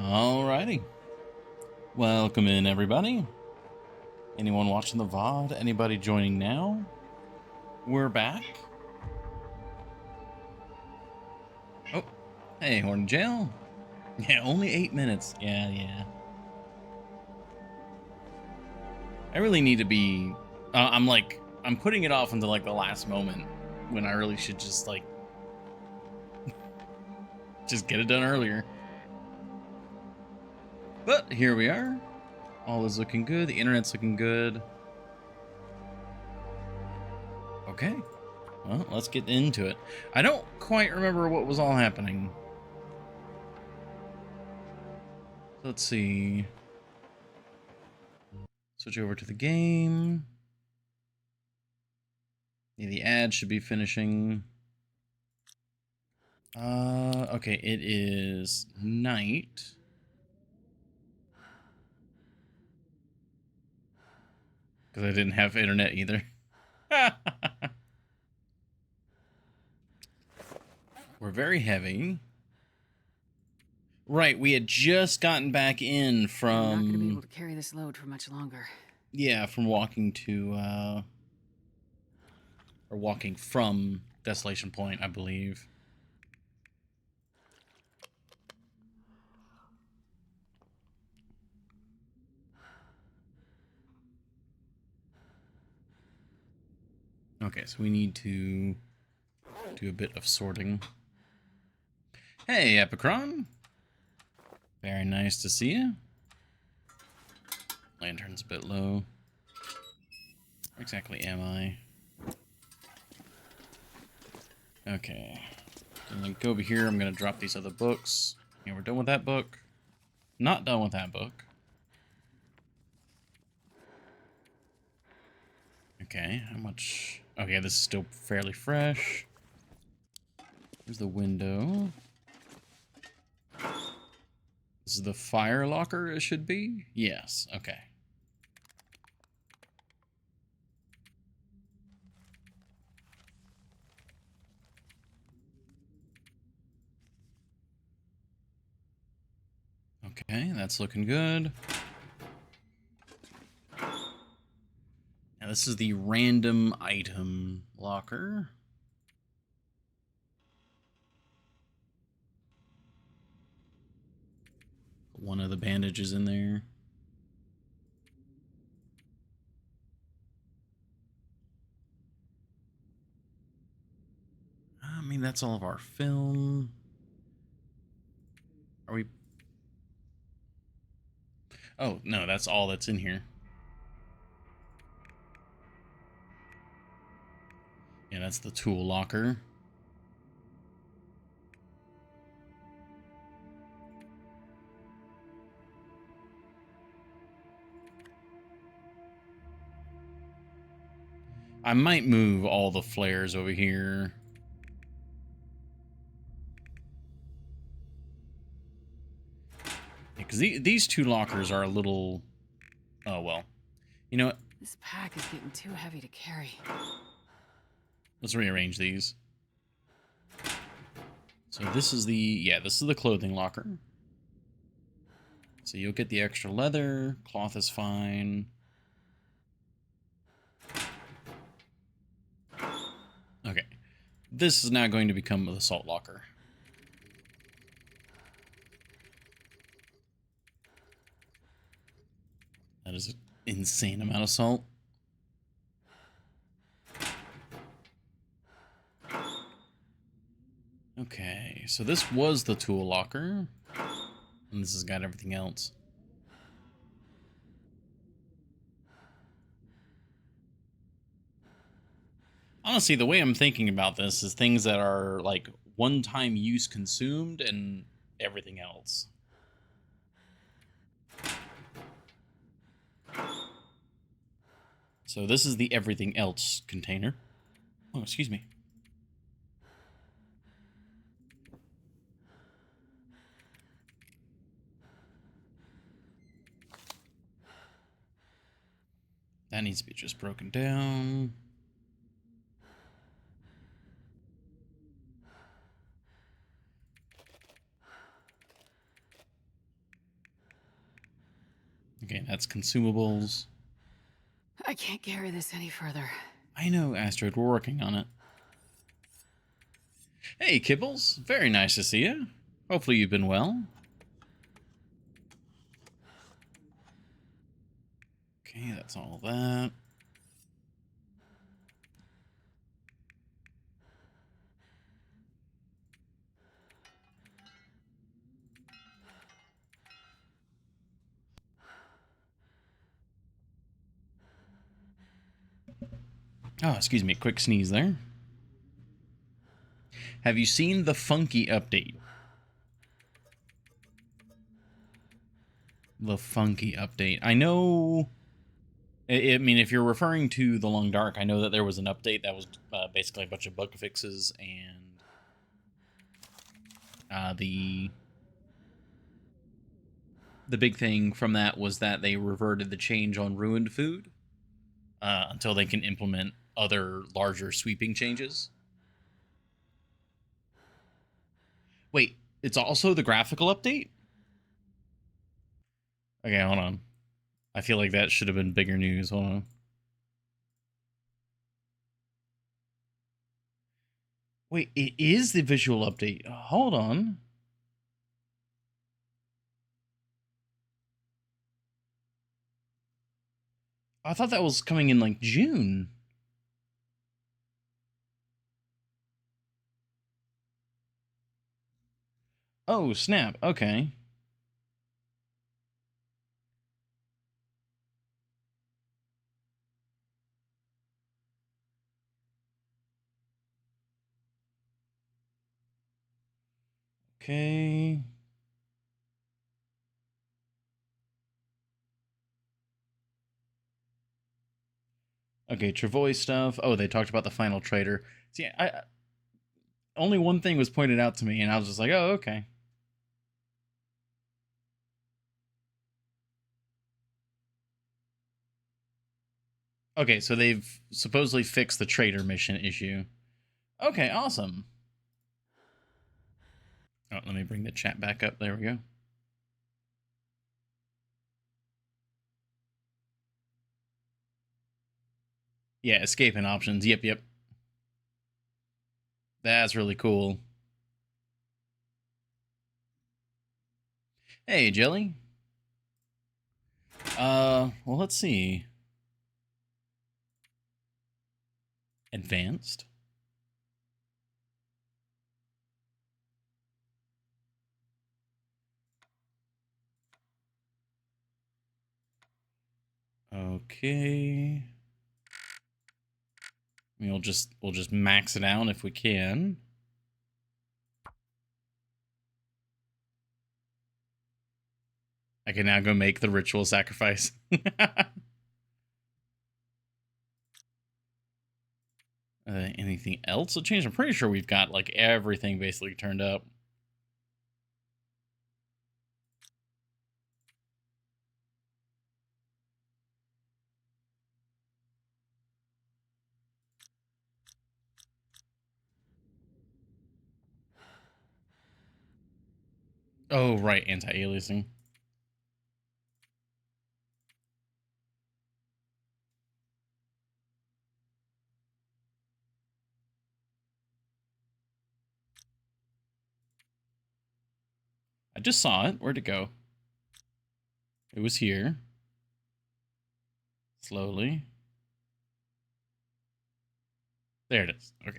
Alrighty. Welcome in, everybody. Anyone watching the VOD? Anybody joining now? We're back. Oh, hey, Horn Jail. Yeah, only 8 minutes. Yeah. I really need to be... I'm putting it off until, like, the last moment when I really should just, like... just get it done earlier. But here we are. All is looking good. The internet's looking good. Okay. Well, let's get into it. I don't quite remember what was all happening. Let's see. Switch over to the game. Yeah, the ad should be finishing. Okay, it is night. Because I didn't have internet either. We're very heavy. Right, we had just gotten back in from... I'm not going to be able to carry this load for much longer. Yeah, from walking to, or walking from Desolation Point, I believe. Okay, so we need to do a bit of sorting. Hey, Epicron. Very nice to see you. Lantern's a bit low. Where exactly am I? Okay. Gonna go over here. I'm gonna drop these other books. Yeah, we're done with that book. Not done with that book. Okay, how much? Okay, this is still fairly fresh. Here's the window. This is the fire locker, it should be? Yes, okay. Okay, that's looking good. Now this is the random item locker. One of the bandages in there. I mean, that's all of our film. Are we... Oh, no, that's all that's in here. Yeah, that's the tool locker. I might move all the flares over here. Because these two lockers are a little... Oh, well. You know what? This pack is getting too heavy to carry. Let's rearrange these. So this is the... Yeah, this is the clothing locker. So you'll get the extra leather. Cloth is fine. Okay. This is now going to become the salt locker. That is an insane amount of salt. Okay, so this was the tool locker. And this has got everything else. Honestly, the way I'm thinking about this is things that are, like, one-time use consumed and everything else. So this is the everything else container. Oh, excuse me. That needs to be just broken down. Okay, that's consumables. I can't carry this any further. I know, Astrid. We're working on it. Hey, Kibbles. Very nice to see you. Hopefully you've been well. Okay, that's all that. Oh, excuse me. Quick sneeze there. Have you seen the Funky update? The Funky update. I know... I mean, if you're referring to The Long Dark, I know that there was an update that was basically a bunch of bug fixes, and the big thing from that was that they reverted the change on ruined food until they can implement other larger sweeping changes. Wait, it's also the graphical update? Okay, hold on. I feel like that should have been bigger news. Hold on. Wait, it is the visual update. Hold on. I thought that was coming in like June. Oh, snap. Okay. Okay. Okay, Travoy stuff. Oh, they talked about the final trader. See, only one thing was pointed out to me, and I was just like, oh, okay. Okay, so they've supposedly fixed the trader mission issue. Okay, awesome. Oh, let me bring the chat back up. There we go. Yeah, escaping options. Yep, yep. That's really cool. Hey, Jelly. Well, let's see. Advanced. Okay. We'll just max it out if we can. I can now go make the ritual sacrifice. Anything else to change? I'm pretty sure we've got like everything basically turned up. Oh, right, anti-aliasing. I just saw it. Where'd it go? It was here. Slowly. There it is. Okay.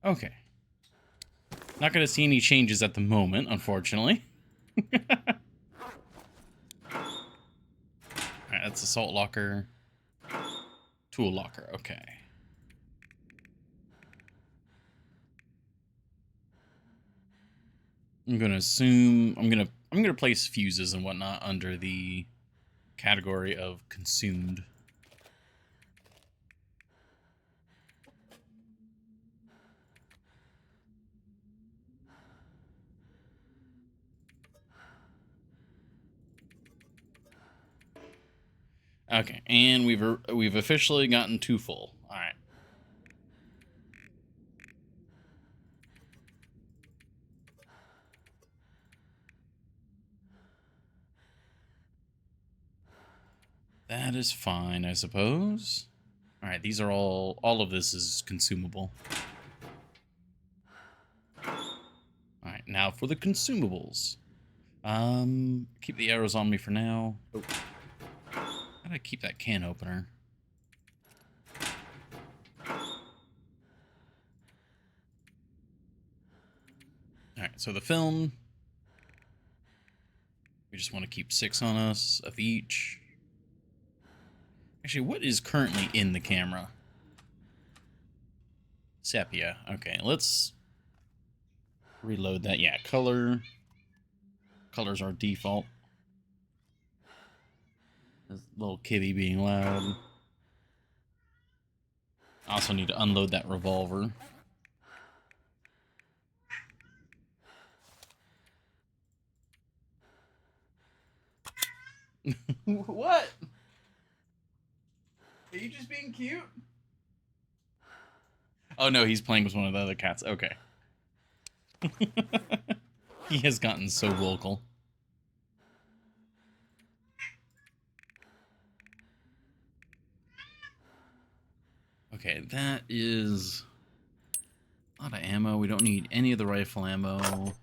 Okay. Not going to see any changes at the moment, unfortunately. Alright, that's assault locker. Tool locker, okay. I'm gonna assume I'm gonna place fuses and whatnot under the category of consumed. Okay, and we've officially gotten 2 full. All right. That is fine, I suppose. Alright, these are all of this is consumable. Alright, now for the consumables. Keep the arrows on me for now. Oh. How did I keep that can opener? Alright, so the film. We just want to keep 6 on us of each. Actually, what is currently in the camera? Sepia. Okay, let's reload that. Yeah, color. Color's our default. This little kitty being loud. I also need to unload that revolver. What? Are you just being cute? Oh no, he's playing with one of the other cats. Okay. He has gotten so vocal. Okay, that is a lot of ammo. We don't need any of the rifle ammo. Don't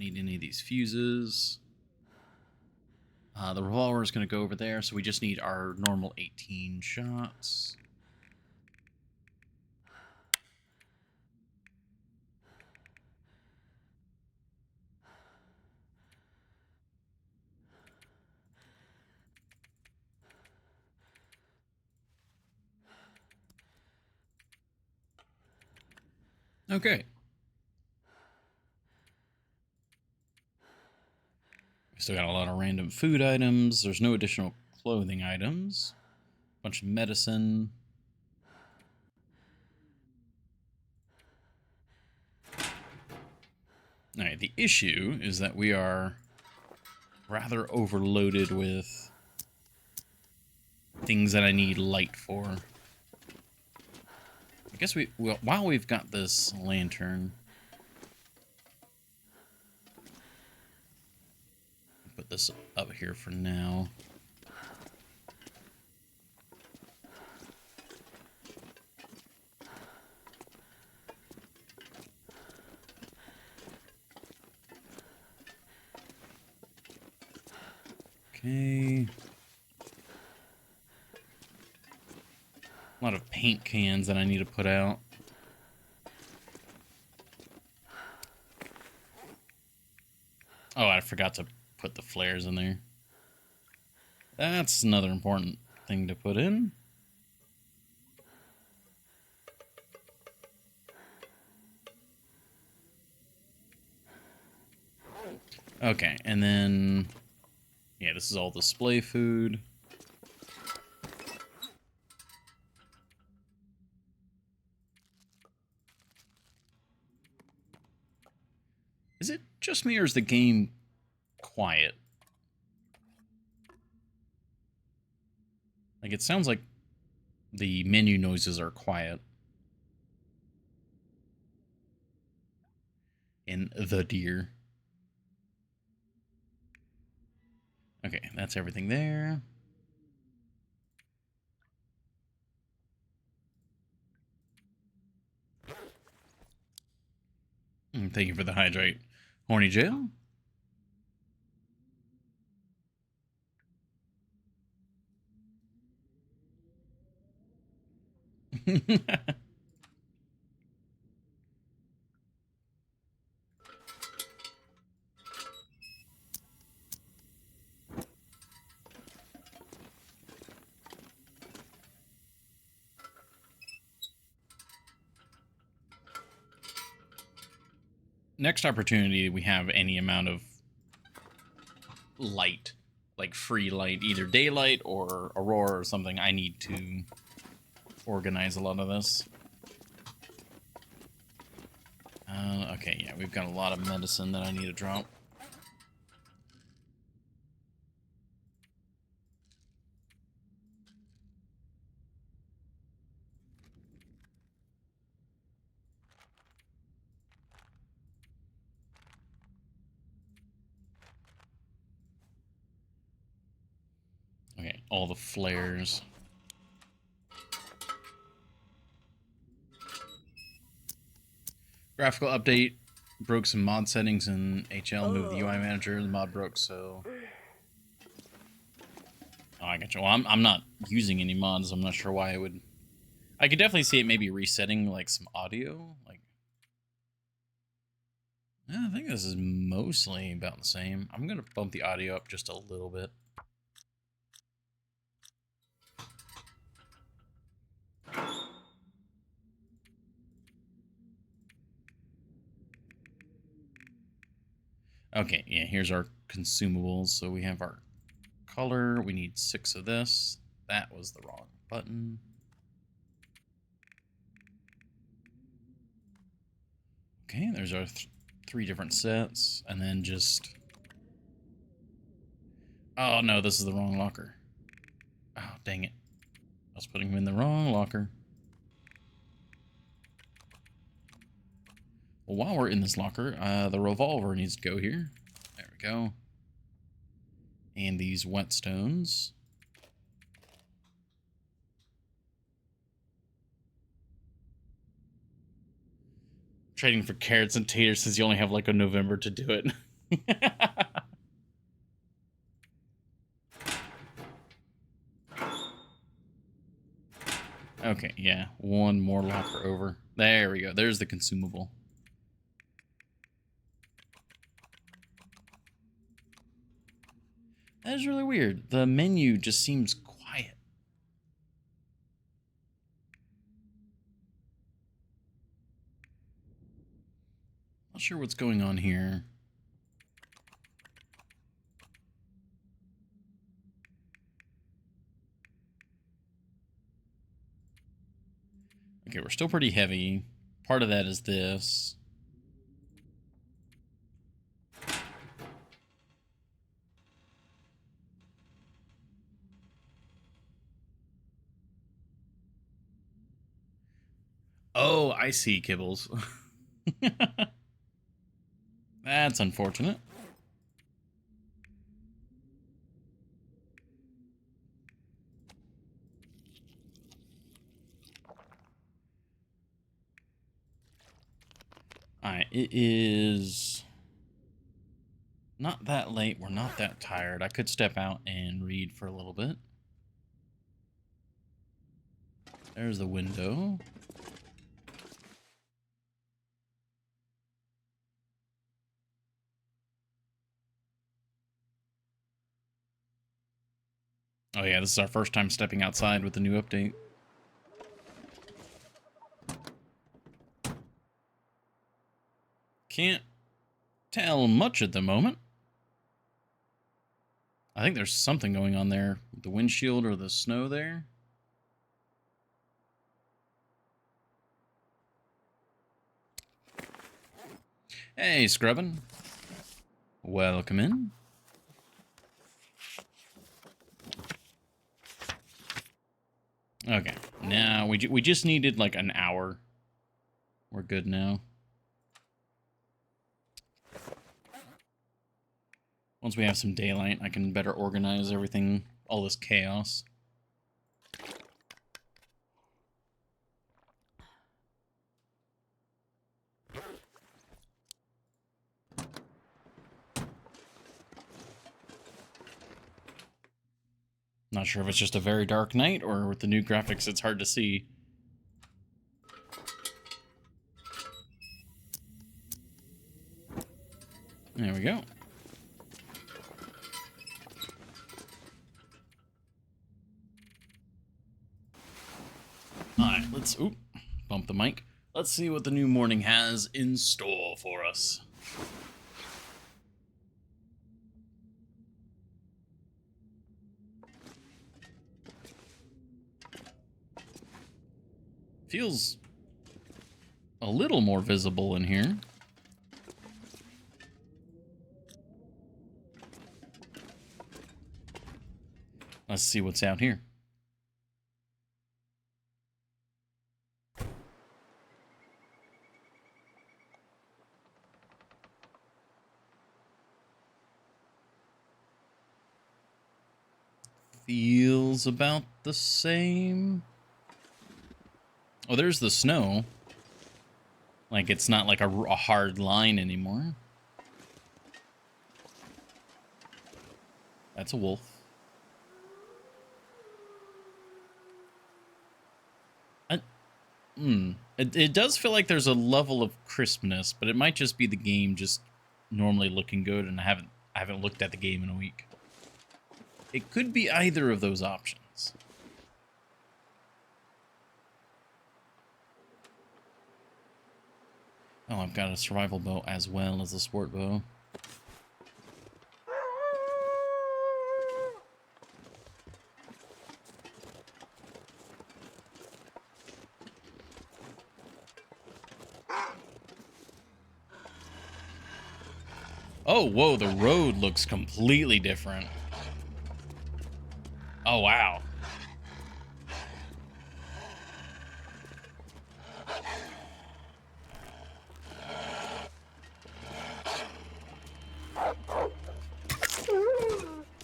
need any of these fuses. The revolver is going to go over there, so we just need our normal 18 shots. Okay. We still got a lot of random food items. There's no additional clothing items. Bunch of medicine. Alright, the issue is that we are rather overloaded with things that I need light for. I guess while we've got this lantern, put this up here for now. Okay. A lot of paint cans that I need to put out. Oh, I forgot to put the flares in there. That's another important thing to put in. Okay, and then... yeah, this is all display food. Is it just me, or is the game quiet? Like, it sounds like the menu noises are quiet in the deer. Okay, that's everything there. Thank you for the hydrate. Horny jail? Next opportunity we have any amount of light, like free light, either daylight or aurora or something, I need to organize a lot of this. Okay, yeah, we've got a lot of medicine that I need to drop. Okay, all the flares. Graphical update. Broke some mod settings in HL. Moved the UI manager. The mod broke, so... Oh, I got you. Well, I'm not using any mods. I'm not sure why it would... I could definitely see it maybe resetting, like, some audio. Like, yeah, I think this is mostly about the same. I'm going to bump the audio up just a little bit. Okay, yeah, here's our consumables. So we have our color. We need 6 of this. That was the wrong button. Okay, there's our 3 different sets. And then just... Oh, no, this is the wrong locker. Oh, dang it. I was putting him in the wrong locker. Well, while we're in this locker, the revolver needs to go here. There we go. And these whetstones. Trading for carrots and taters since you only have like a November to do it. Okay, yeah. One more locker over. There we go. There's the consumable. That is really weird. The menu just seems quiet. Not sure what's going on here. Okay, we're still pretty heavy. Part of that is this. Oh, I see, Kibbles. That's unfortunate. Alright, it is not that late. We're not that tired. I could step out and read for a little bit. There's the window. Oh yeah, this is our first time stepping outside with the new update. Can't tell much at the moment. I think there's something going on there with the windshield or the snow there. Hey, Scrubbin. Welcome in. Okay, now we just needed like an hour. We're good now. Once we have some daylight, I can better organize everything, all this chaos. Not sure if it's just a very dark night or with the new graphics it's hard to see. There we go. Alright, let's bump the mic. Let's see what the new morning has in store for us. Feels a little more visible in here. Let's see what's out here. feels about the same. Oh, there's the snow. Like, it's not like a hard line anymore. That's a wolf. It does feel like there's a level of crispness, but it might just be the game just normally looking good, and I haven't looked at the game in a week. It could be either of those options. Oh, I've got a survival bow as well as a sport bow. Oh, whoa, the road looks completely different. Oh, wow.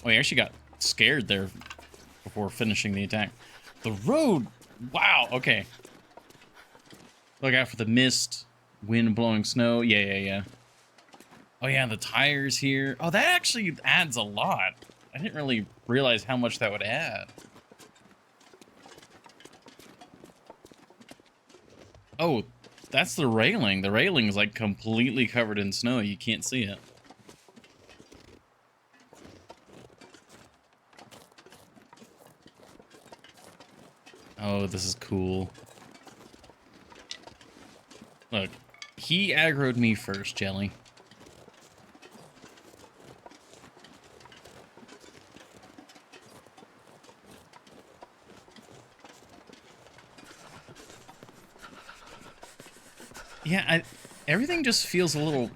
Oh, he actually got scared there before finishing the attack. The road, wow, okay. Look out for the mist, wind blowing snow. Yeah. Oh, yeah, the tires here. Oh, that actually adds a lot. I didn't really realize how much that would add. Oh, that's the railing. The railing is like completely covered in snow. You can't see it. Oh, this is cool. Look, he aggroed me first, Jelly. Yeah, everything just feels a little...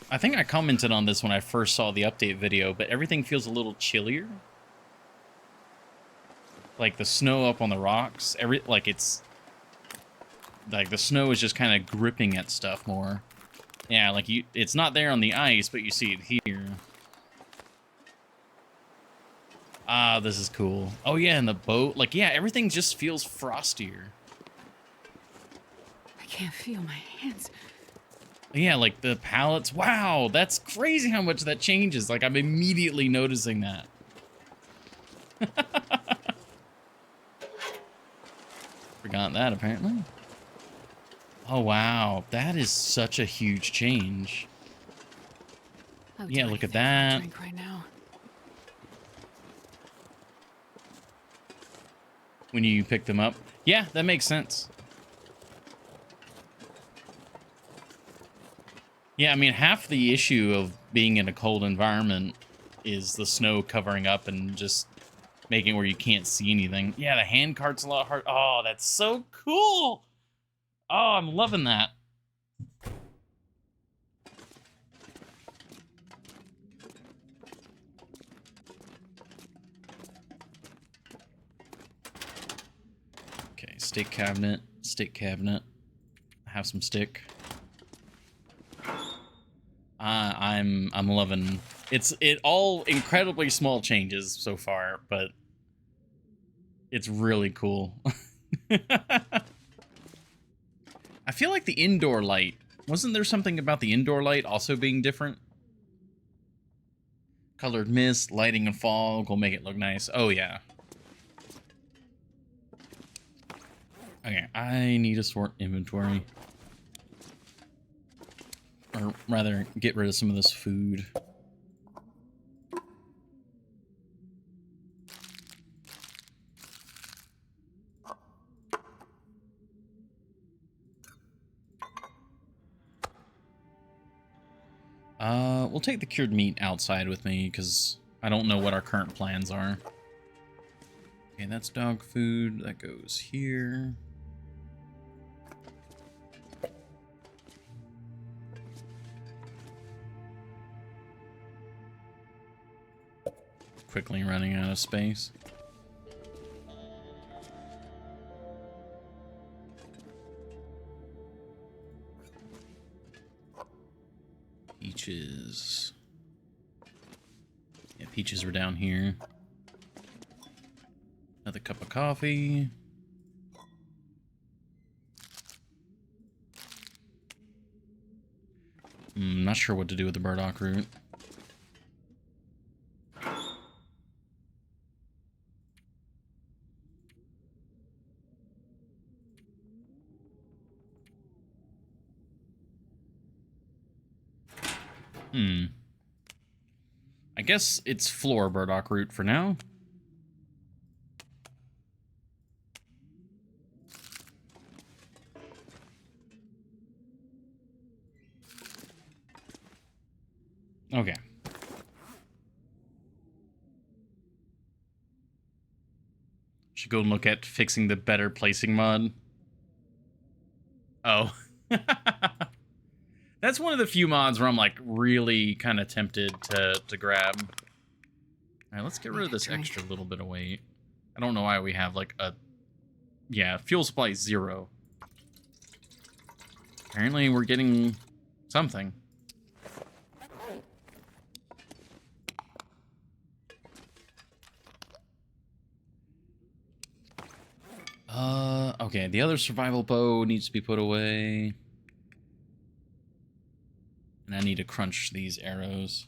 I think I commented on this when I first saw the update video, but everything feels a little chillier. Like the snow up on the rocks, it's... Like the snow is just kind of gripping at stuff more. Yeah, like it's not there on the ice, but you see it here. Ah, this is cool. Oh yeah, and the boat, like yeah, everything just feels frostier. I can't feel my hands. Yeah, like the pallets. Wow, that's crazy how much that changes. Like I'm immediately noticing that. Forgot that apparently. Oh wow, that is such a huge change. Yeah, look at that. Drink right now. When you pick them up. Yeah, that makes sense. Yeah, I mean, half the issue of being in a cold environment is the snow covering up and just making it where you can't see anything. Yeah, the hand cart's a lot hard. Oh, that's so cool. Oh, I'm loving that. Okay, stick cabinet, stick cabinet. Have some stick. I'm loving it all incredibly small changes so far, but it's really cool. I feel like the indoor light, wasn't there something about the indoor light also being different? Colored mist, lighting and fog will make it look nice. Oh yeah. Okay, I need to sort inventory. Or rather, get rid of some of this food. We'll take the cured meat outside with me, because I don't know what our current plans are. Okay, that's dog food. That goes here. Quickly running out of space. Peaches. Yeah, peaches are down here. Another cup of coffee. Not sure what to do with the burdock root. I guess it's floor burdock root for now. Okay. Should go and look at fixing the better placing mod. Oh. That's one of the few mods where I'm like really kind of tempted to grab. All right, let's get rid of this extra little bit of weight. I don't know why we have like a... Yeah, fuel supply 0. Apparently we're getting something. Okay, the other survival bow needs to be put away. And I need to crunch these arrows.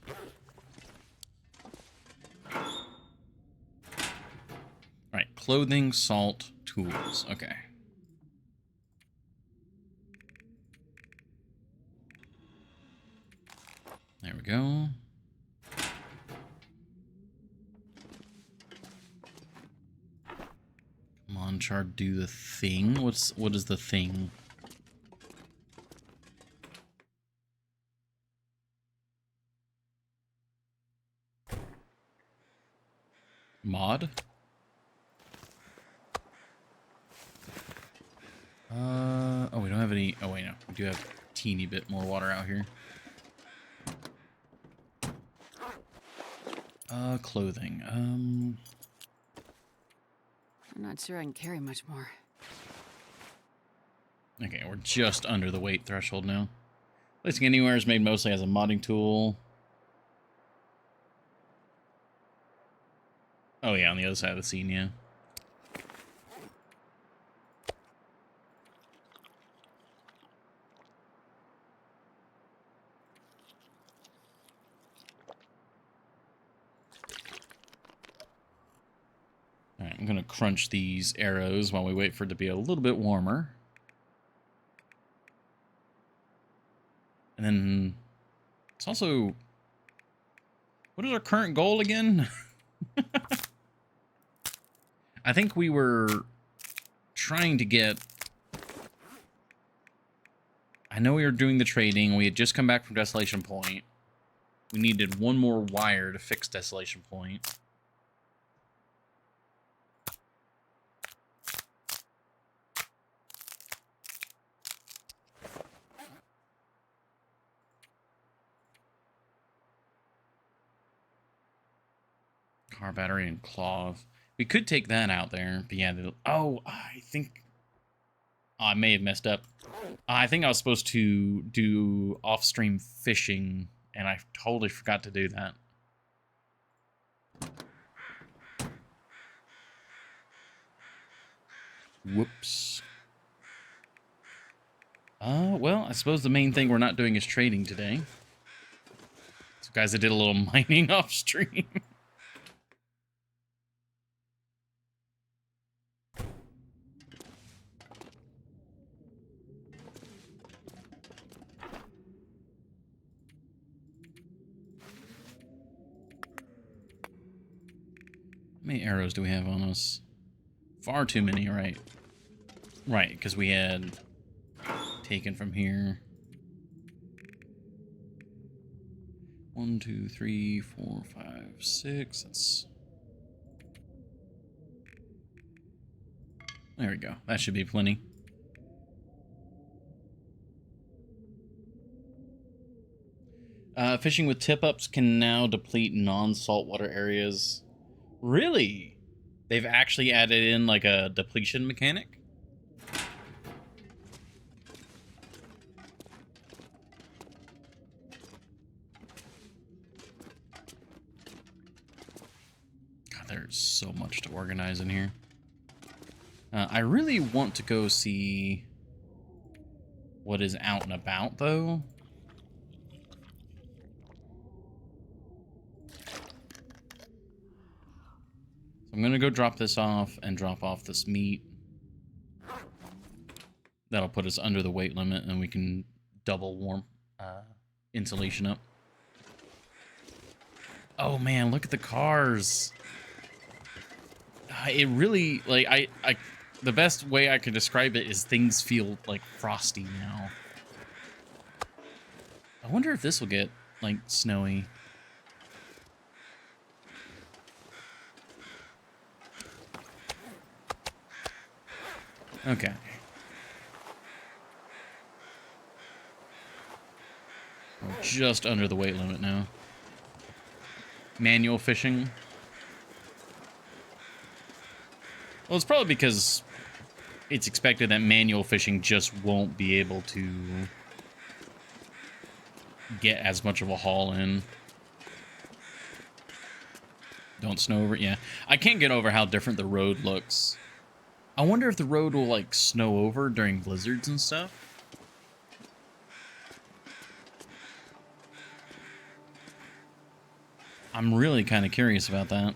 Alright, clothing, salt, tools. Okay. There we go. Come on, Chard, do the thing. What is the thing? Mod? Oh, we don't have any... Oh, wait, no. We do have a teeny bit more water out here. Clothing. I'm not sure I can carry much more. Okay, we're just under the weight threshold now. Placing anywhere is made mostly as a modding tool. Oh yeah, on the other side of the scene, yeah. Alright, I'm gonna crunch these arrows while we wait for it to be a little bit warmer. And then it's also... What is our current goal again? I think we were trying to get... I know we were doing the trading. We had just come back from Desolation Point. We needed one more wire to fix Desolation Point. Car battery and cloth. We could take that out there, but yeah. Oh, I think... Oh, I may have messed up. I think I was supposed to do off-stream fishing, and I totally forgot to do that. Whoops. Well, I suppose the main thing we're not doing is trading today. So guys, I did a little mining off-stream. How many arrows do we have on us? Far too many, right? Right, because we had taken from here. 1, 2, 3, 4, 5, 6. That's... There we go. That should be plenty. Fishing with tip-ups can now deplete non-saltwater areas. Really? They've actually added in like a depletion mechanic? God, there's so much to organize in here. I really want to go see what is out and about, though. So I'm going to go drop this off and drop off this meat. That'll put us under the weight limit, and we can double warm insulation up. Oh, man, look at the cars. It really, like, the best way I could describe it is things feel, like, frosty now. I wonder if this will get, like, snowy. Okay. We're just under the weight limit now. Manual fishing. Well, it's probably because it's expected that manual fishing just won't be able to get as much of a haul in. Don't snow over it. Yeah. I can't get over how different the road looks. I wonder if the road will, like, snow over during blizzards and stuff. I'm really kind of curious about that.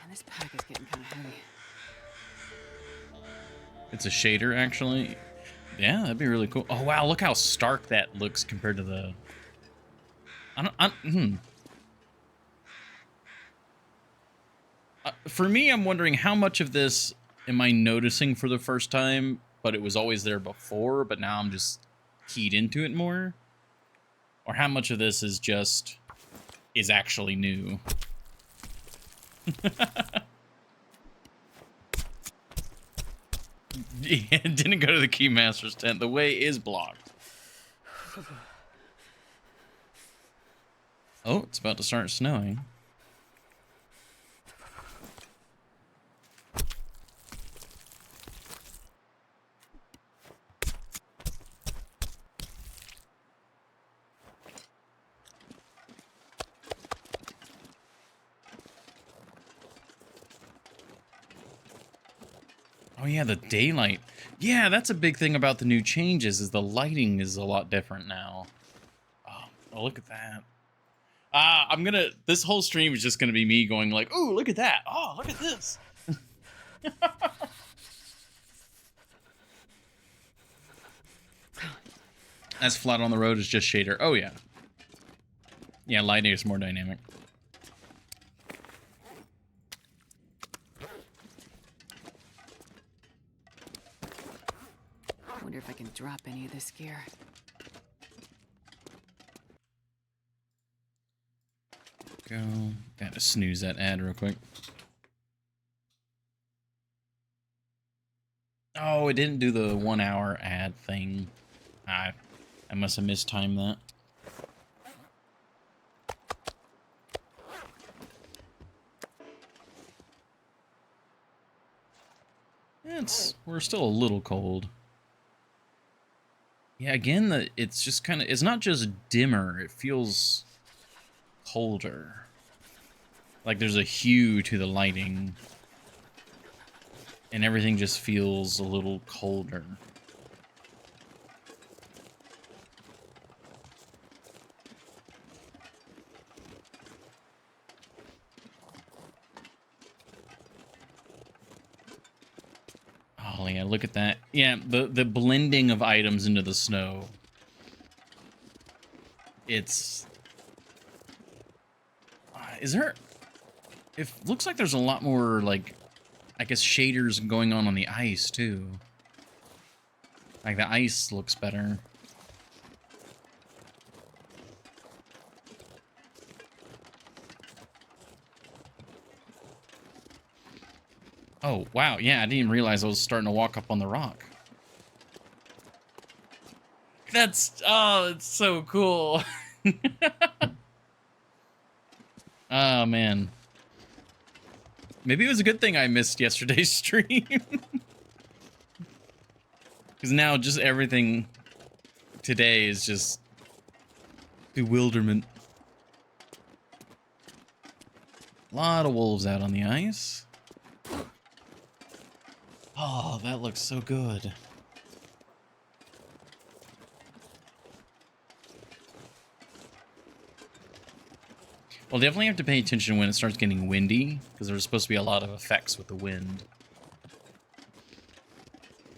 And this pack is getting kind of heavy. It's a shader, actually. Yeah, that'd be really cool. Oh, wow, look how stark that looks compared to the... For me, I'm wondering how much of this am I noticing for the first time, but it was always there before, but now I'm just keyed into it more? Or how much of this is actually new? Yeah, didn't go to the Keymaster's tent. The way is blocked. Oh, it's about to start snowing. Oh yeah, the daylight. Yeah, that's a big thing about the new changes is the lighting is a lot different now. Oh, look at that. This whole stream is just gonna be me going like, "Ooh, look at that. Oh, look at this." That's flat on the road is just shader. Oh yeah. Yeah, lighting is more dynamic. I wonder if I can drop any of this gear. Go. Gotta snooze that ad real quick. Oh, it didn't do the 1 hour ad thing. I must have mistimed that. We're still a little cold. Yeah, again, it's just kind of, it's not just dimmer, it feels colder. Like there's a hue to the lighting. And everything just feels a little colder. Oh yeah, look at that. Yeah, the blending of items into the snow. It's... is there... It looks like there's a lot more, like, I guess shaders going on the ice, too. Like, the ice looks better. Oh, wow. Yeah, I didn't even realize I was starting to walk up on the rock. That's... Oh, it's so cool. Oh, man. Maybe it was a good thing I missed yesterday's stream. Because now just everything today is just bewilderment. A lot of wolves out on the ice. Oh, that looks so good. Well, definitely have to pay attention when it starts getting windy, because there's supposed to be a lot of effects with the wind.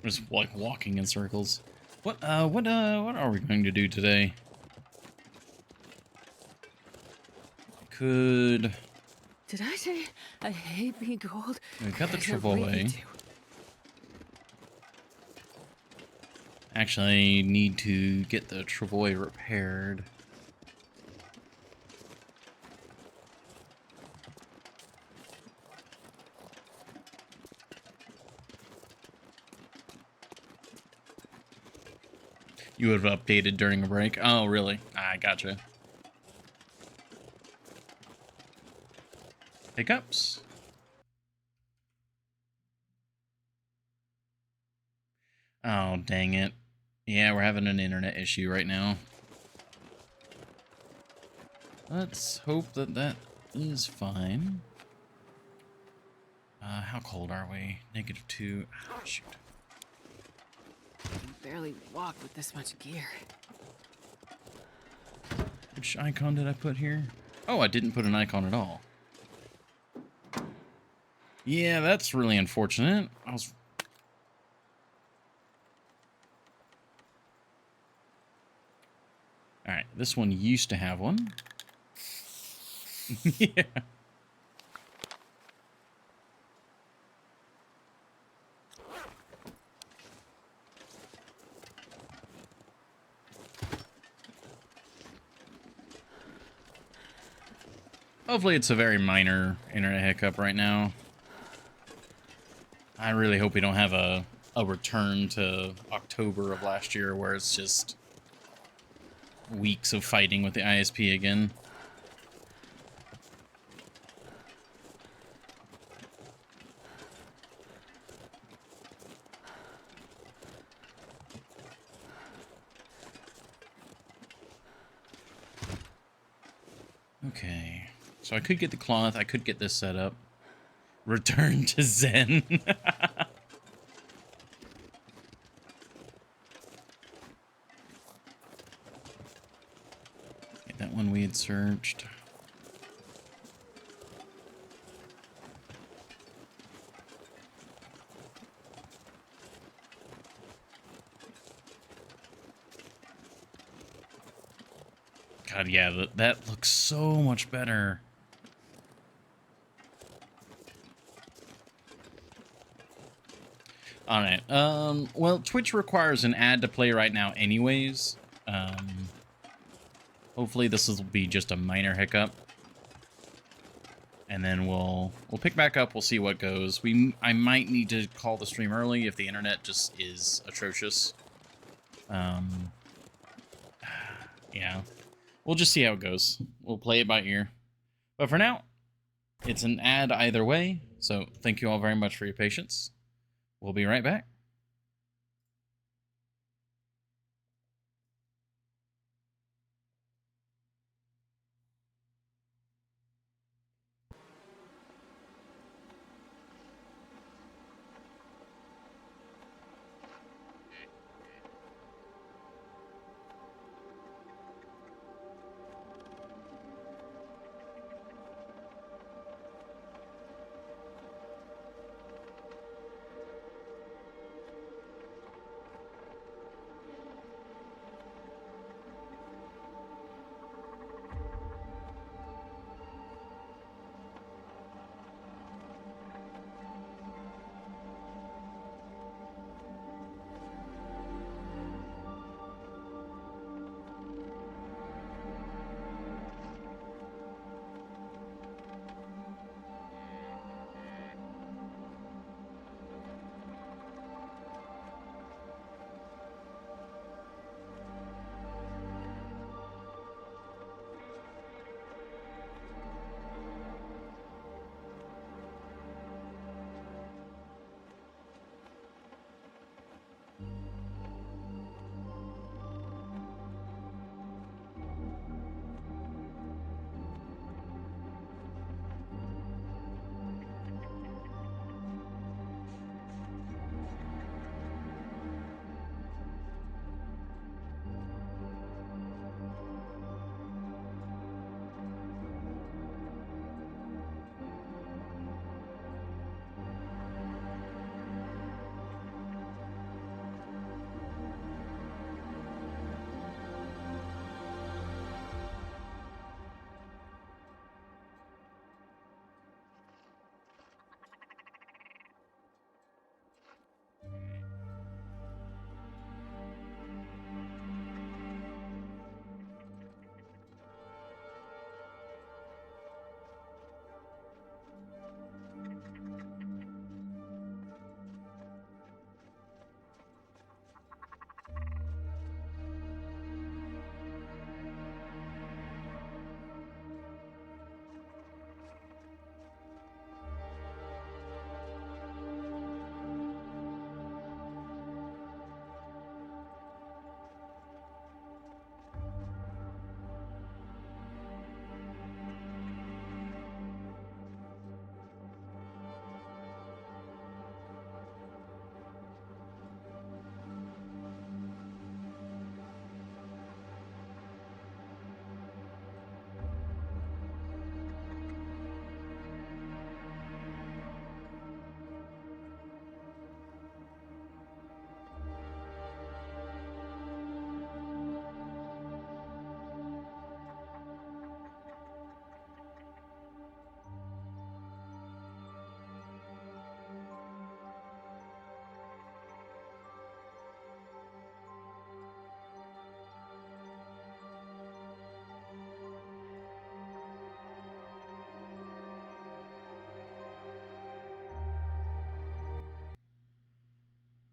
Just like walking in circles. What are we going to do today? Could... Did I say I hate being cold? We got the Because I really Travois. do. Actually, need to get the Travois repaired. You would have updated during a break? Oh, really? I gotcha. Hiccups? Oh, dang it. Yeah, we're having an internet issue right now. Let's hope that that is fine. How cold are we? -2. Oh, shoot. I can barely walk with this much gear. Which icon did I put here? Oh, I didn't put an icon at all. Yeah, that's really unfortunate. Alright, this one used to have one. Yeah. Hopefully it's a very minor internet hiccup right now. I really hope we don't have a return to October of last year where it's just weeks of fighting with the ISP again. Okay. So I could get the cloth. I could get this set up. Return to Zen. Okay, that one we had searched. God, yeah, that looks so much better. Alright, well, Twitch requires an ad to play right now anyways. Hopefully this will be just a minor hiccup. And then we'll pick back up, we'll see what goes. I might need to call the stream early if the internet just is atrocious. Yeah. We'll just see how it goes. We'll play it by ear. But for now, it's an ad either way, so thank you all very much for your patience. We'll be right back.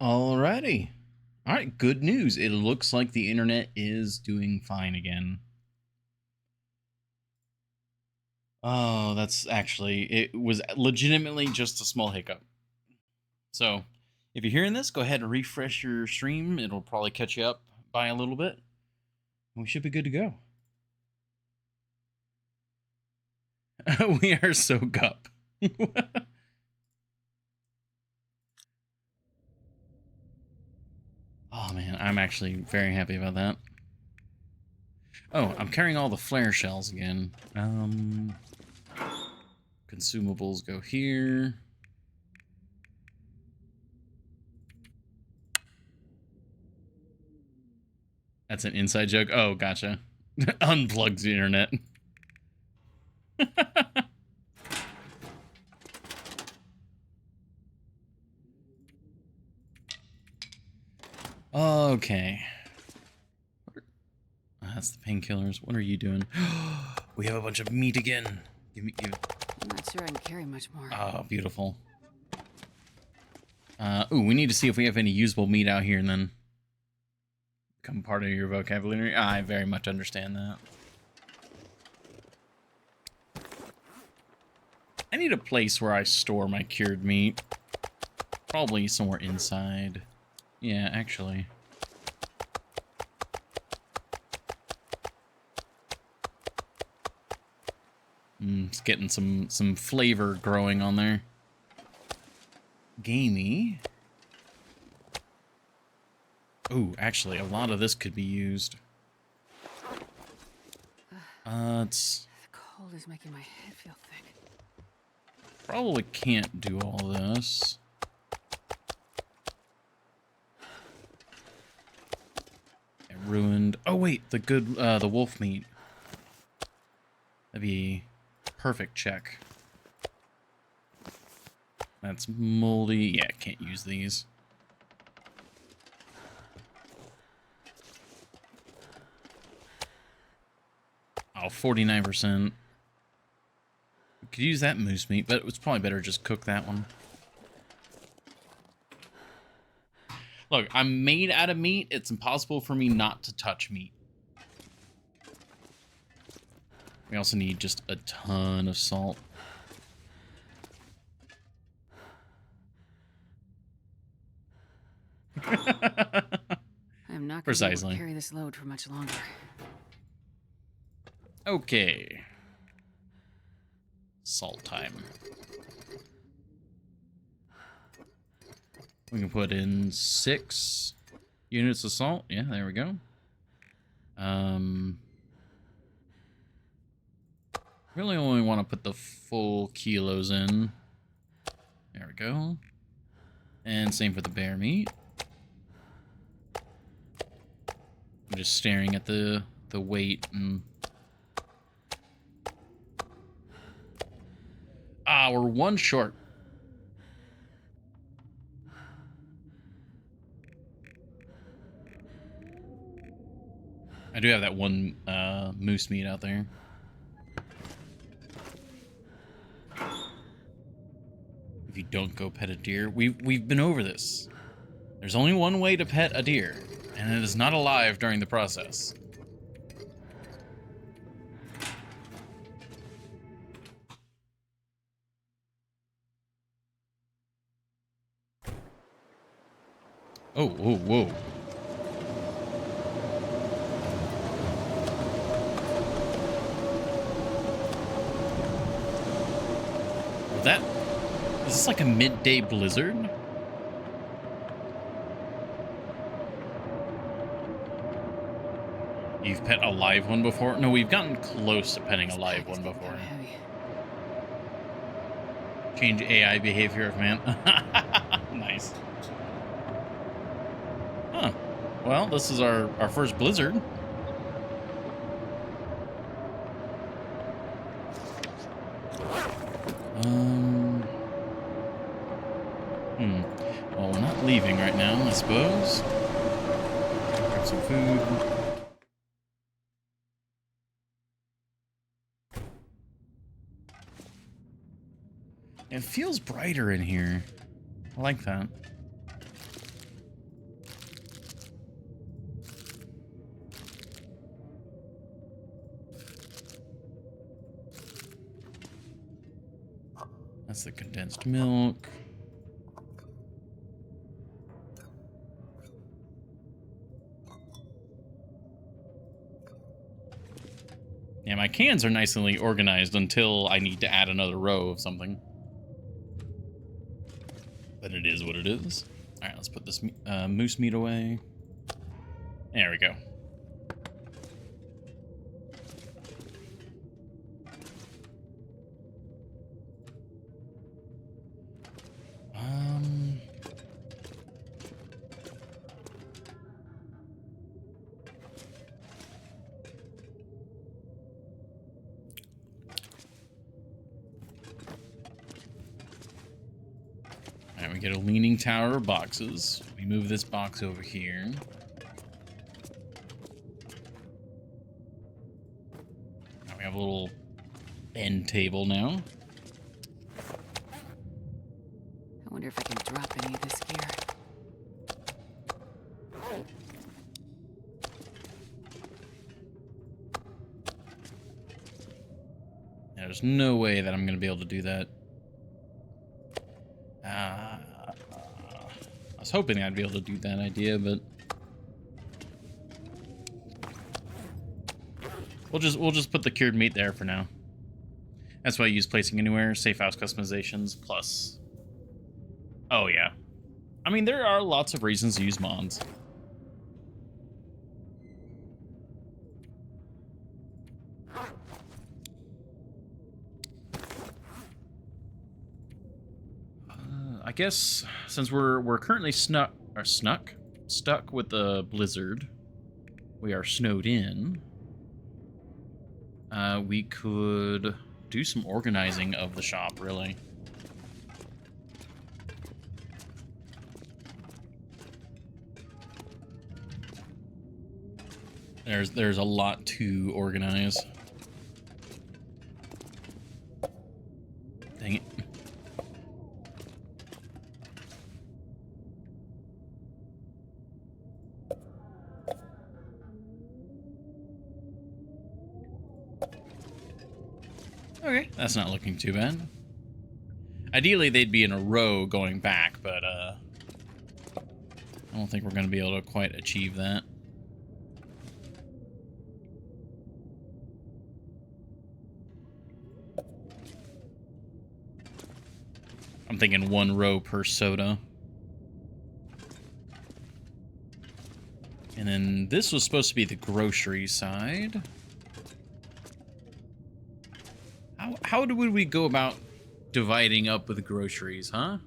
Alrighty. Alright, good news. It looks like the internet is doing fine again. Oh, that's actually, it was legitimately just a small hiccup. So, if you're hearing this, go ahead and refresh your stream. It'll probably catch you up by a little bit. We should be good to go. We are so gup. Oh man, I'm actually very happy about that. Oh, I'm carrying all the flare shells again. Consumables go here. That's an inside joke. Oh, gotcha. Unplugs the internet. Okay. That's the painkillers. What are you doing? We have a bunch of meat again. Give me. I'm not sure I can carry much more. Oh, beautiful. Ooh, we need to see if we have any usable meat out here and then become part of your vocabulary. I very much understand that. I need a place where I store my cured meat. Probably somewhere inside. Yeah, actually. It's getting some flavor growing on there. Gamey. Ooh, actually, a lot of this could be used. It's... The cold is making my head feel thick. Probably can't do all this. It ruined... Oh, wait, the wolf meat. That'd be perfect check. That's moldy. Yeah, can't use these. Oh, 49%. We could use that moose meat, but it's probably better just cook that one. Look, I'm made out of meat. It's impossible for me not to touch meat. We also need just a ton of salt. I'm not going to be able Precisely. to carry this load for much longer. Okay. Salt time. We can put in 6 units of salt. Yeah, there we go. Really only want to put the full kilos in. There we go. And same for the bear meat. I'm just staring at the weight and... Ah, we're 1 short. I do have that one moose meat out there. If you don't go pet a deer, we've been over this. There's only one way to pet a deer, and it is not alive during the process. Oh, whoa, whoa. Is this like a midday blizzard? You've pet a live one before? No, we've gotten close to petting a live one before. Change AI behavior of man. Nice. Huh. Well, this is our first blizzard. Well, we're not leaving right now, I suppose. Grab some food. It feels brighter in here. I like that. That's the condensed milk. Yeah, my cans are nicely organized until I need to add another row of something. But it is what it is. All right, let's put this moose meat away. There we go. All right, we get a leaning tower of boxes. We move this box over here. Now we have a little end table now. I wonder if I can drop any of this gear. There's no way that I'm going to be able to do that. I was hoping I'd be able to do that idea, but we'll just put the cured meat there for now. That's why I use placing anywhere, safe house customizations, plus. Oh yeah, I mean there are lots of reasons to use mods. I guess since we're currently stuck with the blizzard, we are snowed in. We could do some organizing of the shop, really. There's a lot to organize. Dang it. Okay, that's not looking too bad. Ideally, they'd be in a row going back, but I don't think we're going to be able to quite achieve that. I'm thinking one row per soda. And then this was supposed to be the grocery side. How would we go about dividing up with groceries, huh?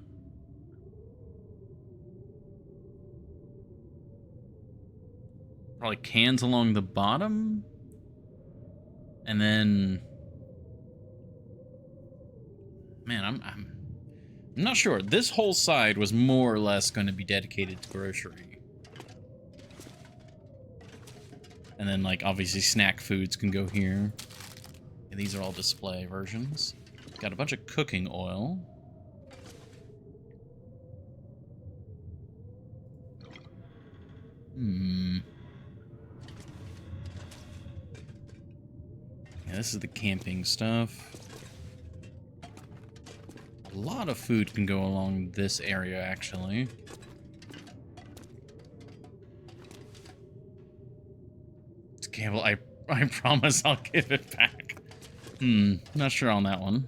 Probably cans along the bottom? And then... Man, I'm not sure. This whole side was more or less going to be dedicated to grocery. And then, like, obviously snack foods can go here. And these are all display versions. Got a bunch of cooking oil. Yeah, this is the camping stuff. A lot of food can go along this area, actually. It's Campbell, I promise I'll give it back. Not sure on that one.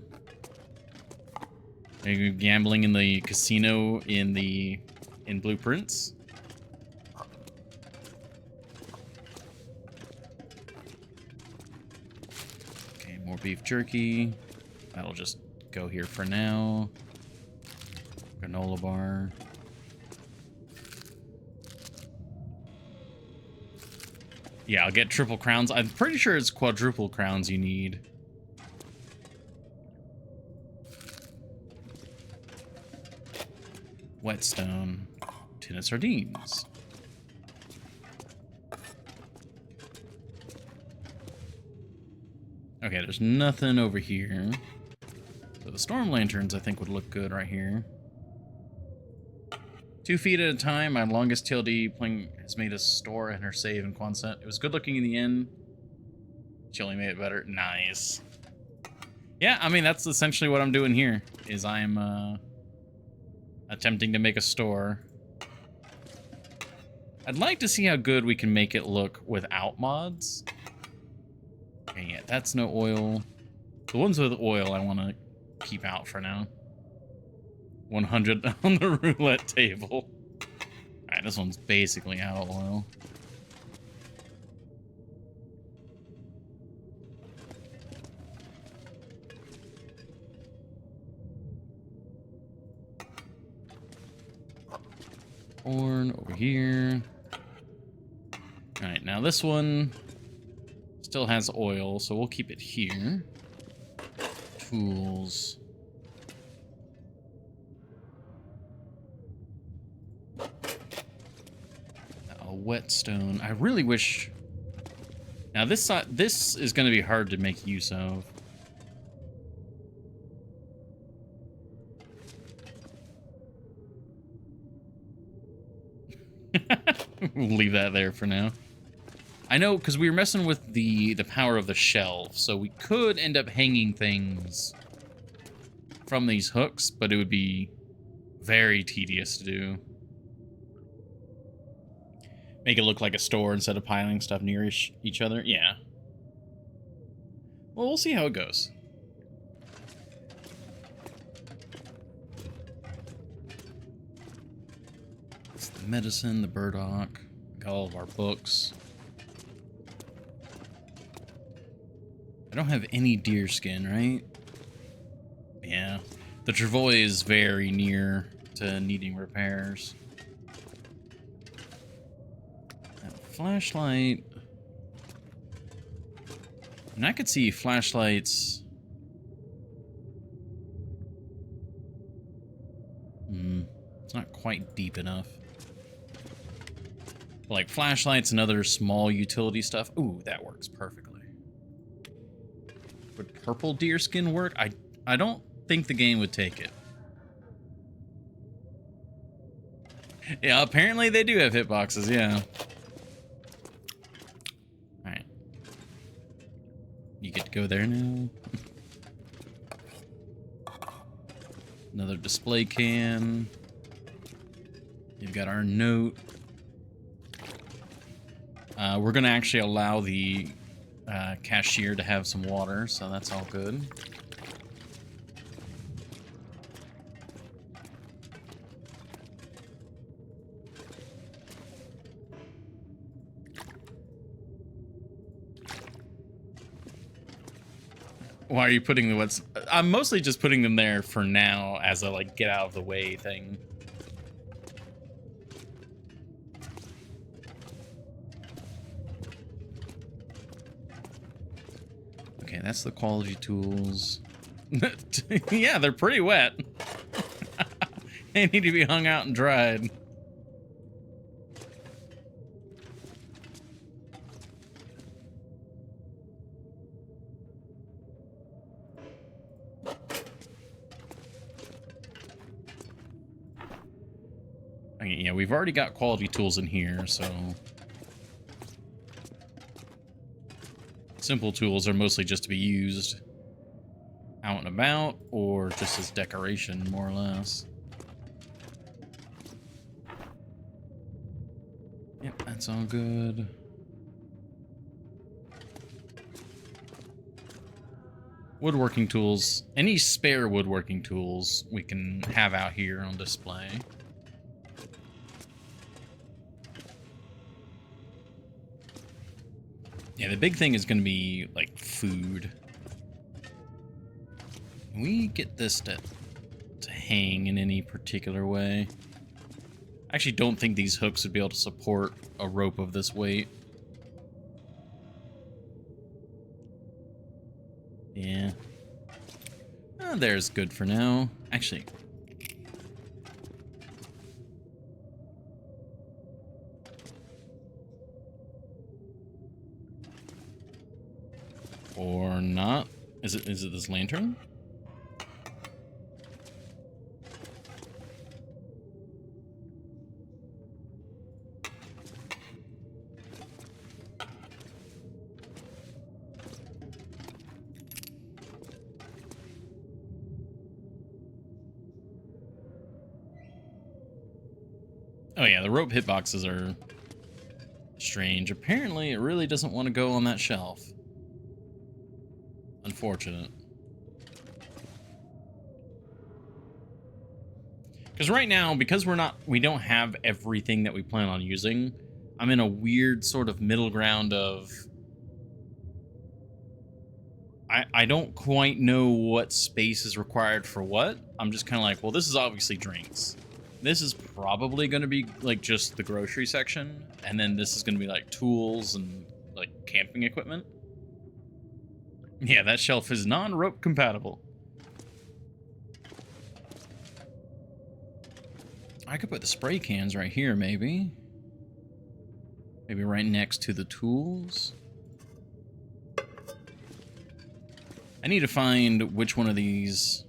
Are you gambling in the casino in Blueprints? Okay, more beef jerky. That'll just go here for now. Granola bar. Yeah, I'll get triple crowns. I'm pretty sure it's quadruple crowns you need. Whetstone. Tin of sardines. Okay, there's nothing over here. So the storm lanterns, I think, would look good right here. 2 feet at a time. My longest TLD playing has made a store in her save in Quonset. It was good looking in the end. She only made it better. Nice. Yeah, I mean, that's essentially what I'm doing here, is I'm attempting to make a store. I'd like to see how good we can make it look without mods. Okay, yeah, that's no oil. The ones with oil I want to keep out for now. 100 on the roulette table. Alright, this one's basically out of oil. Corn over here. Alright, now this one still has oil, so we'll keep it here. Tools. A whetstone. I really wish... Now this is going to be hard to make use of. We'll leave that there for now. I know, because we were messing with the power of the shelf, so we could end up hanging things from these hooks, but it would be very tedious to do. Make it look like a store instead of piling stuff near each other. Yeah. Well, we'll see how it goes. It's the medicine, the burdock, got all of our books. I don't have any deer skin, right? Yeah. The travois is very near to needing repairs. That flashlight. And I could see flashlights. It's not quite deep enough. Like flashlights and other small utility stuff. Ooh, that works perfectly. Would purple deer skin work? I don't think the game would take it. Yeah, apparently they do have hitboxes, yeah. Alright. You get to go there now. Another display can. You've got our note. We're going to actually allow the cashier to have some water, so that's all good. Why are you putting the what's... I'm mostly just putting them there for now as a, like, get out of the way thing. Okay, that's the quality tools. Yeah, they're pretty wet. They need to be hung out and dried. Okay, yeah, we've already got quality tools in here, so... Simple tools are mostly just to be used out and about, or just as decoration, more or less. Yep, that's all good. Woodworking tools. Any spare woodworking tools we can have out here on display. Yeah, the big thing is going to be, like, food. Can we get this to hang in any particular way? I actually don't think these hooks would be able to support a rope of this weight. Yeah. There's good for now. Actually... Or not. Is it this lantern? Oh yeah, the rope hitboxes are strange. Apparently, it really doesn't want to go on that shelf. Unfortunate. Because right now, because we don't have everything that we plan on using, I'm in a weird sort of middle ground of I don't quite know what space is required for what. I'm just kind of like, well, this is obviously drinks. This is probably going to be like just the grocery section, and then this is going to be like tools and like camping equipment. Yeah, that shelf is non-rope compatible. I could put the spray cans right here, maybe. Maybe right next to the tools. I need to find which one of these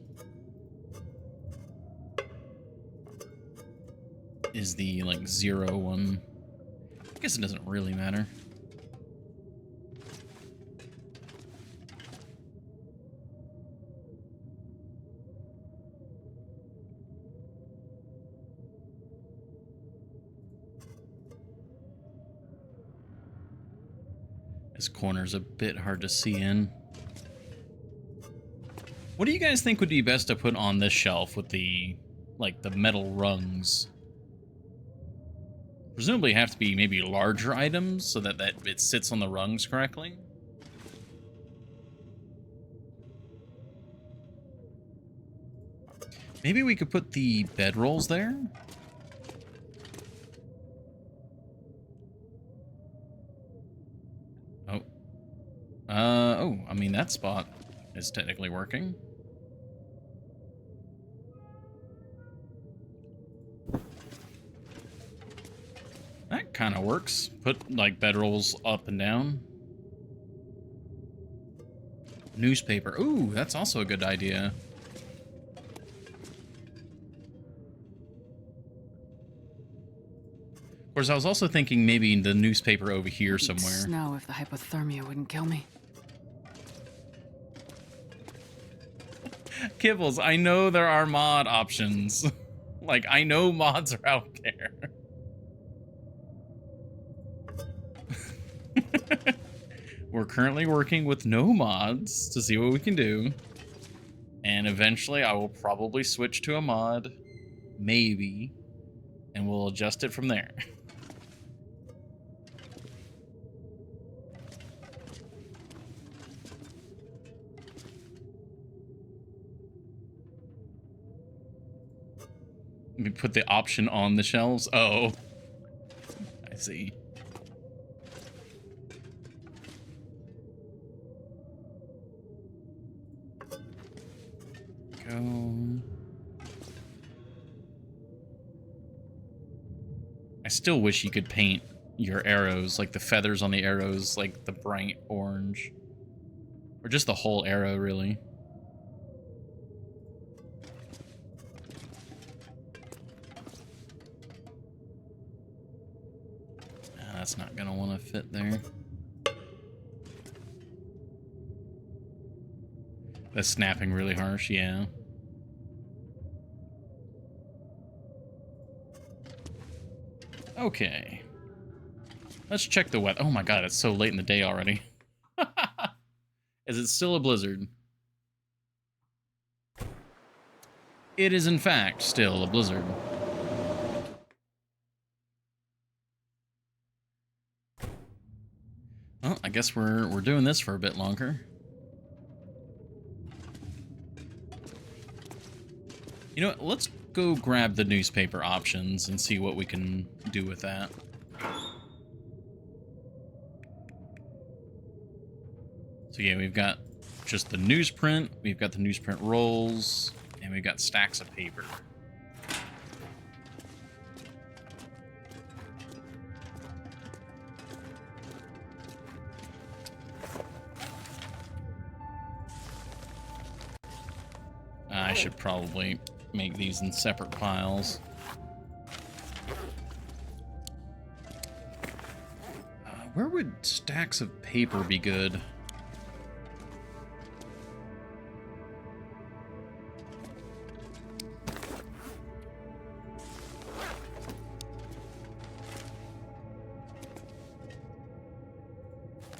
is the, like, 0 one. I guess it doesn't really matter. This corner's a bit hard to see in. What do you guys think would be best to put on this shelf with the, like, the metal rungs? Presumably have to be maybe larger items so that it sits on the rungs correctly. Maybe we could put the bedrolls there? Oh. Oh, I mean, that spot is technically working. That kind of works. Put, like, bedrolls up and down. Newspaper. Ooh, that's also a good idea. Of course, I was also thinking maybe the newspaper over here somewhere. Snow if the hypothermia wouldn't kill me. Kibbles, I know there are mod options. Like, I know mods are out there. We're currently working with no mods to see what we can do. And eventually I will probably switch to a mod. Maybe. And we'll adjust it from there. Let me put the option on the shelves. Oh. I see. Go. I still wish you could paint your arrows, like the feathers on the arrows, like the bright orange. Or just the whole arrow, really. That's not gonna want to fit there. That's snapping really harsh, yeah. Okay. Let's check the weather. Oh my god, it's so late in the day already. Is it still a blizzard? It is, in fact, still a blizzard. Well, I guess we're doing this for a bit longer. You know what? Let's go grab the newspaper options and see what we can do with that. So yeah, we've got just the newsprint, we've got the newsprint rolls, and we've got stacks of paper. I should probably make these in separate piles. Where would stacks of paper be good?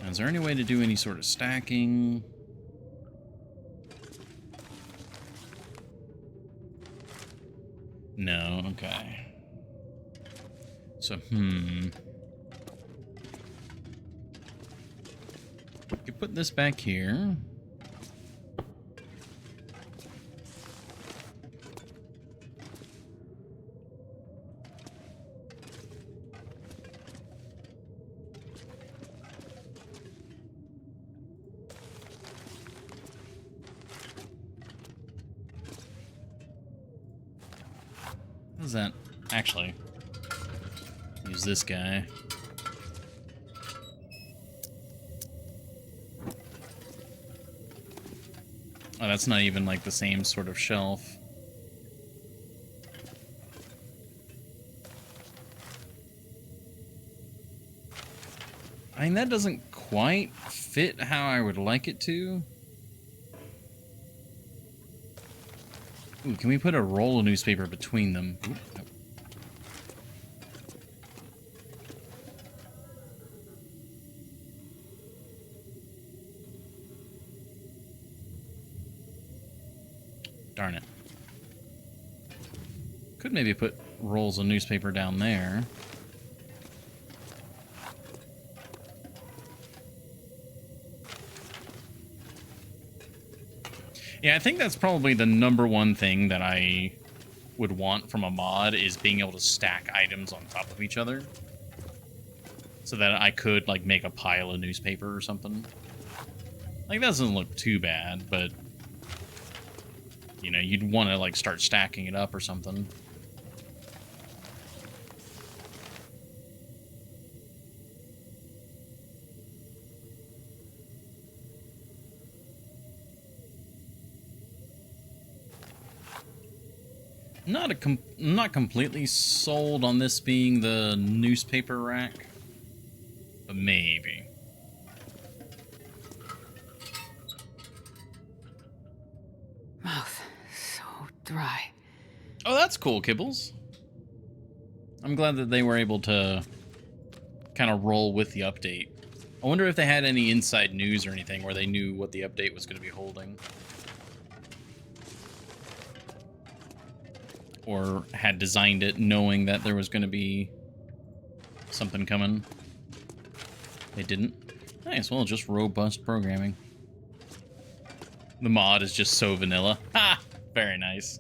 Is there any way to do any sort of stacking? No, okay. So, You put this back here. What is that? Actually, use this guy. Oh, that's not even like the same sort of shelf. I mean, that doesn't quite fit how I would like it to. Ooh, can we put a roll of newspaper between them? Ooh, nope. Darn it. Could maybe put rolls of newspaper down there. Yeah, I think that's probably the #1 thing that I would want from a mod is being able to stack items on top of each other. So that I could, like, make a pile of newspaper or something. Like, that doesn't look too bad, but... You know, you'd want to, like, start stacking it up or something. Not completely sold on this being the newspaper rack, but maybe. Mouth so dry. Oh, that's cool, Kibbles. I'm glad that they were able to kind of roll with the update. I wonder if they had any inside news or anything where they knew what the update was going to be holding. Or had designed it knowing that there was going to be something coming. They didn't. Nice, well, just robust programming. The mod is just so vanilla. Ha! Very nice.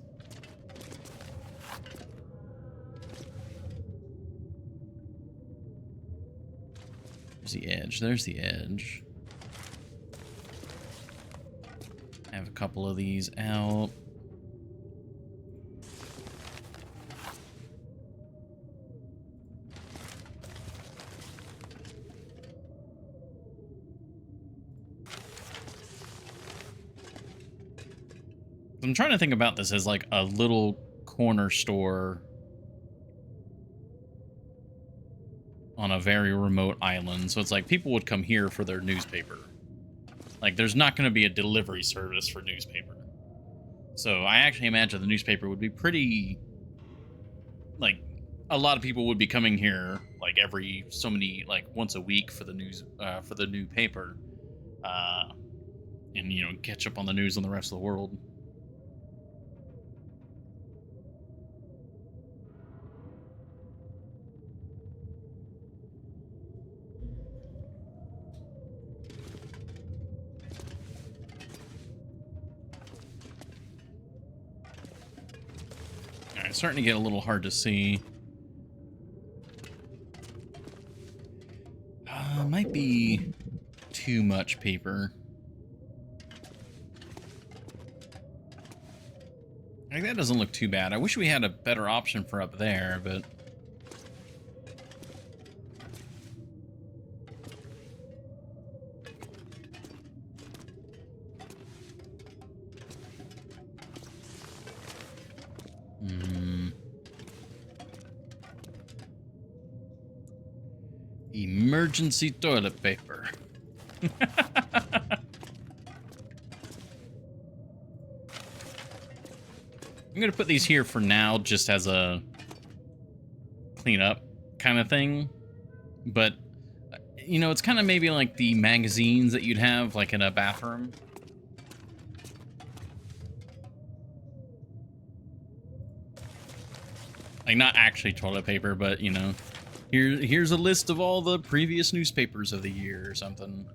There's the edge. There's the edge. I have a couple of these out. I'm trying to think about this as like a little corner store on a very remote island. So it's like people would come here for their newspaper. Like there's not going to be a delivery service for newspaper. So I actually imagine the newspaper would be pretty, like a lot of people would be coming here like every so many, like once a week for the news, for the new paper, and, you know, catch up on the news on the rest of the world. It's starting to get a little hard to see. Might be too much paper. Like, that doesn't look too bad. I wish we had a better option for up there, but... Emergency toilet paper. I'm gonna put these here for now, just as a cleanup kind of thing. But You know, it's kind of maybe like the magazines that you'd have like in a bathroom. Like not actually toilet paper, but you know, here's a list of all the previous newspapers of the year or something.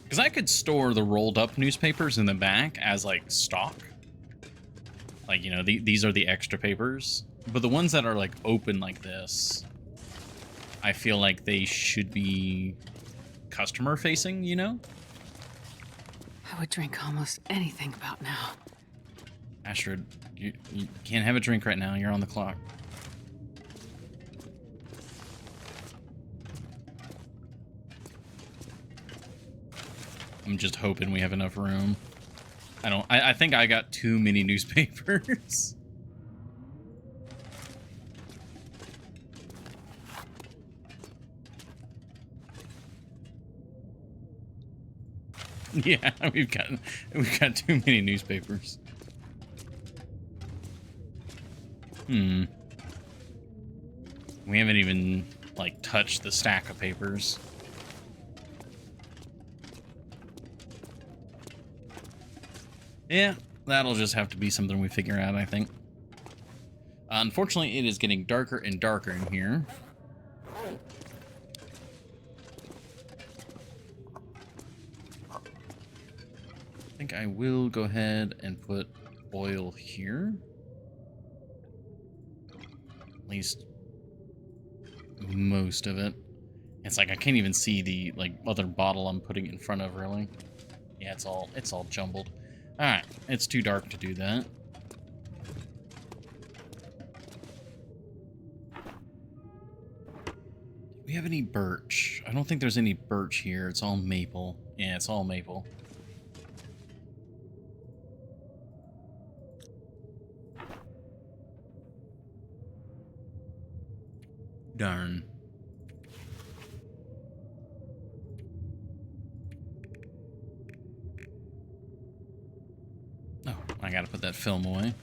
Because I could store the rolled up newspapers in the back as like stock. Like, you know, these are the extra papers. But the ones that are like open like this, I feel like they should be customer facing, you know? I would drink almost anything about now. Astrid, you can't have a drink right now. You're on the clock. I'm just hoping we have enough room. I think I got too many newspapers. Yeah, we've got too many newspapers. We haven't even like touched the stack of papers. Yeah, that'll just have to be something we figure out, I think. Unfortunately, it is getting darker and darker in here. I think I will go ahead and put oil here. At least most of it. It's like I can't even see the like other bottle I'm putting in front of, really. Yeah, it's all jumbled. All right, it's too dark to do that. Do we have any birch? I don't think there's any birch here. It's all maple. Yeah, it's all maple. Darn. Oh, I gotta put that film away.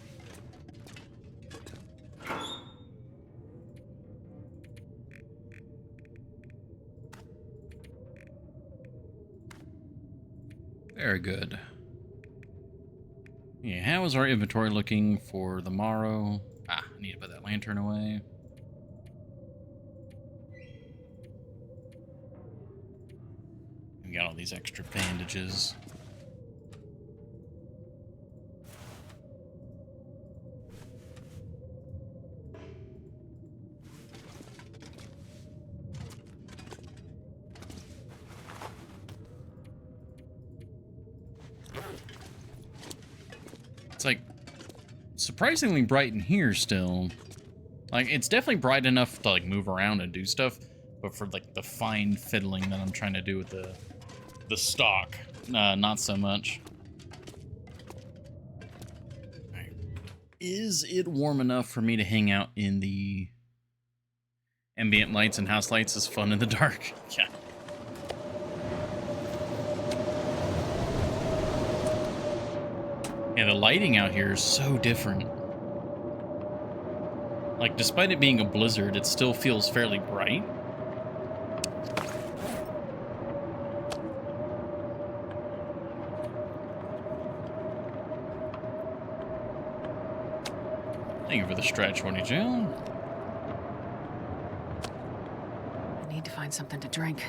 Very good. Yeah, how is our inventory looking for the morrow? Ah, I need to put that lantern away. We got all these extra bandages. It's like surprisingly bright in here still. Like it's definitely bright enough to like move around and do stuff, but for like the fine fiddling that I'm trying to do with the stock, not so much. Right. Is it warm enough for me to hang out in the ambient lights and house lights? Is fun in the dark. Yeah. Yeah, the lighting out here is so different. Like, despite it being a blizzard, it still feels fairly bright. Thank you for the stretch, 22. I need to find something to drink.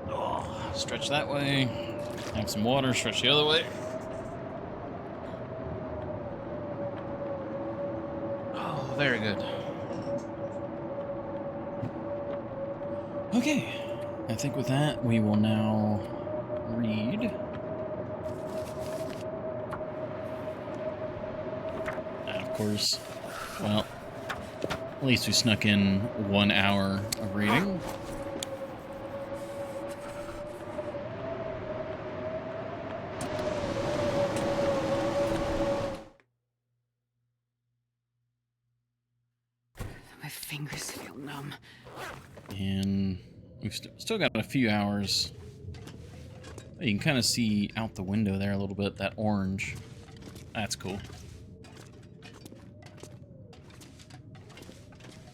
Oh, stretch that way. Have some water, stretch the other way. Oh, very good. Okay, I think with that, we will now read. And of course, well, at least we snuck in 1 hour of reading. My fingers feel numb. And we've still got a few hours You can kind of see out the window there a little bit, that orange. That's cool.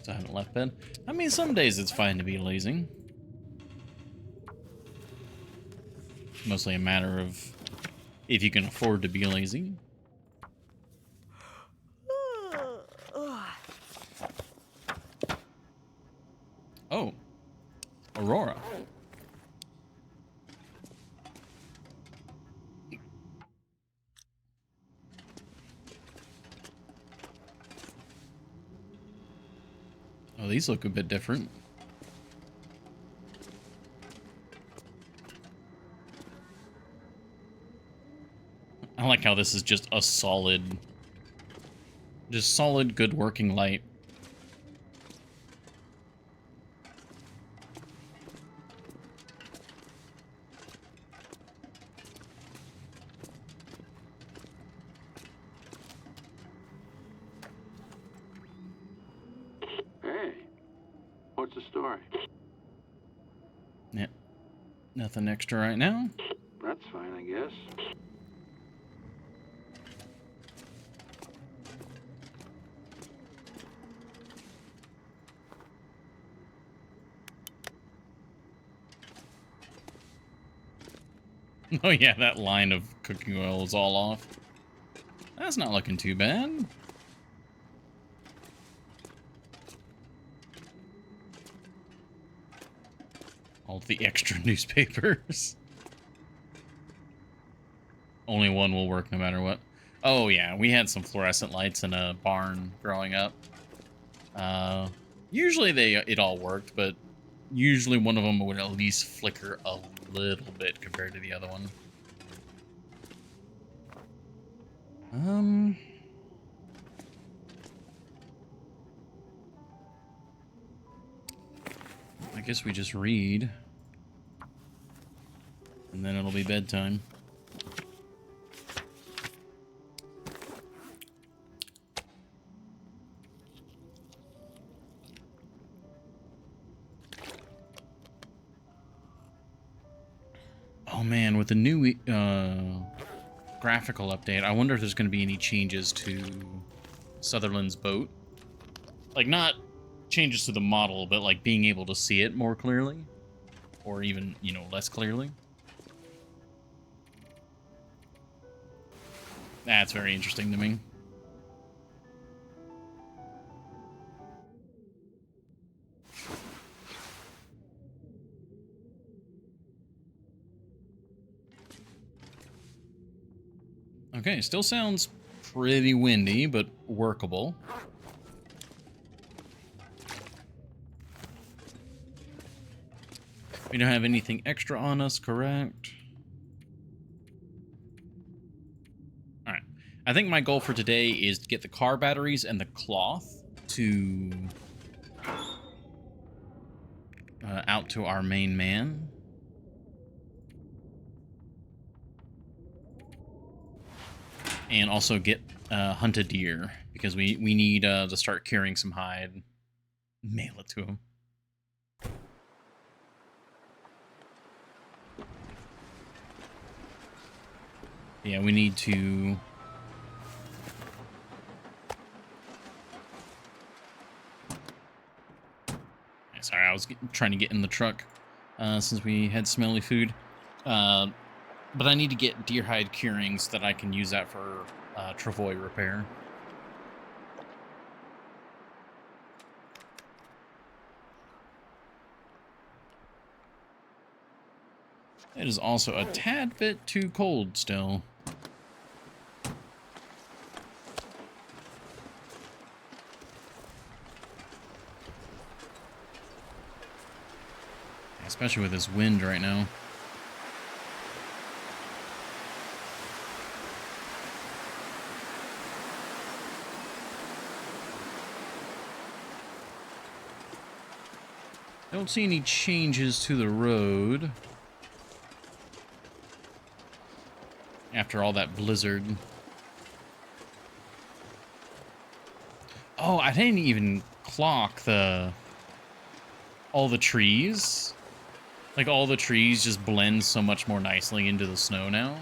So I haven't left bed. I mean, some days it's fine to be lazy. Mostly a matter of if you can afford to be lazy. Oh, Aurora. Oh, these look a bit different. I like how this is just a solid, good working light. Hey, what's the story? Yeah, nothing extra right now. That's fine, I guess. Oh yeah, that line of cooking oil is all off. That's not looking too bad. All the extra newspapers. Only one will work no matter what. Oh yeah, we had some fluorescent lights in a barn growing up. Usually it all worked, but usually one of them would at least flicker a little bit compared to the other one. I guess we just read. And then it'll be bedtime. Oh man, with the new graphical update, I wonder if there's going to be any changes to Sutherland's boat. Like, not changes to the model, but like being able to see it more clearly. Or even, you know, less clearly. That's very interesting to me. Okay, still sounds pretty windy, but workable. We don't have anything extra on us, correct? Alright. I think my goal for today is to get the car batteries and the cloth to... out to our main man. And also get hunt a deer, because we need to start curing some hide. Mail it to him. Yeah, we need to... Sorry, I was trying to get in the truck since we had smelly food. But I need to get deer hide curing so that I can use that for travois repair. It is also a tad bit too cold still. Especially with this wind right now. Don't see any changes to the road. After all that blizzard. Oh, I didn't even clock all the trees. Like, all the trees just blend so much more nicely into the snow now.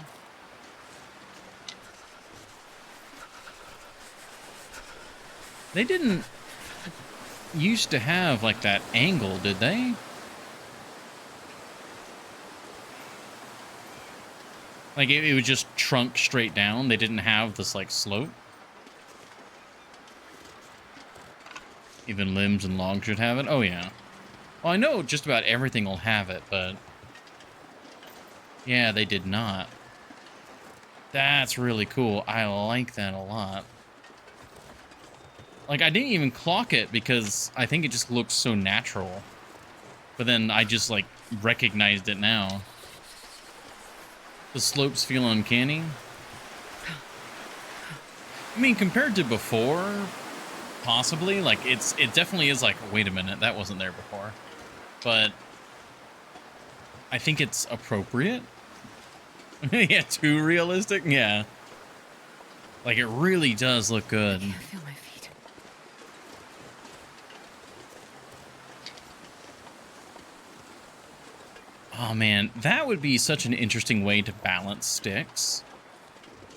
They didn't used to have, like, that angle, did they? Like, it would just trunk straight down. They didn't have this, like, slope. Even limbs and logs should have it. Oh, yeah. Well, I know just about everything will have it, but... yeah, they did not. That's really cool. I like that a lot. Like, I didn't even clock it because I think it just looks so natural. But then I just, like, recognized it now. The slopes feel uncanny. I mean, compared to before, possibly, like, it definitely is like, wait a minute, that wasn't there before. But I think it's appropriate. Yeah, too realistic? Yeah. Like, it really does look good. I can't feel my feet. Oh, man, that would be such an interesting way to balance sticks.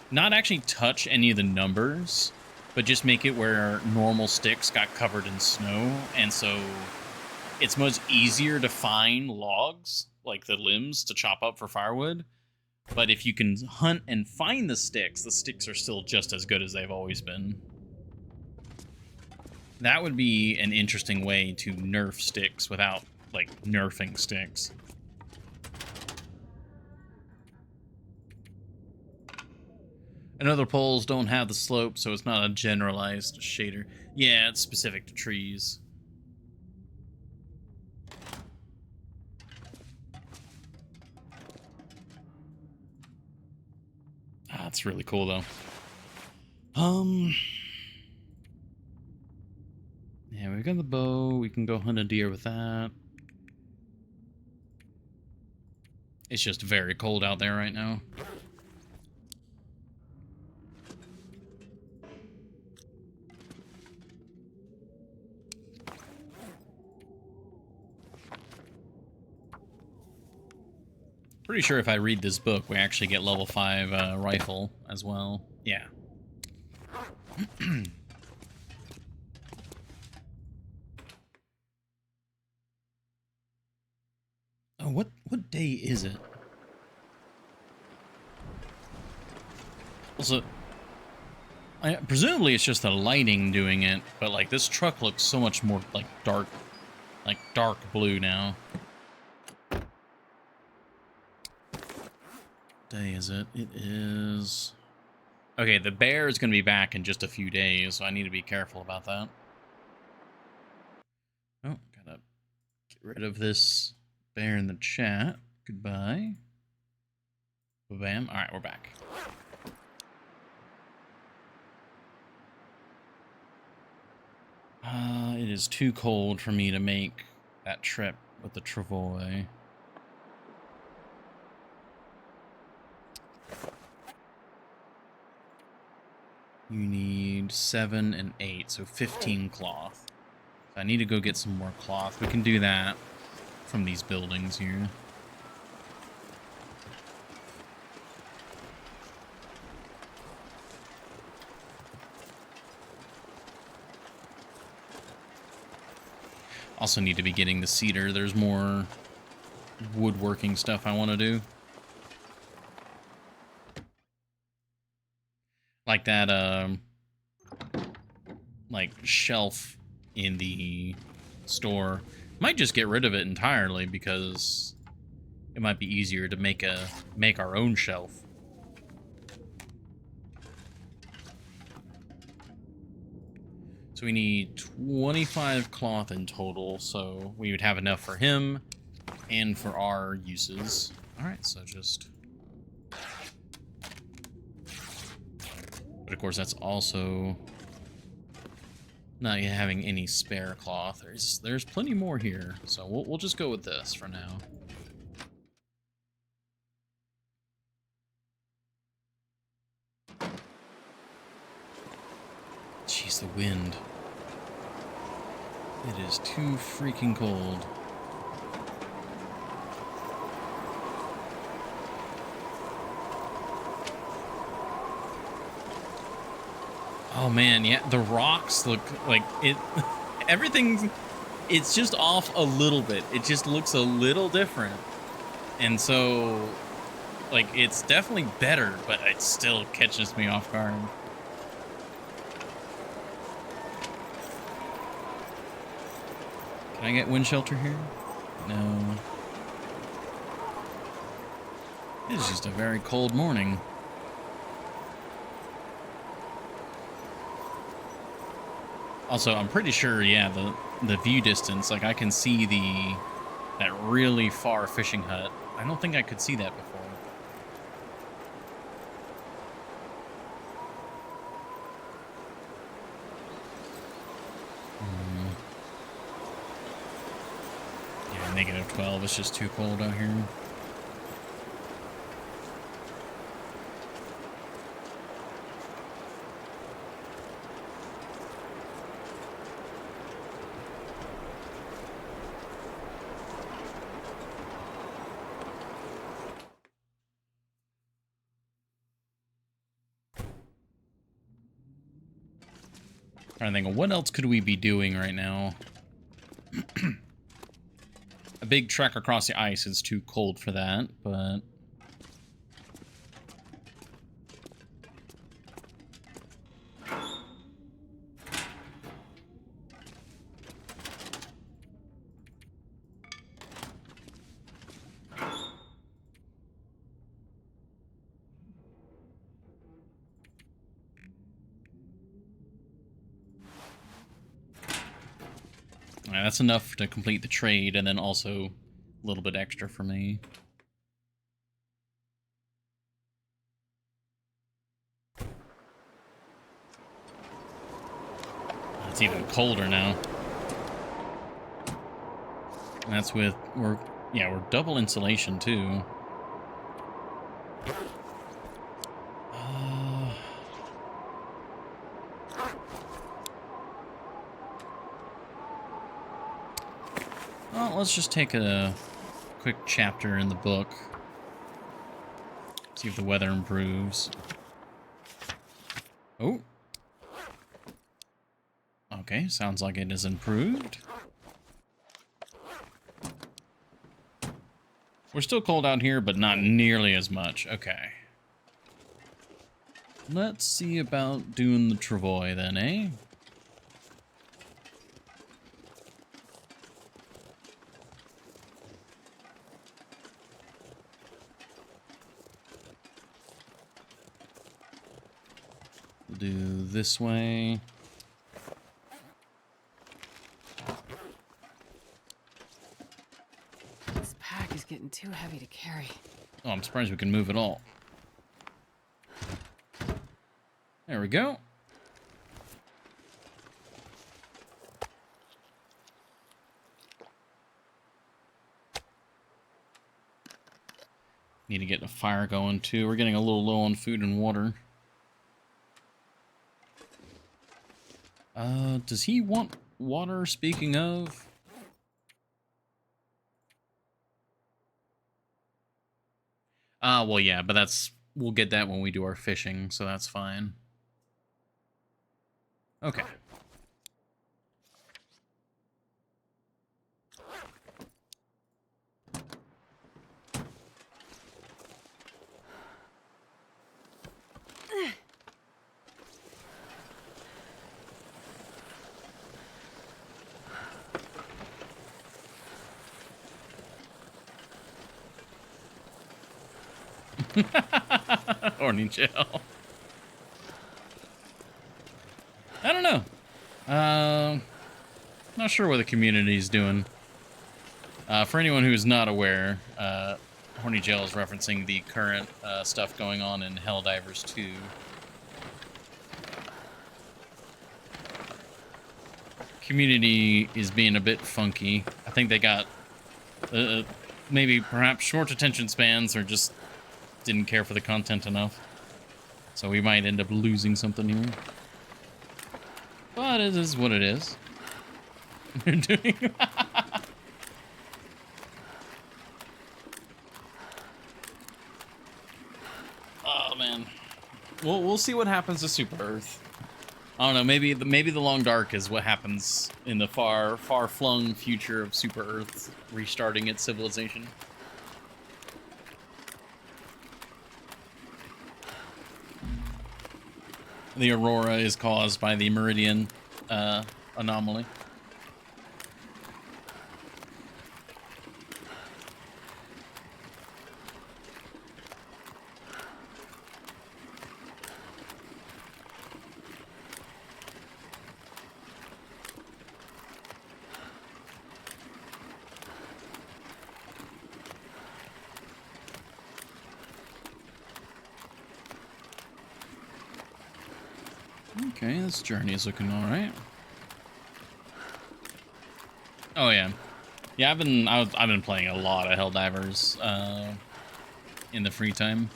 Not actually touch any of the numbers, but just make it where normal sticks got covered in snow, and so it's much easier to find logs, like the limbs, to chop up for firewood. But if you can hunt and find the sticks are still just as good as they've always been. That would be an interesting way to nerf sticks without, like, nerfing sticks. And other poles don't have the slope, so it's not a generalized shader. Yeah, it's specific to trees. Ah, that's really cool, though. Yeah, we got the bow. We can go hunt a deer with that. It's just very cold out there right now. Pretty sure if I read this book, we actually get level 5 rifle as well. Yeah. Oh, what day is it? Also, presumably it's just the lighting doing it, but like this truck looks so much more like dark blue now. What day is it? It is... okay, the bear is going to be back in just a few days, so I need to be careful about that. Oh, gotta get rid of this bear in the chat. Goodbye. Bam. All right, we're back. It is too cold for me to make that trip with the travois. You need 7 and 8, so 15 cloth. I need to go get some more cloth. We can do that from these buildings here. Also need to be getting the cedar. There's more woodworking stuff I want to do. Like that, like shelf in the store. Might just get rid of it entirely because it might be easier to make our own shelf. So we need 25 cloth in total, so we would have enough for him and for our uses. All right, so just... but of course, that's also not having any spare cloth. There's plenty more here, so we'll just go with this for now. Jeez, the wind. It is too freaking cold. Oh man, yeah, the rocks look like it. Everything's. It's just off a little bit. It just looks a little different, and so like it's definitely better, but it still catches me off guard. Can I get wind shelter here? No. It's just a very cold morning. Also, I'm pretty sure, yeah, the view distance, like I can see that really far fishing hut. I don't think I could see that before. Yeah, negative 12. It's just too cold out here. Trying to think of what else could we be doing right now. A big trek across the ice is too cold for that, but yeah, that's enough to complete the trade, and then also a little bit extra for me. It's even colder now. And that's with we're double insulation too. Well, let's just take a quick chapter in the book. See if the weather improves. Oh. Okay, sounds like it has improved. We're still cold out here, but not nearly as much. Okay. Let's see about doing the travois then, eh? We'll do this way. This pack is getting too heavy to carry. Oh, I'm surprised we can move at all. There we go. Need to get a fire going too. We're getting a little low on food and water. Does he want water, speaking of? Well, yeah, but we'll get that when we do our fishing, so that's fine. Okay. Horny gel. I don't know. Not sure what the community's doing. For anyone who's not aware, Horny Gel is referencing the current stuff going on in Helldivers 2. Community is being a bit funky. I think they got maybe perhaps short attention spans or just didn't care for the content enough. So we might end up losing something here. But it is what it is. They're doing... Oh, man. We'll see what happens to Super Earth. I don't know. Maybe the long dark is what happens in the far flung future of Super Earth restarting its civilization. The aurora is caused by the meridian anomaly. Okay, this journey is looking all right. Oh yeah, yeah. I've been playing a lot of Helldivers in the free time.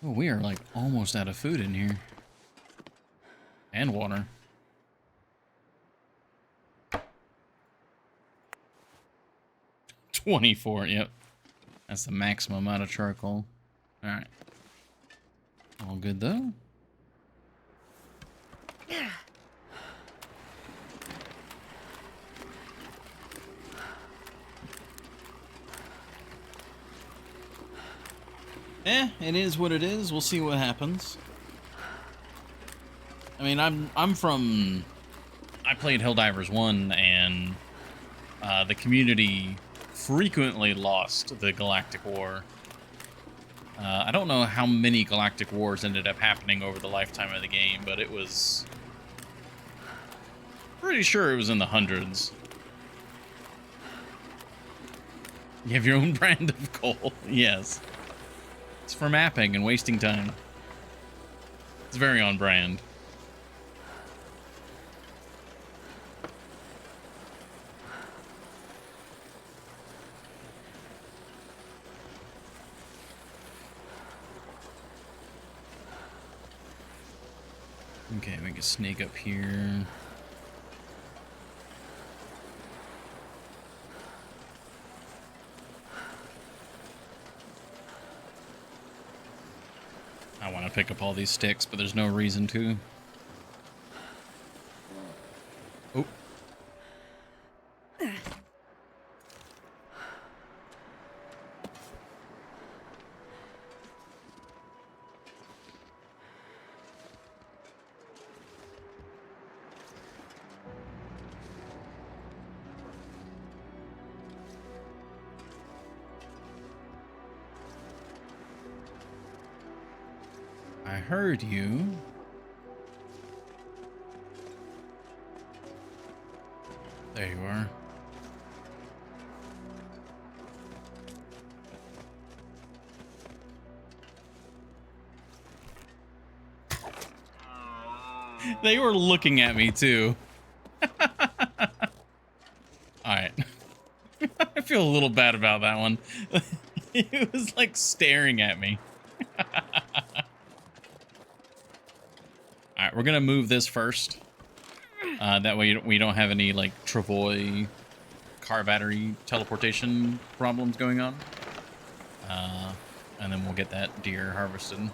Oh, we are like almost out of food in here and water. 24. Yep, that's the maximum amount of charcoal. All right. All good though. It is what it is. We'll see what happens. I mean, I played Helldivers 1 and the community frequently lost the Galactic War. I don't know how many Galactic Wars ended up happening over the lifetime of the game, but it was pretty sure it was in the hundreds. You have your own brand of coal. Yes. It's for mapping and wasting time. It's very on brand. Okay, we can sneak up here. I want to pick up all these sticks, but there's no reason to. Oh. I heard you. There you are. They were looking at me too. Alright. I feel a little bad about that one. It was like staring at me. Alright, we're gonna move this first. That way we don't have any like Travoy car battery teleportation problems going on. And then we'll get that deer harvested.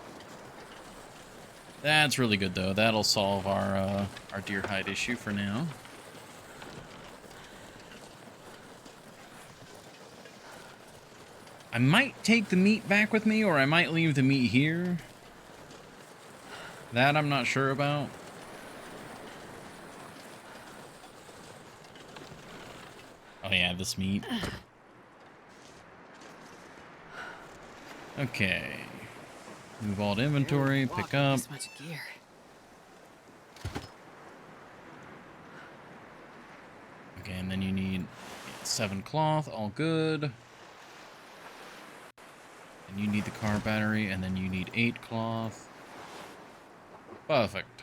That's really good though. That'll solve our deer hide issue for now. I might take the meat back with me, or I might leave the meat here. That I'm not sure about. Oh yeah, this meat. Okay. Move all to inventory, pick up. This much gear. Okay, and then you need 7 cloth, all good. And you need the car battery, and then you need 8 cloth. Perfect.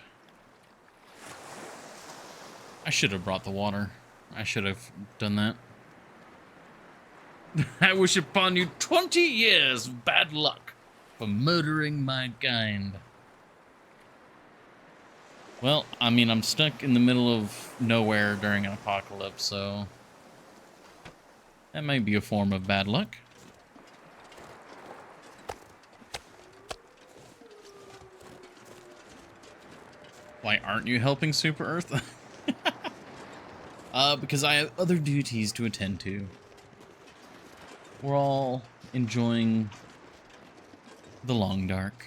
I should have brought the water. I should have done that. I wish upon you 20 years of bad luck for murdering my kind. Well, I mean, I'm stuck in the middle of nowhere during an apocalypse, so that might be a form of bad luck. Why aren't you helping Super Earth? Because I have other duties to attend to. We're all enjoying the long dark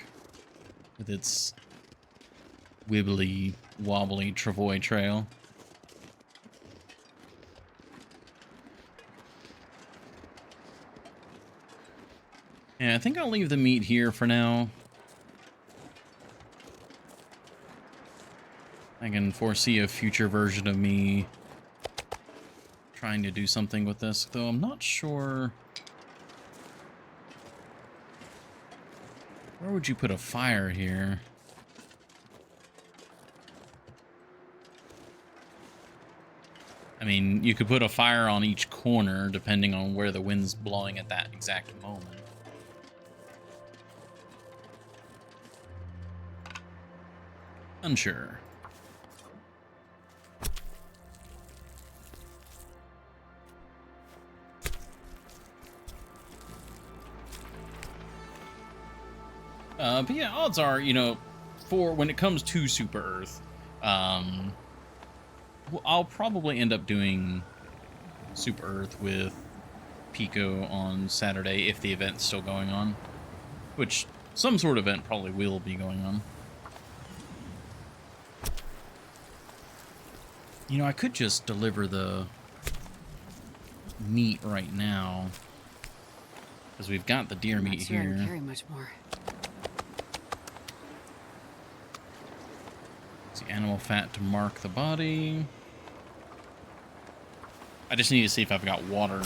with its wibbly wobbly travoy trail. Yeah, I think I'll leave the meat here for now. I can foresee a future version of me trying to do something with this, though I'm not sure. Where would you put a fire here? I mean, you could put a fire on each corner depending on where the wind's blowing at that exact moment. Unsure. But yeah, odds are, you know, for when it comes to Super Earth, well, I'll probably end up doing Super Earth with Pico on Saturday if the event's still going on, which some sort of event probably will be going on. You know, I could just deliver the meat right now, because we've got the deer meat Sure I can here. carry much more. It's the animal fat to mark the body. I just need to see if I've got water,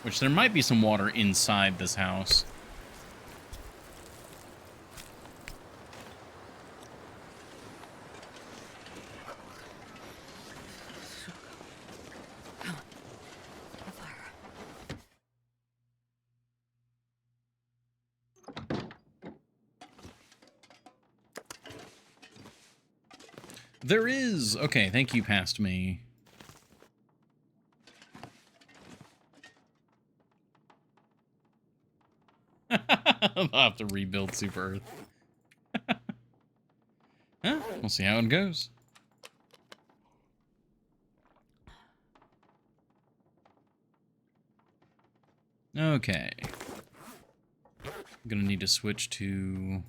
which there might be some water inside this house. There is. Okay, thank you, past me. I'll have to rebuild Super Earth. Huh? We'll see how it goes. Okay. I'm gonna need to switch to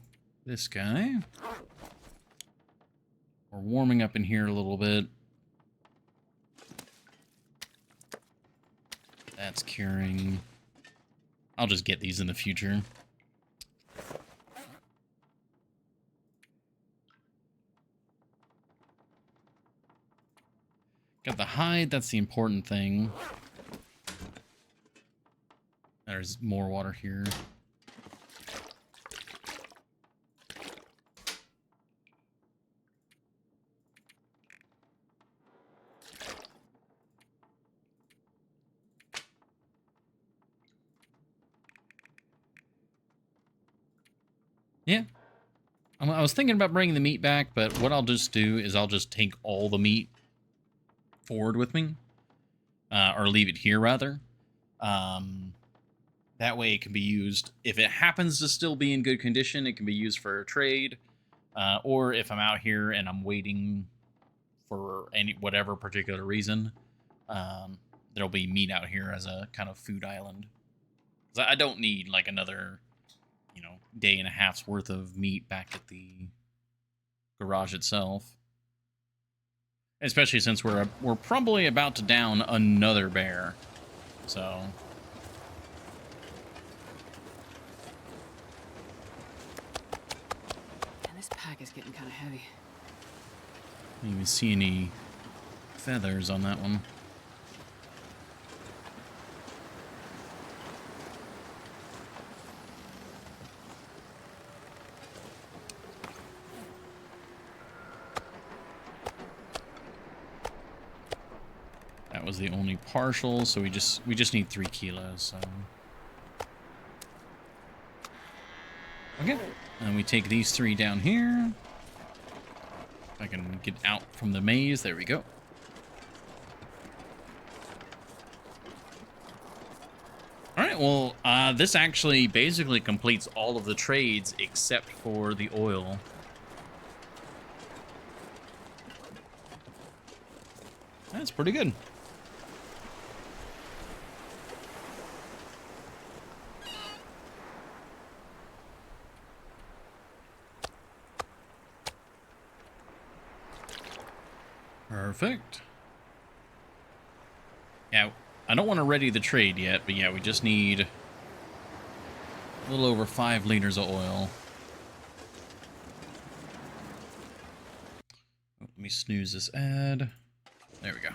this guy. We're warming up in here a little bit. That's curing. I'll just get these in the future. Got the hide, that's the important thing. There's more water here. Yeah. I was thinking about bringing the meat back, but what I'll just do is I'll just take all the meat forward with me. Or leave it here, rather. That way it can be used. If it happens to still be in good condition, it can be used for a trade. Or if I'm out here and I'm waiting for whatever particular reason, there'll be meat out here as a kind of food island. 'Cause I don't need like another, you know, day and a half's worth of meat back at the garage itself. Especially since we're probably about to down another bear. So And this pack is getting kind of heavy. you can see any feathers on that one. That was the only partial, so we just need 3 kilos. So okay, and we take these 3 down here. If I can get out from the maze, there we go. All right, well, this actually basically completes all of the trades except for the oil. That's pretty good. Perfect. Yeah, I don't want to ready the trade yet, but yeah, we just need a little over 5 liters of oil. Let me snooze this ad. There we go.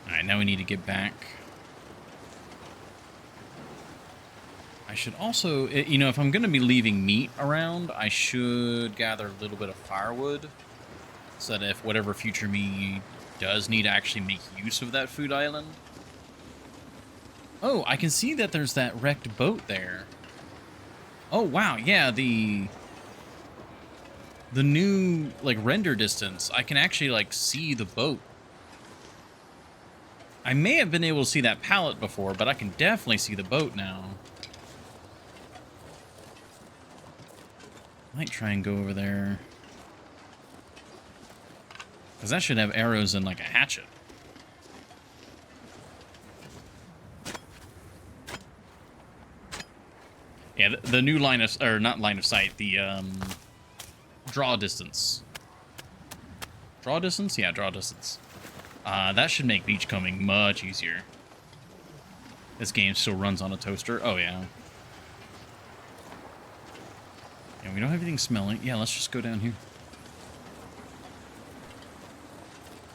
Alright, now we need to get back. I should also, you know, if I'm going to be leaving meat around, I should gather a little bit of firewood so that if whatever future me does need to actually make use of that food island. Oh, I can see that there's that wrecked boat there. Oh, wow. Yeah, the new, like, render distance, I can actually, like, see the boat. I may have been able to see that pallet before, but I can definitely see the boat now. Might try and go over there. Because that should have arrows and, like, a hatchet. Yeah, the new line of... Or, not line of sight. The, draw distance. Draw distance? Yeah, draw distance. That should make beachcombing much easier. This game still runs on a toaster. Oh, yeah. And we don't have anything smelling. Yeah, let's just go down here.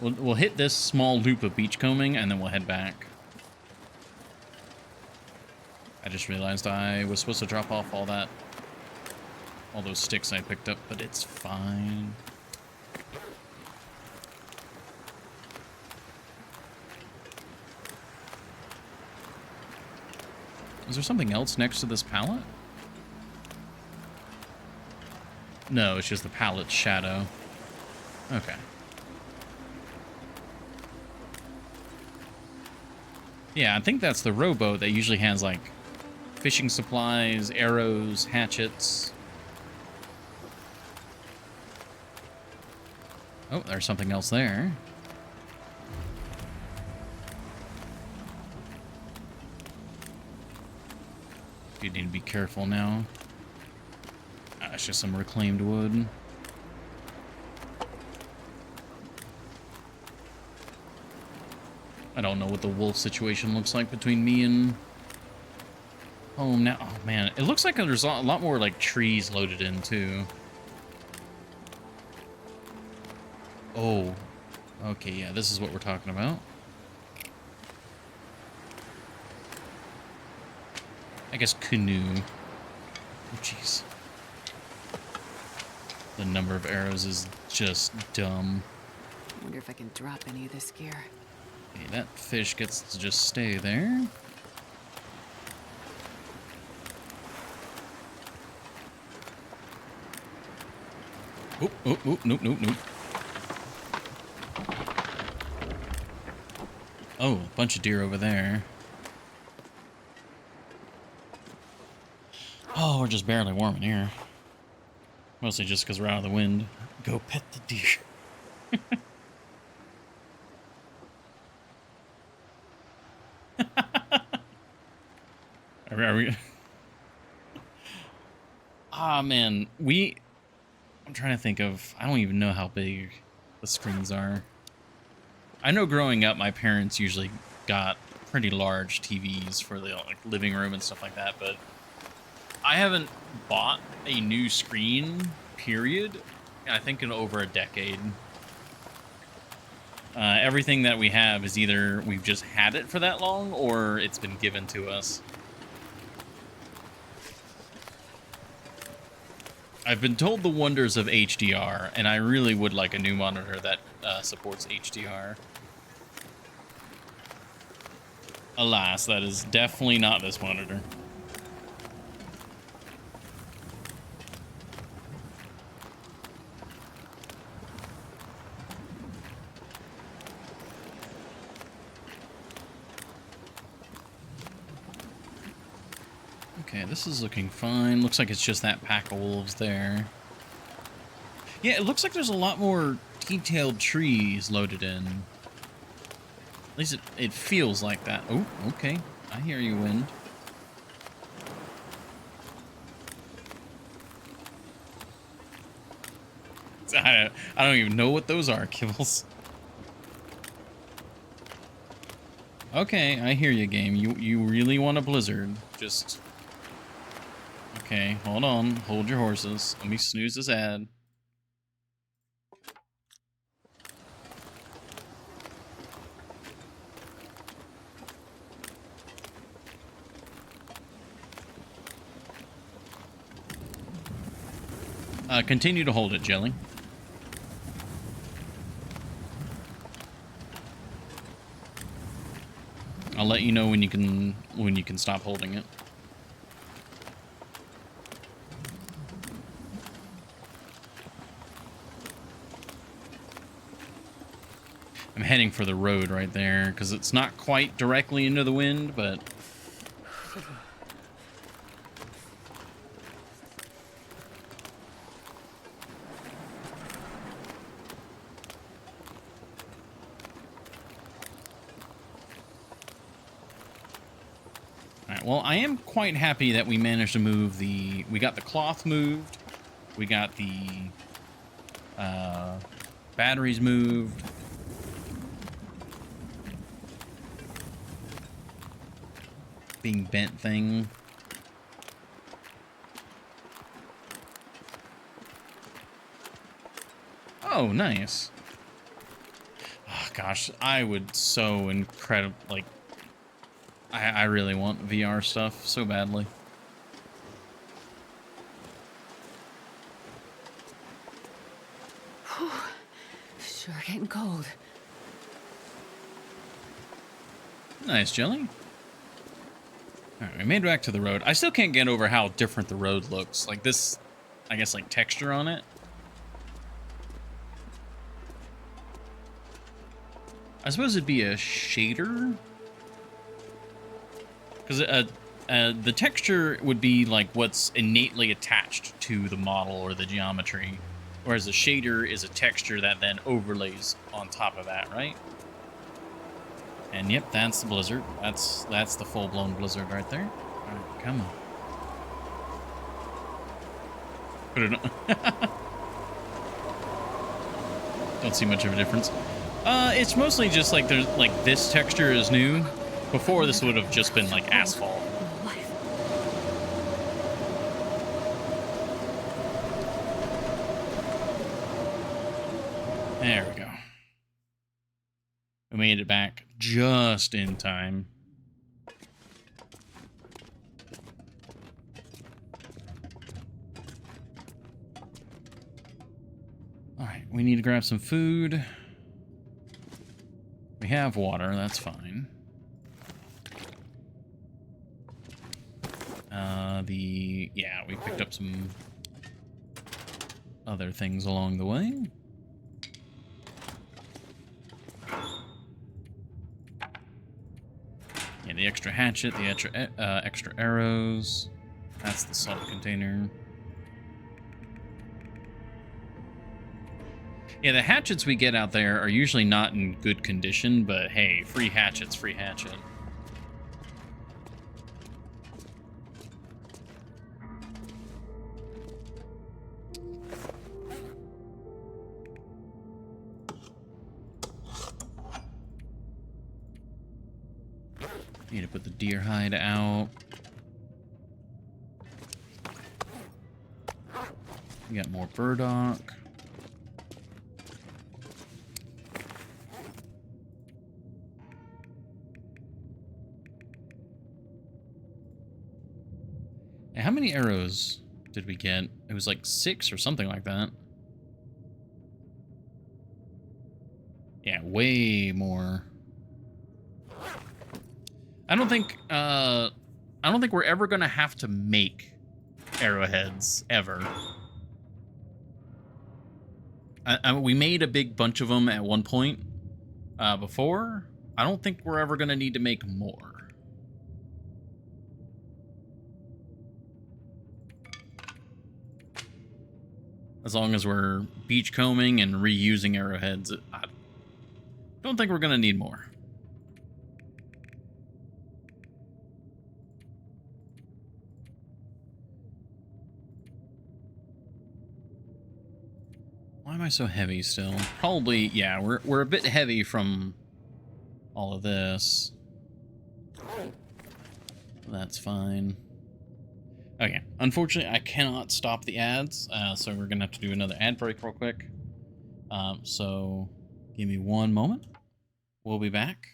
We'll hit this small loop of beachcombing, and then we'll head back. I just realized I was supposed to drop off all those sticks I picked up, but it's fine. Is there something else next to this pallet? No, it's just the pallet's shadow. Okay. Yeah, I think that's the rowboat that usually has, like, fishing supplies, arrows, hatchets. Oh, there's something else there. You need to be careful now. It's just some reclaimed wood. I don't know what the wolf situation looks like between me and home now. Oh, man. It looks like there's a lot more, like, trees loaded in, too. Oh. Okay, yeah, this is what we're talking about. I guess canoe. Oh, jeez. The number of arrows is just dumb. I wonder if I can drop any of this gear. Okay, that fish gets to just stay there. Oh, oh, oh, nope, nope, nope. Oh, a bunch of deer over there. Oh, we're just barely warm in here. Mostly just because we're out of the wind. Go pet the deer. Are we... Ah, man. I'm trying to think of... I don't even know how big the screens are. I know growing up, my parents usually got pretty large TVs for the, like, living room and stuff like that, but I haven't bought a new screen, period, I think in over a decade. Everything that we have is either we've just had it for that long or it's been given to us. I've been told the wonders of HDR, and I really would like a new monitor that supports HDR. Alas, that is definitely not this monitor. Okay, this is looking fine. Looks like it's just that pack of wolves there. Yeah, it looks like there's a lot more detailed trees loaded in. At least it feels like that. Oh, okay. I hear you, wind. I don't even know what those are, Kibbles. Okay, I hear you, game. You really want a blizzard. Just... Okay, hold on. Hold your horses. Let me snooze this ad. Continue to hold it, Jelly. I'll let you know when you can stop holding it. I'm heading for the road right there because it's not quite directly into the wind, but well, I am quite happy that we managed to move we got the cloth moved, we got the batteries moved. Being bent thing. Oh, nice. Oh, gosh, I would so incredible, like, I really want VR stuff so badly. Whew. Sure getting cold. Nice, Jelly. Alright, we made it back to the road. I still can't get over how different the road looks. Like this, I guess, like texture on it. I suppose it'd be a shader. Because the texture would be like what's innately attached to the model or the geometry. Whereas a shader is a texture that then overlays on top of that, right? And yep, that's the blizzard. That's the full-blown blizzard right there. All right, come on. Put it on. Don't see much of a difference. It's mostly just like there's like this texture is new. Before this would have just been like asphalt. There we go. We made it back just in time. All right, we need to grab some food. We have water, that's fine. Yeah, we picked up some other things along the way. Yeah, the extra hatchet, the extra arrows. That's the salt container. Yeah, the hatchets we get out there are usually not in good condition, but hey, free hatchet's free hatchet. Need to put the deer hide out. We got more burdock. And how many arrows did we get? It was like 6 or something like that. Yeah, way more. I don't think we're ever gonna have to make arrowheads ever. We made a big bunch of them at one point before. I don't think we're ever gonna need to make more. As long as we're beachcombing and reusing arrowheads, I don't think we're going to need more. Why am I so heavy still? Probably, yeah, we're a bit heavy from all of this. That's fine. Okay, unfortunately, I cannot stop the ads, so we're going to have to do another ad break real quick. So give me one moment. We'll be back.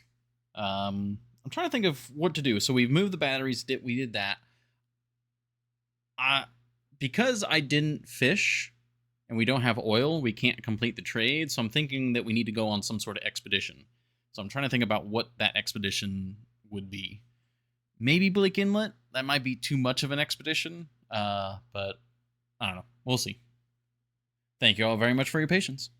I'm trying to think of what to do. So we've moved the batteries. We did that. Because I didn't fish and we don't have oil, we can't complete the trade. So I'm thinking that we need to go on some sort of expedition. So I'm trying to think about what that expedition would be. Maybe Blake Inlet. That might be too much of an expedition. But I don't know. We'll see. Thank you all very much for your patience.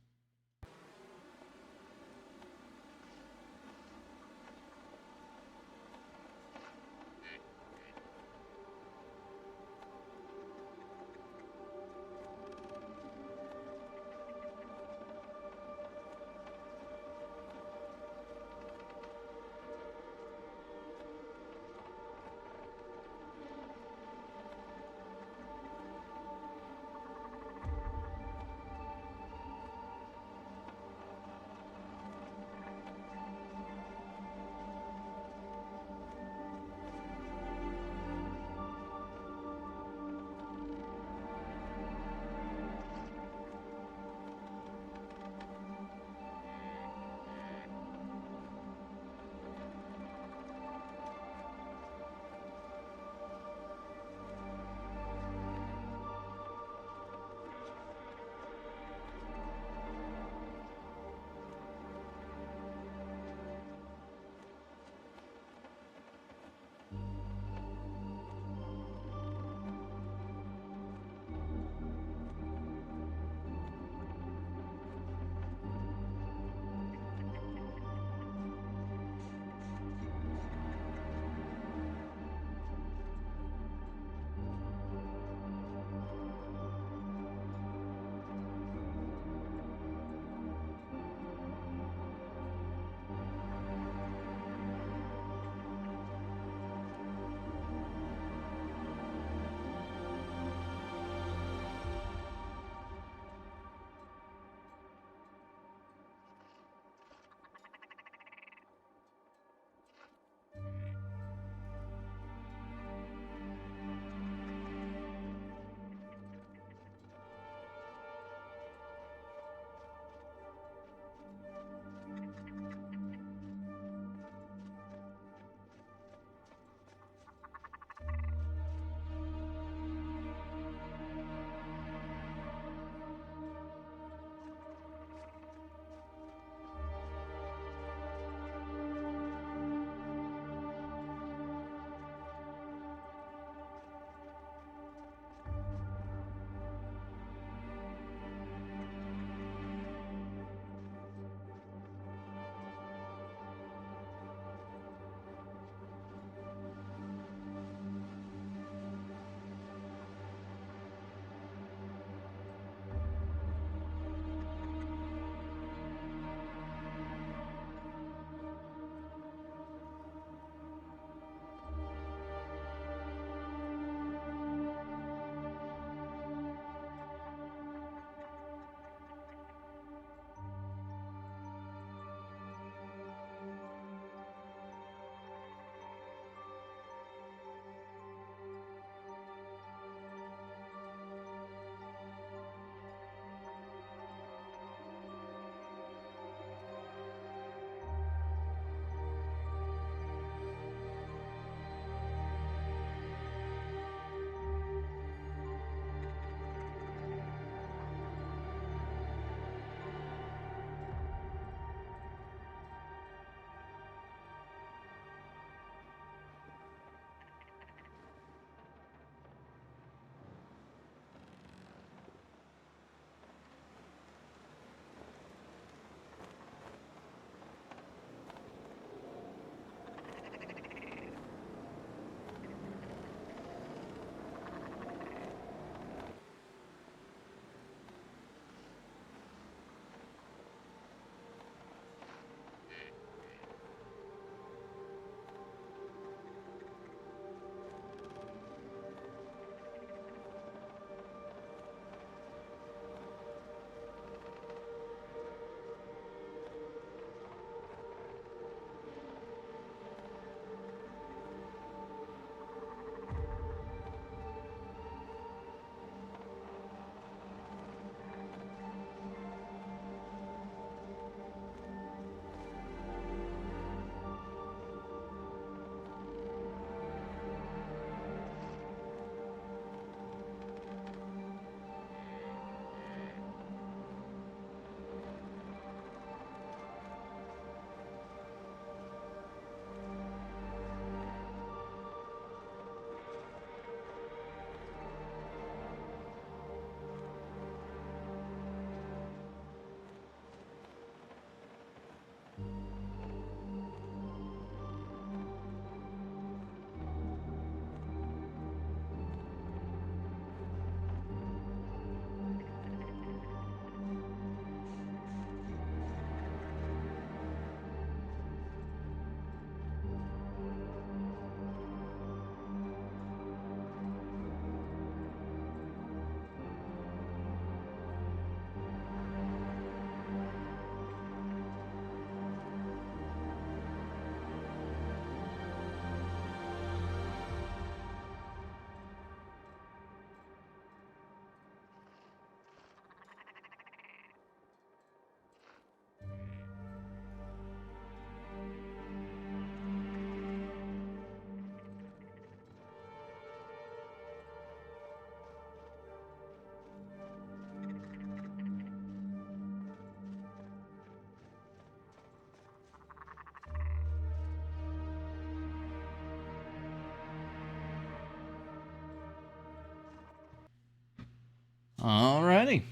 Alrighty.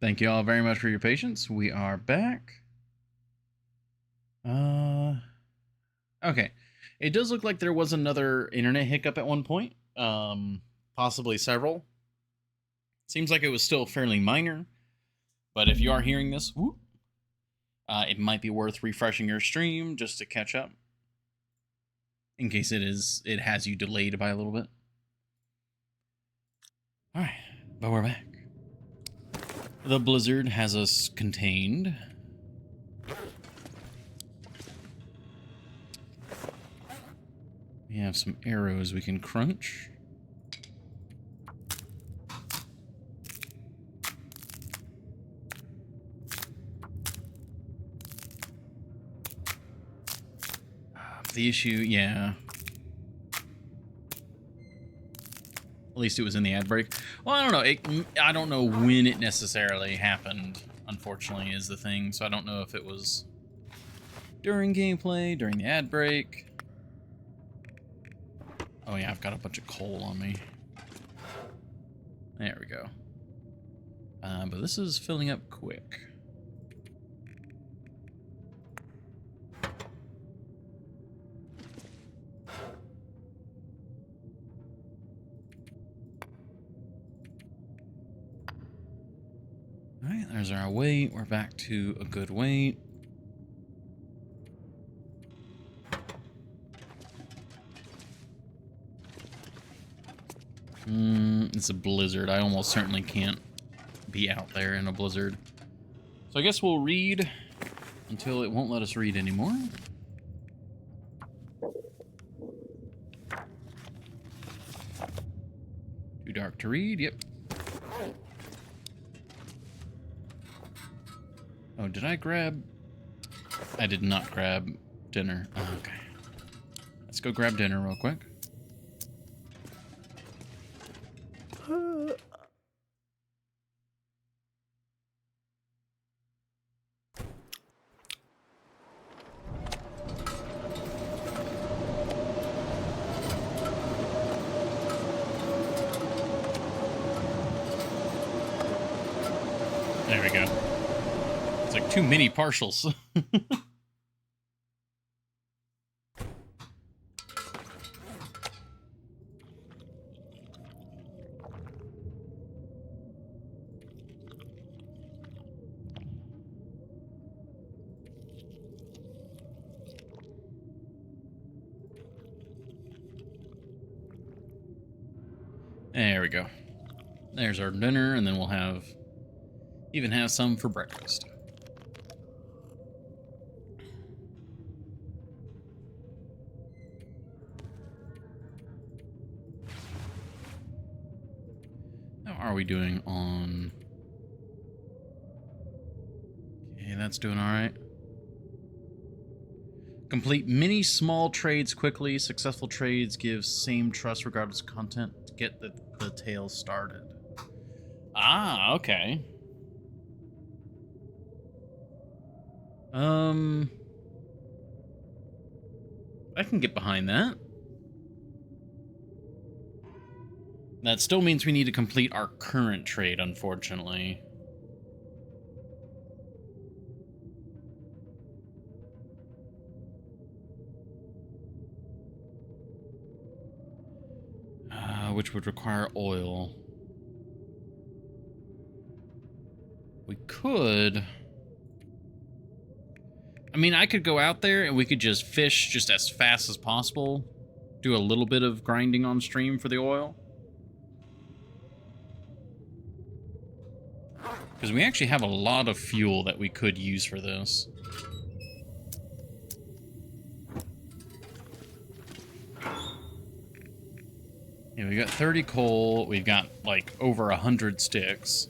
Thank you all very much for your patience. We are back. Okay. It does look like there was another internet hiccup at one point. Possibly several. Seems like it was still fairly minor. But if you are hearing this, whoop, it might be worth refreshing your stream just to catch up. In case it has you delayed by a little bit. Alright, but we're back. The blizzard has us contained. We have some arrows we can crunch. The issue, yeah. At least it was in the ad break. Well, I don't know. I don't know when it necessarily happened, unfortunately, is the thing. So I don't know if it was during gameplay, during the ad break. Oh, yeah, I've got a bunch of coal on me. There we go. But this is filling up quick. Alright, there's our weight. We're back to a good weight. It's a blizzard. I almost certainly can't be out there in a blizzard. So I guess we'll read until it won't let us read anymore. Too dark to read, yep. Oh, did I grab? I did not grab dinner. Oh, okay. Let's go grab dinner real quick. There we go. It's like too many partials. There we go. There's our dinner, and then we'll even have some for breakfast. How are we doing on... Okay, that's doing alright. Complete many small trades quickly. Successful trades give same trust regardless of content to get the tale started. Ah, okay. I can get behind that. That still means we need to complete our current trade, unfortunately. Which would require oil. We could... I mean, I could go out there and we could just fish just as fast as possible. Do a little bit of grinding on stream for the oil. Because we actually have a lot of fuel that we could use for this. Yeah, we got 30 coal. We've got like over 100 sticks.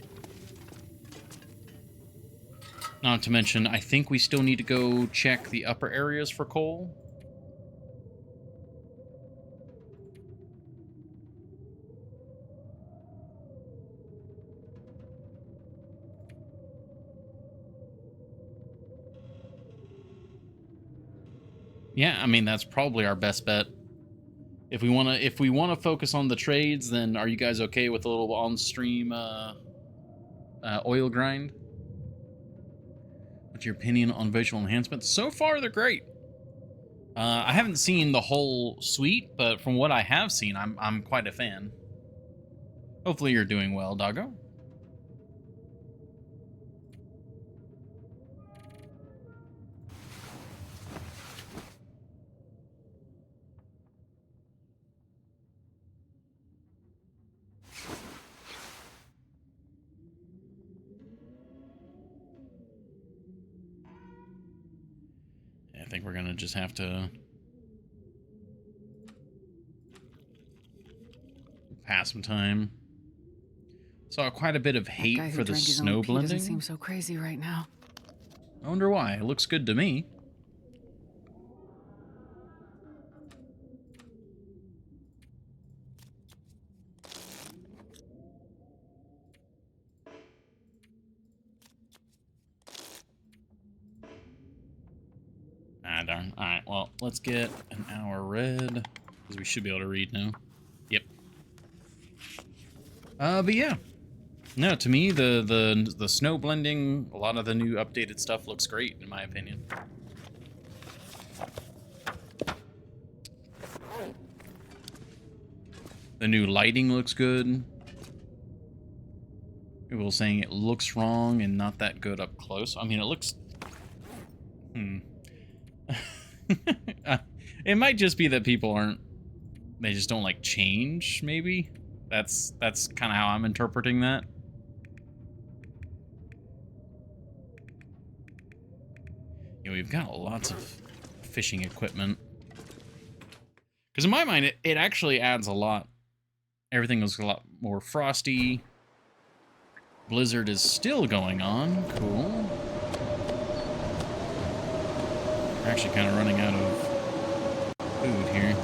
Not to mention, I think we still need to go check the upper areas for coal. Yeah, I mean, that's probably our best bet. If we wanna focus on the trades, then are you guys okay with a little on-stream oil grind. What's your opinion on visual enhancements? So far, they're great. I haven't seen the whole suite, but from what I have seen, I'm quite a fan. Hopefully you're doing well, doggo. I think we're gonna just have to pass some time. Saw quite a bit of That guy hate who for the drank his own snow pee doesn't blending. seem so crazy right now. I wonder why. It looks good to me. Ah, darn. Alright, well, let's get an hour read. Because we should be able to read now. Yep. But yeah. No, to me, the snow blending, a lot of the new updated stuff looks great, in my opinion. The new lighting looks good. People saying it looks wrong and not that good up close. I mean, it looks... It might just be that people aren't... They just don't like change, maybe? That's kind of how I'm interpreting that. Yeah, we've got lots of fishing equipment. Because in my mind, it actually adds a lot. Everything looks a lot more frosty. Blizzard is still going on. Cool. We're actually kind of running out of food here.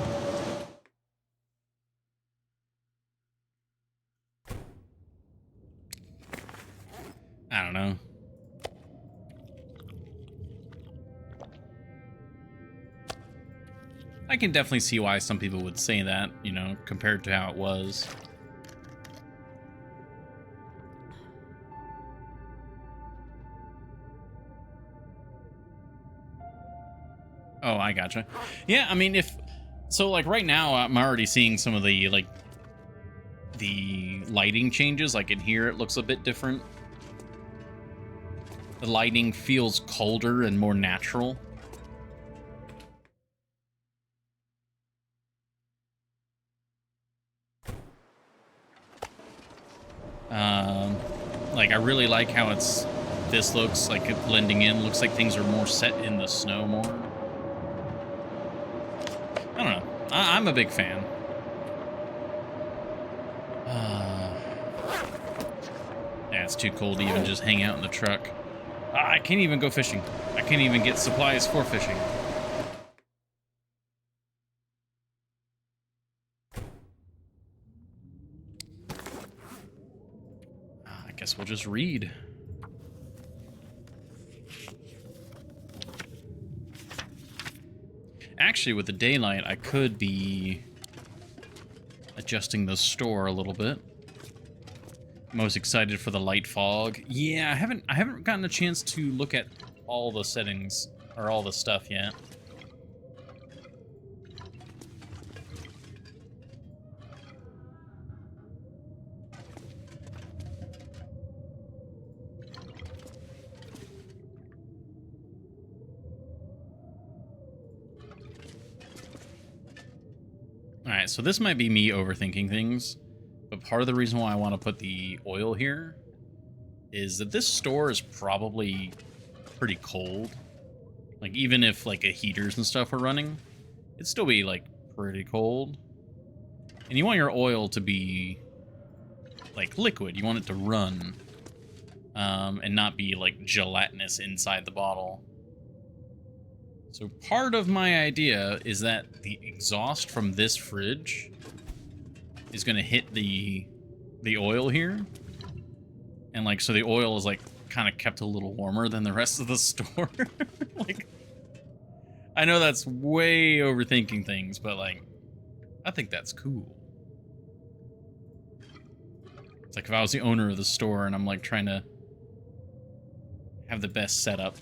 I don't know. I can definitely see why some people would say that, you know, compared to how it was. Oh, I gotcha. Yeah, I mean, if... So, like, right now, I'm already seeing some of the, like, the lighting changes. Like, in here, it looks a bit different. The lighting feels colder and more natural. Like, I really like how this looks like it blending in. Looks like things are more set in the snow more. I don't know. I'm a big fan. Yeah, it's too cold to even just hang out in the truck. I can't even go fishing. I can't even get supplies for fishing. I guess we'll just read. Actually, with the daylight, I could be adjusting the store a little bit. Most excited for the light fog. Yeah, I haven't gotten a chance to look at all the settings or all the stuff yet. Alright, so this might be me overthinking things, but part of the reason why I want to put the oil here is that this store is probably pretty cold. Like, even if, like, heaters and stuff are running, it'd still be, like, pretty cold. And you want your oil to be, like, liquid. You want it to run, and not be, like, gelatinous inside the bottle. So part of my idea is that the exhaust from this fridge is going to hit the oil here. And, like, so the oil is, like, kind of kept a little warmer than the rest of the store. Like, I know that's way overthinking things, but, like, I think that's cool. It's like if I was the owner of the store and I'm like trying to have the best setup.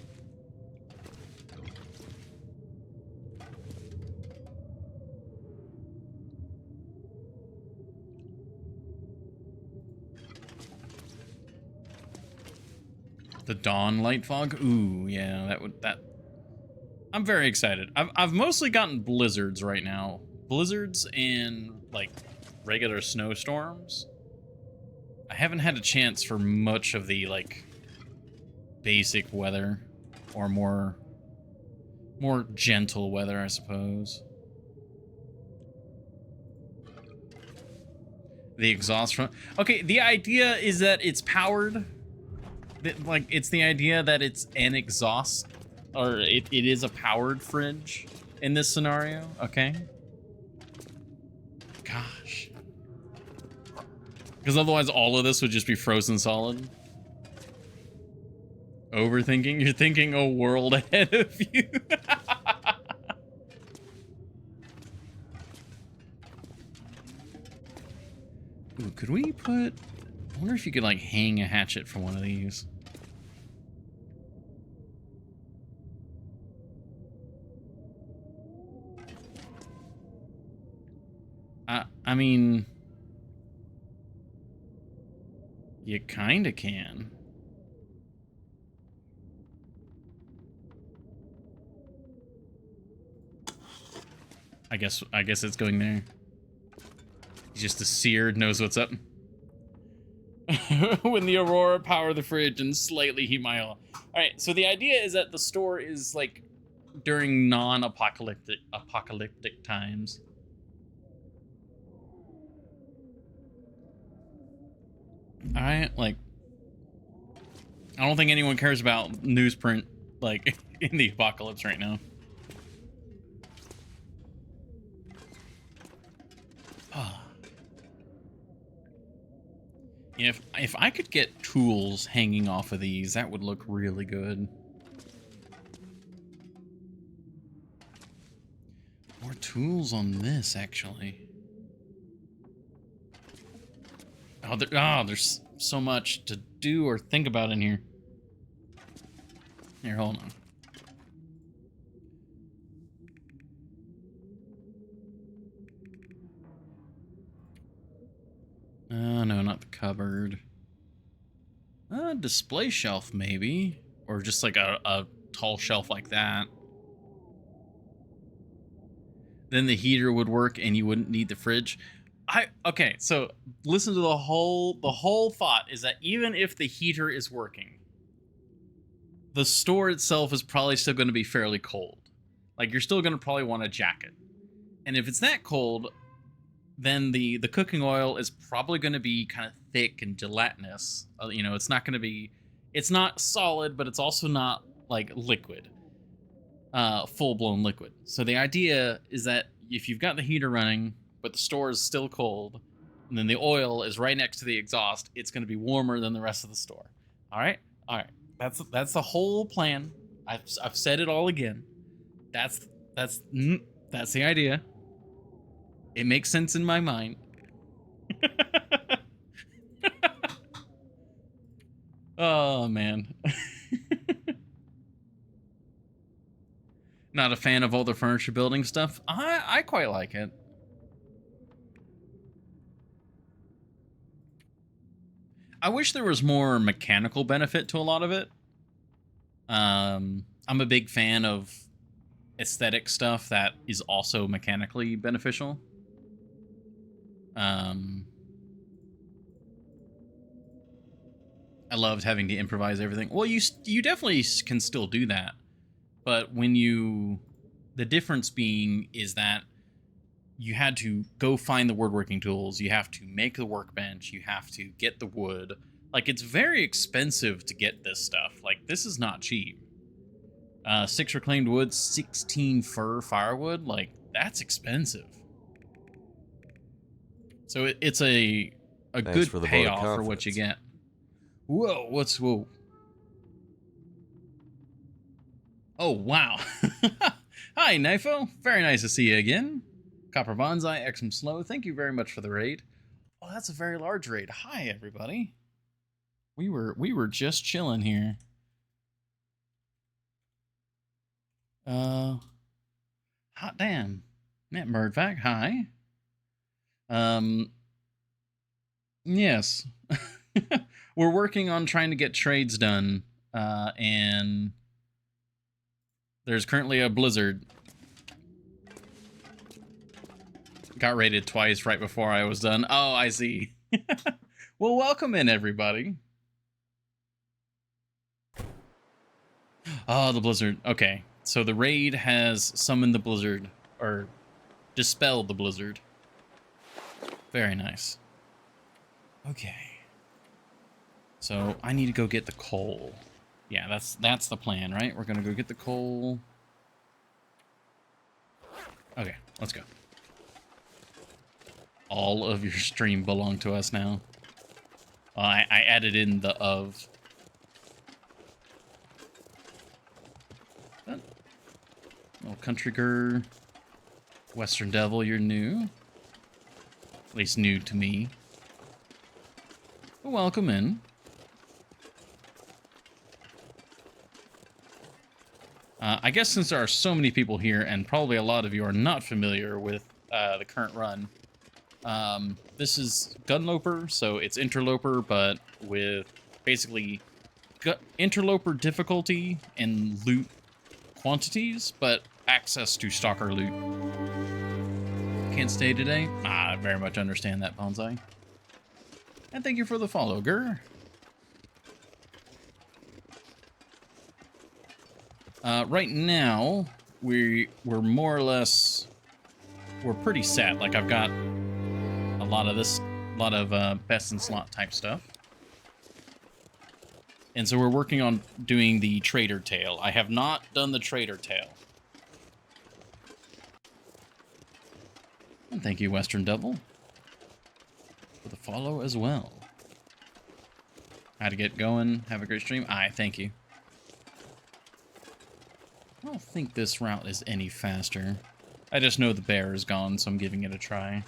The dawn light fog? Ooh, yeah, that I'm very excited. I've mostly gotten blizzards right now. Blizzards and like regular snowstorms. I haven't had a chance for much of the like basic weather or more gentle weather, I suppose. The exhaust front. Okay, the idea is that it's powered. Like, it's the idea that it's an exhaust, or it is a powered fridge in this scenario, okay? Gosh. Because otherwise all of this would just be frozen solid. Overthinking? You're thinking a world ahead of you. Ooh, could we put... I wonder if you could, like, hang a hatchet from one of these. I mean... You kinda can. I guess it's going there. He's just a seared, knows what's up. When the Aurora power the fridge and slightly heat my oil. Alright, so the idea is that the store is like during apocalyptic times. Alright, like I don't think anyone cares about newsprint like in the apocalypse right now. If I could get tools hanging off of these, that would look really good. More tools on this, actually. Oh, there's so much to do or think about in here. Here, hold on. No, not the cupboard. Display shelf, maybe. Or just like a tall shelf like that. Then the heater would work and you wouldn't need the fridge. Okay, so listen to the whole thought is that even if the heater is working, the store itself is probably still going to be fairly cold. Like, you're still going to probably want a jacket. And if it's that cold, then the cooking oil is probably going to be kind of thick and gelatinous. You know, it's not going to be... It's not solid, but it's also not, like, liquid. Full-blown liquid. So the idea is that if you've got the heater running, but the store is still cold, and then the oil is right next to the exhaust, it's going to be warmer than the rest of the store. All right? All right. That's the whole plan. I've said it all again. That's the idea. It makes sense in my mind. Oh, man. Not a fan of all the furniture building stuff. I quite like it. I wish there was more mechanical benefit to a lot of it. I'm a big fan of aesthetic stuff that is also mechanically beneficial. I loved having to improvise everything. Well, you definitely can still do that. But the difference being is that you had to go find the woodworking tools, you have to make the workbench, you have to get the wood. Like, it's very expensive to get this stuff. Like, this is not cheap. 6 reclaimed wood, 16 fir firewood, like, that's expensive. So it's a good payoff for what you get. Whoa, whoa? Oh, wow. Hi, Nifo. Very nice to see you again. Copper Bonsai, Exum Slow, thank you very much for the raid. Oh, that's a very large raid. Hi, everybody. We were just chilling here. Hot damn. Matt Murdvac, hi. Yes. We're working on trying to get trades done. And there's currently a blizzard. Got raided twice right before I was done. Oh, I see. Well, welcome in, everybody. Oh, the blizzard. Okay. So the raid has summoned the blizzard, or dispelled the blizzard. Very nice. Okay. So I need to go get the coal. Yeah, that's the plan, right? We're gonna go get the coal. Okay, let's go. All of your stream belong to us now. I added in the of. Little Country Girl. Western Devil, you're new. At least new to me. But welcome in. I guess since there are so many people here, and probably a lot of you are not familiar with the current run, this is Gunloper, so it's Interloper, but with basically Interloper difficulty and loot quantities, but access to stalker loot. Can't stay today? I very much understand that, Bonsai. And thank you for the follow, Gur. Right now, we're more or less, we're pretty set. Like, I've got a lot of best in slot type stuff. And so we're working on doing the Trader Tale. I have not done the Trader Tale. And thank you, Western Devil, for the follow as well. How to get going. Have a great stream. Aye, thank you. I don't think this route is any faster. I just know the bear is gone, so I'm giving it a try.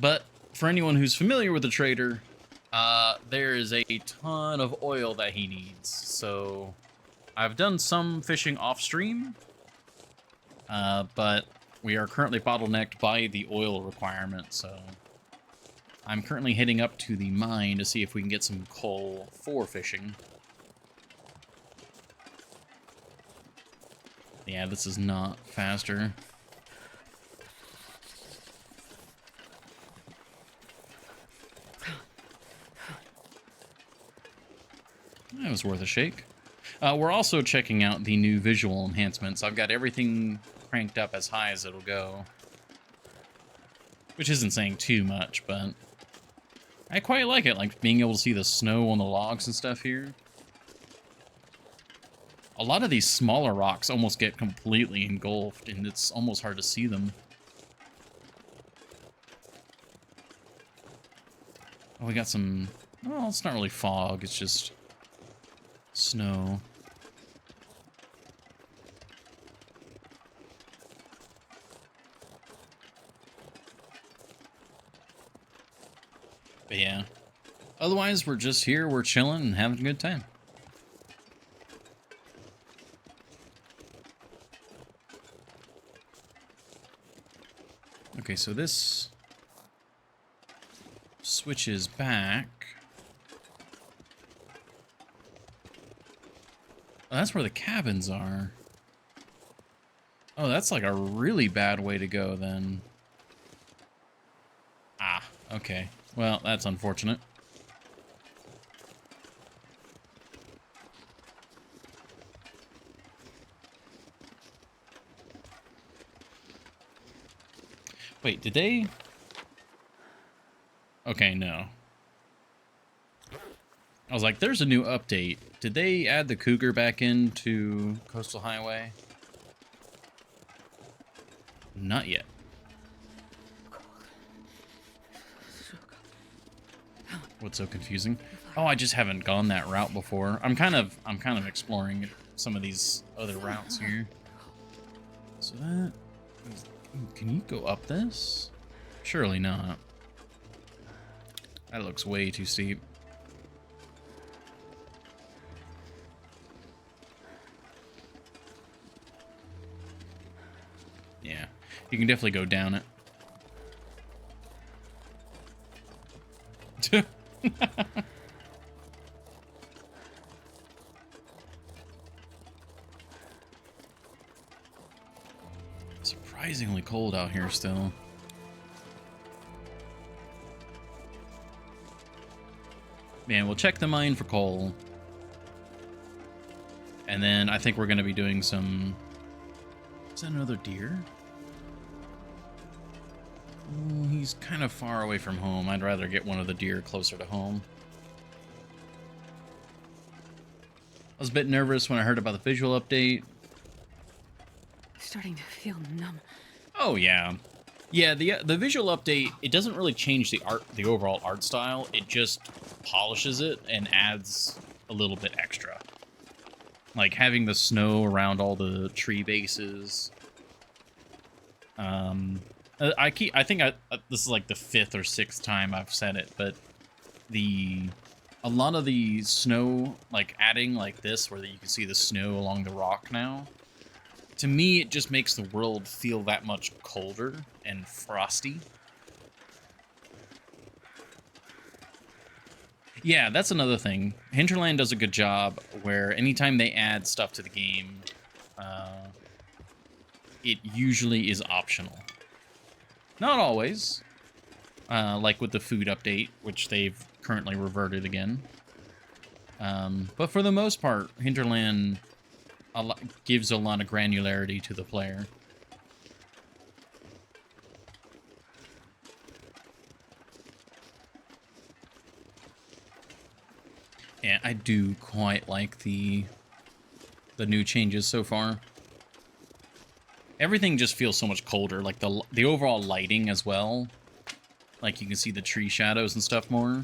But for anyone who's familiar with the trader, there is a ton of oil that he needs. So I've done some fishing off stream, but we are currently bottlenecked by the oil requirement. So I'm currently heading up to the mine to see if we can get some coal for fishing. Yeah, this is not faster. That was worth a shake. We're also checking out the new visual enhancements. I've got everything cranked up as high as it'll go. Which isn't saying too much, but I quite like it, like being able to see the snow on the logs and stuff here. A lot of these smaller rocks almost get completely engulfed, and it's almost hard to see them. Oh, we got some... Well, it's not really fog, it's just snow. But yeah. Otherwise, we're just here, we're chilling and having a good time. Okay, so this switches back. Oh, that's where the cabins are. Oh, that's like a really bad way to go then. Ah, okay. Well, that's unfortunate. Wait, did they? Okay, no. I was like, there's a new update. Did they add the cougar back into Coastal Highway? Not yet. What's so confusing? Oh, I just haven't gone that route before. I'm kind of exploring some of these other routes here. So that is Ooh, can you go up this? Surely not. That looks way too steep. Yeah, you can definitely go down it. Surprisingly cold out here still. Man, we'll check the mine for coal. And then I think we're going to be doing some... Is that another deer? Oh, he's kind of far away from home. I'd rather get one of the deer closer to home. I was a bit nervous when I heard about the visual update. Starting to feel numb. Oh, yeah. Yeah, the visual update, it doesn't really change the overall art style. It just polishes it and adds a little bit extra. Like having the snow around all the tree bases. I think this is like the 5th or 6th time I've said it, but a lot of the snow, like adding like this where you can see the snow along the rock now, to me it just makes the world feel that much colder and frosty. Yeah, that's another thing. Hinterland does a good job where anytime they add stuff to the game, it usually is optional. Not always. Like with the food update, which they've currently reverted again. But for the most part, Hinterland gives a lot of granularity to the player. Yeah, I do quite like the new changes so far. Everything just feels so much colder, like the overall lighting as well. Like you can see the tree shadows and stuff more.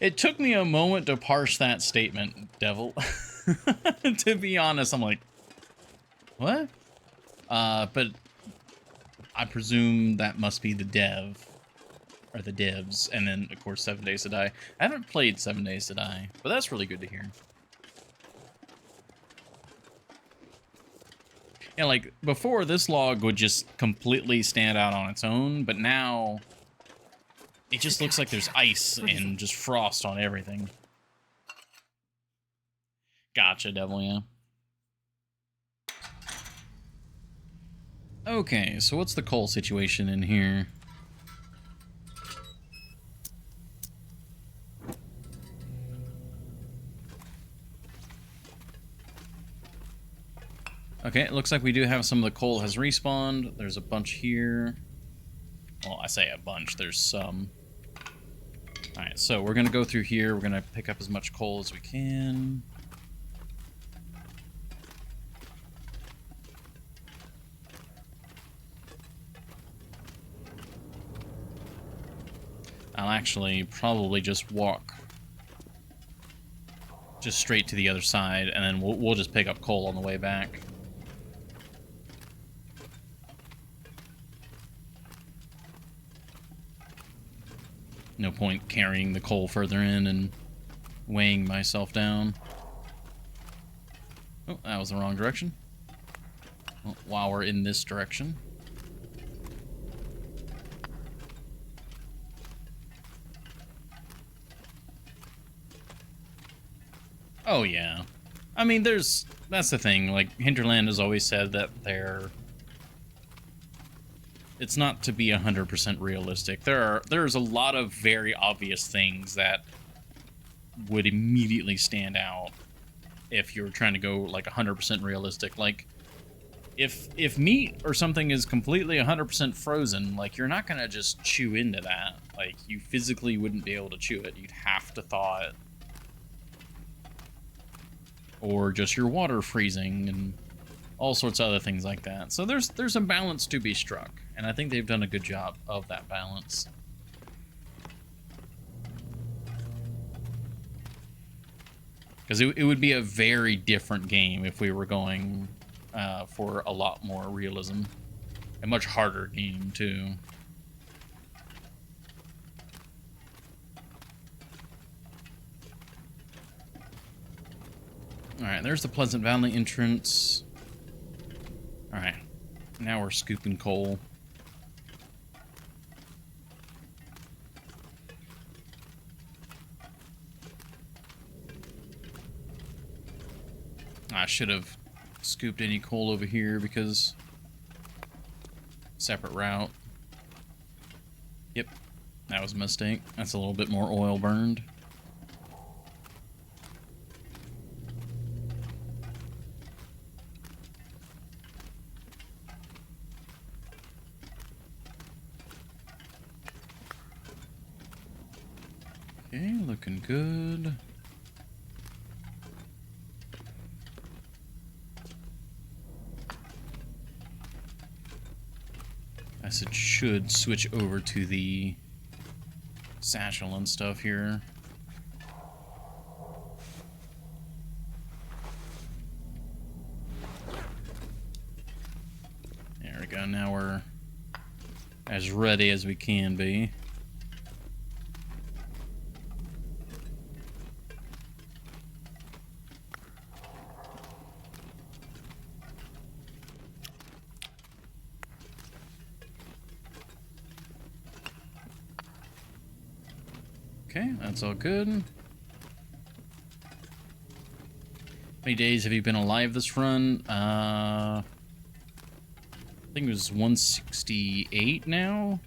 It took me a moment to parse that statement, Devil. To be honest, I'm like, what? But I presume that must be the dev. Or the devs. And then, of course, 7 Days to Die. I haven't played 7 Days to Die, but that's really good to hear. Yeah, like, before, this log would just completely stand out on its own, but now it just looks like there's ice and just frost on everything. Gotcha, Devil, yeah. Okay, so what's the coal situation in here? Okay, it looks like we do have some of the coal has respawned. There's a bunch here. Well, I say a bunch, there's some. Alright, so we're gonna go through here. We're gonna pick up as much coal as we can. I'll actually probably just walk just straight to the other side, and then we'll just pick up coal on the way back. No point carrying the coal further in and weighing myself down. Oh, that was the wrong direction. Well, while we're in this direction. Oh, yeah. I mean, that's the thing. Like, Hinterland has always said that it's not to be 100% realistic. There's a lot of very obvious things that would immediately stand out if you're trying to go like 100% realistic. Like if meat or something is completely 100% frozen, like you're not gonna just chew into that. Like you physically wouldn't be able to chew it. You'd have to thaw it. Or just your water freezing and all sorts of other things like that. So there's a balance to be struck, and I think they've done a good job of that balance. Because it would be a very different game if we were going for a lot more realism. A much harder game, too. Alright, there's the Pleasant Valley entrance. Alright, now we're scooping coal. I should have scooped any coal over here because separate route. Yep, that was a mistake. That's a little bit more oil burned. Okay, looking good. It should switch over to the satchel and stuff here. There we go. Now we're as ready as we can be. Okay, that's all good. How many days have you been alive this run? I think it was 168 now.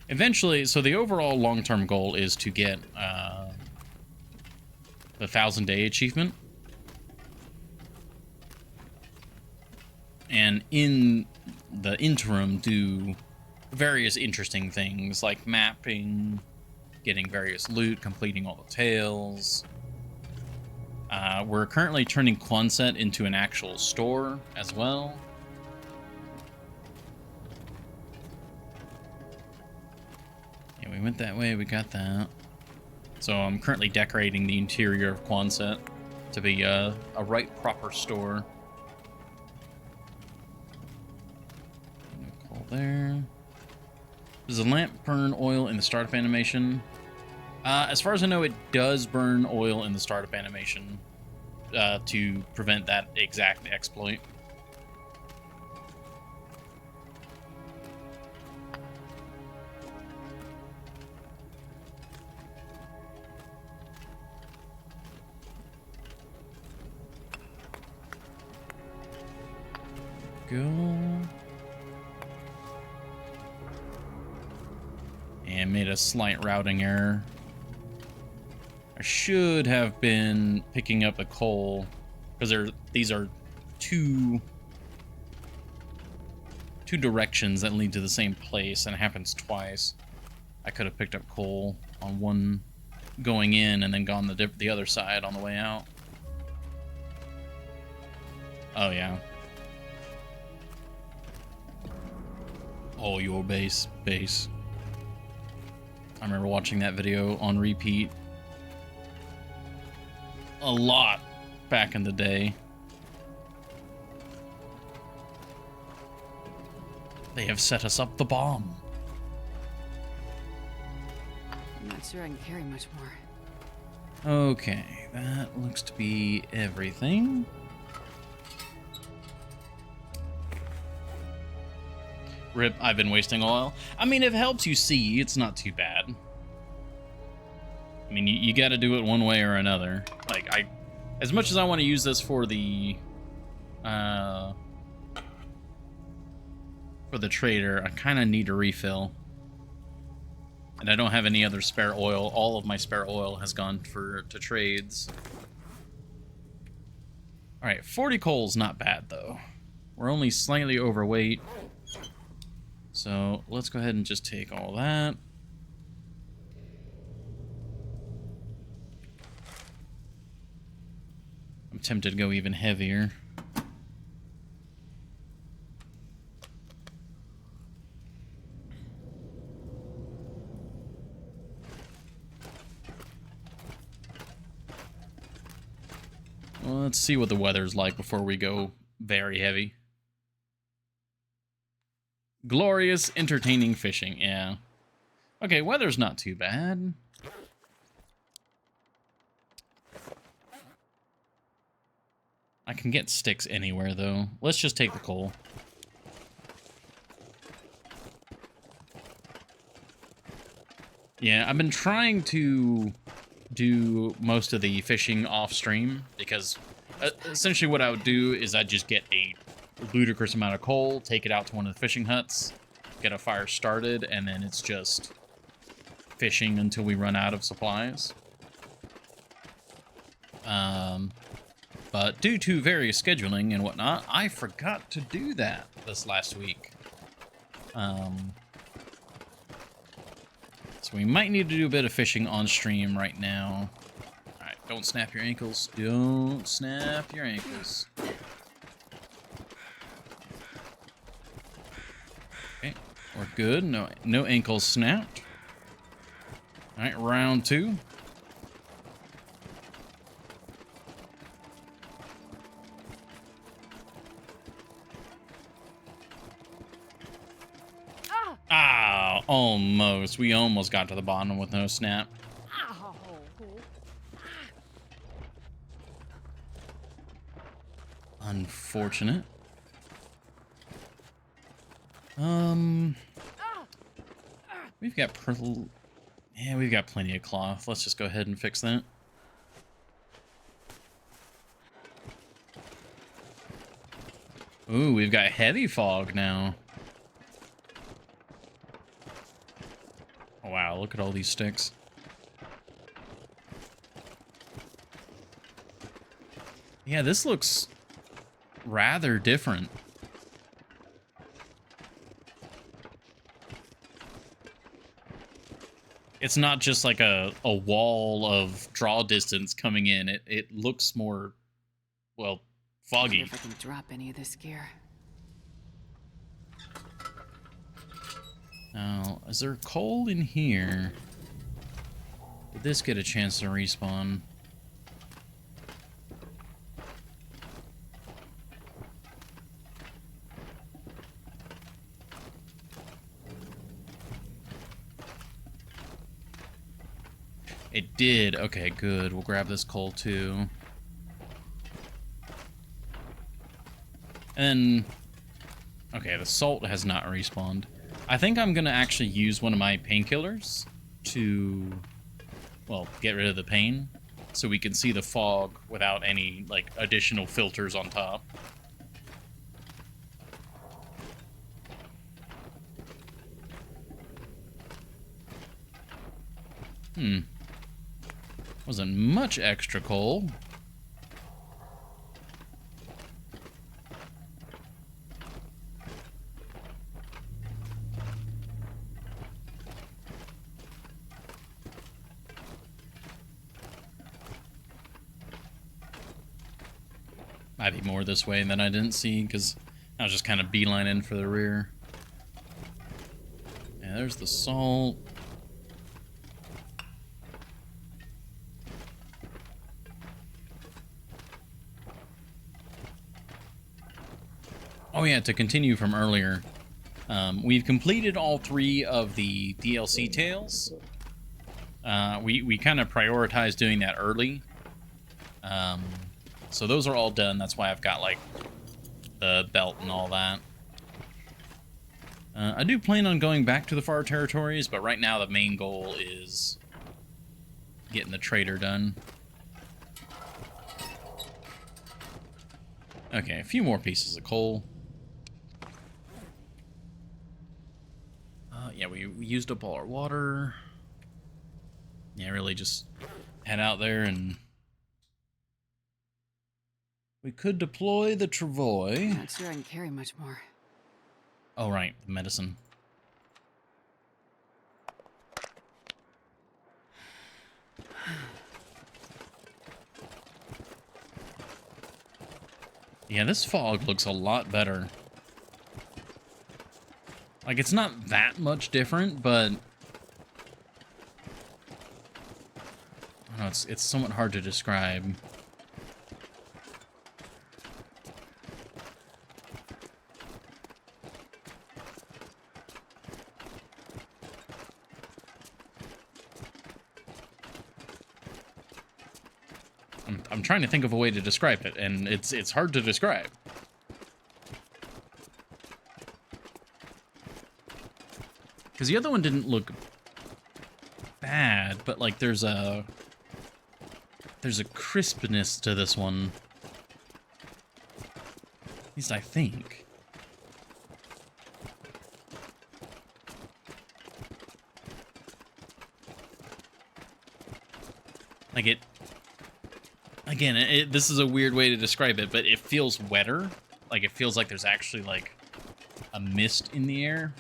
Eventually, so the overall long-term goal is to get the 1,000-day achievement. And in the interim, do various interesting things like mapping, getting various loot, completing all the tails. We're currently turning Quonset into an actual store as well. Yeah, we went that way, we got that. So I'm currently decorating the interior of Quonset to be a right proper store. There. Does the lamp burn oil in the startup animation? As far as I know, it does burn oil in the startup animation to prevent that exact exploit. Go. And made a slight routing error. I should have been picking up the coal because these are two directions that lead to the same place, and it happens twice. I could have picked up coal on one going in and then gone the other side on the way out. Oh yeah. Oh, your base. I remember watching that video on repeat a lot back in the day. They have set us up the bomb. I'm not sure I can carry much more. Okay, that looks to be everything. Rip, I've been wasting oil. I mean, if it helps you see, it's not too bad. I mean, you got to do it one way or another. Like, as much as I want to use this for the trader, I kind of need a refill. And I don't have any other spare oil. All of my spare oil has gone to trades. All right, 40 coal's not bad, though. We're only slightly overweight. So let's go ahead and just take all that. I'm tempted to go even heavier. Let's see what the weather's like before we go very heavy. Glorious, entertaining fishing, yeah. Okay, weather's not too bad. I can get sticks anywhere, though. Let's just take the coal. Yeah, I've been trying to do most of the fishing off stream because essentially what I would do is I'd just get a ludicrous amount of coal, take it out to one of the fishing huts, get a fire started, and then it's just fishing until we run out of supplies. But due to various scheduling and whatnot, I forgot to do that this last week. So we might need to do a bit of fishing on stream right now. Alright, don't snap your ankles. Don't snap your ankles. Okay, we're good. No ankles snapped. Alright, round 2. Ah, almost. We almost got to the bottom with no snap. Unfortunate. We've got we've got plenty of cloth. Let's just go ahead and fix that. Ooh, we've got heavy fog now. Oh, wow, look at all these sticks. Yeah, this looks rather different. It's not just like a wall of draw distance coming in. It looks more, well, foggy. If I can drop any of this gear. Now, is there coal in here? Did this get a chance to respawn? It did. Okay, good. We'll grab this coal too. And okay, the salt has not respawned. I think I'm gonna actually use one of my painkillers to, well, get rid of the pain, so we can see the fog without any like additional filters on top. Wasn't much extra coal. Might be more this way than I didn't see, because I was just kind of beelining for the rear. Yeah, there's the salt. Oh yeah, to continue from earlier, we've completed all 3 of the DLC tales. We kind of prioritized doing that early. So those are all done. That's why I've got like the belt and all that. I do plan on going back to the far territories, but right now the main goal is getting the trader done. Okay, a few more pieces of coal. Yeah, we used up all our water. Yeah, really just head out there and we could deploy the travois. Not sure I can carry much more. Oh, right, the medicine. Yeah, this fog looks a lot better. Like, it's not that much different, but I don't know, it's somewhat hard to describe. I'm trying to think of a way to describe it, and it's hard to describe. Because the other one didn't look bad, but like there's a crispness to this one. At least I think. Like it, again, this is a weird way to describe it, but it feels wetter. Like it feels like there's actually like a mist in the air.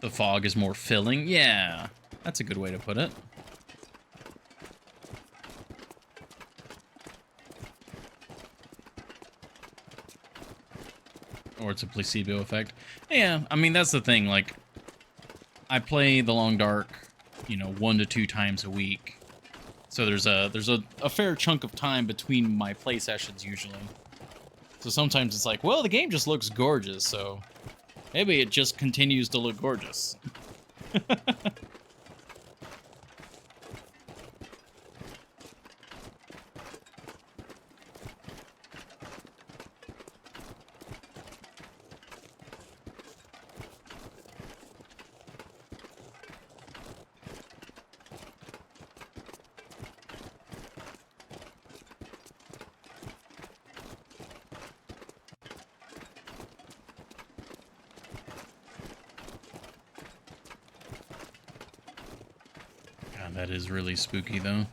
The fog is more filling. Yeah, that's a good way to put it. Or it's a placebo effect. Yeah, I mean, that's the thing. Like, I play The Long Dark, you know, 1 to 2 times a week. So there's a fair chunk of time between my play sessions usually. So sometimes it's like, well, the game just looks gorgeous, so maybe it just continues to look gorgeous. God, that is really spooky, though.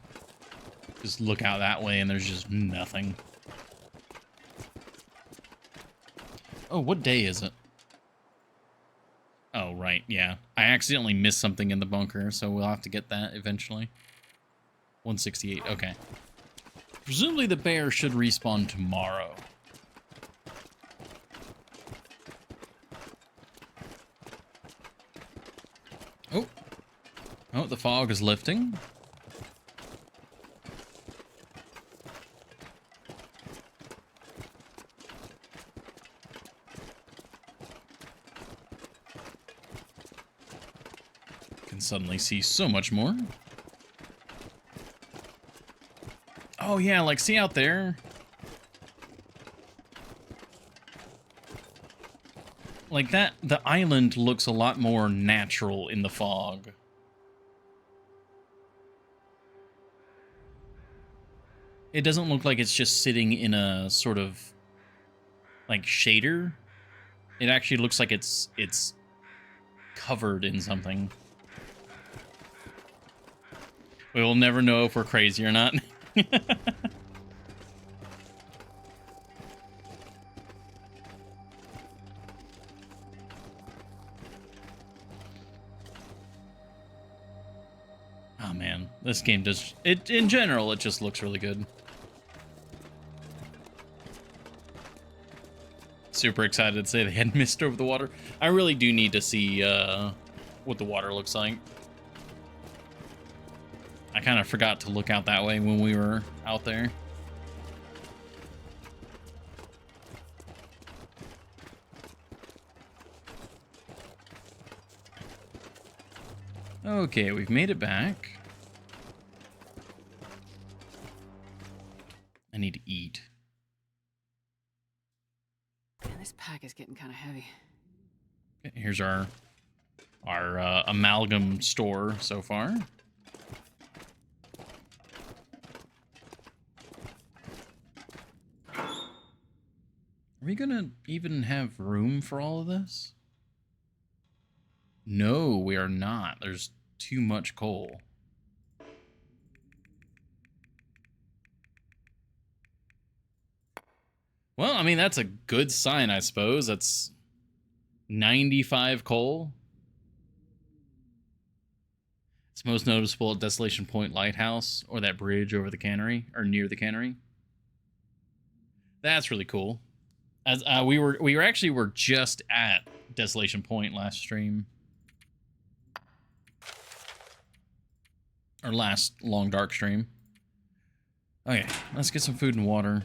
Just look out that way, and there's just nothing. Oh, what day is it? Oh, right, yeah. I accidentally missed something in the bunker, so we'll have to get that eventually. 168, okay. Presumably the bear should respawn tomorrow. Oh. Oh, the fog is lifting. Can suddenly see so much more. Oh yeah, like see out there? Like that, the island looks a lot more natural in the fog. It doesn't look like it's just sitting in a sort of like shader. It actually looks like it's covered in something. We will never know if we're crazy or not. Oh man, this game does it in general. It just looks really good. Super excited to say they had mist over the water. I really do need to see what the water looks like. I kind of forgot to look out that way when we were out there. Okay, we've made it back. I need to eat. Man, this pack is getting kind of heavy. Okay, here's our amalgam store so far. Are we gonna even have room for all of this? No, we are not. There's too much coal. Well, I mean, that's a good sign, I suppose. That's 95 coal. It's most noticeable at Desolation Point Lighthouse, or that bridge over the cannery, or near the cannery. That's really cool. As we were just at Desolation Point last stream. Or last Long Dark stream. Okay, let's get some food and water.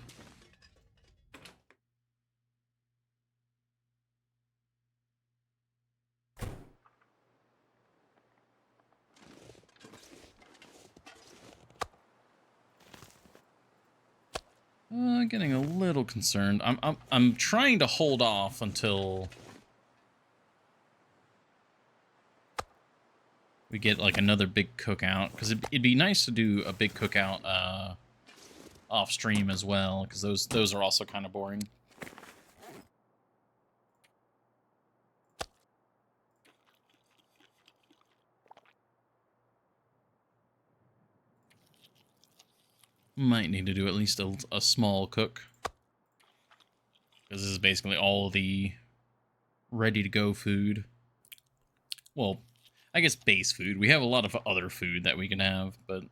Getting a little concerned. I'm trying to hold off until we get like another big cookout, because it'd be nice to do a big cookout off stream as well, because those are also kind of boring. Might need to do at least a small cook, because this is basically all the ready-to-go food. Well, I guess base food. We have a lot of other food that we can have, but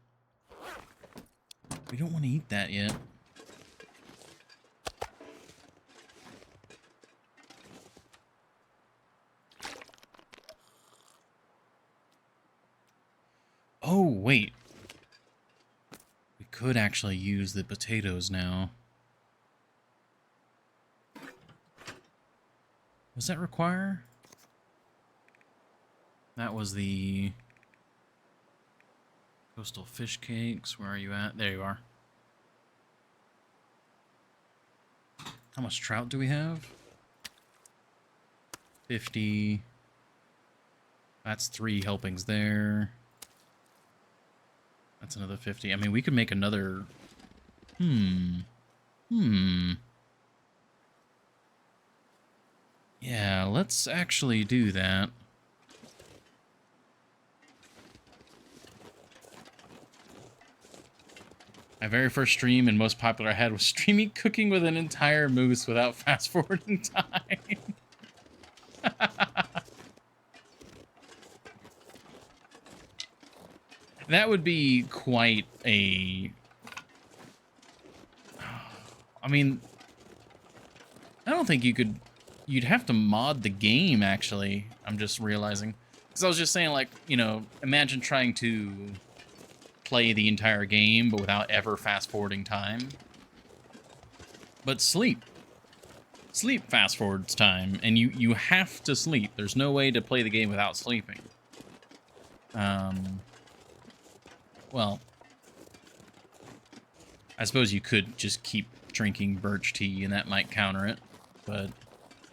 we don't want to eat that yet. Oh, wait. We could actually use the potatoes now. Was that require? That was the coastal fish cakes. Where are you at? There you are. How much trout do we have? 50. That's 3 helpings there. That's another 50. I mean, we could make another... Yeah, let's actually do that. My very first stream and most popular I had was streaming cooking with an entire moose without fast-forwarding time. That would be quite a... I mean, I don't think you could... You'd have to mod the game, actually. I'm just realizing. Because I was just saying, like, you know, imagine trying to play the entire game, but without ever fast-forwarding time. But sleep. Sleep fast-forwards time, and you have to sleep. There's no way to play the game without sleeping. Well, I suppose you could just keep drinking birch tea, and that might counter it, but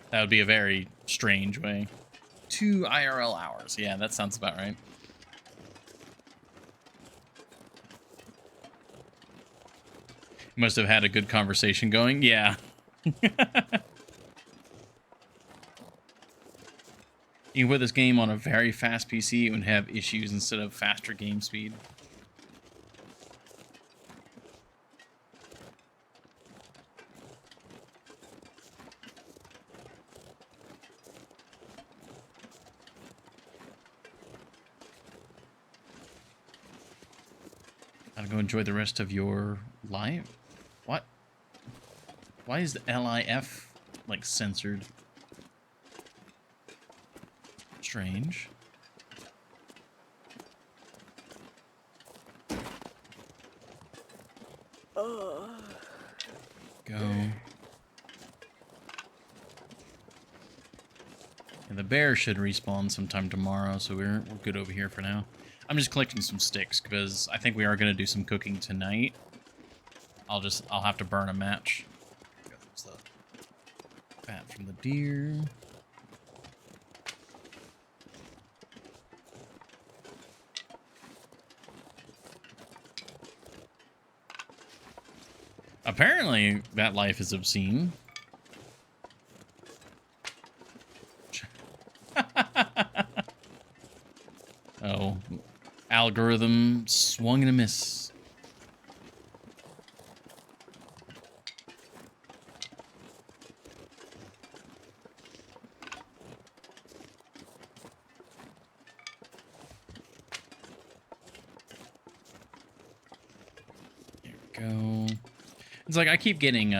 that would be a very strange way. 2 IRL hours. Yeah, that sounds about right. You must have had a good conversation going. Yeah. You can put this game on a very fast PC and have issues instead of faster game speed. Gotta go enjoy the rest of your life. What? Why is the LIF, like, censored? Strange. Go. And the bear should respawn sometime tomorrow, so we're good over here for now. I'm just collecting some sticks because I think we are gonna do some cooking tonight. I'll have to burn a match. There's the fat from the deer. Apparently, that life is obscene. Oh, algorithm swung and a miss. There we go. It's like I keep getting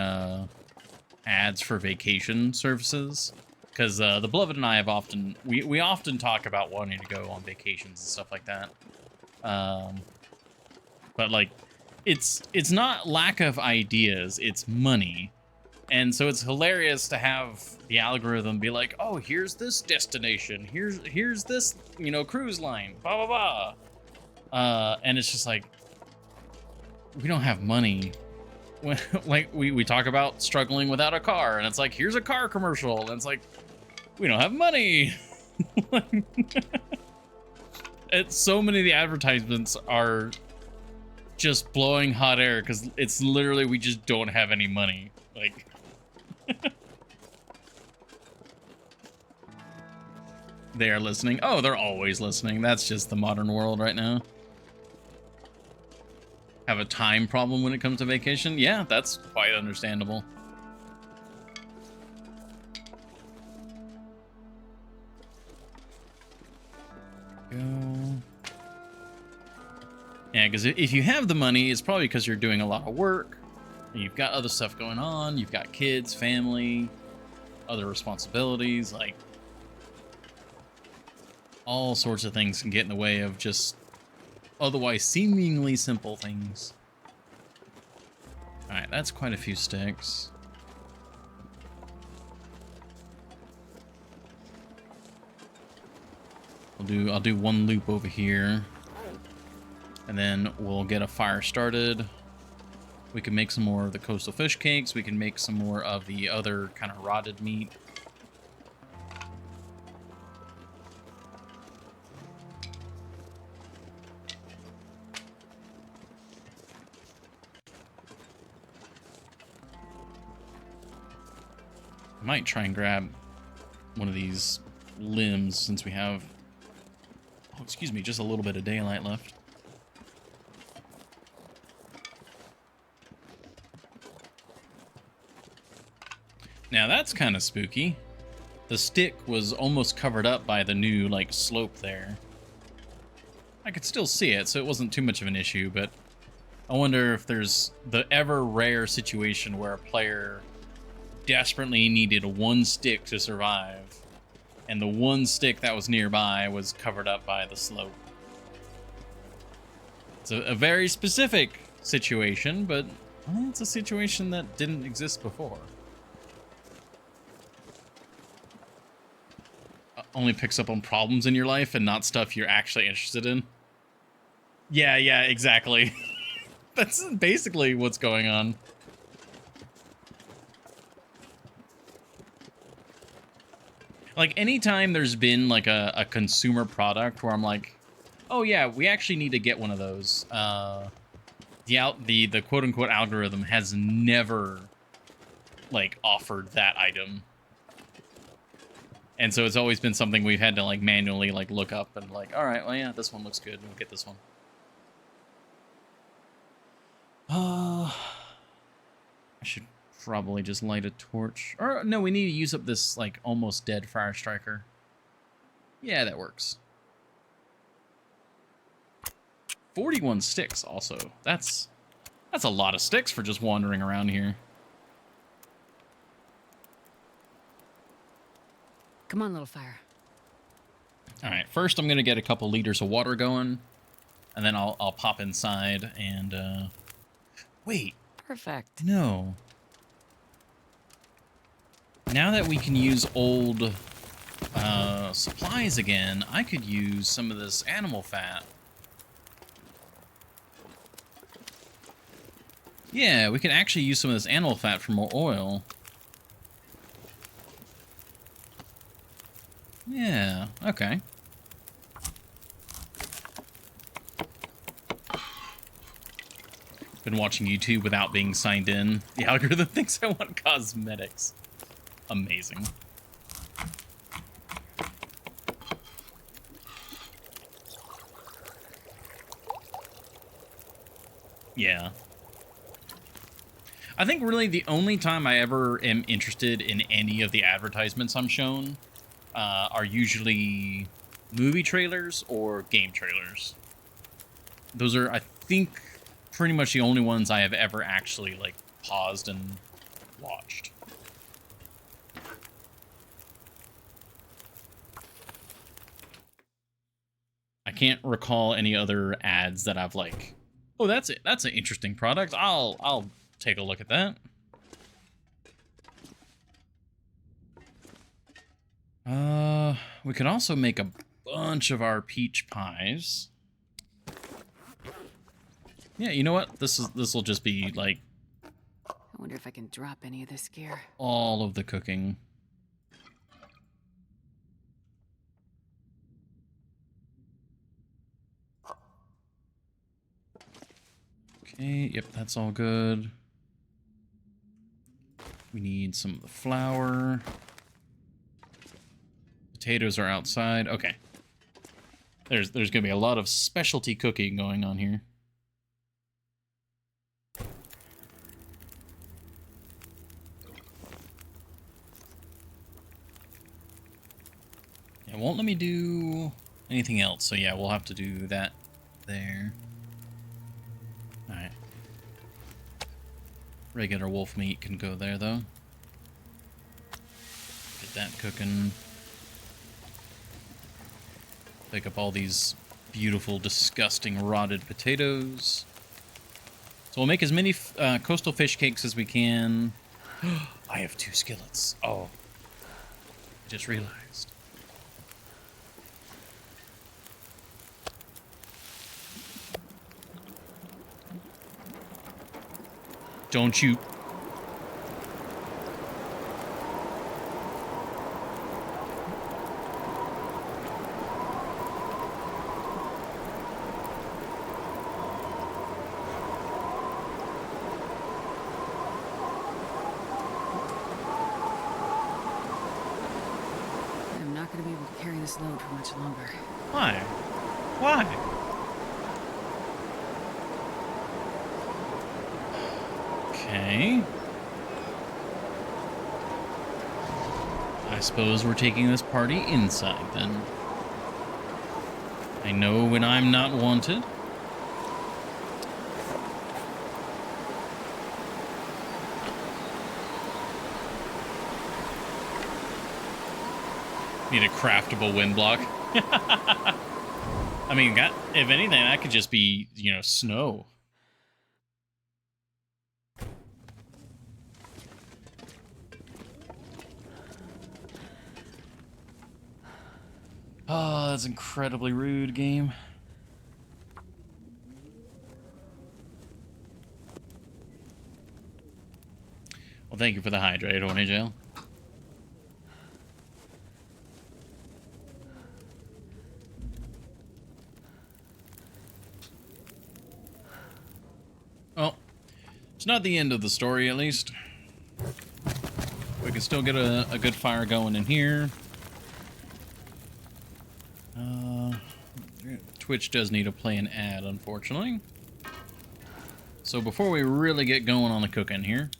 ads for vacation services. Because the Beloved and I have often... We often talk about wanting to go on vacations and stuff like that. But, like, it's not lack of ideas, it's money. And so it's hilarious to have the algorithm be like, oh, here's this destination, here's this, you know, cruise line, blah, blah, blah. And it's just like, we don't have money like we talk about struggling without a car, and it's like, here's a car commercial, and it's like, we don't have money. It's so many of the advertisements are just blowing hot air because it's literally we just don't have any money. Like, they are listening. Oh, they're always listening. That's just the modern world right now. Have a time problem when it comes to vacation? Yeah, that's quite understandable. Go. Yeah, because if you have the money, it's probably because you're doing a lot of work. You've got other stuff going on. You've got kids, family, other responsibilities. Like, all sorts of things can get in the way of just otherwise seemingly simple things. All right, that's quite a few sticks. I'll do one loop over here, and then we'll get a fire started. We can make some more of the coastal fish cakes. We can make some more of the other kind of rotted meat. I might try and grab one of these limbs since we have, oh, excuse me, just a little bit of daylight left. Now that's kind of spooky. The stick was almost covered up by the new, like, slope there. I could still see it, so it wasn't too much of an issue, but I wonder if there's the ever rare situation where a player desperately needed one stick to survive, and the one stick that was nearby was covered up by the slope. It's a very specific situation, but it's a situation that didn't exist before. Only picks up on problems in your life and not stuff you're actually interested in. Yeah, exactly. That's basically what's going on. Like, anytime there's been, like, a consumer product where I'm like, oh, yeah, we actually need to get one of those, the quote-unquote algorithm has never, like, offered that item. And so it's always been something we've had to, like, manually, like, look up and, like, all right, well, yeah, this one looks good. We'll get this one. I should probably just light a torch. Or, no, we need to use up this, like, almost dead fire striker. Yeah, that works. 41 sticks, also. That's a lot of sticks for just wandering around here. Come on, little fire. All right, first I'm gonna get a couple liters of water going, and then I'll pop inside and wait. Perfect. No. Now that we can use old supplies again, I could use some of this animal fat. Yeah, we could actually use some of this animal fat for more oil. Yeah, okay. Been watching YouTube without being signed in. The algorithm thinks I want cosmetics. Amazing. Yeah. I think really the only time I ever am interested in any of the advertisements I'm shown are usually movie trailers or game trailers. Those are, I think, pretty much the only ones I have ever actually, like, paused and watched. I can't recall any other ads that I've, like, oh, that's it. That's an interesting product. I'll take a look at that. We could also make a bunch of our peach pies. Yeah, you know what? This will just be like if I can drop any of this gear. All of the cooking. Okay, yep, that's all good. We need some of the flour. Potatoes are outside. Okay. There's gonna be a lot of specialty cooking going on here. It won't let me do anything else, so yeah, we'll have to do that there. Alright. Regular wolf meat can go there, though. Get that cooking. Pick up all these beautiful, disgusting, rotted potatoes. So we'll make as many coastal fish cakes as we can. I have 2 skillets. Oh. I just realized. Don't shoot. I'm not going to be able to carry this load for much longer. Why? Why? Okay. I suppose we're taking this party inside, then. I know when I'm not wanted. Need a craftable wind block. I mean, if anything, that could just be, you know, snow. Oh, that's incredibly rude, game. Well, thank you for the hydrate, Horny Jail. Oh, it's not the end of the story, at least. We can still get a good fire going in here. Twitch does need to play an ad, unfortunately. So before we really get going on the cooking here,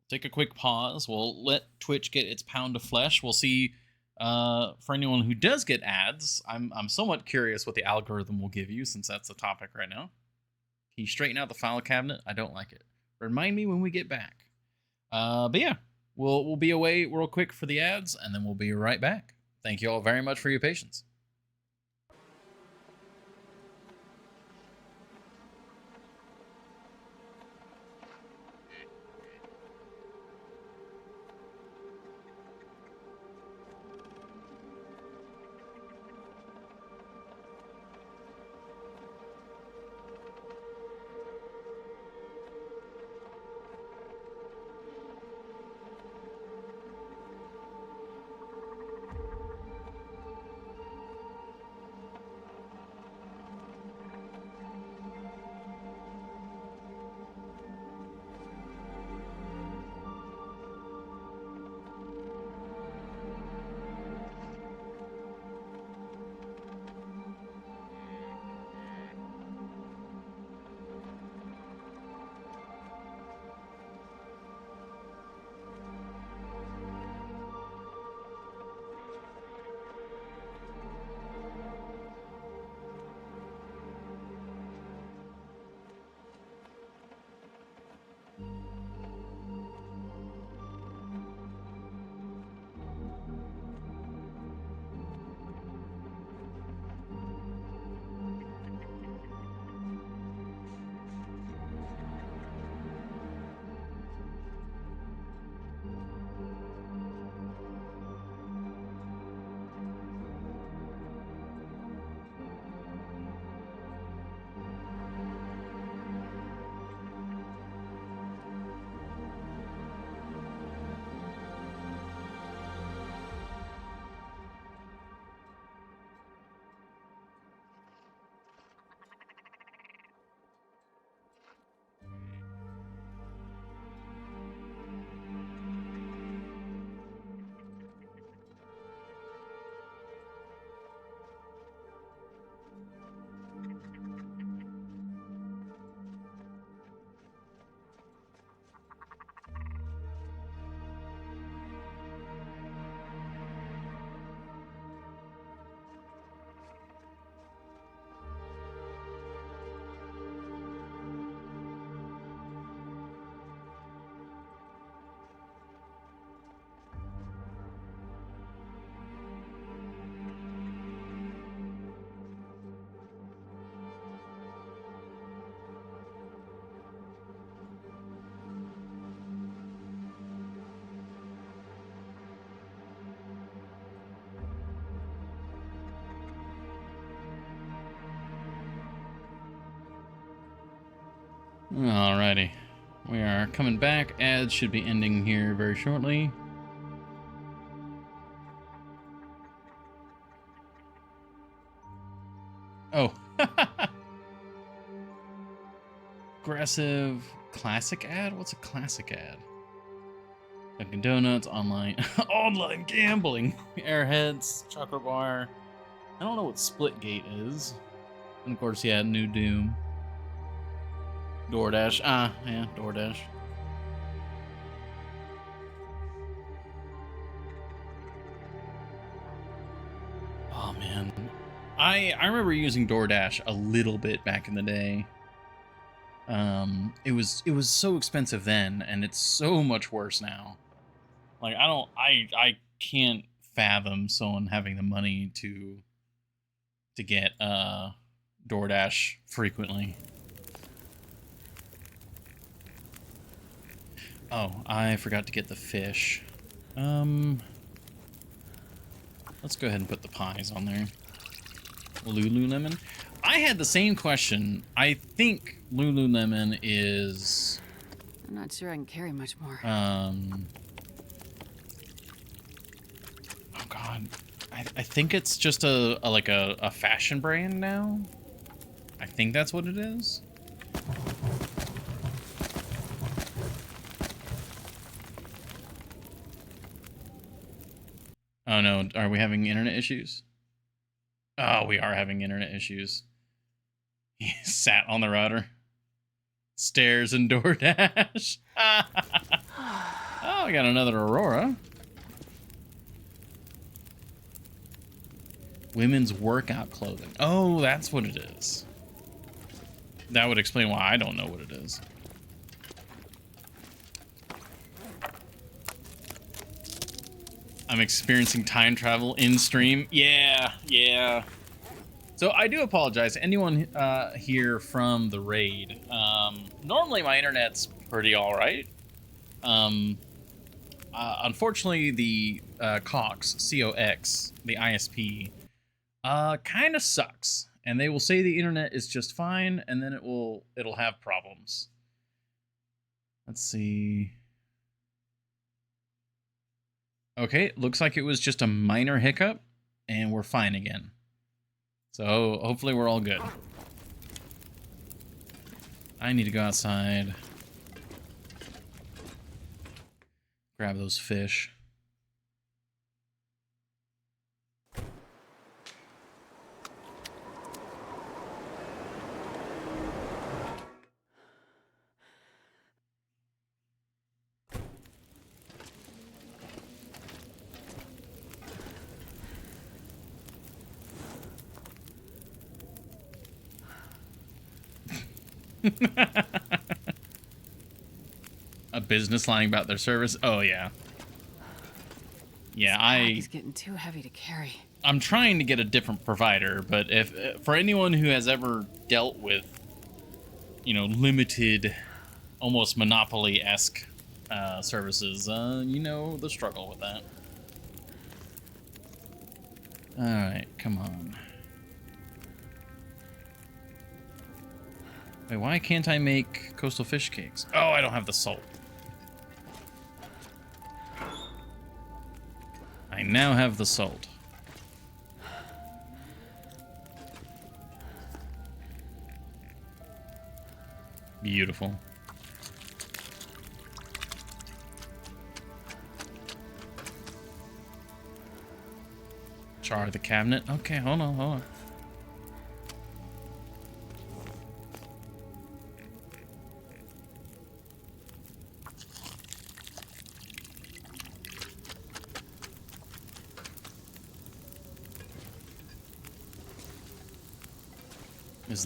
take a quick pause. We'll let Twitch get its pound of flesh. We'll see, for anyone who does get ads, I'm somewhat curious what the algorithm will give you, since that's the topic right now. Can you straighten out the file cabinet? I don't like it. Remind me when we get back. But yeah, we'll be away real quick for the ads, and then we'll be right back. Thank you all very much for your patience. Alrighty. We are coming back. Ads should be ending here very shortly. Oh. Aggressive classic ad? What's a classic ad? Dunkin' Donuts, online online gambling, Airheads, Chocolate Bar. I don't know what Splitgate is. And of course, yeah, New Doom. DoorDash. Ah, yeah, DoorDash. Oh man. I remember using DoorDash a little bit back in the day. It was so expensive then, and it's so much worse now. Like I can't fathom someone having the money to get DoorDash frequently. Oh, I forgot to get the fish. Let's go ahead and put the pies on there. Lululemon. I had the same question. I think Lululemon is... I'm not sure I can carry much more. Oh god. I think it's just a like a fashion brand now. I think that's what it is. Oh no, are we having internet issues? Oh, we are having internet issues. He sat on the router. Stairs and DoorDash. Oh, we got another Aurora. Women's workout clothing. Oh, that's what it is. That would explain why I don't know what it is. I'm experiencing time travel in stream. Yeah. So I do apologize to anyone here from the raid. Normally my internet's pretty all right. Unfortunately, the Cox, C-O-X, the ISP, kind of sucks. And they will say the internet is just fine, and then it'll have problems. Let's see. Okay, looks like it was just a minor hiccup, and we're fine again. So hopefully we're all good. I need to go outside. Grab those fish. A business lying about their service. Oh yeah. Yeah, He's getting too heavy to carry. I'm trying to get a different provider, but if for anyone who has ever dealt with, you know, limited, almost monopoly-esque services, you know the struggle with that. All right, come on. Wait, why can't I make coastal fish cakes? Oh, I don't have the salt. I now have the salt. Beautiful. Char the cabinet. Okay, hold on.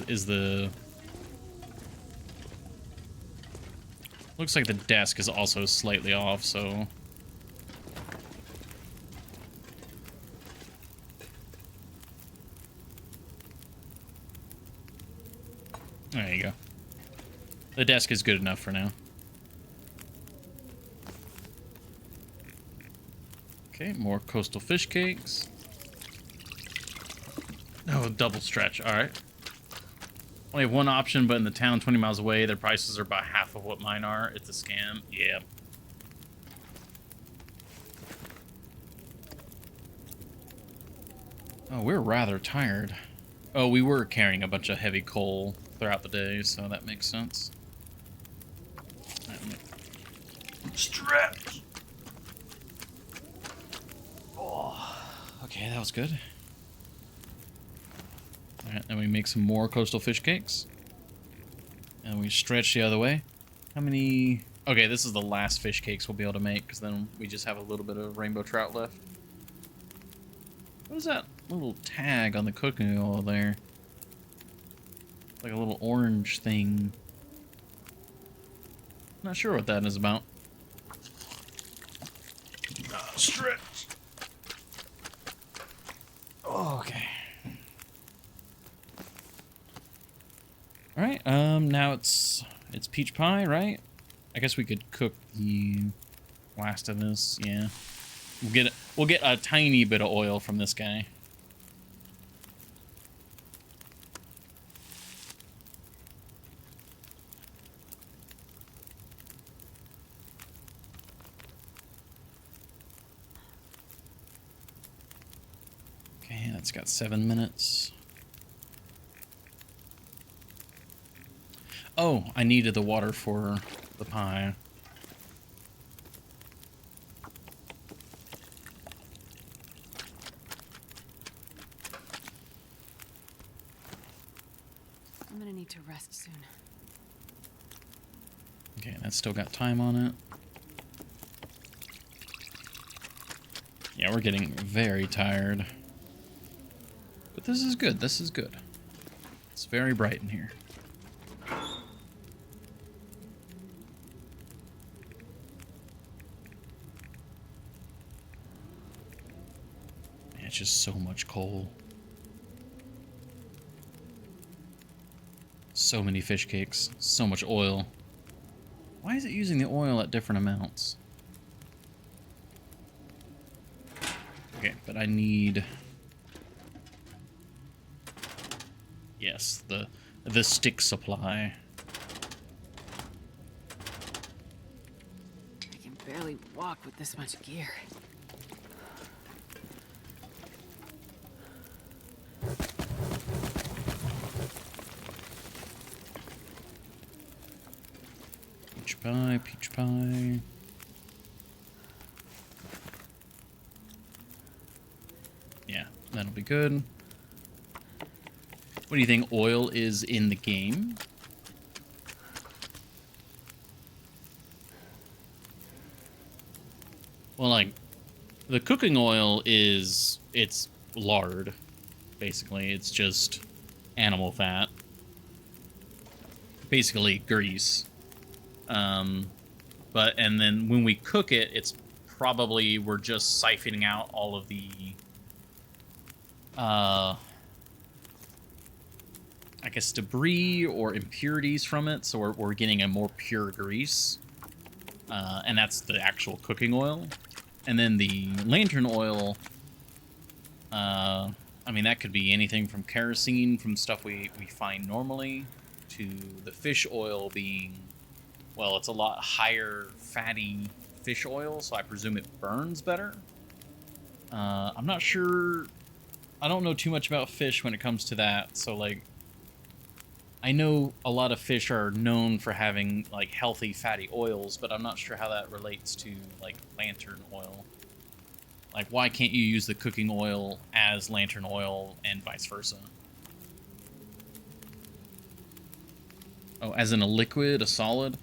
Is the... Looks like the desk is also slightly off, so... There you go. The desk is good enough for now. Okay, more coastal fish cakes. Oh, double stretch. All right. Only have one option, but in the town 20 miles away, their prices are about half of what mine are. It's a scam. Yeah. Oh, we're rather tired. Oh, we were carrying a bunch of heavy coal throughout the day, so that makes sense. Stretch! Oh, okay, that was good. Alright, then we make some more coastal fish cakes. And we stretch the other way. How many... Okay, this is the last fish cakes we'll be able to make, because then we just have a little bit of rainbow trout left. What is that little tag on the cooking oil there? Like a little orange thing. Not sure what that is about. Stretch. Oh, okay. All right. Now it's peach pie, right? I guess we could cook the last of this. Yeah. We'll get a tiny bit of oil from this guy. Okay, that's got 7 minutes. Oh, I needed the water for the pie. I'm gonna need to rest soon. Okay, that's still got time on it. Yeah, we're getting very tired. But this is good, this is good. It's very bright in here. Man, it's just so much coal. So many fish cakes, so much oil. Why is it using the oil at different amounts? Okay, but I need... Yes, the stick supply. I can barely walk with this much gear. Peach pie, peach pie. Yeah, that'll be good. What do you think oil is in the game? Well, like, the cooking oil it's lard, basically. It's just animal fat. Basically grease. And then when we cook it, it's probably, we're just siphoning out all of the, I guess, debris or impurities from it, so we're getting a more pure grease. And that's the actual cooking oil. And then the lantern oil, I mean, that could be anything from kerosene, from stuff we find normally, to the fish oil being, well, it's a lot higher fatty fish oil, so I presume it burns better. I'm not sure. I don't know too much about fish when it comes to that, so, like, I know a lot of fish are known for having, like, healthy fatty oils, but I'm not sure how that relates to, like, lantern oil. Like, why can't you use the cooking oil as lantern oil and vice versa? Oh, as in a liquid, a solid?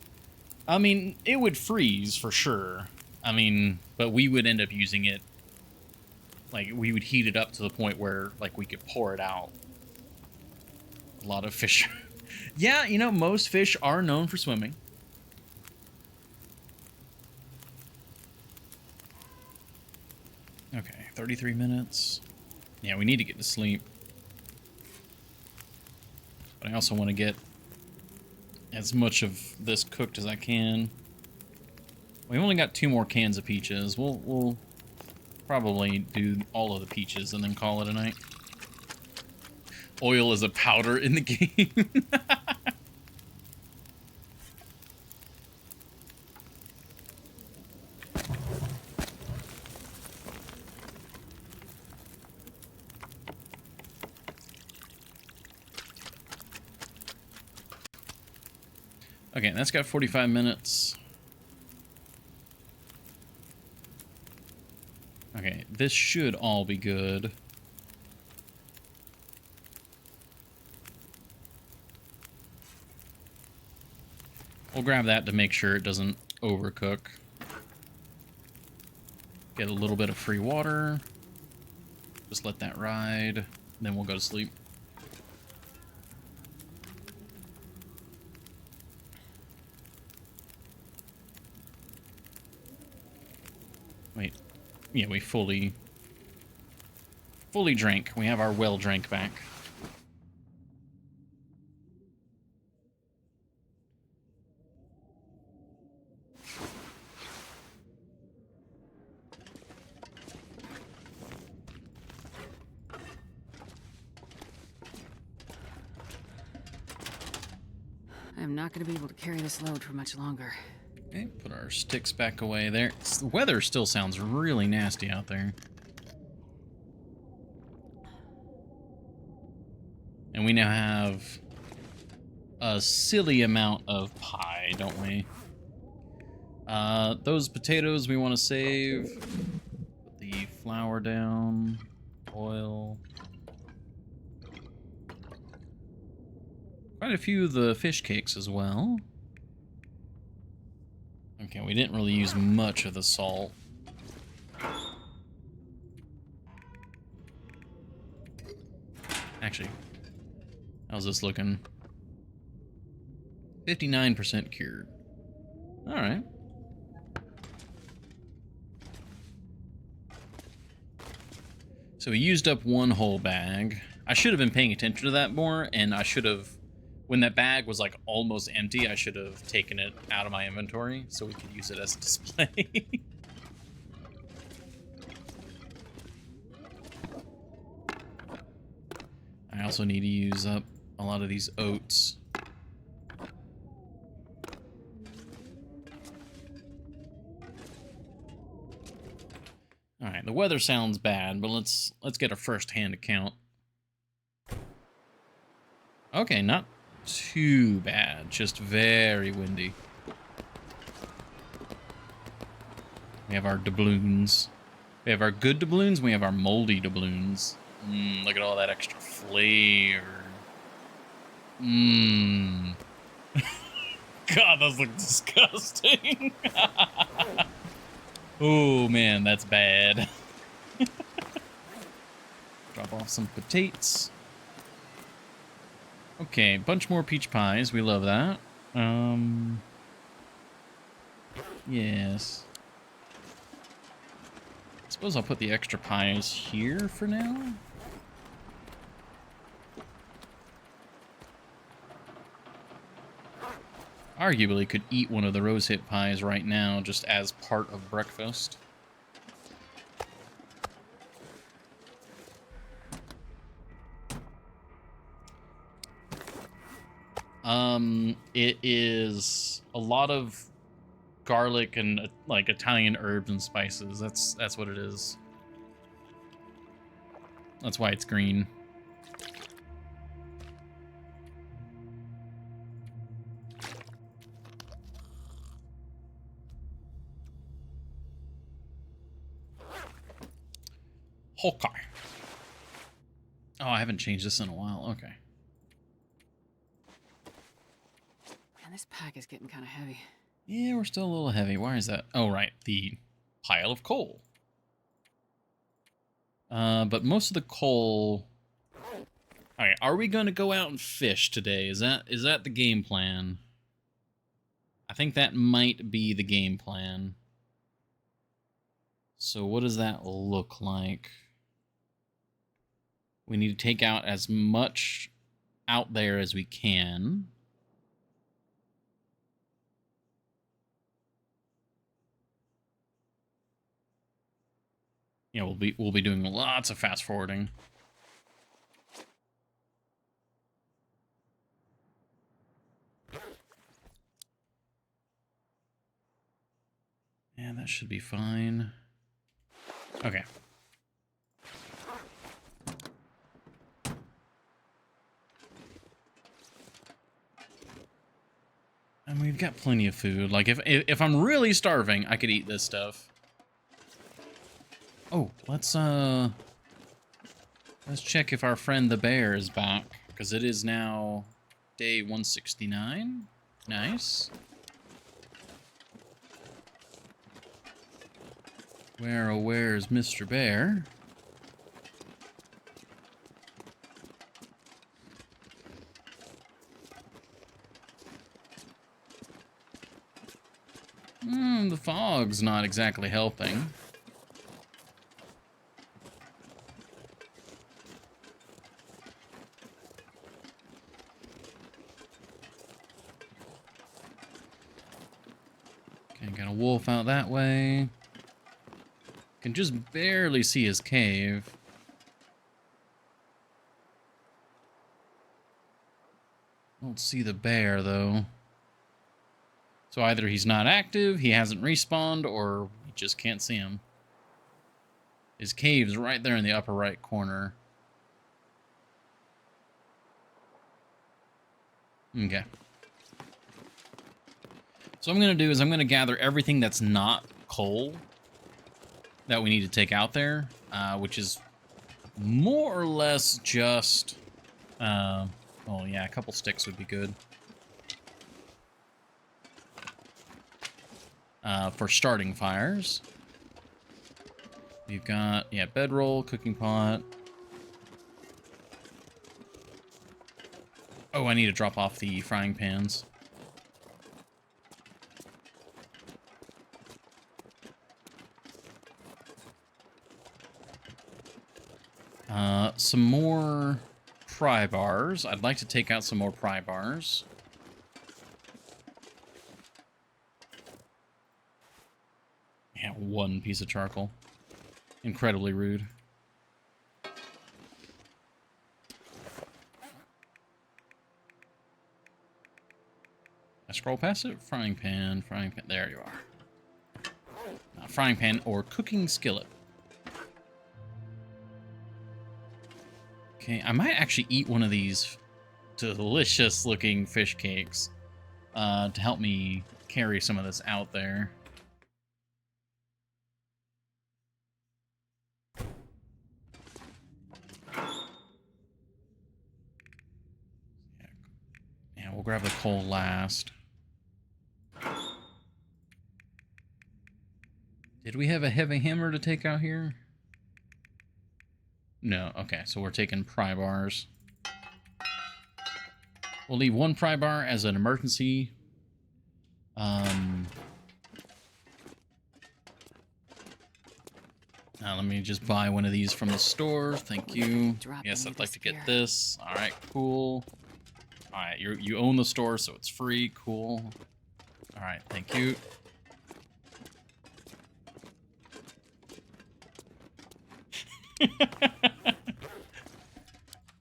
I mean, it would freeze for sure. I mean, but we would end up using it, like, we would heat it up to the point where, like, we could pour it out. A lot of fish. Yeah, you know, most fish are known for swimming. Okay, 33 minutes. Yeah, we need to get to sleep. But I also want to get as much of this cooked as I can. We only got 2 more cans of peaches. We'll probably do all of the peaches and then call it a night. Oil is a powder in the game. Okay, that's got 45 minutes. Okay, this should all be good. We'll grab that to make sure it doesn't overcook. Get a little bit of free water. Just let that ride. Then we'll go to sleep. Wait. Yeah, we fully drank. We have our well drank back. I'm not going to be able to carry this load for much longer. Okay, put our sticks back away there. The weather still sounds really nasty out there. And we now have a silly amount of pie, don't we? Those potatoes we want to save. Put the flour down. Oil. Quite a few of the fish cakes as well. Okay, we didn't really use much of the salt. Actually, how's this looking? 59% cured. Alright. So we used up one whole bag. I should have been paying attention to that more, and I should have, when that bag was like almost empty, I should have taken it out of my inventory so we could use it as a display. I also need to use up a lot of these oats. All right, the weather sounds bad, but let's get a first-hand account. Okay, not too bad, just very windy. We have our doubloons. We have our good doubloons, we have our moldy doubloons. Look at all that extra flavor. God, those look disgusting. Oh, man, that's bad. Drop off some potatoes. Okay, bunch more peach pies. We love that. Yes. I suppose I'll put the extra pies here for now. Arguably could eat one of the rose hip pies right now just as part of breakfast. It is a lot of garlic and like Italian herbs and spices. That's what it is. That's why it's green. Okay. Oh, I haven't changed this in a while. Okay. Man, this pack is getting kind of heavy. Yeah, we're still a little heavy. Why is that? Oh, right. The pile of coal. But most of the coal... Alright, are we going to go out and fish today? Is that the game plan? I think that might be the game plan. So what does that look like? We need to take out as much out there as we can. Yeah, we'll be doing lots of fast forwarding. Yeah, that should be fine. Okay. And we've got plenty of food. Like, if I'm really starving, I could eat this stuff. Oh, let's check if our friend the bear is back, because it is now day 169. Nice. Where's Mr. Bear? The fog's not exactly helping. Okay, got a wolf out that way. Can just barely see his cave. Don't see the bear, though. So either he's not active, he hasn't respawned, or we just can't see him. His cave's right there in the upper right corner. Okay. So what I'm going to do is I'm going to gather everything that's not coal that we need to take out there, which is more or less just... oh, yeah, a couple sticks would be good. For starting fires. We've got, yeah, bedroll, cooking pot. Oh, I need to drop off the frying pans. Some more pry bars. I'd like to take out some more pry bars. Yeah, one piece of charcoal. Incredibly rude. I scroll past it. Frying pan, frying pan. There you are. Frying pan or cooking skillet. Okay, I might actually eat one of these delicious looking fish cakes to help me carry some of this out there. Yeah, we'll grab the coal last. Did we have a heavy hammer to take out here? No. Okay, so we're taking pry bars. We'll leave one pry bar as an emergency. Let me just buy one of these from the store. Thank you. Yes, I'd like to get this. All right, cool. All right, you own the store, so it's free. Cool. All right, thank you.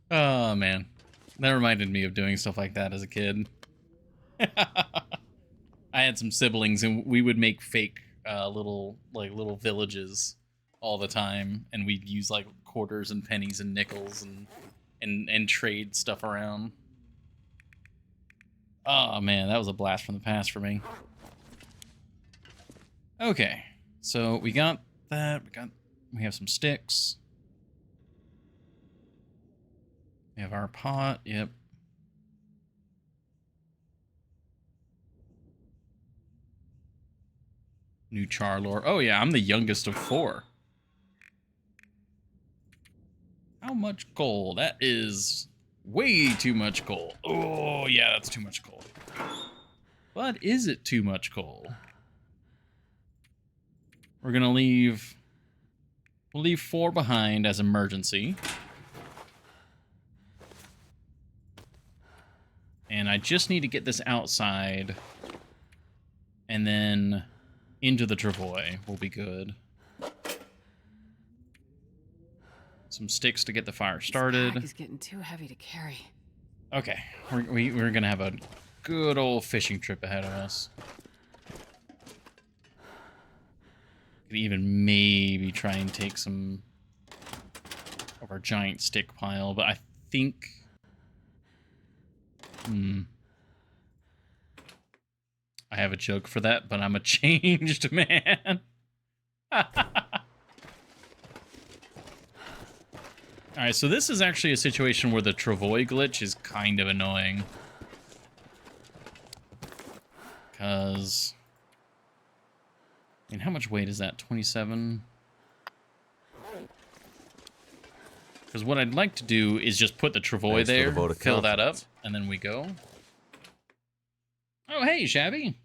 Oh, man. That reminded me of doing stuff like that as a kid. I had some siblings, and we would make fake little villages all the time, and we'd use like quarters and pennies and nickels and trade stuff around. Oh man, that was a blast from the past for me. Okay, so we got that. We have some sticks. We have our pot. Yep. New char lore. Oh yeah, I'm the youngest of 4. How much coal? That is way too much coal. Oh yeah, that's too much coal. But is it too much coal? We're gonna leave... We'll leave 4 behind as emergency. And I just need to get this outside. And then into the travois will be good. Some sticks to get the fire started. This pack is getting too heavy to carry. Okay, we're gonna have a good old fishing trip ahead of us. Could even maybe try and take some of our giant stick pile, but I think... I have a joke for that, but I'm a changed man. Alright, so this is actually a situation where the Travoy glitch is kind of annoying. Because... I mean, how much weight is that? 27? Because what I'd like to do is just put the Travoy there, fill that up, and then we go. Oh, hey, Shabby.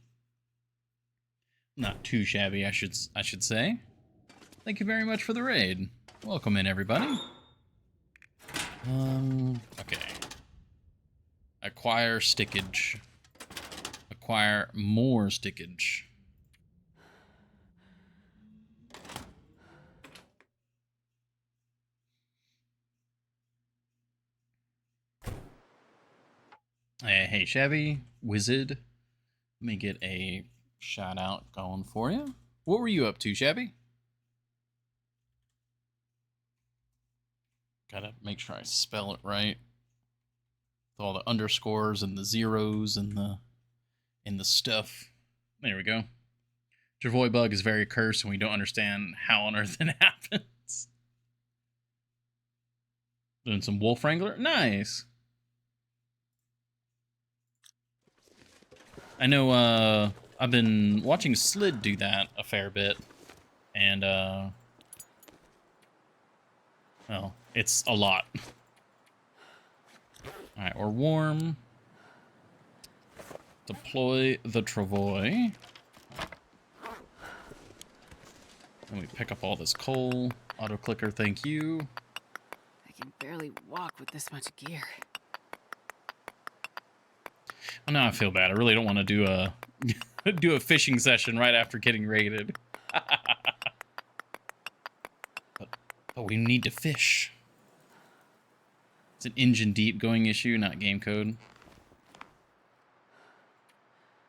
Not too shabby, I should say. Thank you very much for the raid. Welcome in, everybody. Okay. Acquire stickage. Acquire more stickage. Hey, Shabby, Wizard. Let me get a shout out going for you. What were you up to, Shabby? Gotta make sure I spell it right. With all the underscores and the zeros and the stuff. There we go. Travoy bug is very cursed and we don't understand how on earth it happens. Doing some wolf wrangler? Nice. I know, I've been watching Slid do that a fair bit, and, well, it's a lot. Alright, we're warm. Deploy the Travoy. And we pick up all this coal. Auto-clicker, thank you. I can barely walk with this much gear. Oh, now I feel bad. I really don't want to do a do a fishing session right after getting raided. but we need to fish. It's an engine deep going issue, not game code.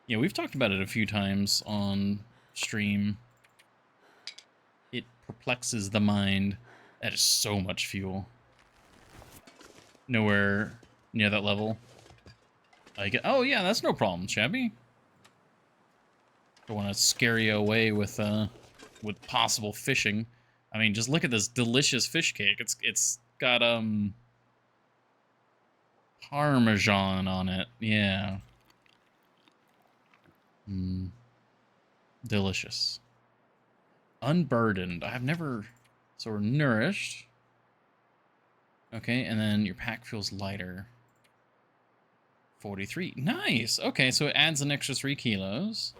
Yeah, we've talked about it a few times on stream. It perplexes the mind. That is so much fuel. Nowhere near that level. Oh yeah, that's no problem, Shabby. Don't want to scare you away with possible fishing. I mean, just look at this delicious fish cake. It's got Parmesan on it. Yeah. Delicious. Unburdened. I've never... So we're nourished. Okay, and then your pack feels lighter. 43. Nice! Okay, so it adds an extra 3 kilos.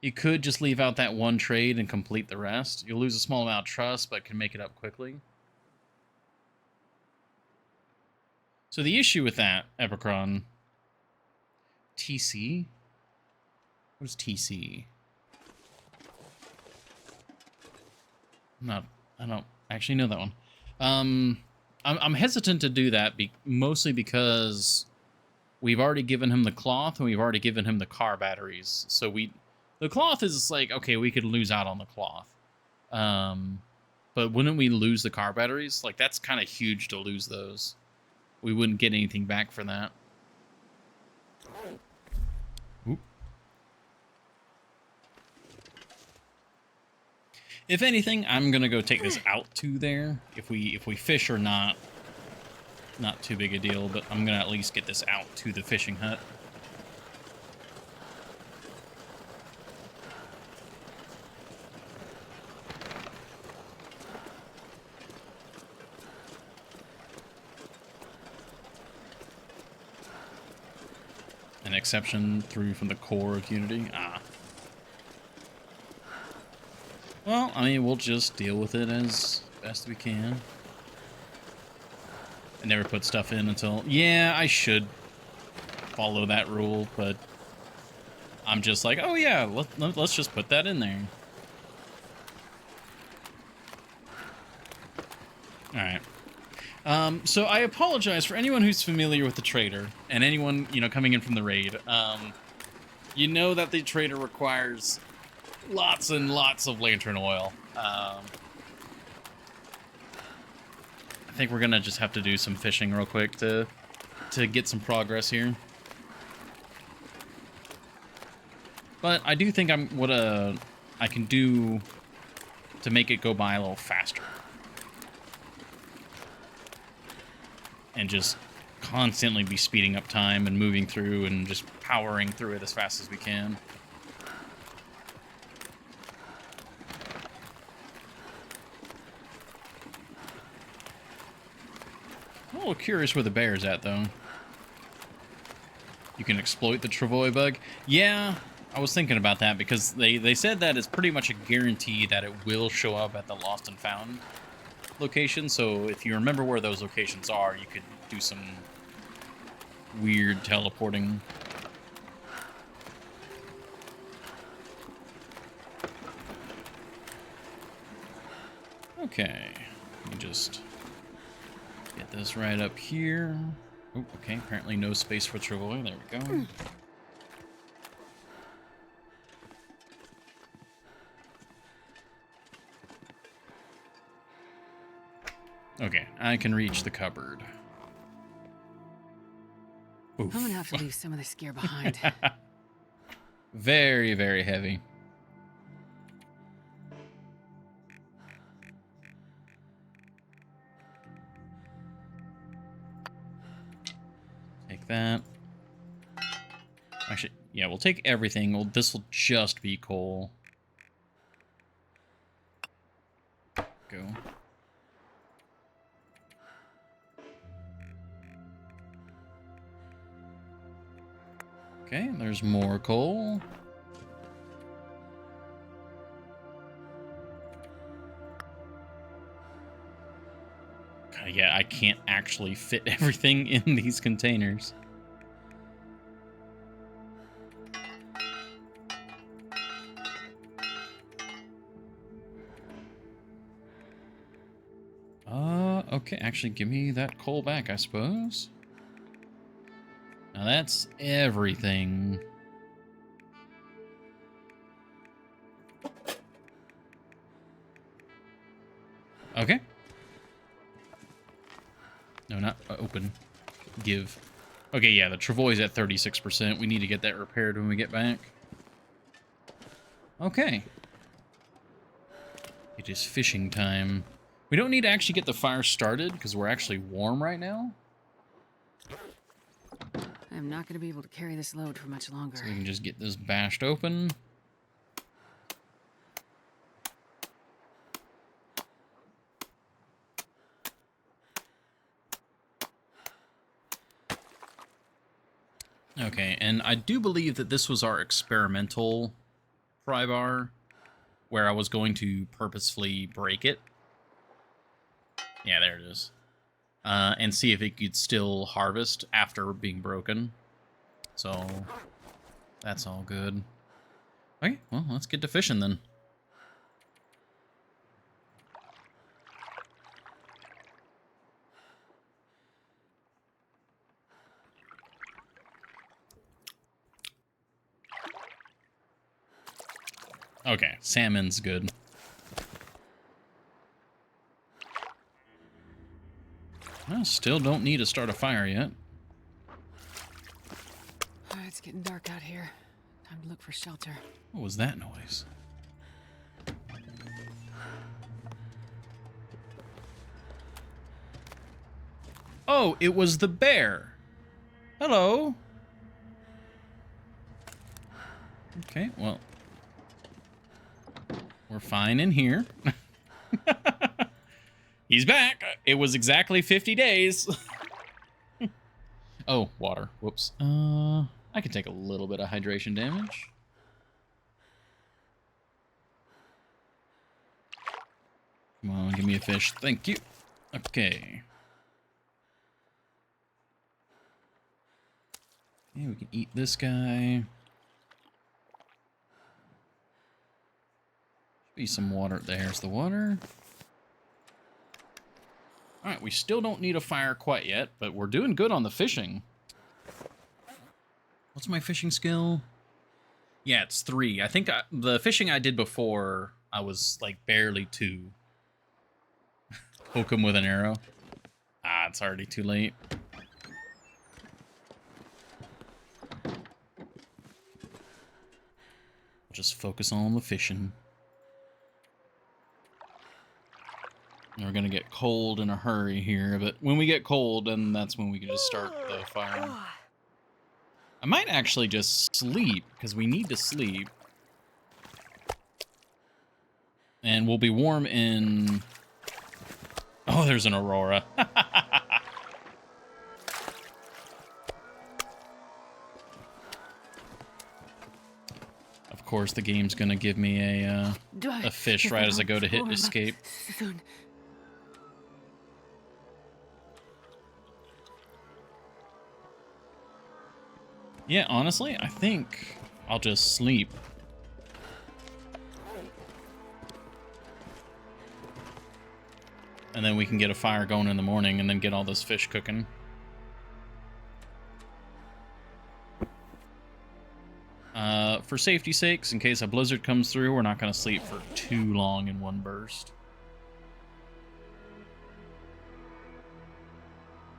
You could just leave out that one trade and complete the rest. You'll lose a small amount of trust, but can make it up quickly. So the issue with that, Epicron... TC? What is TC? I don't actually know that one. I'm hesitant to do that, mostly because we've already given him the cloth and we've already given him the car batteries. So the cloth is like, okay, we could lose out on the cloth. But wouldn't we lose the car batteries? Like, that's kind of huge to lose those. We wouldn't get anything back for that. Oop. If anything, I'm gonna go take this out to there. If we fish or not too big a deal, but I'm gonna at least get this out to the fishing hut. An exception through from the core of Unity. Ah. Well, I mean, we'll just deal with it as best we can. I never put stuff in until... Yeah, I should follow that rule, but I'm just like, oh yeah, let's just put that in there. Alright. So I apologize for anyone who's familiar with the trader and anyone, you know, coming in from the raid. You know that the trader requires lots and lots of lantern oil. I think we're gonna just have to do some fishing real quick to get some progress here. But I do think I can do to make it go by a little faster. And just constantly be speeding up time and moving through and just powering through it as fast as we can. I'm a little curious where the bear's at, though. You can exploit the travois bug. Yeah, I was thinking about that because they said that it's pretty much a guarantee that it will show up at the Lost and Found location. So if you remember where those locations are, you could do some weird teleporting. Okay, let me just get this right up here. Oh, okay, apparently no space for travois. There we go. Okay, I can reach the cupboard. Oof. I'm gonna have to leave some of this gear behind. Very, very heavy. Take that. Actually, yeah, we'll take everything. Well, this will just be coal. Go. Okay, there's more coal. Yeah, I can't actually fit everything in these containers. Okay, actually give me that coal back, I suppose. Now that's everything. Okay. No, not open. Give. Okay, yeah, the travois is at 36%. We need to get that repaired when we get back. Okay. It is fishing time. We don't need to actually get the fire started because we're actually warm right now. I'm not gonna be able to carry this load for much longer. So we can just get this bashed open. Okay, and I do believe that this was our experimental pry bar, where I was going to purposefully break it. Yeah, there it is. And see if it could still harvest after being broken. So, that's all good. Okay, well, let's get to fishing then. Okay, salmon's good. Well, still don't need to start a fire yet. It's getting dark out here. Time to look for shelter. What was that noise? Oh, it was the bear. Hello. Okay, well, we're fine in here. He's back. It was exactly 50 days. Oh, water. Whoops. I can take a little bit of hydration damage. Come on, give me a fish. Thank you. Okay. Okay, we can eat this guy. Be some water. There's the water. All right, we still don't need a fire quite yet, but we're doing good on the fishing. What's my fishing skill? Yeah, it's 3. I think the fishing I did before, I was like barely 2. Poke him with an arrow. Ah, it's already too late. Just focus on the fishing. We're gonna get cold in a hurry here, but when we get cold, then that's when we can just start the fire. I might actually just sleep, because we need to sleep. And we'll be warm in... Oh, there's an aurora. Of course, the game's gonna give me a fish right as I go to hit escape. Soon. Yeah, honestly, I think I'll just sleep. And then we can get a fire going in the morning and then get all this fish cooking. For safety's sakes, in case a blizzard comes through, we're not going to sleep for too long in one burst.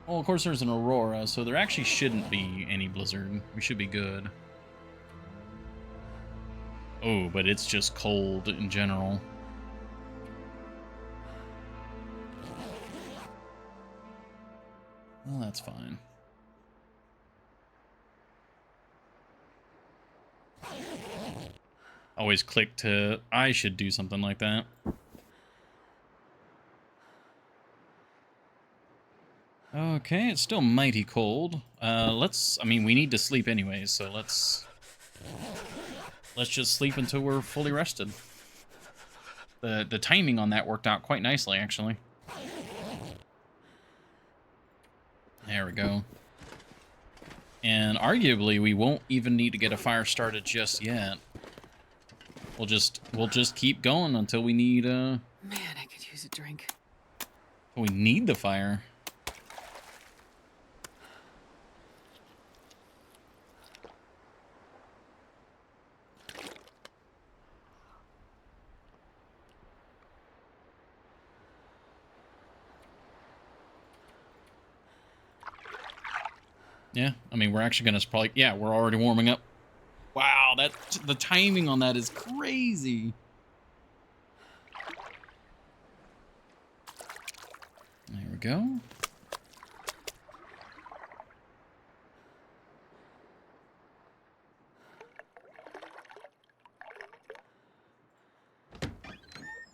Well, of course, there's an aurora, so there actually shouldn't be any blizzard. We should be good. Oh, but it's just cold in general. Well, that's fine. Always click to... I should do something like that. Okay, it's still mighty cold. I mean, we need to sleep anyways, so let's just sleep until we're fully rested. The timing on that worked out quite nicely, actually. There we go. And arguably, we won't even need to get a fire started just yet. We'll just keep going until we need Man, I could use a drink. we need the fire. Yeah, I mean, we're actually gonna probably... Yeah, we're already warming up. Wow, the timing on that is crazy. There we go.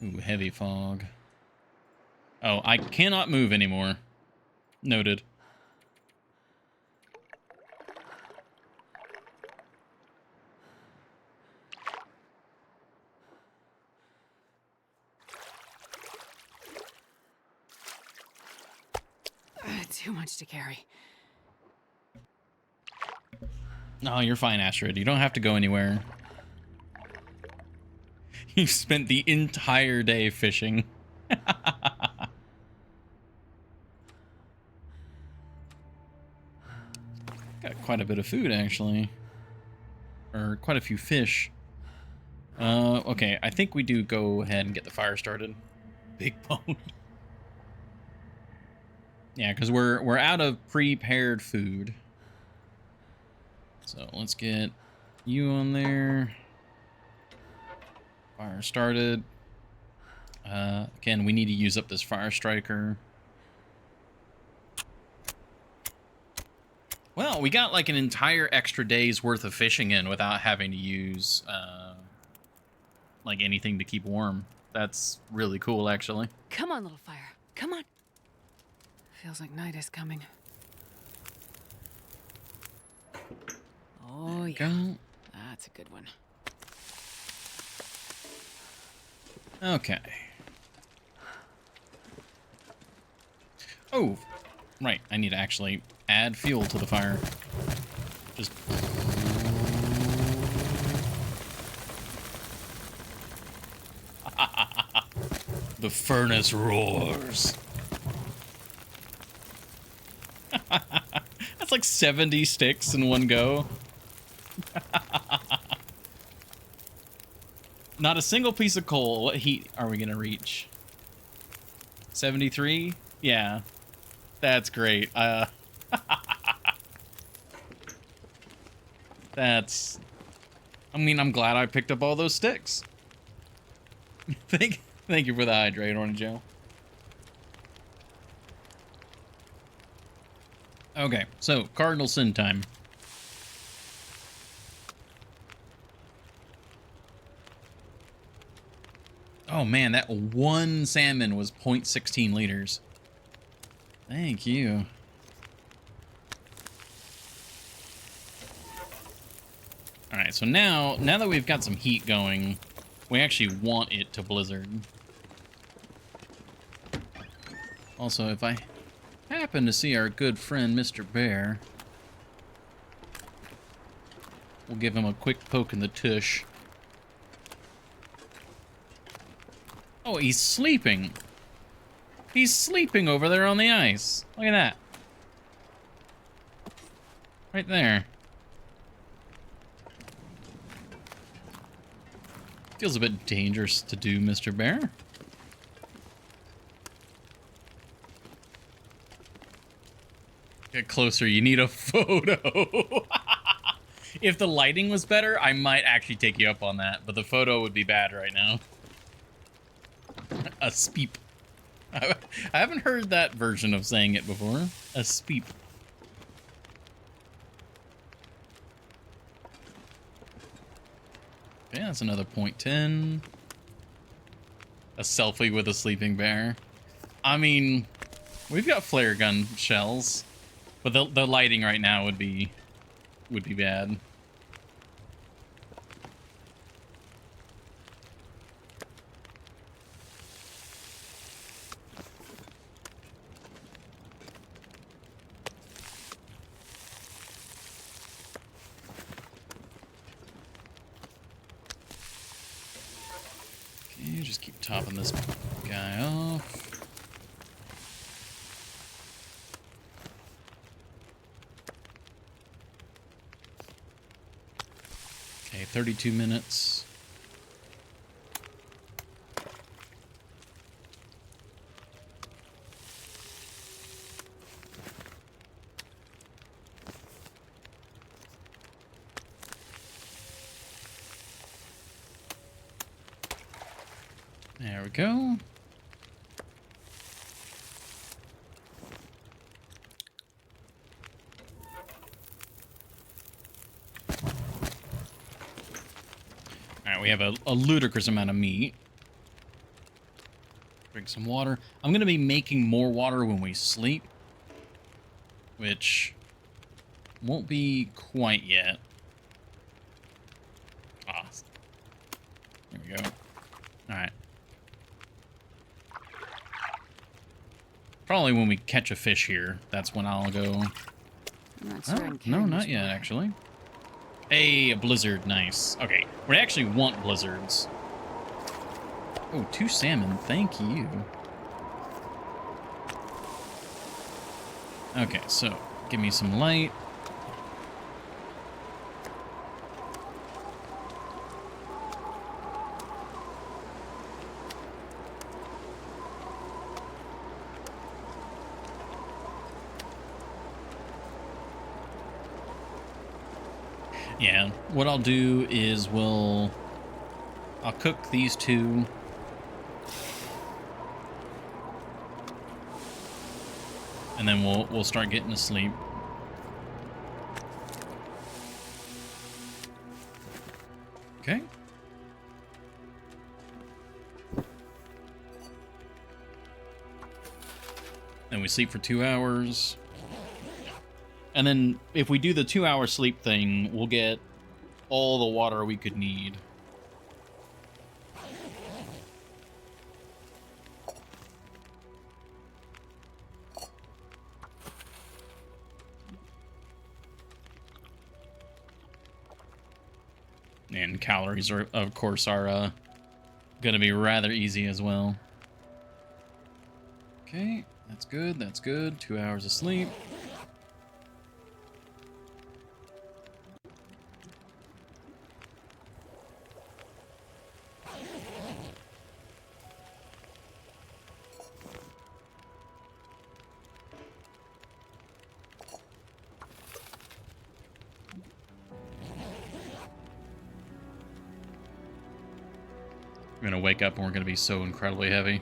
Ooh, heavy fog. Oh, I cannot move anymore. Noted. Too much to carry. No, you're fine, Astrid. You don't have to go anywhere. You spent the entire day fishing. Got quite a bit of food, actually. Or quite a few fish. Okay, I think we do go ahead and get the fire started. Big bone. Yeah, because we're out of prepared food. So let's get you on there. Fire started. Again, we need to use up this fire striker. Well, we got like an entire extra day's worth of fishing in without having to use like anything to keep warm. That's really cool, actually. Come on, little fire. Come on. Feels like night is coming. Oh, yeah. Go. That's a good one. Okay. Oh, right. I need to actually add fuel to the fire. Just... The furnace roars. like 70 sticks in one go. Not a single piece of coal. What heat are we gonna reach? 73? Yeah. That's great. That's... I mean, I'm glad I picked up all those sticks. Thank you for the hydrate, Orange Joe. Okay, so Cardinal Sin time. Oh man, that one salmon was 0.16 liters. Thank you. Alright, so now that we've got some heat going, we actually want it to blizzard. Also, if I happen to see our good friend Mr. Bear, we'll give him a quick poke in the tush. Oh, he's sleeping. He's sleeping over there on the ice. Look at that. Right there. Feels a bit dangerous to do, Mr. Bear. Get closer, you need a photo. If the lighting was better, I might actually take you up on that, but the photo would be bad right now. A speep. I haven't heard that version of saying it before. A speep. Okay, that's another 0.10. A selfie with a sleeping bear. I mean, we've got flare gun shells, but the lighting right now would be bad. Okay, just keep topping this guy off. Okay, 32 minutes. There we go. Alright, we have a ludicrous amount of meat. Drink some water. I'm going to be making more water when we sleep, which won't be quite yet. Ah, there we go. Alright. Probably when we catch a fish here, that's when I'll go. I'm not sure Oh, I'm no, carrying not much yet, water. actually. Hey, a blizzard, nice. Okay, we actually want blizzards. Oh, 2 salmon, thank you. Okay, so, give me some light. Yeah, what I'll do is I'll cook these 2. And then we'll start getting to sleep. Okay. Then we sleep for 2 hours. And then if we do the 2-hour sleep thing, we'll get all the water we could need. And calories are, of course, are gonna be rather easy as well. Okay, that's good, that's good. 2 hours of sleep. We're gonna wake up and we're gonna be so incredibly heavy.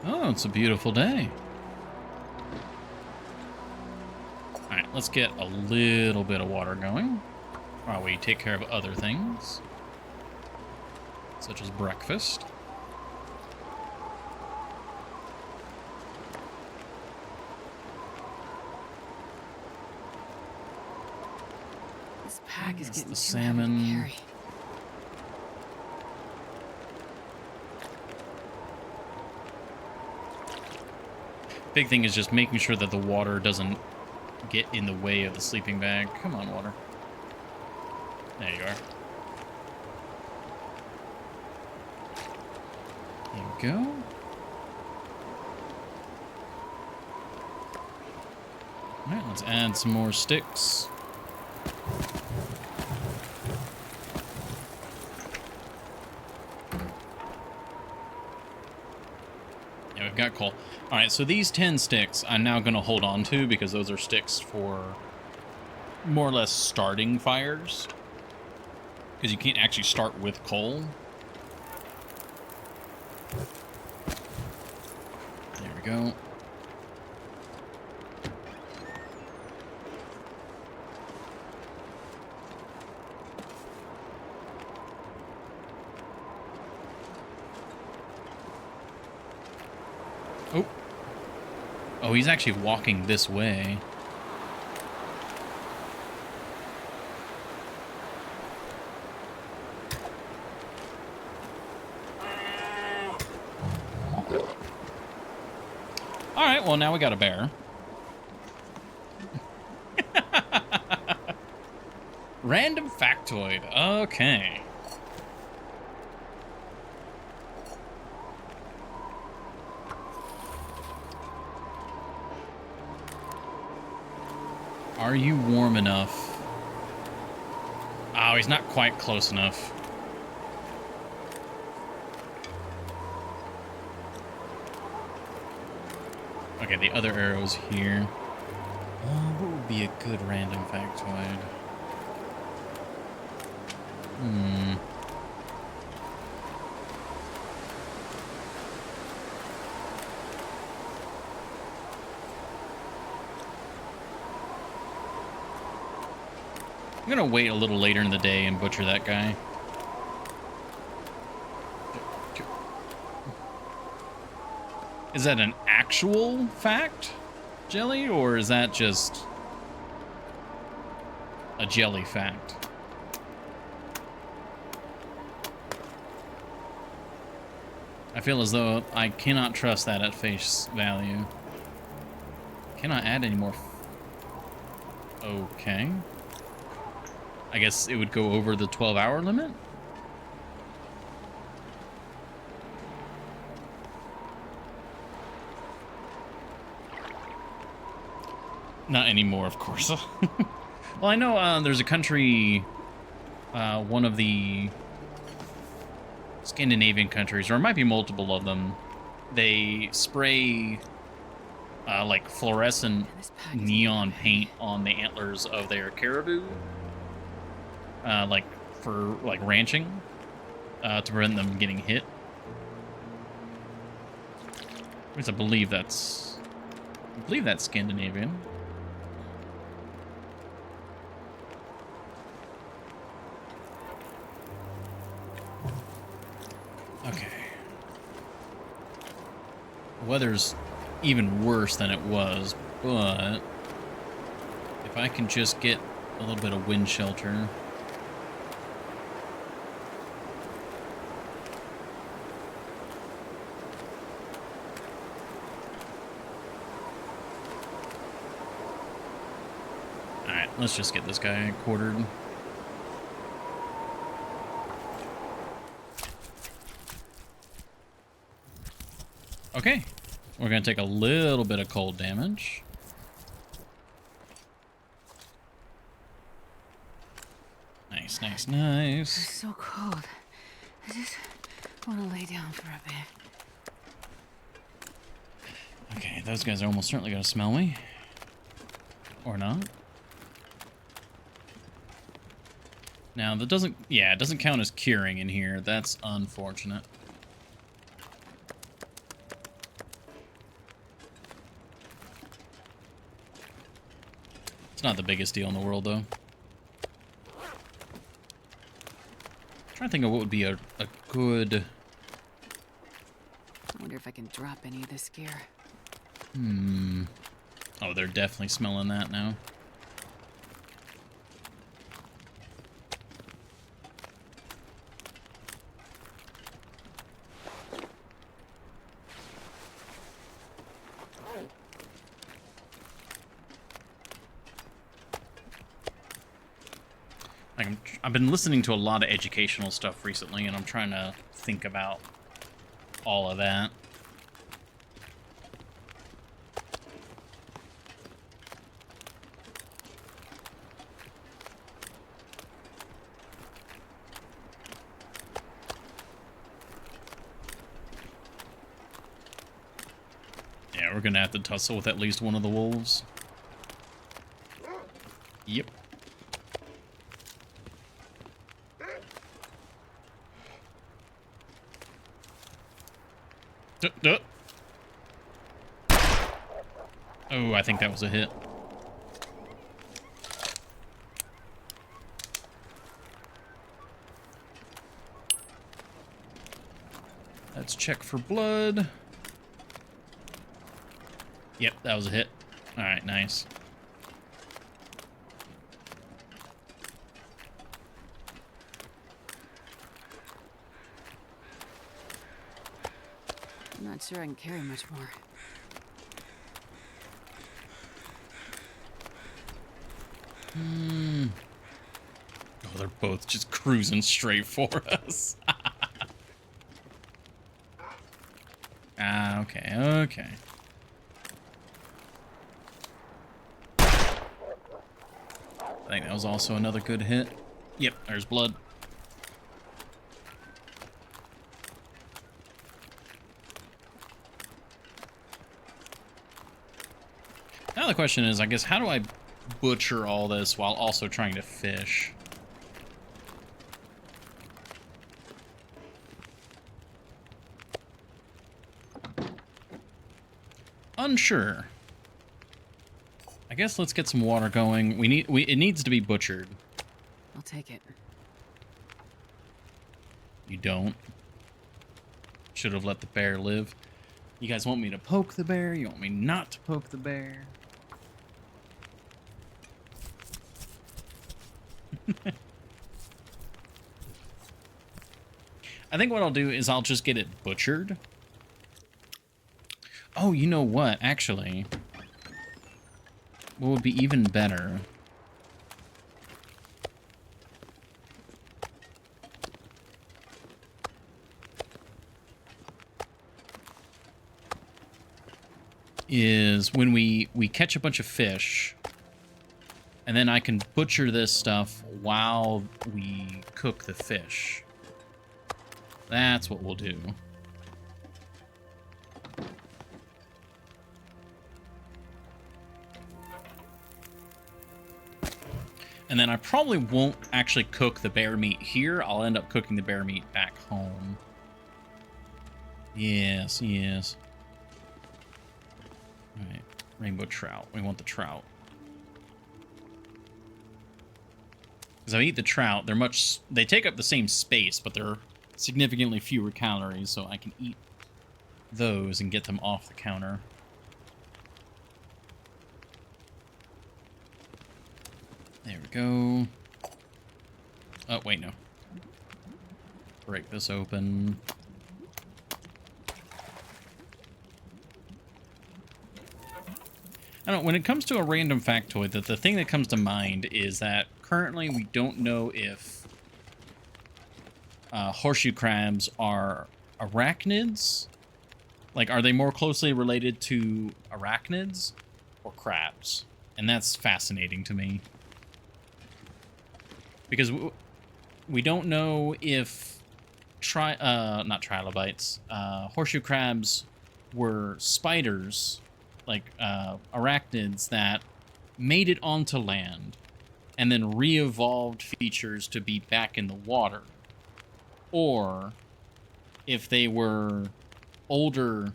Oh, it's a beautiful day. Alright, let's get a little bit of water going while we take care of other things, such as breakfast. This pack is getting the too salmon. heavy to carry. Big thing is just making sure that the water doesn't get in the way of the sleeping bag. Come on, water. There you are. There you go. Alright, let's add some more sticks. Yeah, we've got coal. Alright, so these 10 sticks I'm now going to hold on to because those are sticks for more or less starting fires. Because you can't actually start with coal. There we go. Oh. Oh, he's actually walking this way. All right, well, now we got a bear. Random factoid. Okay. Are you warm enough? Oh, he's not quite close enough. Okay, the other arrow's here. What would be a good random factoid? I'm gonna wait a little later in the day and butcher that guy. Is that an actual fact, Jelly, or is that just a jelly fact? I feel as though I cannot trust that at face value. Cannot add any more. Okay. I guess it would go over the 12-hour limit? Not anymore, of course. Well, I know there's a country, one of the Scandinavian countries, or it might be multiple of them, they spray like fluorescent neon paint on the antlers of their caribou, like for like ranching, to prevent them getting hit. At least I believe that's Scandinavian. Okay. The weather's even worse than it was, but if I can just get a little bit of wind shelter. Alright, let's just get this guy quartered. Okay, we're going to take a little bit of cold damage. Nice, nice, nice. It's so cold. I just want to lay down for a bit. Okay, those guys are almost certainly going to smell me. Or not. Now, that doesn't... Yeah, it doesn't count as curing in here. That's unfortunate. It's not the biggest deal in the world, though. Trying to think of what would be a good... I wonder if I can drop any of this gear. Oh, they're definitely smelling that now. Like I've been listening to a lot of educational stuff recently, and I'm trying to think about all of that. Yeah, we're gonna have to tussle with at least one of the wolves. Yep. Oh, I think that was a hit. Let's check for blood. Yep, that was a hit. All right, nice. I'm not sure I can carry much more. Oh, they're both just cruising straight for us. Ah, okay, okay. I think that was also another good hit. Yep, there's blood. Now the question is, I guess, how do I butcher all this while also trying to fish? Unsure. I guess let's get some water going. It needs to be butchered. I'll take it. You don't. Should have let the bear live. You guys want me to poke the bear? You want me not to poke the bear? I think what I'll do is I'll just get it butchered. Oh, you know what? Actually, what would be even better is when we catch a bunch of fish, and then I can butcher this stuff while we cook the fish. That's what we'll do. And then I probably won't actually cook the bear meat here. I'll end up cooking the bear meat back home. Yes, yes. All right, rainbow trout. We want the trout. Because if I eat the trout, they take up the same space, but they're significantly fewer calories, so I can eat those and get them off the counter. There we go. Oh, wait, no. Break this open. I don't know, when it comes to a random factoid, the thing that comes to mind is that currently we don't know if horseshoe crabs are arachnids. Like, are they more closely related to arachnids or crabs? And that's fascinating to me. Because we don't know if not trilobites, horseshoe crabs were spiders, like arachnids that made it onto land and then re-evolved features to be back in the water, or if they were older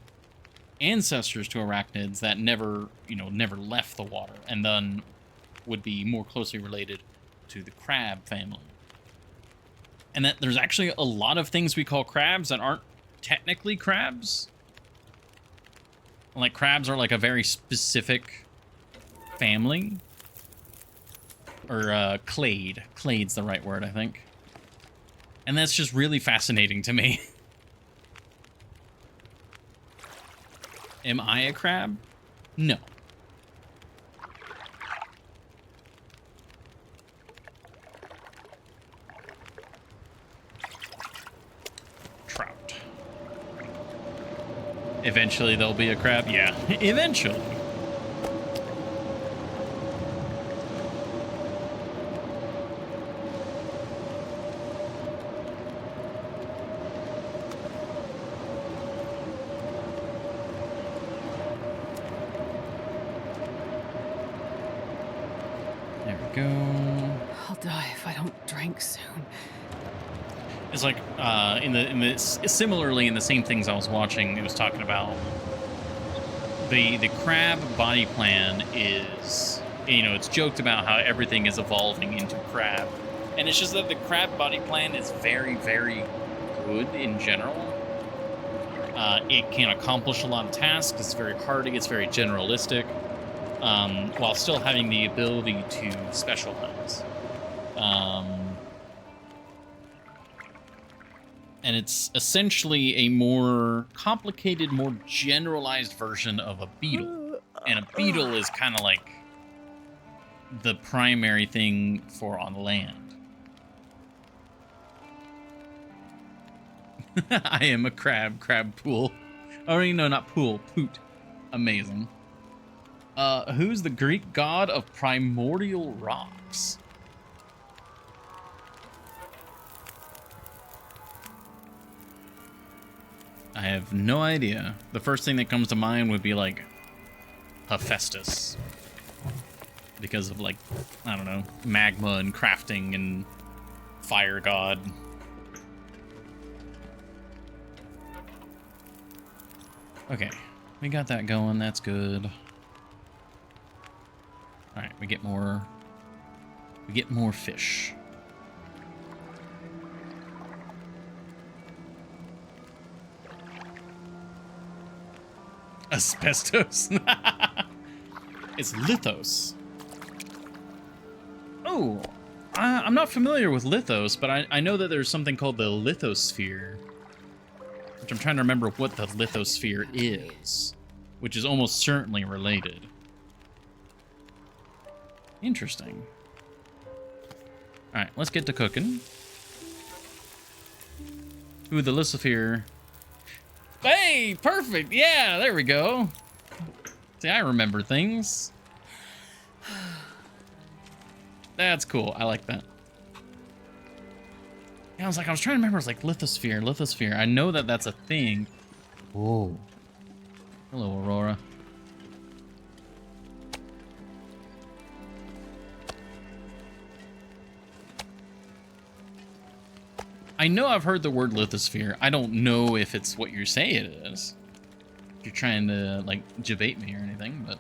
ancestors to arachnids that never left the water and then would be more closely related to the crab family. And that there's actually a lot of things we call crabs that aren't technically crabs. Like, crabs are like a very specific family. Or clade. Clade's the right word, I think. And that's just really fascinating to me. Am I a crab? No. Trout. Eventually there'll be a crab? Yeah, eventually. There we go. I'll die if I don't drink soon. It's like similarly in the same things I was watching, it was talking about the crab body plan is, it's joked about how everything is evolving into crab, and it's just that the crab body plan is very, very good in general. It can accomplish a lot of tasks. It's very hardy. It's very generalistic, while still having the ability to specialize. And it's essentially a more complicated, more generalized version of a beetle. And a beetle is kind of like the primary thing for on land. I am a crab pool. Oh, no, not pool, poot. Amazing. Who's the Greek god of primordial rocks? I have no idea. The first thing that comes to mind would be like Hephaestus. Because of like, I don't know, magma and crafting and fire god. Okay, we got that going. That's good. All right, we get more fish. Asbestos. It's lithos. Oh, I'm not familiar with lithos, but I know that there's something called the lithosphere, which I'm trying to remember what the lithosphere is, which is almost certainly related. Interesting. All right, let's get to cooking. Ooh, the lithosphere. Hey, perfect. Yeah, there we go. See, I remember things. That's cool. I like that. Yeah, I was trying to remember. It's like lithosphere. I know that that's a thing. Whoa. Hello, Aurora. I know I've heard the word lithosphere. I don't know if it's what you say it is. If you're trying to, like, debate me or anything, but...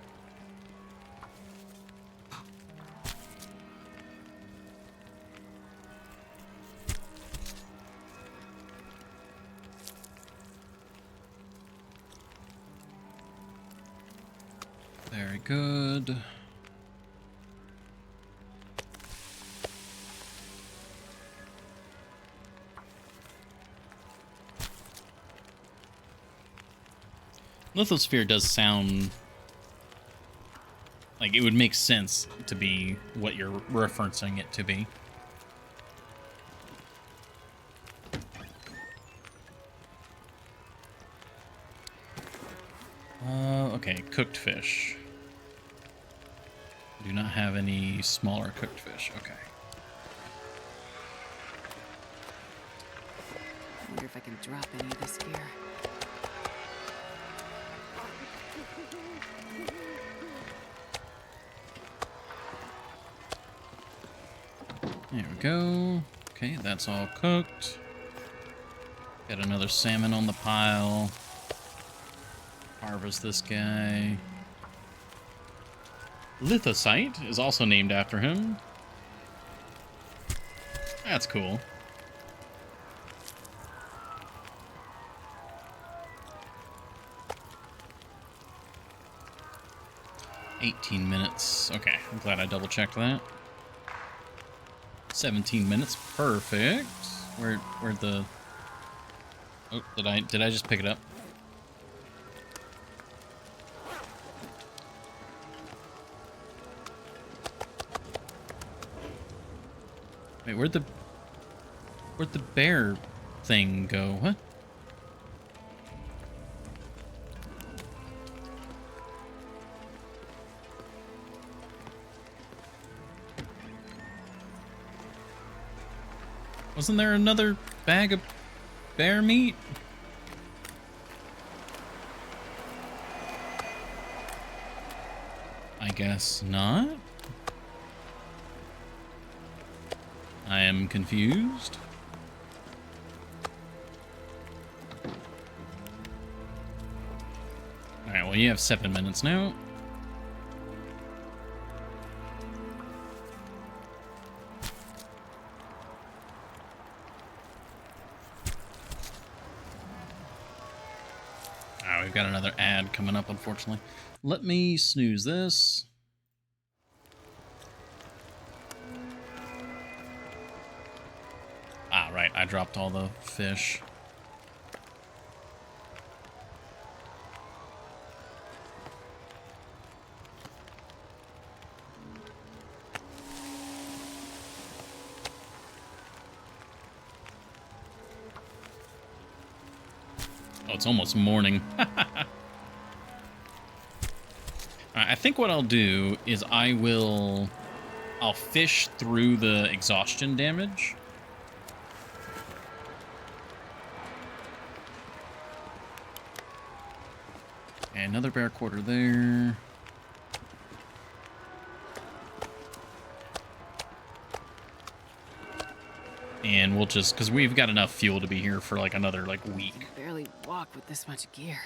Very good. Lithosphere does sound like it would make sense to be what you're referencing it to be. Okay, cooked fish. Do not have any smaller cooked fish. Okay. I wonder if I can drop any of this gear. There we go. Okay, that's all cooked. Got another salmon on the pile. Harvest this guy. Lithosite is also named after him. That's cool. $18 minutes. Okay, I'm glad I double checked that. 17 minutes. Perfect. Where'd the... Oh, did I just pick it up? Wait, where'd the bear thing go? What? Wasn't there another bag of bear meat? I guess not. I am confused. Alright, well, you have 7 minutes now. Ah, we've got another ad coming up, unfortunately. Let me snooze this. Ah, right, I dropped all the fish. Oh, it's almost morning. I think what I'll do is I'll fish through the exhaustion damage. Okay, another bear quarter there. And we'll just, because we've got enough fuel to be here for like another like week. I can barely walk with this much gear.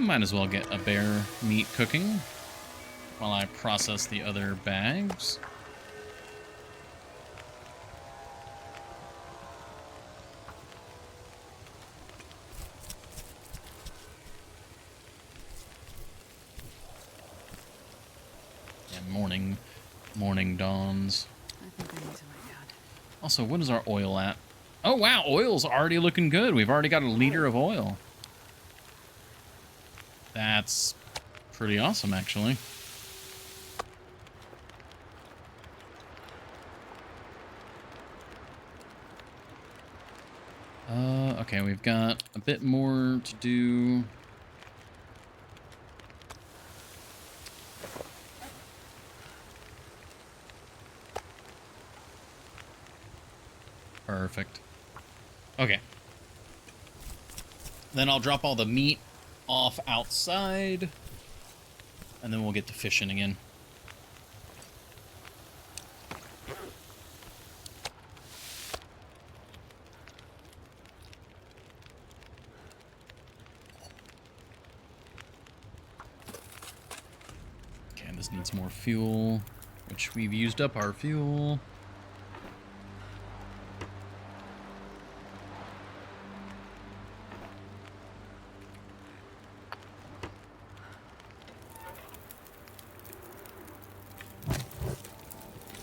Might as well get a bear meat cooking while I process the other bags. Yeah, morning dawns. I think I need to lay down. Also, what is our oil at? Oh, wow, oil's already looking good. We've already got a liter of oil. That's pretty awesome, actually. Okay, we've got a bit more to do. Perfect. Okay. Then I'll drop all the meat off outside, and then we'll get to fishing again. Okay, this needs more fuel, which we've used up our fuel.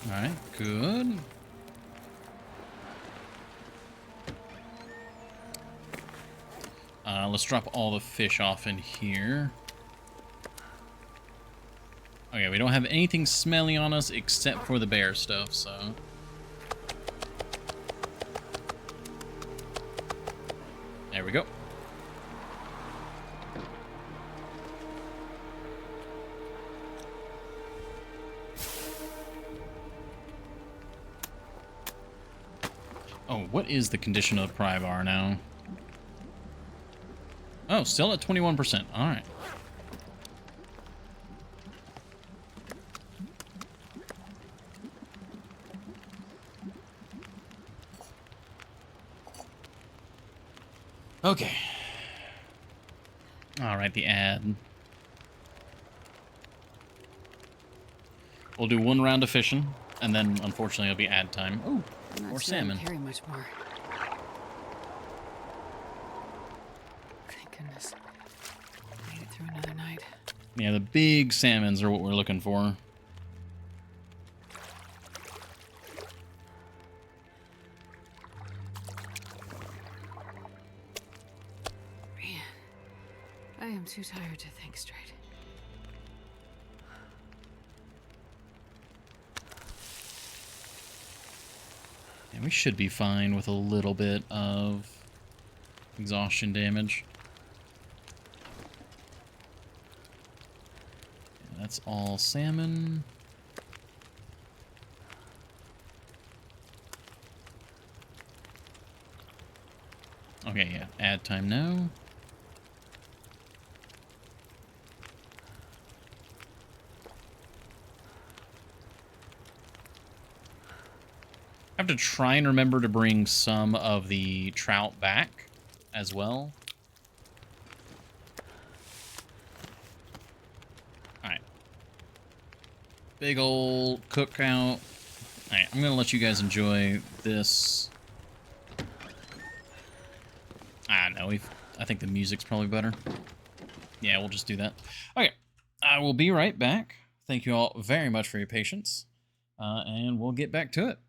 Alright, good. Let's drop all the fish off in here. Okay, we don't have anything smelly on us except for the bear stuff, so... There we go. Oh, what is the condition of the pry bar now? Oh, still at 21%. All right. Okay. All right, the ad. We'll do one round of fishing, and then unfortunately it'll be ad time. Oh, I'm not more sure I salmon. can carry much more. Thank goodness. Made it through another night. Yeah, the big salmons are what we're looking for. Man, I am too tired to think straight. And we should be fine with a little bit of exhaustion damage. Yeah, that's all salmon. Okay, yeah, ad time now. I have to try and remember to bring some of the trout back as well. Alright. Big old cookout. Alright, I'm gonna let you guys enjoy this. No, I think the music's probably better. Yeah, we'll just do that. Okay, I will be right back. Thank you all very much for your patience. And we'll get back to it.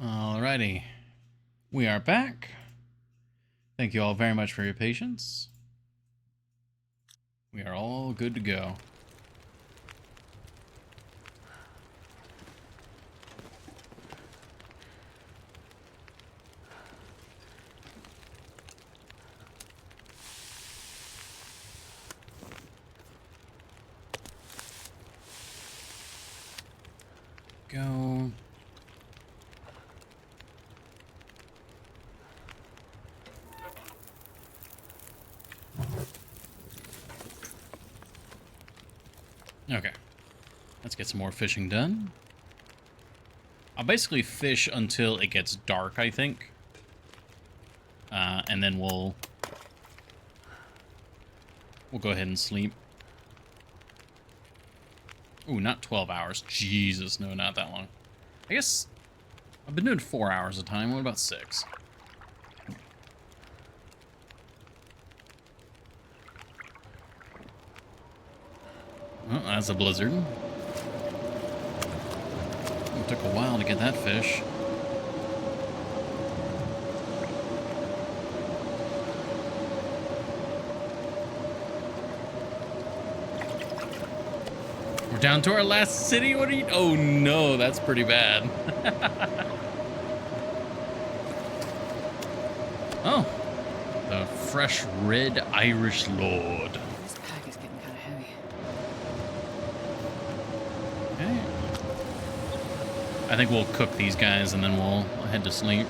Alrighty. We are back. Thank you all very much for your patience. We are all good to go. Go. Okay. Let's get some more fishing done. I'll basically fish until it gets dark, I think. And then we'll go ahead and sleep. Ooh, not 12 hours. Jesus, no, not that long. I guess I've been doing 4 hours a time. What about 6? Oh, that's a blizzard. It took a while to get that fish. We're down to our last city? What are you... Oh, no, that's pretty bad. Oh. The fresh red Irish Lord. This pack is getting kind of heavy. Okay. I think we'll cook these guys and then we'll head to sleep.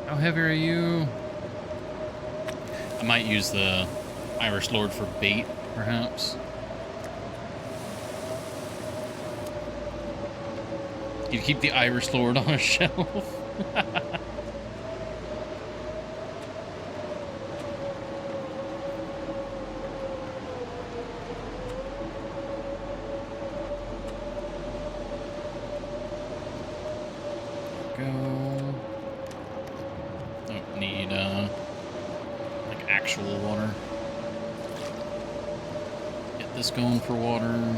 How heavy are you? I might use the Irish Lord for bait, perhaps. You keep the Irish Lord on a shelf. Go. Don't need like actual water. Get this going for water.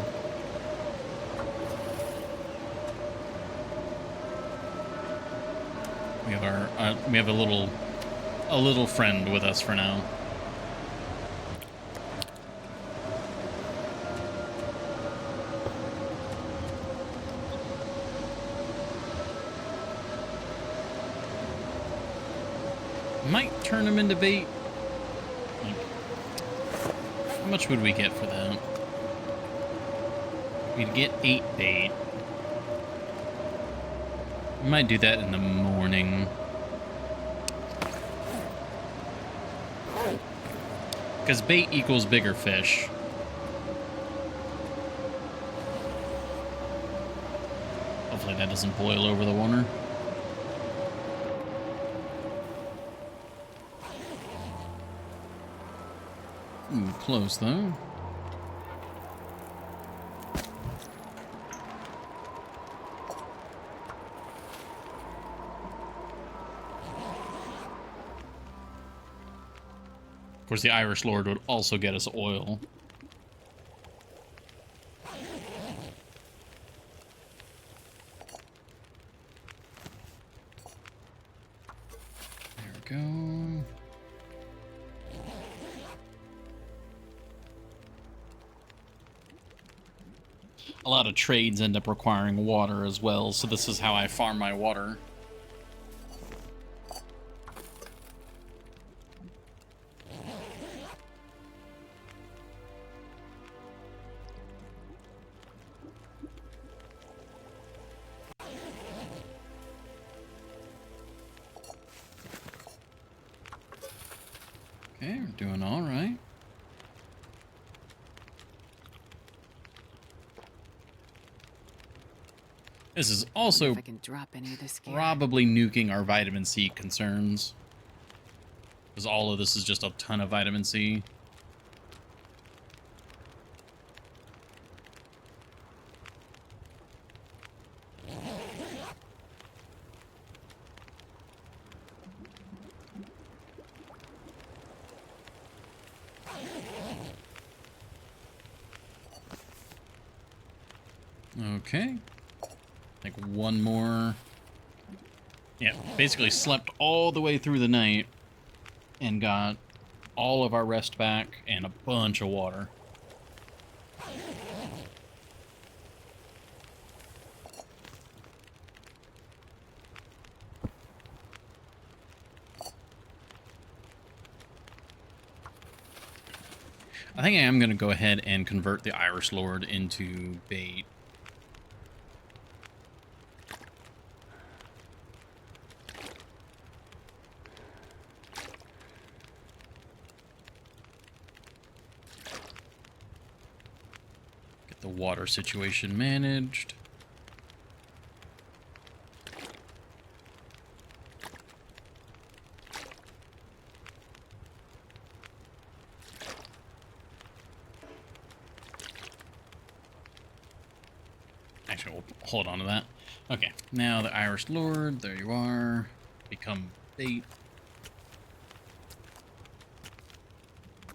We have our we have a little friend with us for now. Might turn him into bait. Like, how much would we get for that? We'd get 8 bait. We might do that in the morning. Because bait equals bigger fish. Hopefully that doesn't boil over the water. Ooh, close though. Of course, the Irish Lord would also get us oil. There we go. A lot of trades end up requiring water as well, so this is how I farm my water. Okay, we're doing all right. This is also If I can drop any of this gear. probably nuking our vitamin C concerns. Because all of this is just a ton of vitamin C. Okay. Like one more. Yeah, basically slept all the way through the night and got all of our rest back and a bunch of water. I think I am going to go ahead and convert the Irish Lord into bait. Get the water situation managed. Actually, we'll hold on to that. Okay, now the Irish Lord, there you are. Become bait.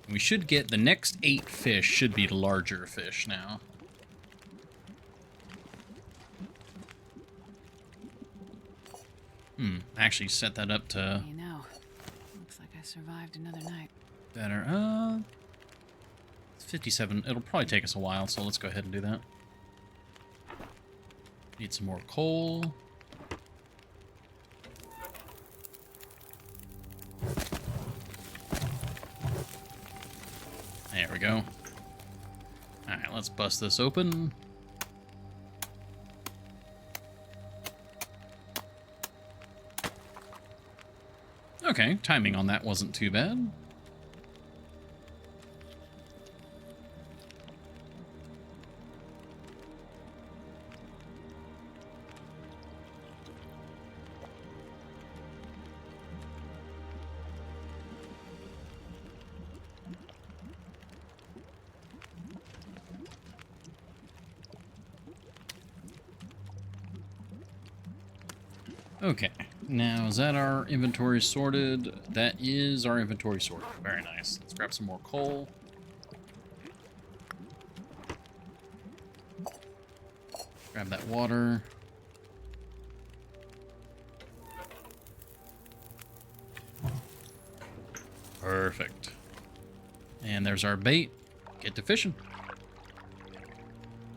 We should get the next 8 fish should be larger fish now. Actually set that up to You know, looks like I survived another night. better. It's 57. It'll probably take us a while, so let's go ahead and do that. Need some more coal. There we go. Alright, let's bust this open. Okay, timing on that wasn't too bad. Okay, now is that our inventory sorted? That is our inventory sorted. Very nice. Let's grab some more coal. Grab that water. Perfect. And there's our bait. Get to fishing.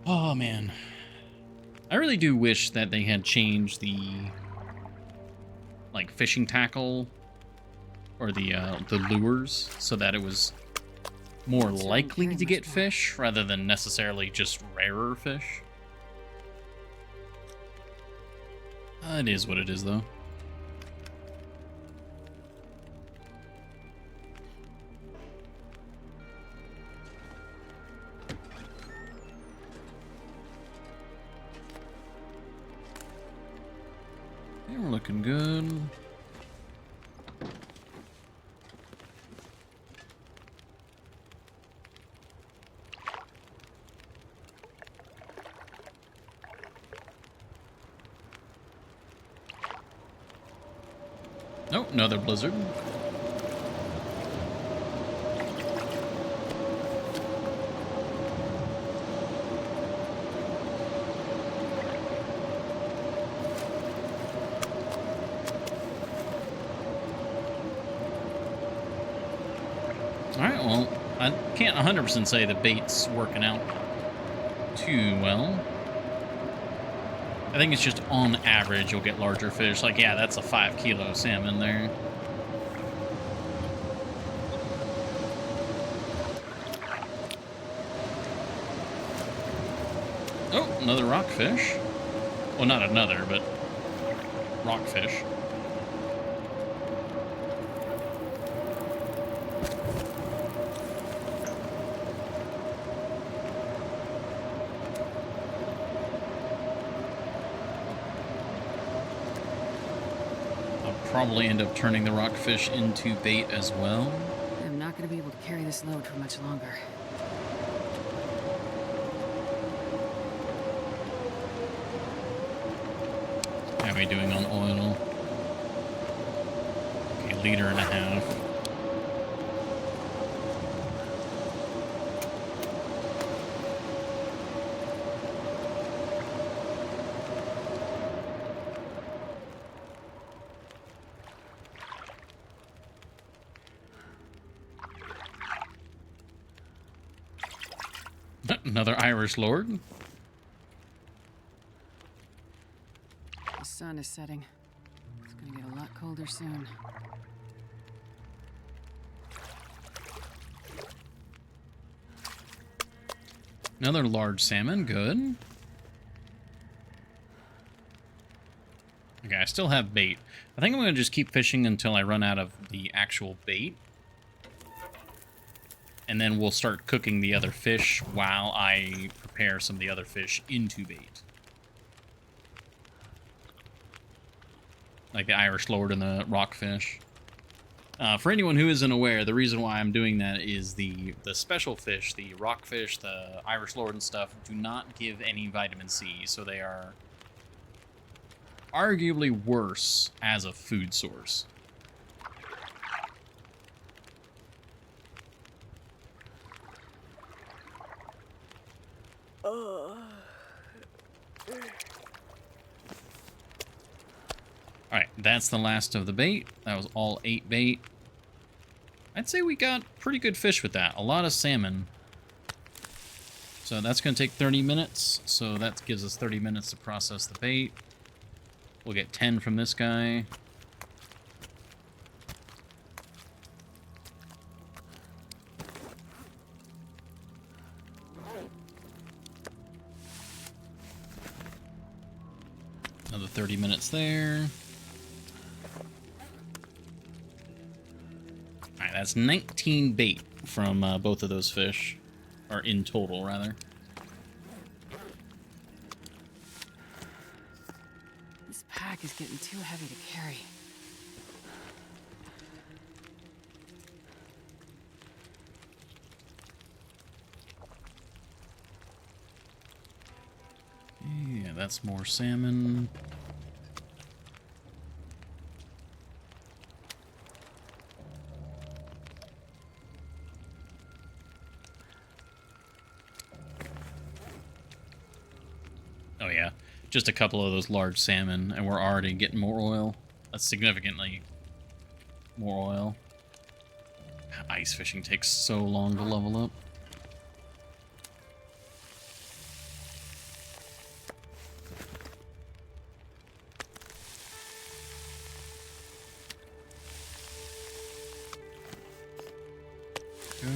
Oh, man. I really do wish that they had changed the like fishing tackle or the lures so that it was more likely to get fish rather than necessarily just rarer fish. It is what it is, though. Okay, we're looking good. Oh, another blizzard. Alright, well, I can't 100% say the bait's working out too well. I think it's just on average you'll get larger fish. Like, yeah, that's a 5-kilo salmon there. Oh, another rockfish. Well, not another, but rockfish. Probably end up turning the rockfish into bait as well. I'm not going to be able to carry this load for much longer. How are we doing on oil? Okay, 1.5 liters. Another Irish lord. The sun is setting. It's gonna get a lot colder soon. Another large salmon. Good. Okay, I still have bait. I think I'm going to just keep fishing until I run out of the actual bait. And then we'll start cooking the other fish while I prepare some of the other fish into bait. Like the Irish lord and the rockfish. For anyone who isn't aware, the reason why I'm doing that is the special fish, the rockfish, the Irish lord and stuff, do not give any vitamin C, so they are arguably worse as a food source. Alright, that's the last of the bait. That was all 8 bait. I'd say we got pretty good fish with that. A lot of salmon. So that's going to take 30 minutes. So that gives us 30 minutes to process the bait. We'll get 10 from this guy. Another 30 minutes there. Alright, that's 19 bait from both of those fish. Or in total, rather. This pack is getting too heavy to carry. Yeah, that's more salmon. Oh yeah, just a couple of those large salmon, and we're already getting more oil. That's significantly more oil. Ice fishing takes so long to level up. Go.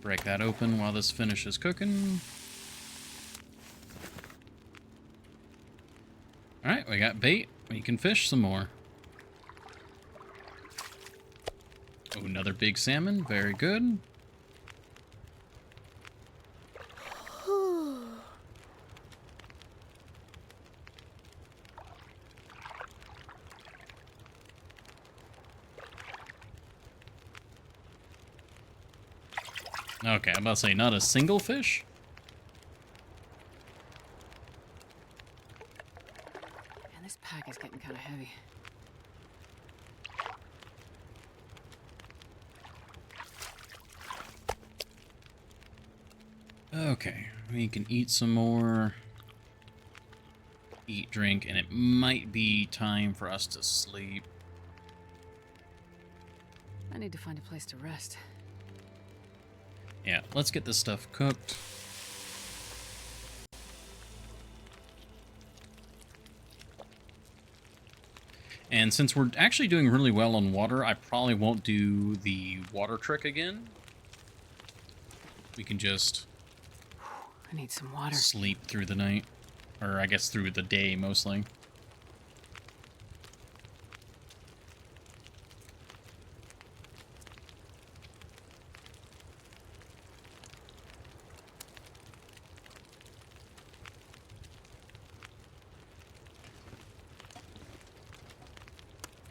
Break that open while this finishes cooking. Alright, we got bait. We can fish some more. Oh, another big salmon. Very good. Okay, I'm about to say, not a single fish? Man, this pack is getting kind of heavy. Okay, we can eat some more. Eat, drink, and it might be time for us to sleep. I need to find a place to rest. Yeah, let's get this stuff cooked. And since we're actually doing really well on water, I probably won't do the water trick again. We can just I need some water. sleep through the night. Or I guess through the day, mostly.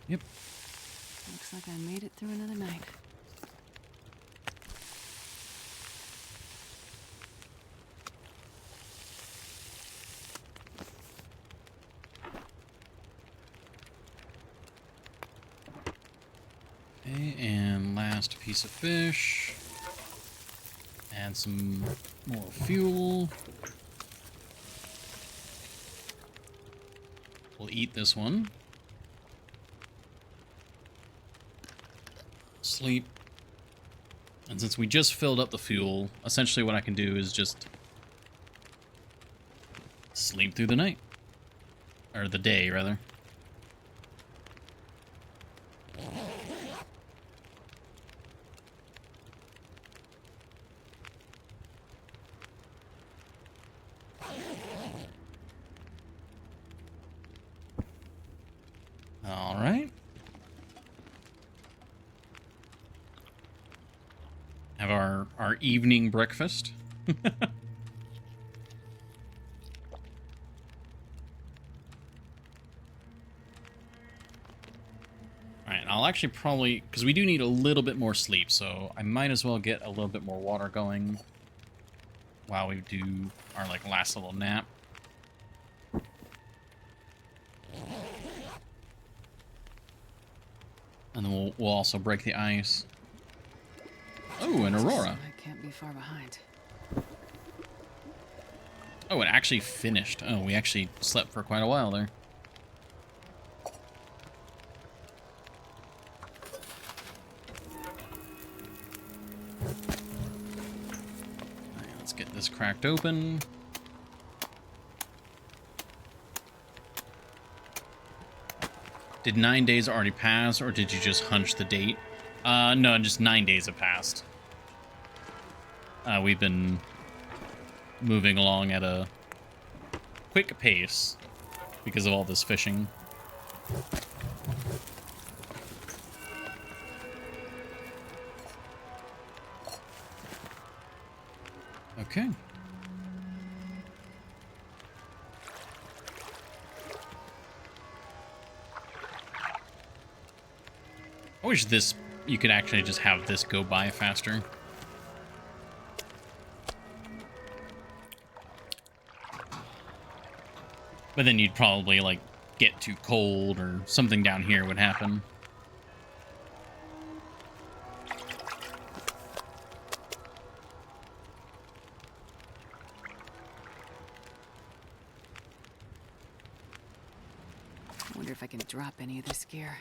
Yep. Looks like I made it through another night. Okay, and last piece of fish. Add some more fuel. We'll eat this one. Sleep. And since we just filled up the fuel, essentially what I can do is just sleep through the night. Or the day, rather. All right. Have our evening breakfast. Alright, I'll actually probably... Because we do need a little bit more sleep, so I might as well get a little bit more water going while we do our, like, last little nap. And then we'll also break the ice. Oh, an aurora. I can't be far behind. Oh, it actually finished. Oh, we actually slept for quite a while there. Alright, let's get this cracked open. Did 9 days already pass, or did you just hunch the date? No, just 9 days have passed. We've been moving along at a quick pace because of all this fishing. Okay. I wish you could actually just have this go by faster. But then you'd probably, like, get too cold or something down here would happen. I wonder if I can drop any of this gear.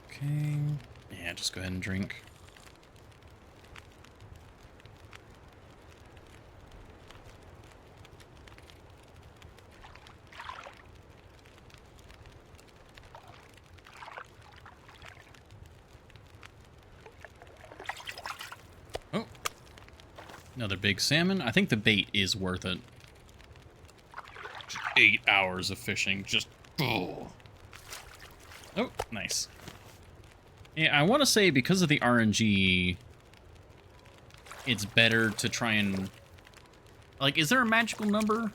Okay. Yeah, just go ahead and drink. Oh. Another big salmon. I think the bait is worth it. 8 hours of fishing. Just... Oh, nice. Yeah, I want to say because of the RNG, it's better to try and... Like, is there a magical number?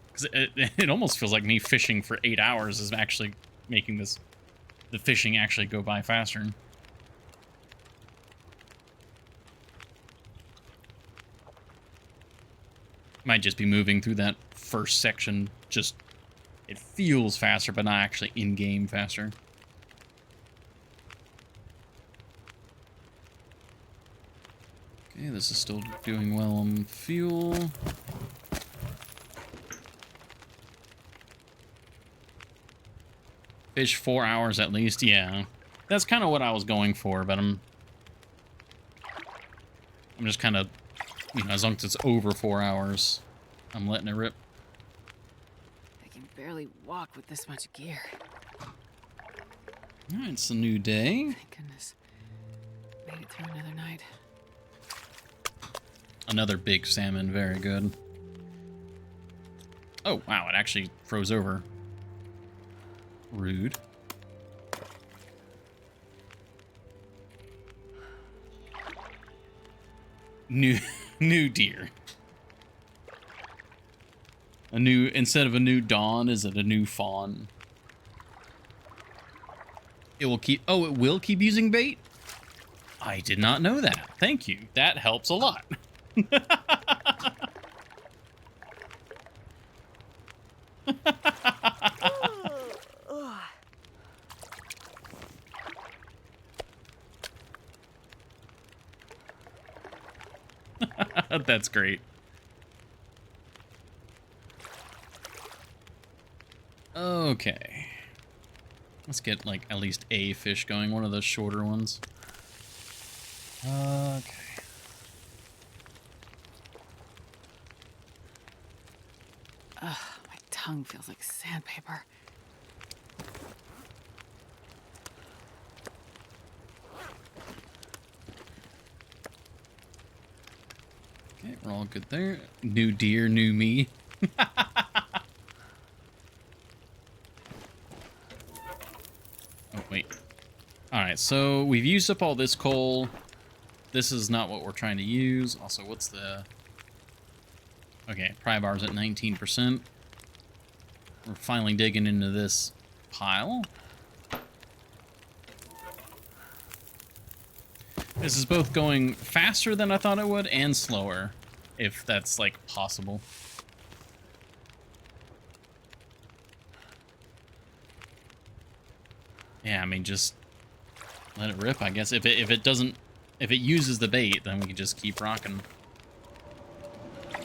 Because it almost feels like me fishing for 8 hours is actually making the fishing actually go by faster. Might just be moving through that first section, just... It feels faster, but not actually in-game faster. Okay, this is still doing well on fuel. Fish 4 hours at least, yeah. That's kind of what I was going for, but I'm just kind of, you know, as long as it's over 4 hours, I'm letting it rip. I can barely walk with this much gear. Alright, it's a new day. Thank goodness. Made it through another night. Another big salmon, very good. Oh, wow, it actually froze over. Rude. New deer. Instead of a new dawn, is it a new fawn? It will keep using bait? I did not know that. Thank you. That helps a lot. That's great. Okay. Let's get, like, at least a fish going. One of those shorter ones. Okay. Ugh, my tongue feels like sandpaper. Okay, we're all good there. New deer, new me. Oh, wait. Alright, so we've used up all this coal. This is not what we're trying to use. Also, what's the... Okay, pry bar's at 19%. We're finally digging into this pile. This is both going faster than I thought it would and slower, if that's, like, possible. Yeah, I mean, just let it rip, I guess. If it uses the bait, then we can just keep rocking.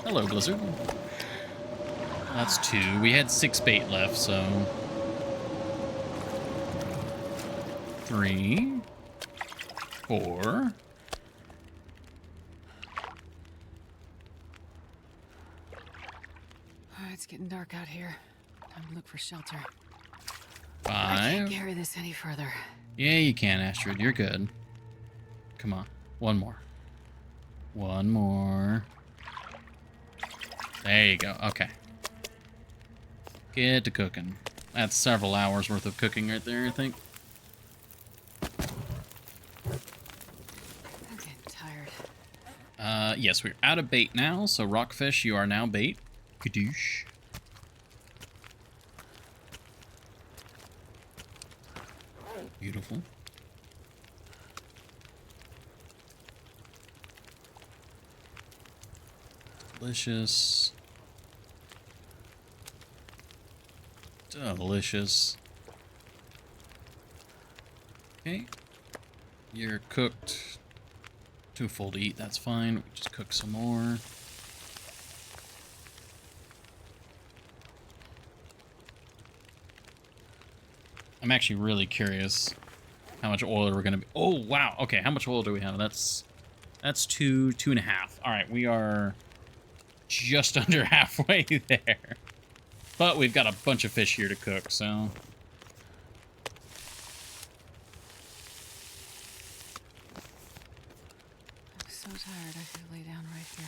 Hello, Blizzard. That's 2. We had 6 bait left, so 3, 4. It's getting dark out here. Time to look for shelter. I 5. can't carry this any further. Yeah, you can, Astrid. You're good. Come on. One more. One more. There you go. Okay. Get to cooking. That's several hours worth of cooking right there, I think. I'm getting tired. Yes, we're out of bait now, so rockfish, you are now bait. Kadoosh. Beautiful. Delicious. Delicious. Okay. You're cooked. Too full to eat, that's fine. We just cook some more. I'm actually really curious how much oil we're gonna be. Oh wow. Okay, how much oil do we have? That's 2.5. All right, we are just under halfway there. But we've got a bunch of fish here to cook, so. I'm so tired, I could lay down right here.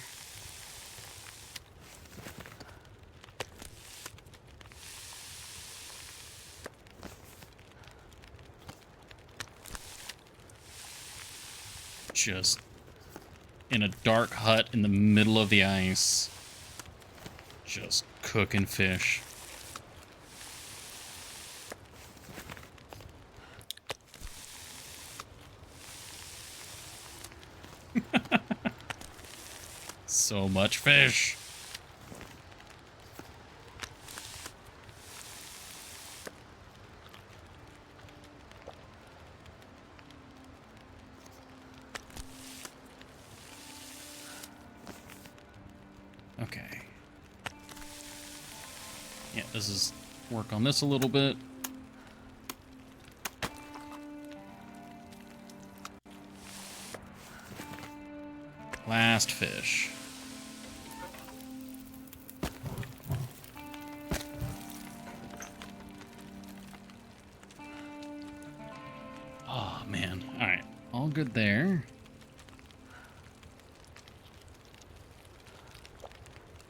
Just in a dark hut in the middle of the ice. Just cooking fish. So much fish. Okay. Yeah, this is work on this a little bit. Last fish. Oh, man. All right. All good there.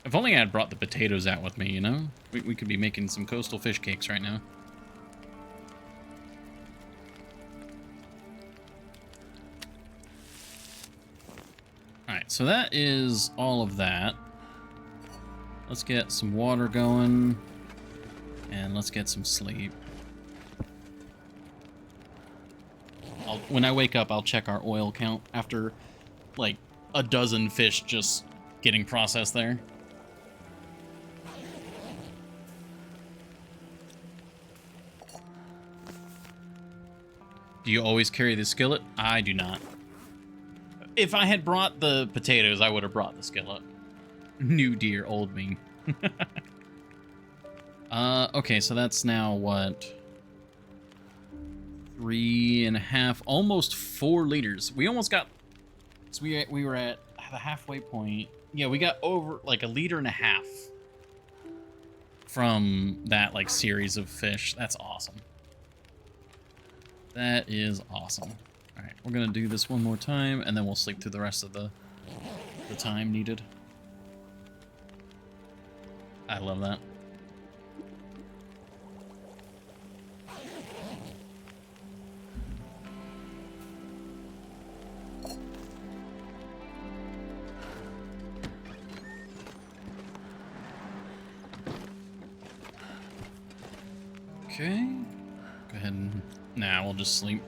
If only I had brought the potatoes out with me, you know? We could be making some coastal fish cakes right now. Alright, so that is all of that. Let's get some water going. And let's get some sleep. When I wake up, I'll check our oil count after, like, a dozen fish just getting processed there. Do you always carry the skillet? I do not. If I had brought the potatoes, I would have brought the skillet. New deer, old me. Okay, so that's now what? 3.5, almost 4 liters. We almost got. So we were at the halfway point. Yeah, we got over like 1.5 liters from that like series of fish. That's awesome. That is awesome. All right, we're gonna do this one more time, and then we'll sleep through the rest of the time needed. I love that. Okay. Go ahead and... Nah, we'll just sleep.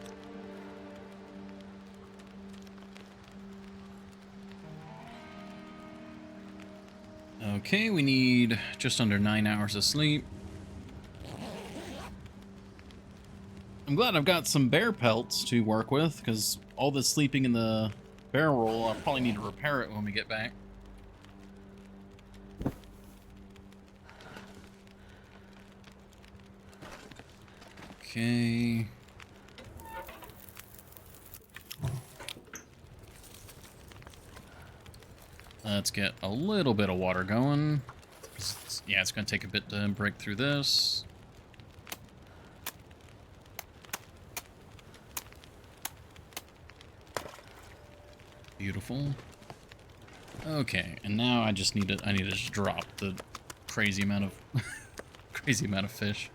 Okay, we need just under 9 hours of sleep. I'm glad I've got some bear pelts to work with, because all this sleeping in the barrel, I'll probably need to repair it when we get back. Okay. Let's get a little bit of water going. Yeah, it's going to take a bit to break through this. Beautiful. Okay, and now I just need to just drop the crazy amount of crazy amount of fish.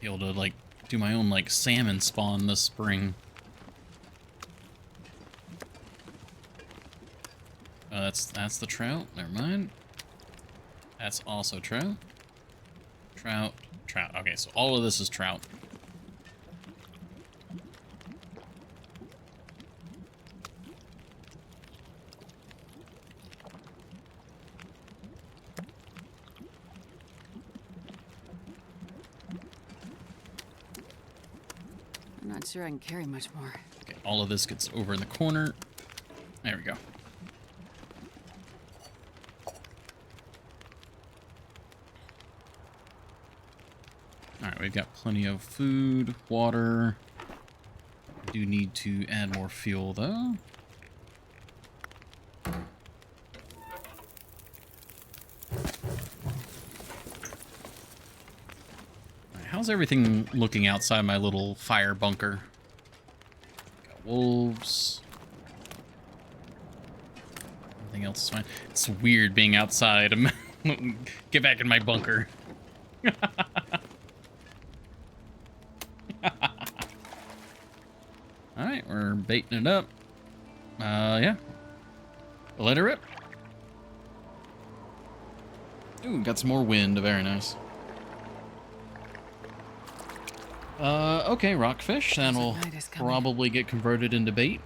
Be able to like do my own like salmon spawn this spring. That's the trout. Never mind. That's also trout. Trout. Trout. Okay, so all of this is trout. I'm not sure I can carry much more. Okay, all of this gets over in the corner. There we go. Alright, we've got plenty of food, water. We do need to add more fuel, though. Alright, how's everything looking outside my little fire bunker? Got wolves. Everything else is fine. It's weird being outside. Get back in my bunker. Alright, we're baiting it up. Yeah. Let her rip. Ooh, got some more wind. Very nice. Okay, rockfish. That'll probably get converted into bait.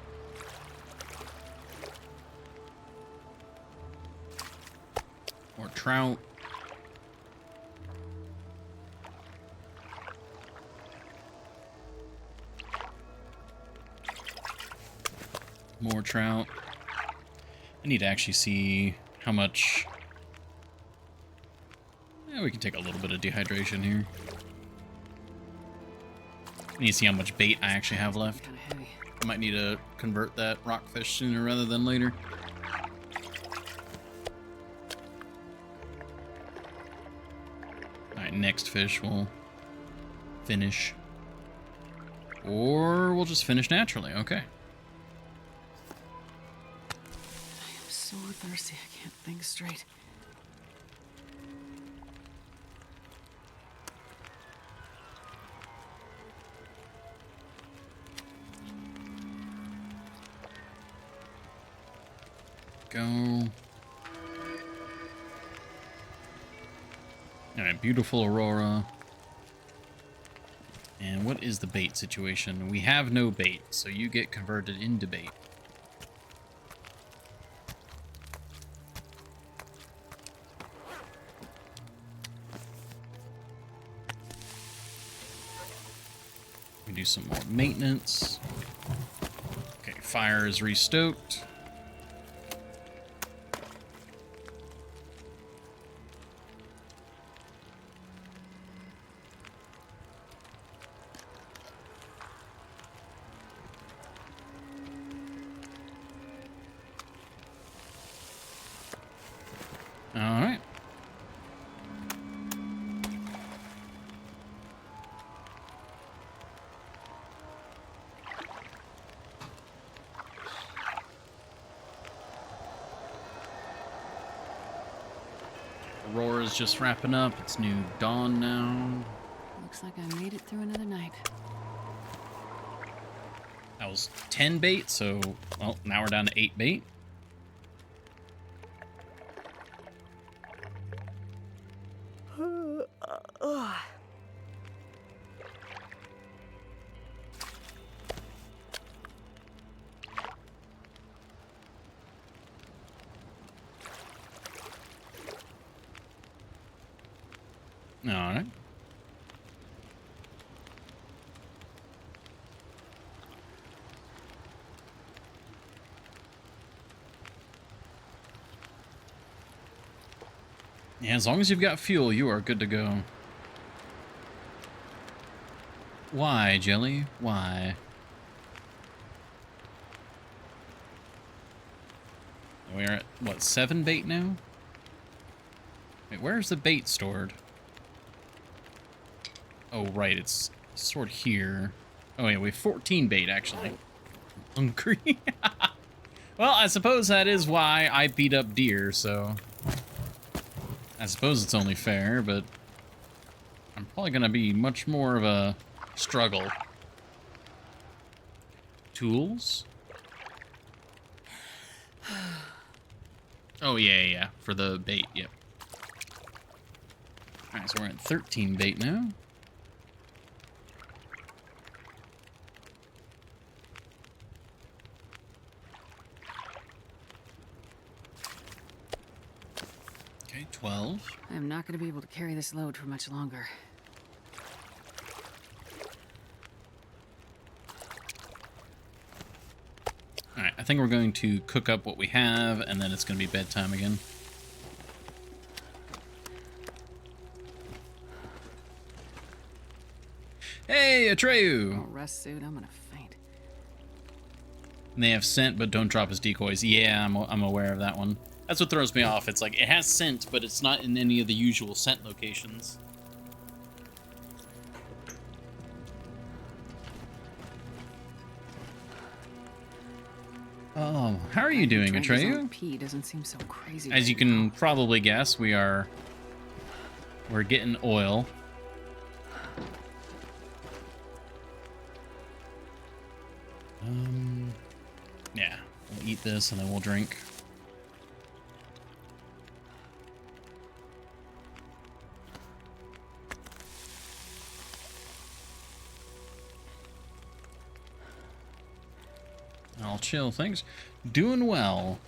Or trout. More trout. I need to actually see how much... Yeah, we can take a little bit of dehydration here. I need to see how much bait I actually have left. I might need to convert that rockfish sooner rather than later. Alright, next fish we'll finish. Or we'll just finish naturally, okay. So thirsty, I can't think straight. Go. Alright, beautiful aurora. And what is the bait situation? We have no bait, so you get converted into bait. do some more maintenance. Okay, fire is restoked. All right. Aurora's just wrapping up. It's new dawn now. Looks like I made it through another night. That was 10 bait, so, well, now we're down to 8 bait. All right. Yeah, as long as you've got fuel, you are good to go. Why, Jelly? Why? We're at, what, 7 bait now? Wait, where's the bait stored? Oh, right, it's stored here. Oh, yeah, we have 14 bait, actually. Hungry. Well, I suppose that is why I beat up deer, so... I suppose it's only fair, but... I'm probably gonna be much more of a struggle. Tools? Oh, yeah, for the bait, yep. Alright, so we're at 13 bait now. Okay, 12. I'm not going to be able to carry this load for much longer. Alright, I think we're going to cook up what we have, and then it's going to be bedtime again. Hey, Atreyu! Oh, rest suit, I'm gonna faint. And they have scent, but don't drop as decoys. Yeah, I'm aware of that one. That's what throws me off. It's like, it has scent, but it's not in any of the usual scent locations. Oh, how are you doing, Atreyu? Pee doesn't seem so crazy. As you can probably guess, we're getting oil. Yeah, we'll eat this and then we'll drink. I'll chill, thanks. Doing well.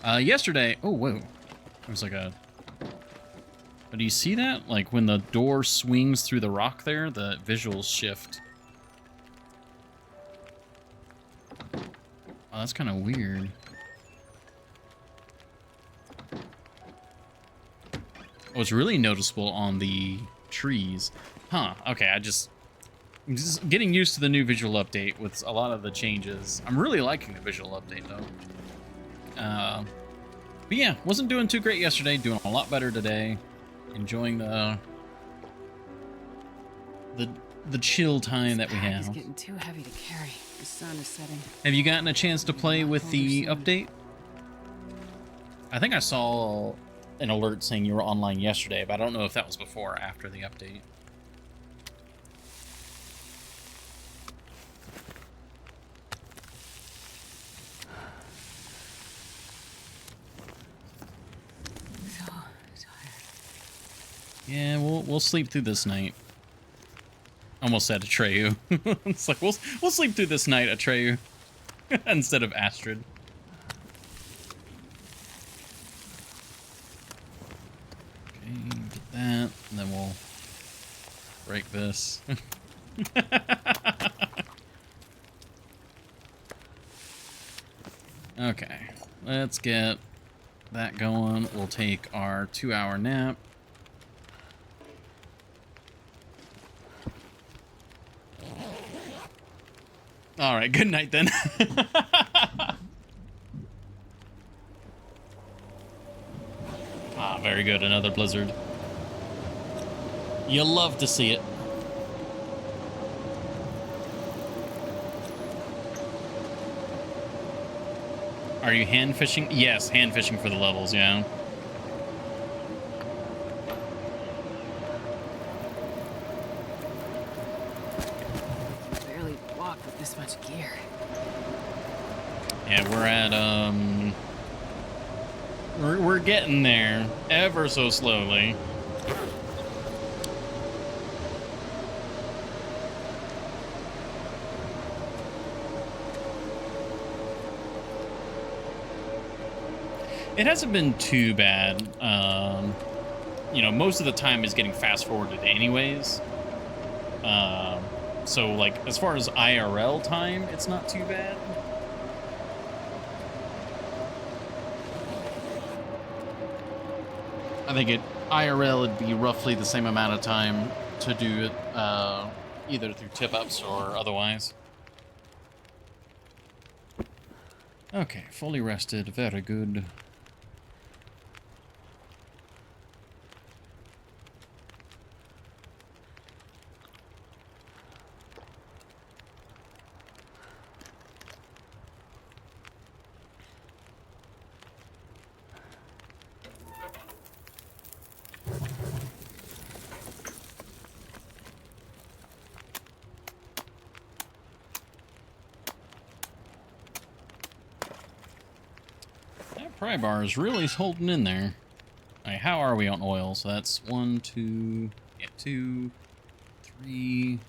Yesterday, oh, whoa. There was like a... But do you see that? Like when the door swings through the rock there, the visuals shift. Oh, that's kind of weird. Oh, it's really noticeable on the trees. Huh, okay, I'm just getting used to the new visual update with a lot of the changes. I'm really liking the visual update, though. But yeah, wasn't doing too great yesterday, doing a lot better today. Enjoying the chill time that we have. It's getting too heavy to carry. The sun is setting. Have you gotten a chance to play with the update? I think I saw an alert saying you were online yesterday, but I don't know if that was before or after the update. So tired. Yeah, we'll sleep through this night. Almost said Atreyu. It's like we'll sleep through this night, Atreyu, instead of Astrid. Okay, get that, and then we'll break this. Okay, let's get that going. We'll take our 2-hour nap. All right, good night then. Ah, very good. Another blizzard. You love to see it. Are you hand fishing? Yes, hand fishing for the levels, yeah. Barely walk with this much gear. Yeah, we're at we're getting there ever so slowly. It hasn't been too bad. You know, most of the time is getting fast forwarded anyways. So like as far as IRL time, it's not too bad. I think IRL would be roughly the same amount of time to do it either through tip-ups or otherwise. Okay, fully rested. Very good. Pry bar is really holding in there. All right, how are we on oil? So that's 1, 2, yeah, 2, 3.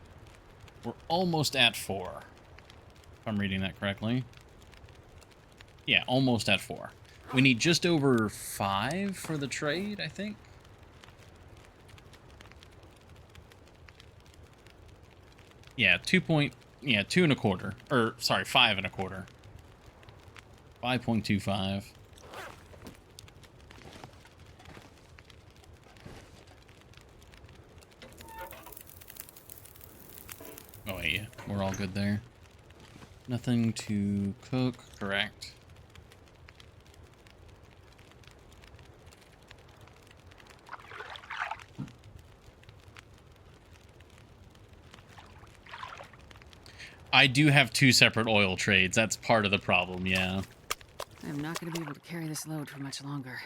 We're almost at 4. If I'm reading that correctly. Yeah, almost at 4. We need just over 5 for the trade, I think. Yeah, 2 and a quarter. Or sorry, 5 and a quarter. 5.25. Oh, yeah, we're all good there. Nothing to cook, correct. I do have 2 separate oil trades. That's part of the problem, yeah. I'm not going to be able to carry this load for much longer.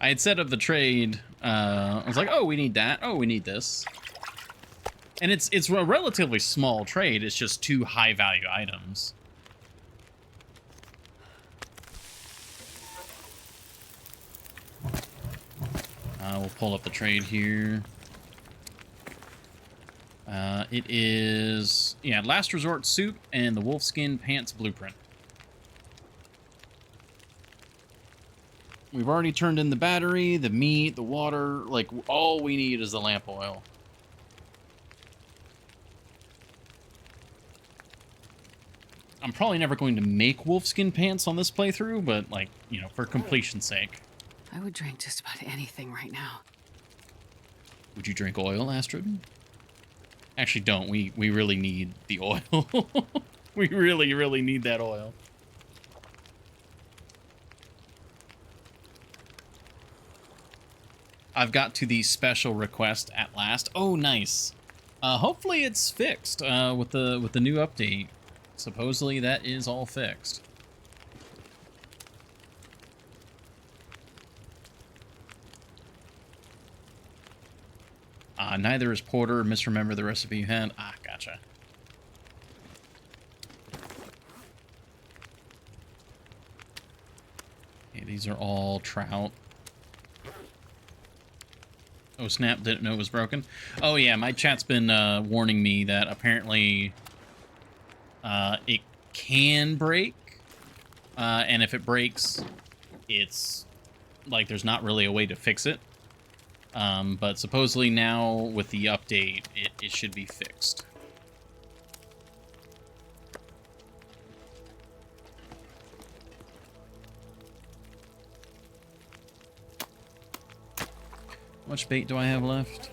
I had set up the trade. I was like, oh, we need that. Oh, we need this. And it's a relatively small trade. It's just 2 high-value items. We'll pull up the trade here. It is, yeah, Last Resort Suit and the Wolfskin Pants Blueprint. We've already turned in the battery, the meat, the water. Like, all we need is the lamp oil. I'm probably never going to make wolfskin pants on this playthrough, but, like, you know, for completion's sake. I would drink just about anything right now. Would you drink oil, Astrid? Actually, don't. We really need the oil. We really, really need that oil. I've got to the special request at last. Oh, nice. Hopefully it's fixed with the new update. Supposedly that is all fixed. Neither is Porter. Misremember the recipe you had. Ah, gotcha. Okay, these are all trout. Oh snap, didn't know it was broken. Oh yeah, my chat's been warning me that apparently it can break. And if it breaks, it's like there's not really a way to fix it. But supposedly now with the update, it should be fixed. How much bait do I have left?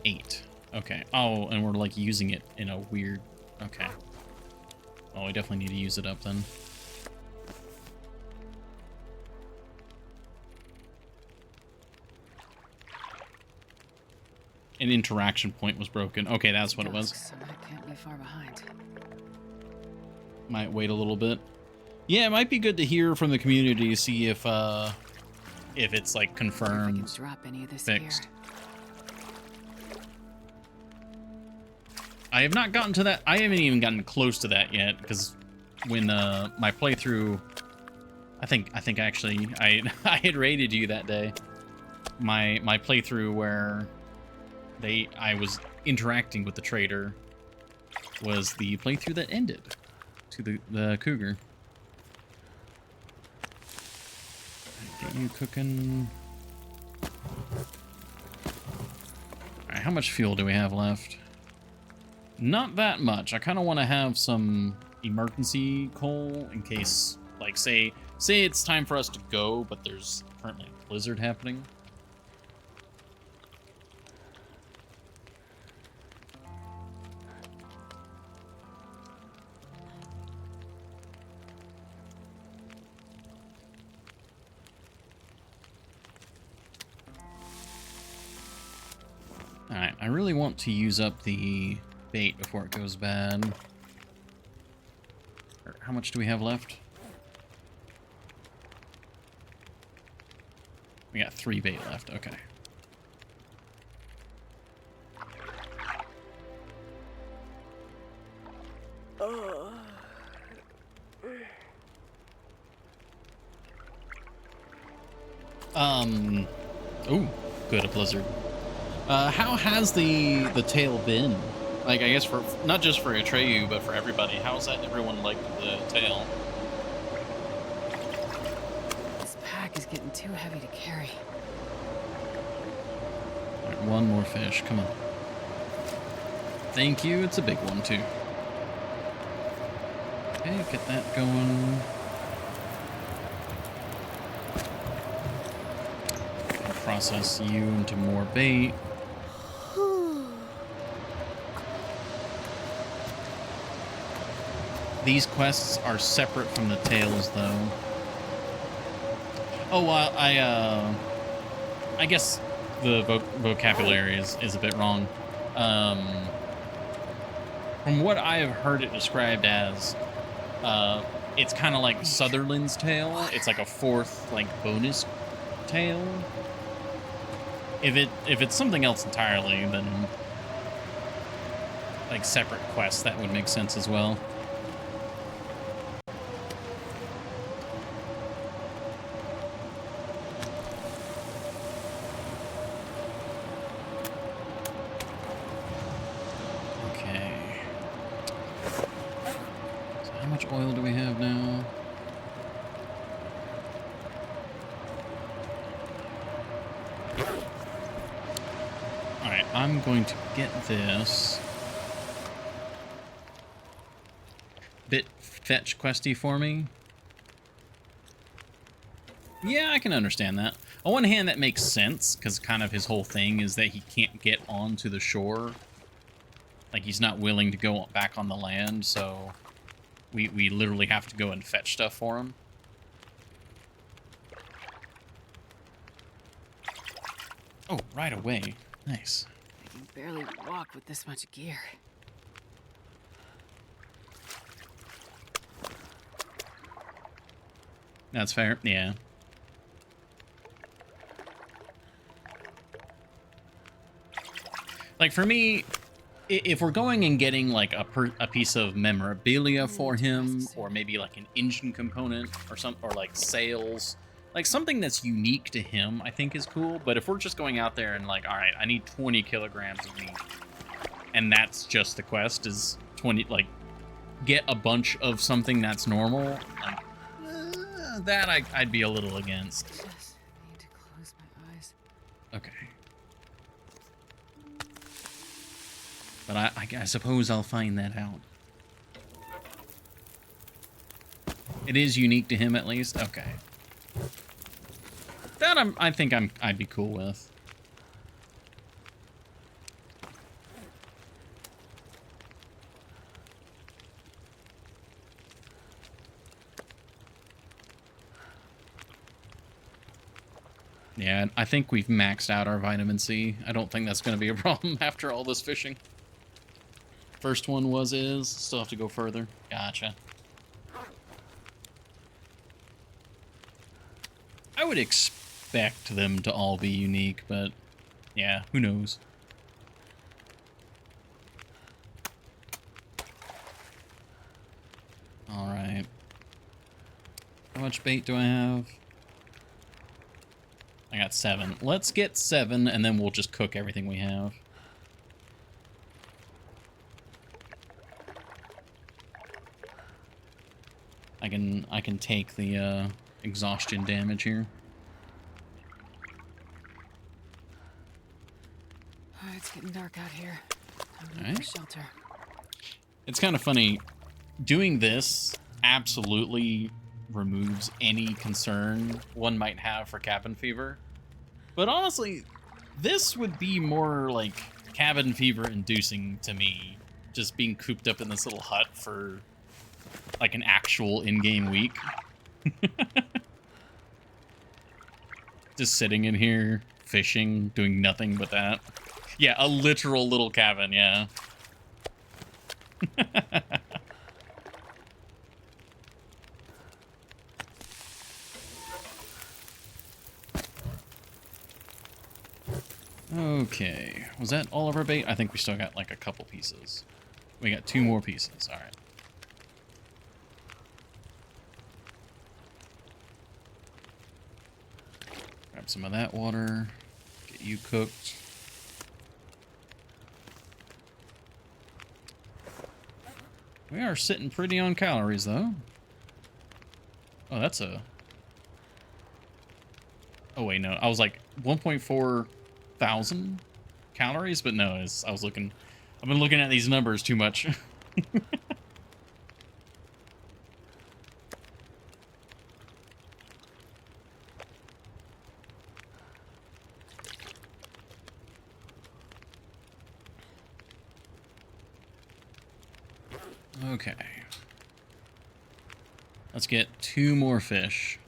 8. Okay. Oh, and we're like using it in a weird... Okay. Oh, we definitely need to use it up then. An interaction point was broken. Okay, that's what it was. So I can't be far behind. Might wait a little bit. Yeah, it might be good to hear from the community to see if it's like confirmed, If I can drop any of this fixed. gear. I have not gotten to that. I haven't even gotten close to that yet because when my playthrough, I think actually I had raided you that day. My playthrough where I was interacting with the trader was the playthrough that ended to the cougar. Get you cooking. Alright, how much fuel do we have left? Not that much. I kind of want to have some emergency coal in case, like, say it's time for us to go, but there's currently a blizzard happening. Alright, I really want to use up the bait before it goes bad. How much do we have left? We got 3 bait left, okay. Ooh, good, a blizzard. How has the tail been? Like, I guess for not just for Atreyu, but for everybody. How's that everyone liked the tail? This pack is getting too heavy to carry. All right, one more fish, come on. Thank you, it's a big one too. Okay, get that going. Process you into more bait. These quests are separate from the tails, though. Oh, I guess the vocabulary is a bit wrong. From what I have heard it described as, it's kind of like Sutherland's tail. It's like a 4th, like, bonus tail. If it's something else entirely, then like separate quests, that would make sense as well. Okay. So how much oil do we have now? Alright, I'm going to get this bit fetch questy for me. Yeah, I can understand that. On one hand, that makes sense, because kind of his whole thing is that he can't get onto the shore. Like, he's not willing to go back on the land, so we literally have to go and fetch stuff for him. Oh, right away. Nice. I can barely walk with this much gear. That's fair, yeah. Like, for me, if we're going and getting, like, a piece of memorabilia for him, or maybe, like, an engine component or something, or, like, sails, Like, something that's unique to him, I think, is cool. But if we're just going out there and, like, all right, I need 20 kilograms of meat, and that's just the quest is 20, like, get a bunch of something that's normal, like, that I'd be a little against. Just need to close my eyes. Okay. But I suppose I'll find that out. It is unique to him, at least? Okay. That I think I'd be cool with. Yeah, I think we've maxed out our vitamin C. I don't think that's going to be a problem after all this fishing. First one is. Still have to go further. Gotcha. I would expect them to all be unique, but yeah, who knows? All right. How much bait do I have? I got 7. Let's get 7, and then we'll just cook everything we have. I can take the exhaustion damage here. Oh, it's getting dark out here. Time to All look for right. shelter. It's kind of funny. Doing this absolutely removes any concern one might have for cabin fever. But honestly, this would be more like cabin fever inducing to me. Just being cooped up in this little hut for like an actual in-game week. Just sitting in here, fishing, doing nothing but that. Yeah, a literal little cabin, yeah. Okay, was that all of our bait? I think we still got like a couple pieces. We got 2 more pieces, all right. Grab some of that water, get you cooked. We are sitting pretty on calories though. Oh, that's a... Oh wait, no, I was like 1.4 thousand calories, but no, I was looking. I've been looking at these numbers too much. Okay. Let's get 2 more fish.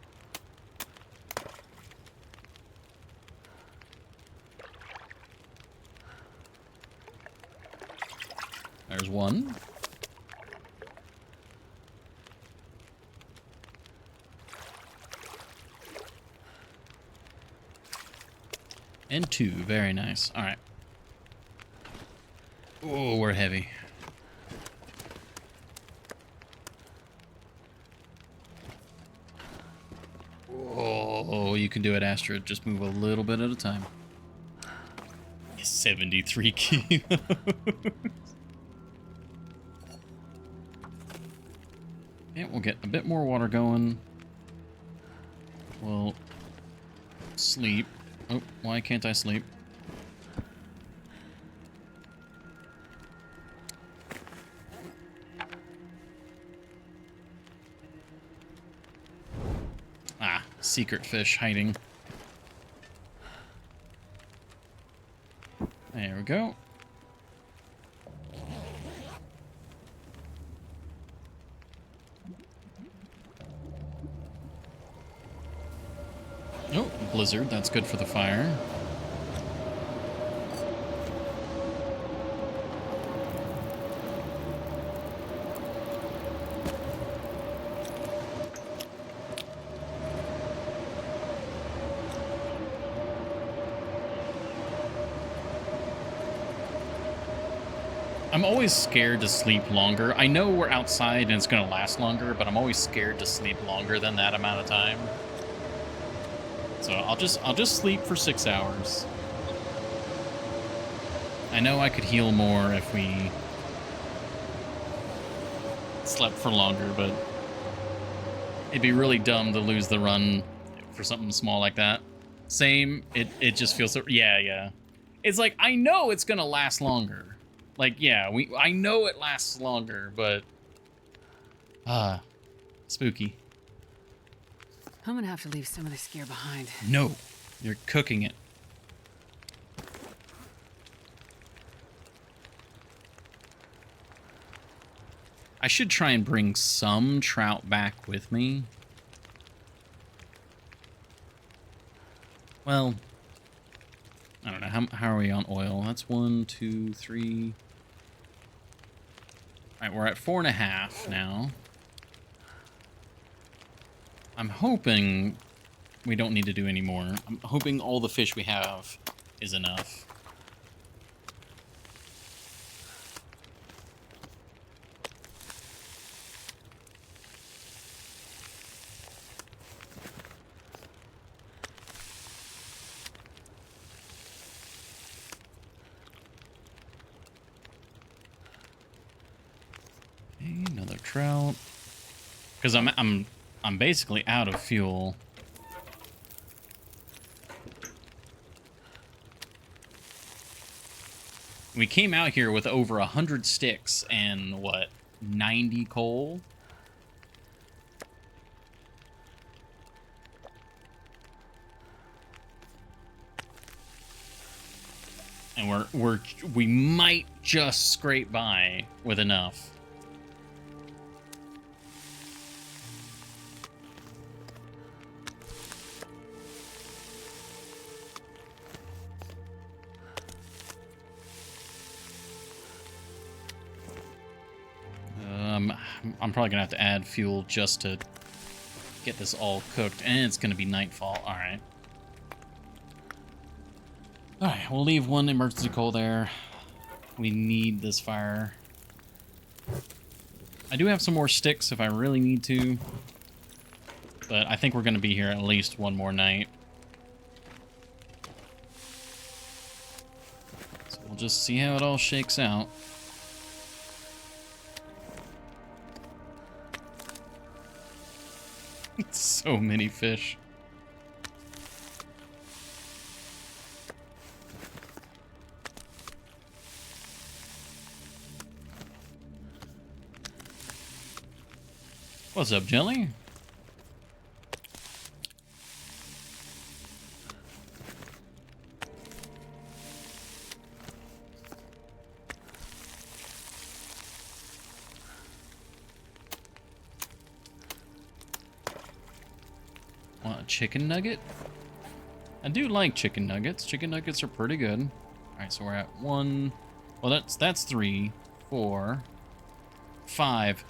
There's 1. And 2. Very nice. All right. Oh, we're heavy. Oh, you can do it, Astrid. Just move a little bit at a time. 73 kilos. Yeah, we'll get a bit more water going. We'll sleep. Oh, why can't I sleep? Ah, secret fish hiding. There we go. Oh, blizzard. That's good for the fire. I'm always scared to sleep longer. I know we're outside and it's going to last longer, but I'm always scared to sleep longer than that amount of time. So I'll just sleep for 6 hours. I know I could heal more if we slept for longer, but it'd be really dumb to lose the run for something small like that. Same, it just feels so, yeah. It's like, I know it's gonna last longer. Like, yeah, I know it lasts longer, but spooky. I'm gonna have to leave some of this gear behind. No, you're cooking it. I should try and bring some trout back with me. Well, I don't know. How are we on oil? That's 1, 2, 3. All right, we're at 4.5 now. I'm hoping we don't need to do any more. I'm hoping all the fish we have is enough. Okay, another trout. Because I'm basically out of fuel. We came out here with over 100 sticks and what, 90 coal? And we might just scrape by with enough. I'm probably gonna have to add fuel just to get this all cooked, and it's gonna be nightfall. All right. All right, we'll leave one emergency coal there. We need this fire. I do have some more sticks if I really need to, but I think we're gonna be here at least one more night. So we'll just see how it all shakes out. So many fish. What's up, Jelly? Want a chicken nugget? I do like chicken nuggets. Chicken nuggets are pretty good. All right, so we're at 1. Well, that's 3, 4, 5.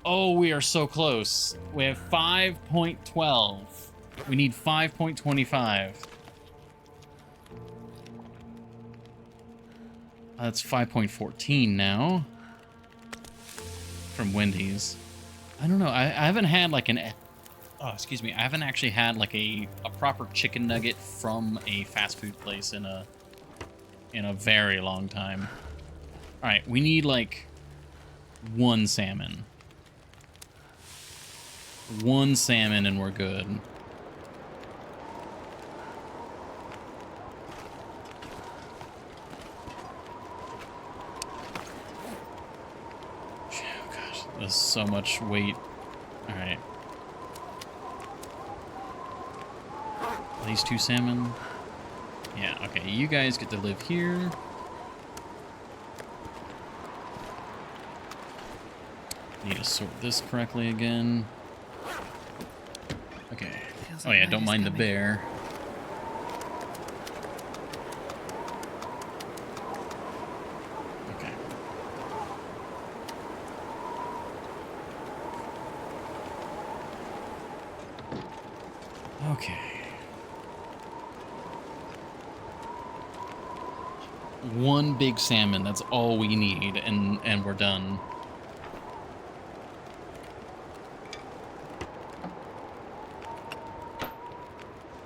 Oh, we are so close. We have 5.12. We need 5.25. That's 5.14 now. From Wendy's. I don't know. I haven't had like I haven't actually had like a proper chicken nugget from a fast food place in a very long time. All right, we need like 1 salmon. 1 salmon and we're good. Oh, gosh, there's so much weight. All right. These 2 salmon. Yeah, okay, you guys get to live here. Need to sort this correctly again. Okay. Oh yeah, don't mind the bear. Okay. Okay. 1 big salmon, that's all we need, and we're done.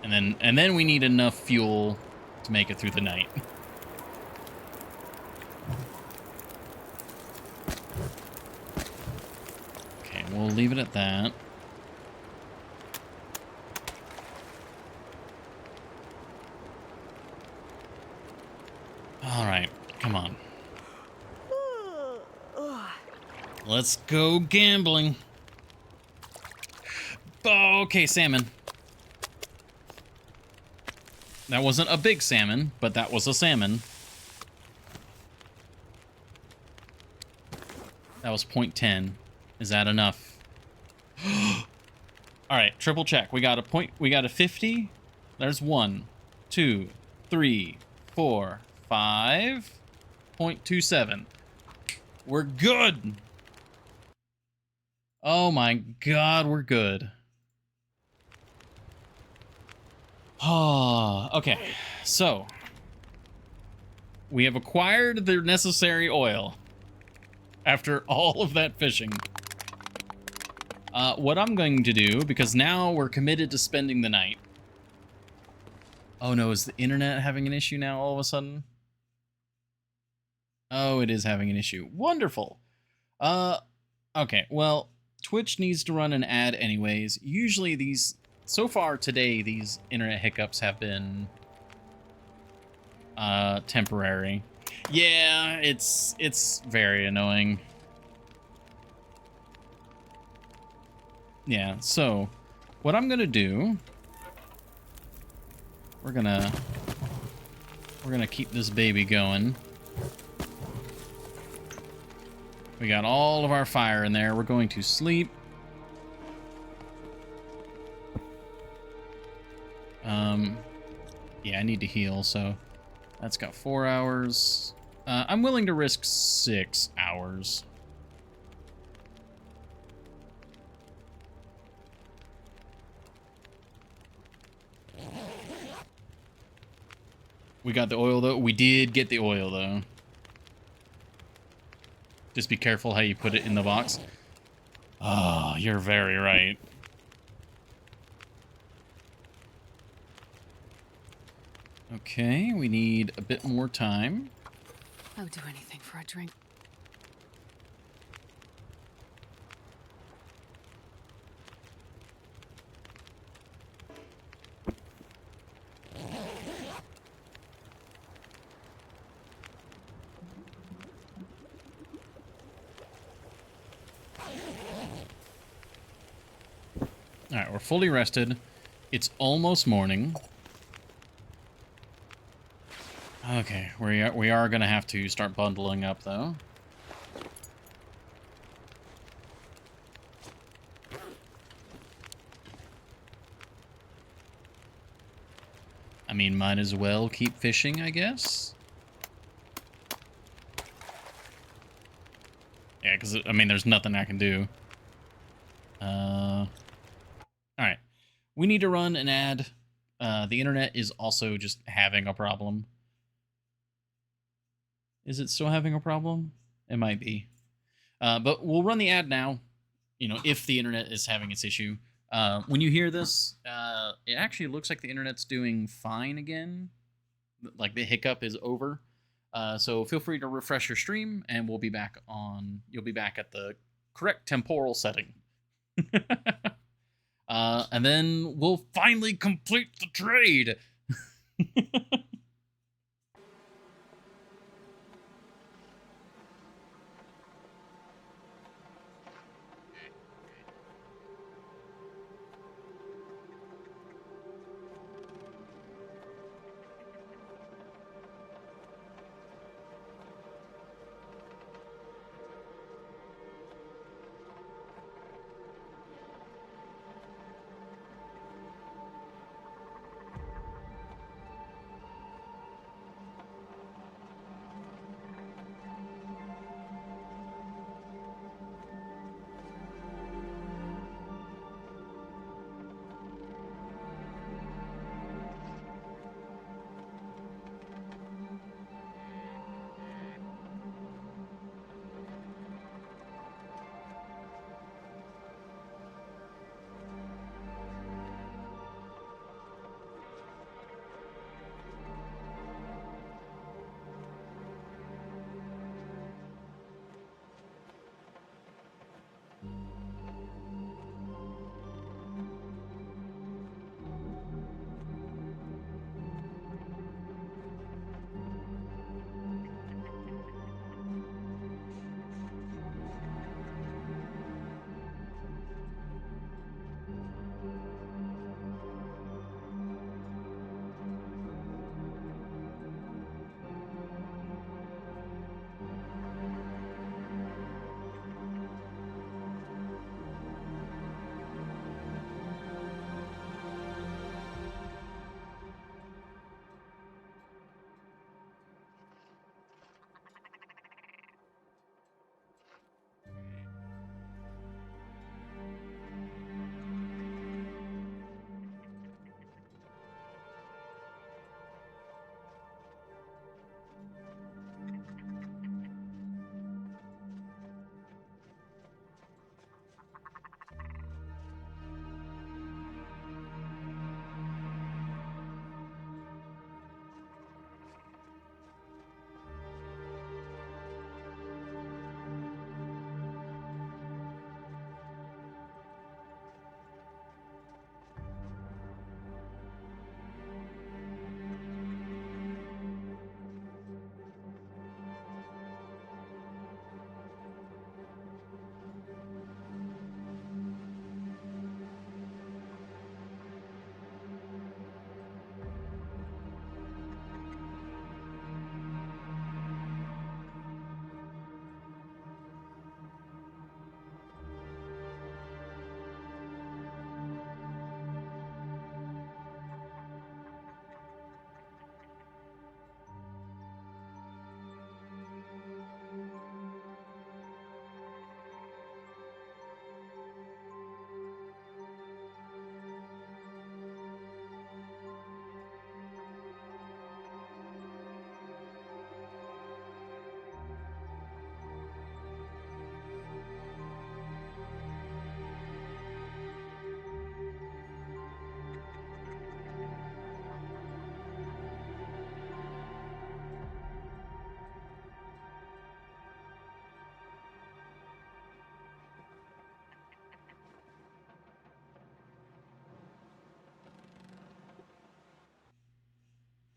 And then we need enough fuel to make it through the night. Okay, we'll leave it at that. All right, come on. Let's go gambling. Oh, okay, salmon. That wasn't a big salmon, but that was a salmon. That was 0.10. Is that enough? All right, triple check. We got a point. We got a 50. There's 1, 2, 3, 4, 5.27. We're good. Oh my God, we're good. Oh, okay. So we have acquired the necessary oil after all of that fishing. What I'm going to do, because now we're committed to spending the night. Oh no, is the internet having an issue now all of a sudden? Oh, it is having an issue. Wonderful. Okay, well, Twitch needs to run an ad anyways. Usually these, so far today, these internet hiccups have been temporary. Yeah, it's very annoying. Yeah, so what I'm gonna do, we're gonna keep this baby going. We got all of our fire in there. We're going to sleep. Yeah, I need to heal, so that's got 4 hours. I'm willing to risk 6 hours. We got the oil, though. We did get the oil, though. Just be careful how you put it in the box. Oh, you're very right. Okay, we need a bit more time. I would do anything for a drink. All right, we're fully rested. It's almost morning. Okay, we are gonna have to start bundling up, though. I mean, might as well keep fishing, I guess. Yeah, because, I mean, there's nothing I can do. Alright. We need to run an ad. The internet is also just having a problem. Is it still having a problem? It might be. But we'll run the ad now, you know, if the internet is having its issue. When you hear this, it actually looks like the internet's doing fine again. Like the hiccup is over. So feel free to refresh your stream, and we'll be back on. You'll be back at the correct temporal setting. And then we'll finally complete the trade.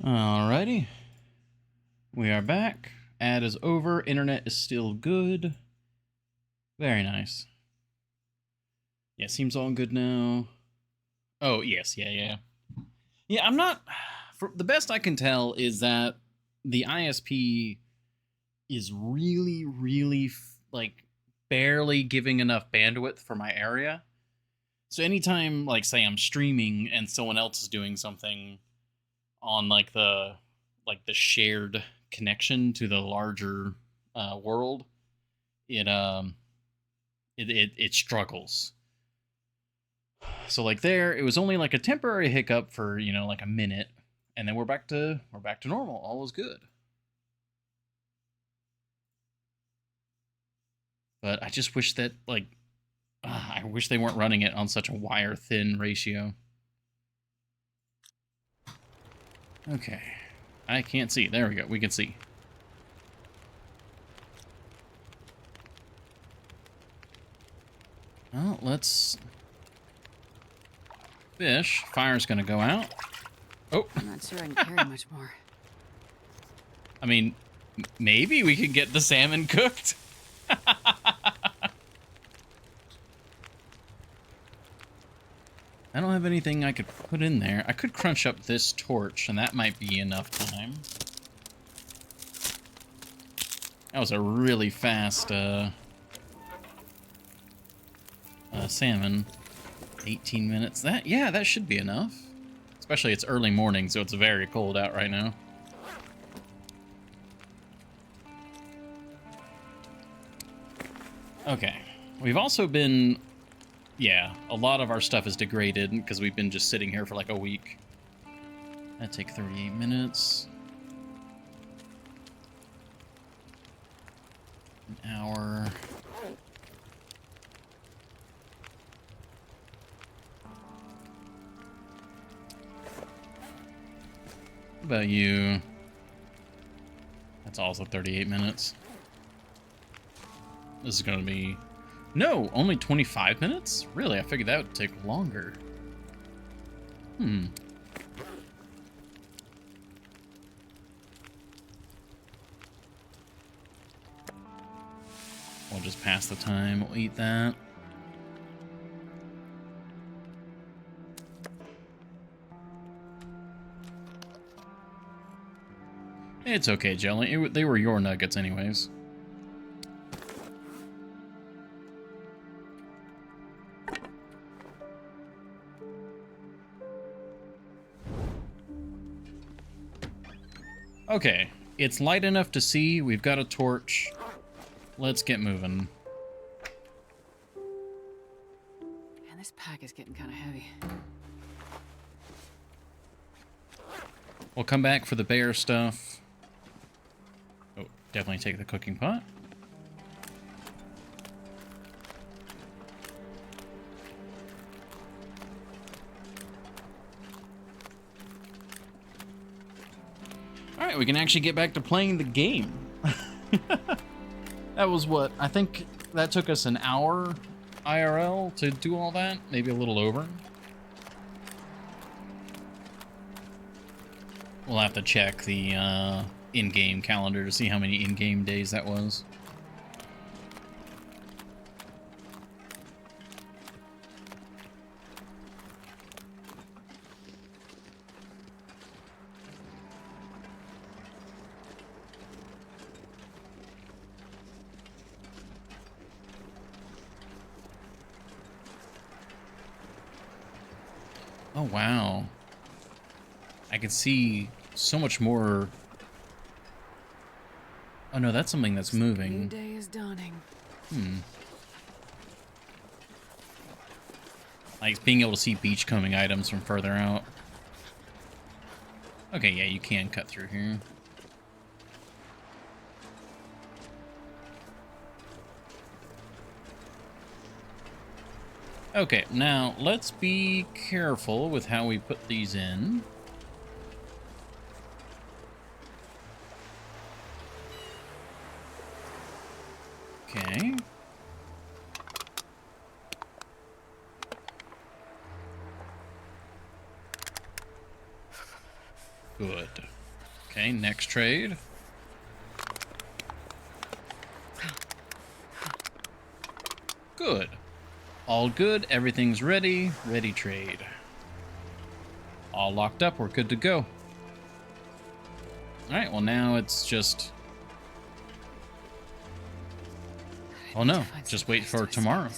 Alrighty. We are back. Ad is over. Internet is still good. Very nice. Yeah, seems all good now. Oh, yes. Yeah. Yeah, I'm not... For the best I can tell is that the ISP is really, really, like, barely giving enough bandwidth for my area. So anytime, like, say I'm streaming and someone else is doing something on, like, the shared connection to the larger world, it struggles. So like there, it was only like a temporary hiccup for, you know, like a minute, and then we're back to normal. All is good. But I just wish that like I wish they weren't running it on such a wire thin ratio. Okay. I can't see. There we go. We can see. Well, let's fish. Fire's gonna go out. Oh. I'm not sure I can carry much more. I mean, maybe we can get the salmon cooked. I don't have anything I could put in there. I could crunch up this torch, and that might be enough time. That was a really fast salmon. 18 minutes. That should be enough. Especially it's early morning, so it's very cold out right now. Okay. We've also been... Yeah, a lot of our stuff is degraded because we've been just sitting here for like a week. That'd take 38 minutes. An hour. What about you? That's also 38 minutes. This is going to be... No, only 25 minutes? Really? I figured that would take longer. We'll just pass the time. We'll eat that. It's okay, Jelly. They were your nuggets anyways. Okay, it's light enough to see. We've got a torch. Let's get moving. Man, this pack is getting kind of heavy. We'll come back for the bear stuff. Oh, definitely take the cooking pot. Alright, we can actually get back to playing the game. That was what? I think that took us an hour IRL to do all that. Maybe a little over. We'll have to check the in-game calendar to see how many in-game days that was. Oh, wow. I can see so much more. Oh, no, that's something that's moving. New day is dawning. Like being able to see beachcombing items from further out. Okay, yeah, you can cut through here. Okay, now let's be careful with how we put these in. Okay. Good. Okay, next trade. Good. All good. Everything's ready. Ready trade. All locked up. We're good to go. All right. Well, now it's just... Oh no! Just wait for tomorrow.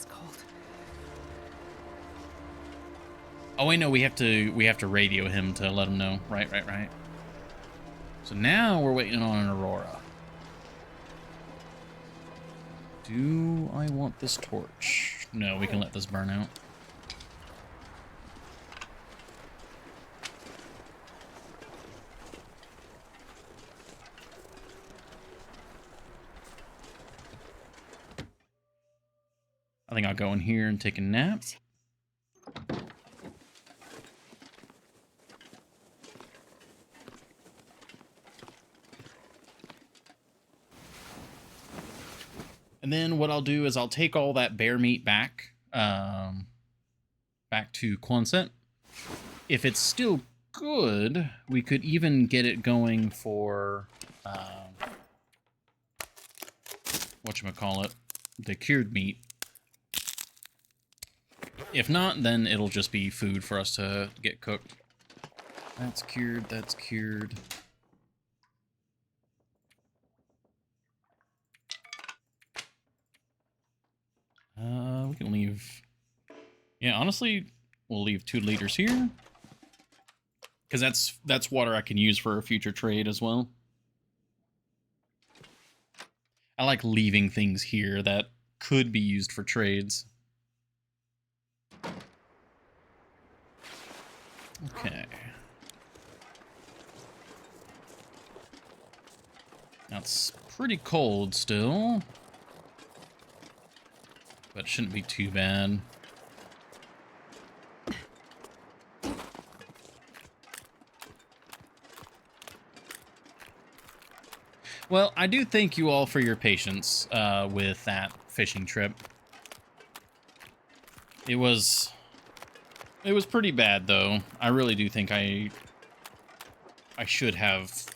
Oh wait, no. We have to radio him to let him know. Right. So now we're waiting on an Aurora. Do I want this torch? No, we can let this burn out. I think I'll go in here and take a nap. And then what I'll do is I'll take all that bear meat back, back to Quonset. If it's still good, we could even get it going for, whatchamacallit, the cured meat. If not, then it'll just be food for us to get cooked. That's cured, that's cured. We can leave... Yeah, honestly, we'll leave 2 liters here. Because that's water I can use for a future trade as well. I like leaving things here that could be used for trades. Okay. Now it's pretty cold still. But it shouldn't be too bad. Well, I do thank you all for your patience with that fishing trip. It was pretty bad, though. I really do think I should have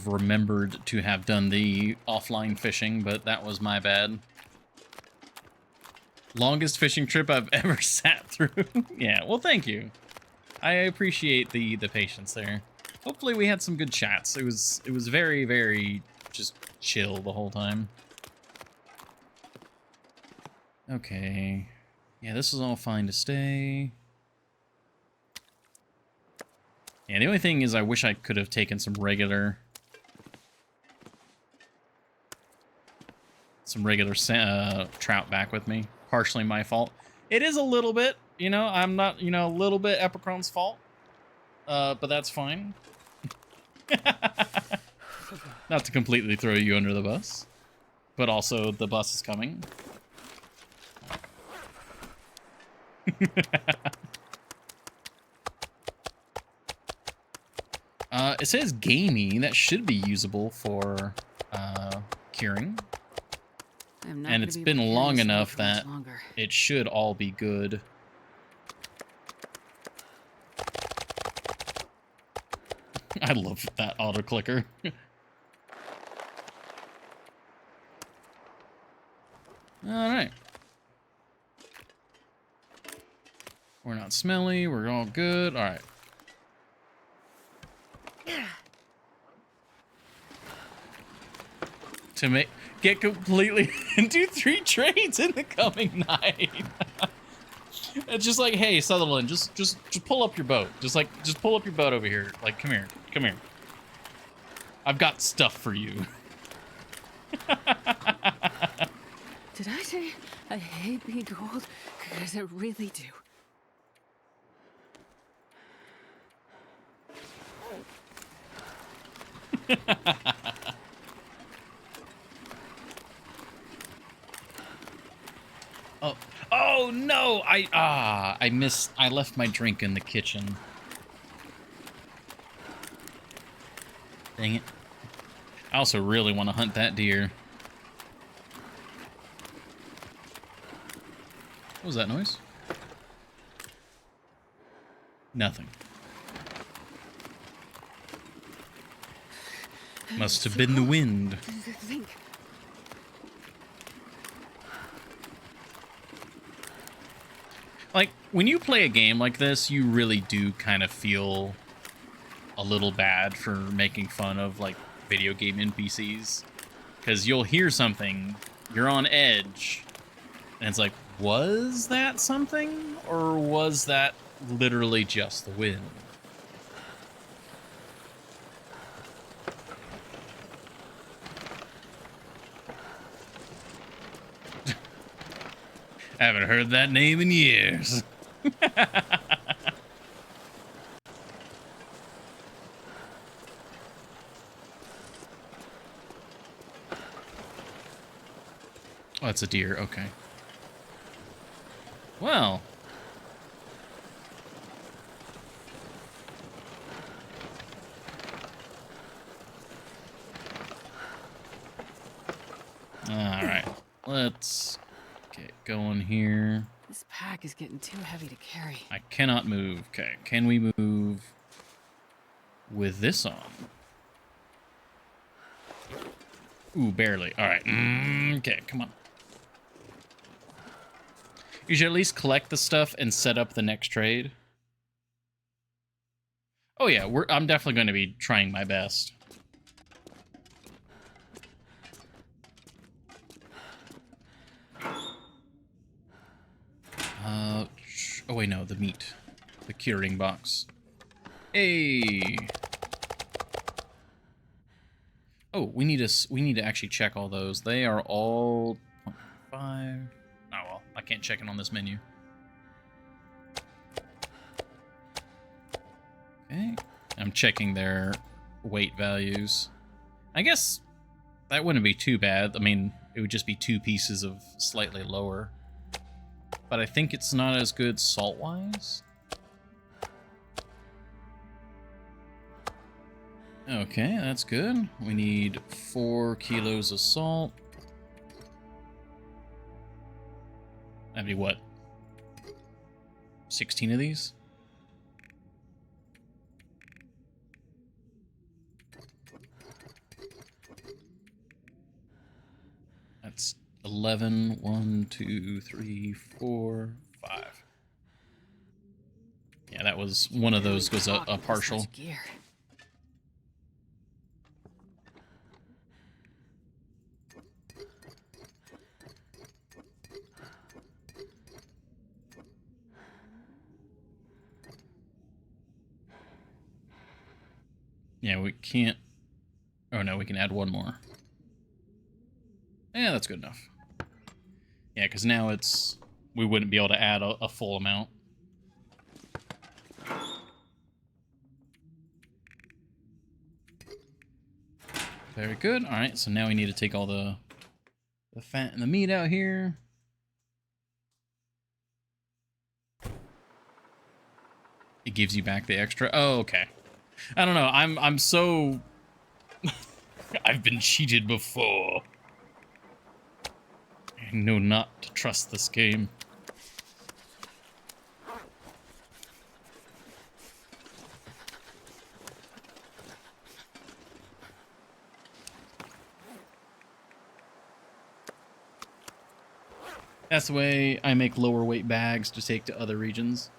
remembered to have done the offline fishing, but that was my bad. Longest fishing trip I've ever sat through. Yeah, well, thank you. I appreciate the patience there. Hopefully we had some good chats. It was very, very just chill the whole time. Okay. Yeah, this is all fine to stay. Yeah, the only thing is I wish I could have taken some regular trout back with me. Partially my fault. It is a little bit, you know, I'm not, you know, a little bit Epicron's fault. But that's fine. Not to completely throw you under the bus, but also the bus is coming. It says gamey. That should be usable for curing. And it's been long enough that it should all be good. I love that auto clicker. All right. We're not smelly. We're all good. All right. To get completely do 3 trades in the coming night. It's just like, hey, Sutherland, just pull up your boat. Just pull up your boat over here. Like, come here. I've got stuff for you. Did I say I hate being cold? Because I really do. Oh no! I left my drink in the kitchen. Dang it. I also really want to hunt that deer. What was that noise? Nothing. Must have been the wind. Think. Like, when you play a game like this, you really do kind of feel a little bad for making fun of, like, video game NPCs. Because you'll hear something, you're on edge, and it's like, was that something? Or was that literally just the wind? I haven't heard that name in years. Oh, it's a deer. Okay. Well. All right. Let's get going here. This pack is getting too heavy to carry. I cannot move. Okay. Can we move with this on? Ooh, barely. All right. Okay, come on. You should at least collect the stuff and set up the next trade. Oh yeah, I'm definitely going to be trying my best. Oh wait, no, the meat. The curing box. Hey. Oh, we need to actually check all those. They are all 0.5. Oh well, I can't check it on this menu. Okay. I'm checking their weight values. I guess that wouldn't be too bad. I mean, it would just be 2 pieces of slightly lower. But I think it's not as good salt-wise. Okay, that's good. We need 4 kilos of salt. That'd be what? 16 of these? That's 11. 1, 2, 3, 4, 5. Yeah, that was one of those was a partial. Gear. Yeah, we can't... Oh, no, we can add 1 more. Yeah, that's good enough. Yeah, because now it's... We wouldn't be able to add a full amount. Very good. All right, so now we need to take all the fat and the meat out here. It gives you back the extra. Oh, okay. I don't know. I'm so... I've been cheated before. I know not to trust this game. That's the way I make lower weight bags to take to other regions.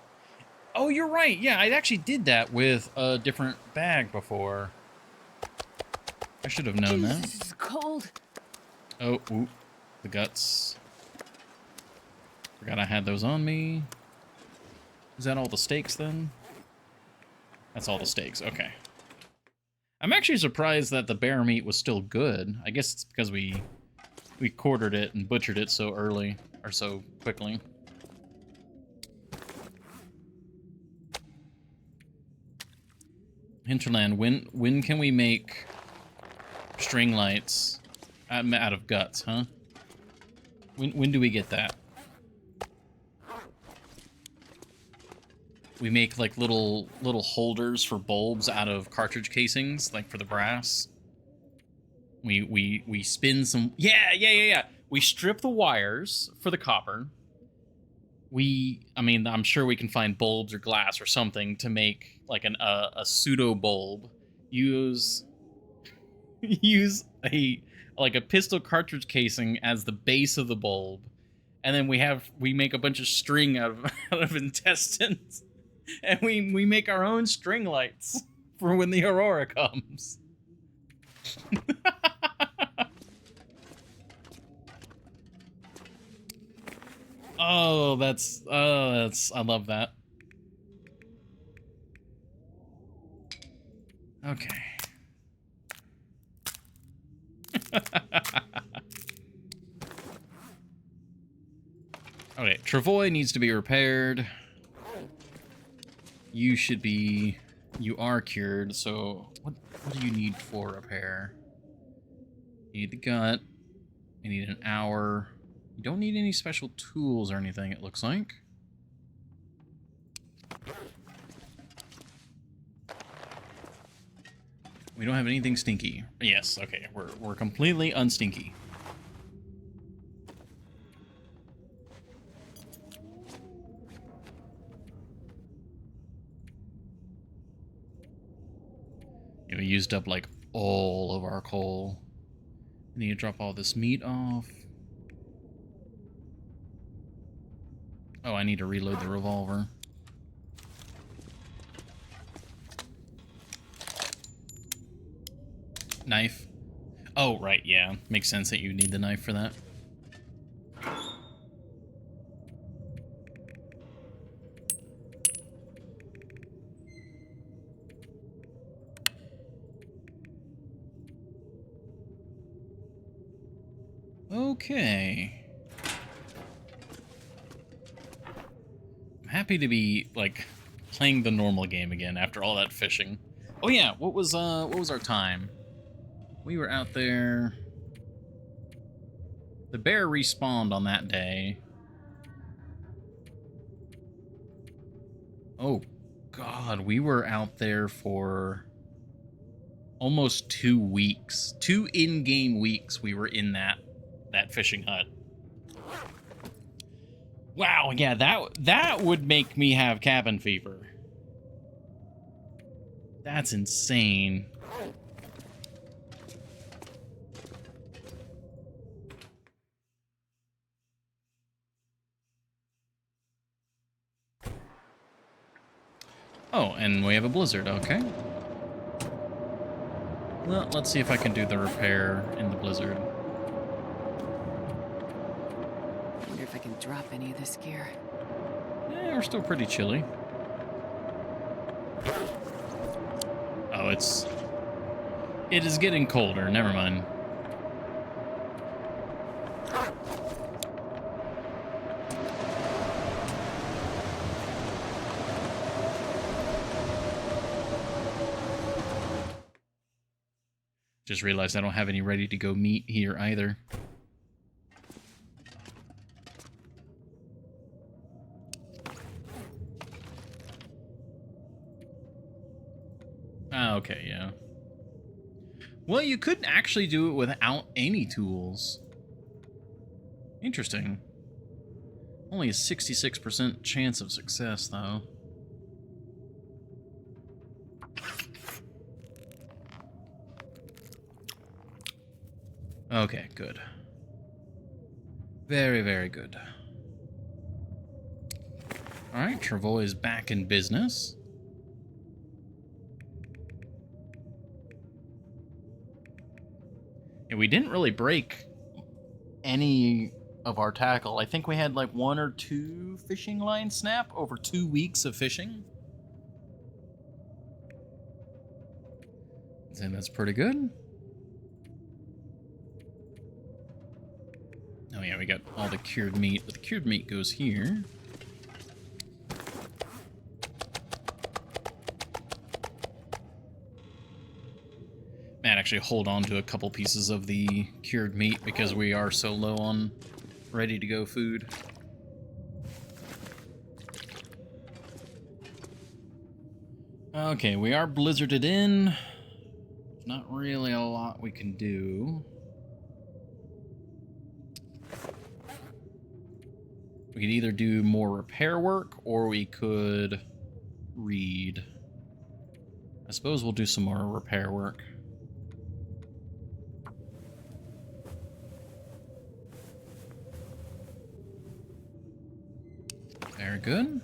Oh, you're right. Yeah, I actually did that with a different bag before. I should have known that. This is cold. Oh, ooh, the guts. Forgot I had those on me. Is that all the steaks then? That's all the steaks. Okay. I'm actually surprised that the bear meat was still good. I guess it's because we quartered it and butchered it so early, or so quickly. Hinterland, when can we make string lights out of guts, huh? When do we get that? We make like little holders for bulbs out of cartridge casings, like for the brass. We spin some... Yeah. We strip the wires for the copper. I mean, I'm sure we can find bulbs or glass or something to make like a pseudo bulb. Use use a pistol cartridge casing as the base of the bulb, and then we make a bunch of string out of out of intestines, and we make our own string lights for when the aurora comes. that's I love that. Okay. Okay, Travoy needs to be repaired. You are cured, so what do you need for repair? You need the gut. You need an hour. You don't need any special tools or anything, it looks like. We don't have anything stinky. Yes, okay, we're completely unstinky. Yeah, we used up like all of our coal. I need to drop all this meat off. Oh, I need to reload the revolver. Knife. Oh, right, yeah. Makes sense that you need the knife for that. Okay. I'm happy to be, like, playing the normal game again after all that fishing. Oh yeah, what was our time? We were out there. The bear respawned on that day. Oh god, we were out there for almost 2 weeks. 2 in-game weeks we were in that fishing hut. Wow, yeah, that would make me have cabin fever. That's insane. Oh, and we have a blizzard, okay. Well, let's see if I can do the repair in the blizzard. Wonder if I can drop any of this gear. Yeah, we're still pretty chilly. Oh, it is getting colder, never mind. Just realized I don't have any ready-to-go meat here either. Ah, okay, yeah. Well, you could actually do it without any tools. Interesting. Only a 66% chance of success, though. Okay, good. Very, very good. Alright, Travoy is back in business. And we didn't really break any of our tackle. I think we had like 1 or 2 fishing lines snap over 2 weeks of fishing. And that's pretty good. Oh yeah, we got all the cured meat, but the cured meat goes here. Man, actually hold on to a couple pieces of the cured meat because we are so low on ready-to-go food. Okay, we are blizzarded in. Not really a lot we can do. We could either do more repair work or we could read. I suppose we'll do some more repair work. Very good.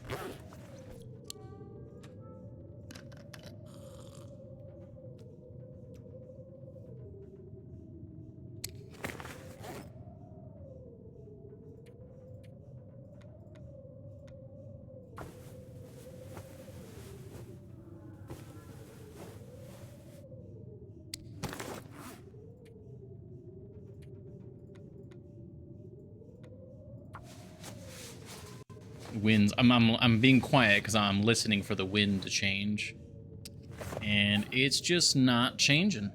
Winds. I'm being quiet because I'm listening for the wind to change, and it's just not changing.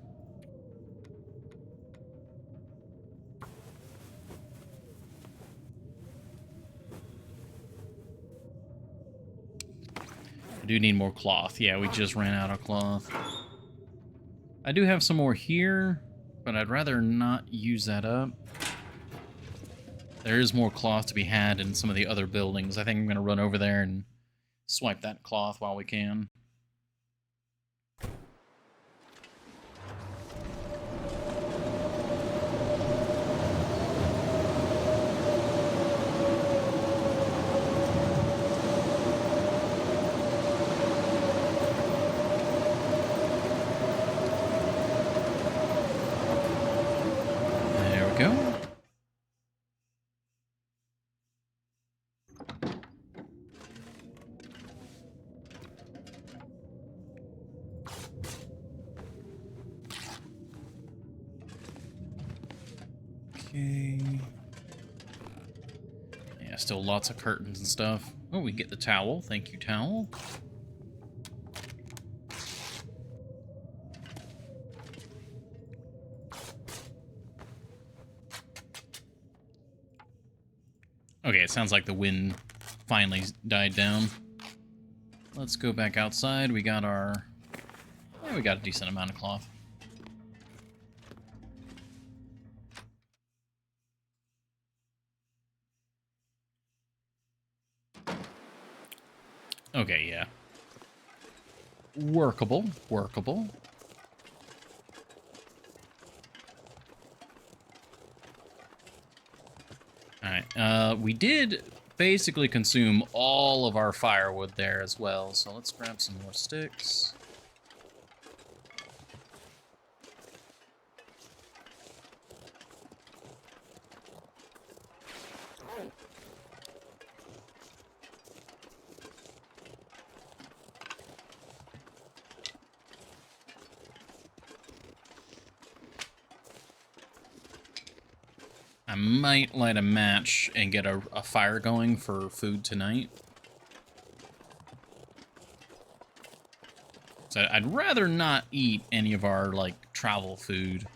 I do need more cloth. Yeah, we just ran out of cloth. I do have some more here, but I'd rather not use that up. There is more cloth to be had in some of the other buildings. I think I'm going to run over there and swipe that cloth while we can. There we go. Okay. Yeah, still lots of curtains and stuff. Oh, we get the towel. Thank you, towel. Okay, it sounds like the wind finally died down. Let's go back outside. We got our... Yeah, we got a decent amount of cloth. Okay, yeah. Workable, workable. Alright, we did basically consume all of our firewood there as well, so let's grab some more sticks. I might light a match and get a fire going for food tonight. So I'd rather not eat any of our, like, travel food.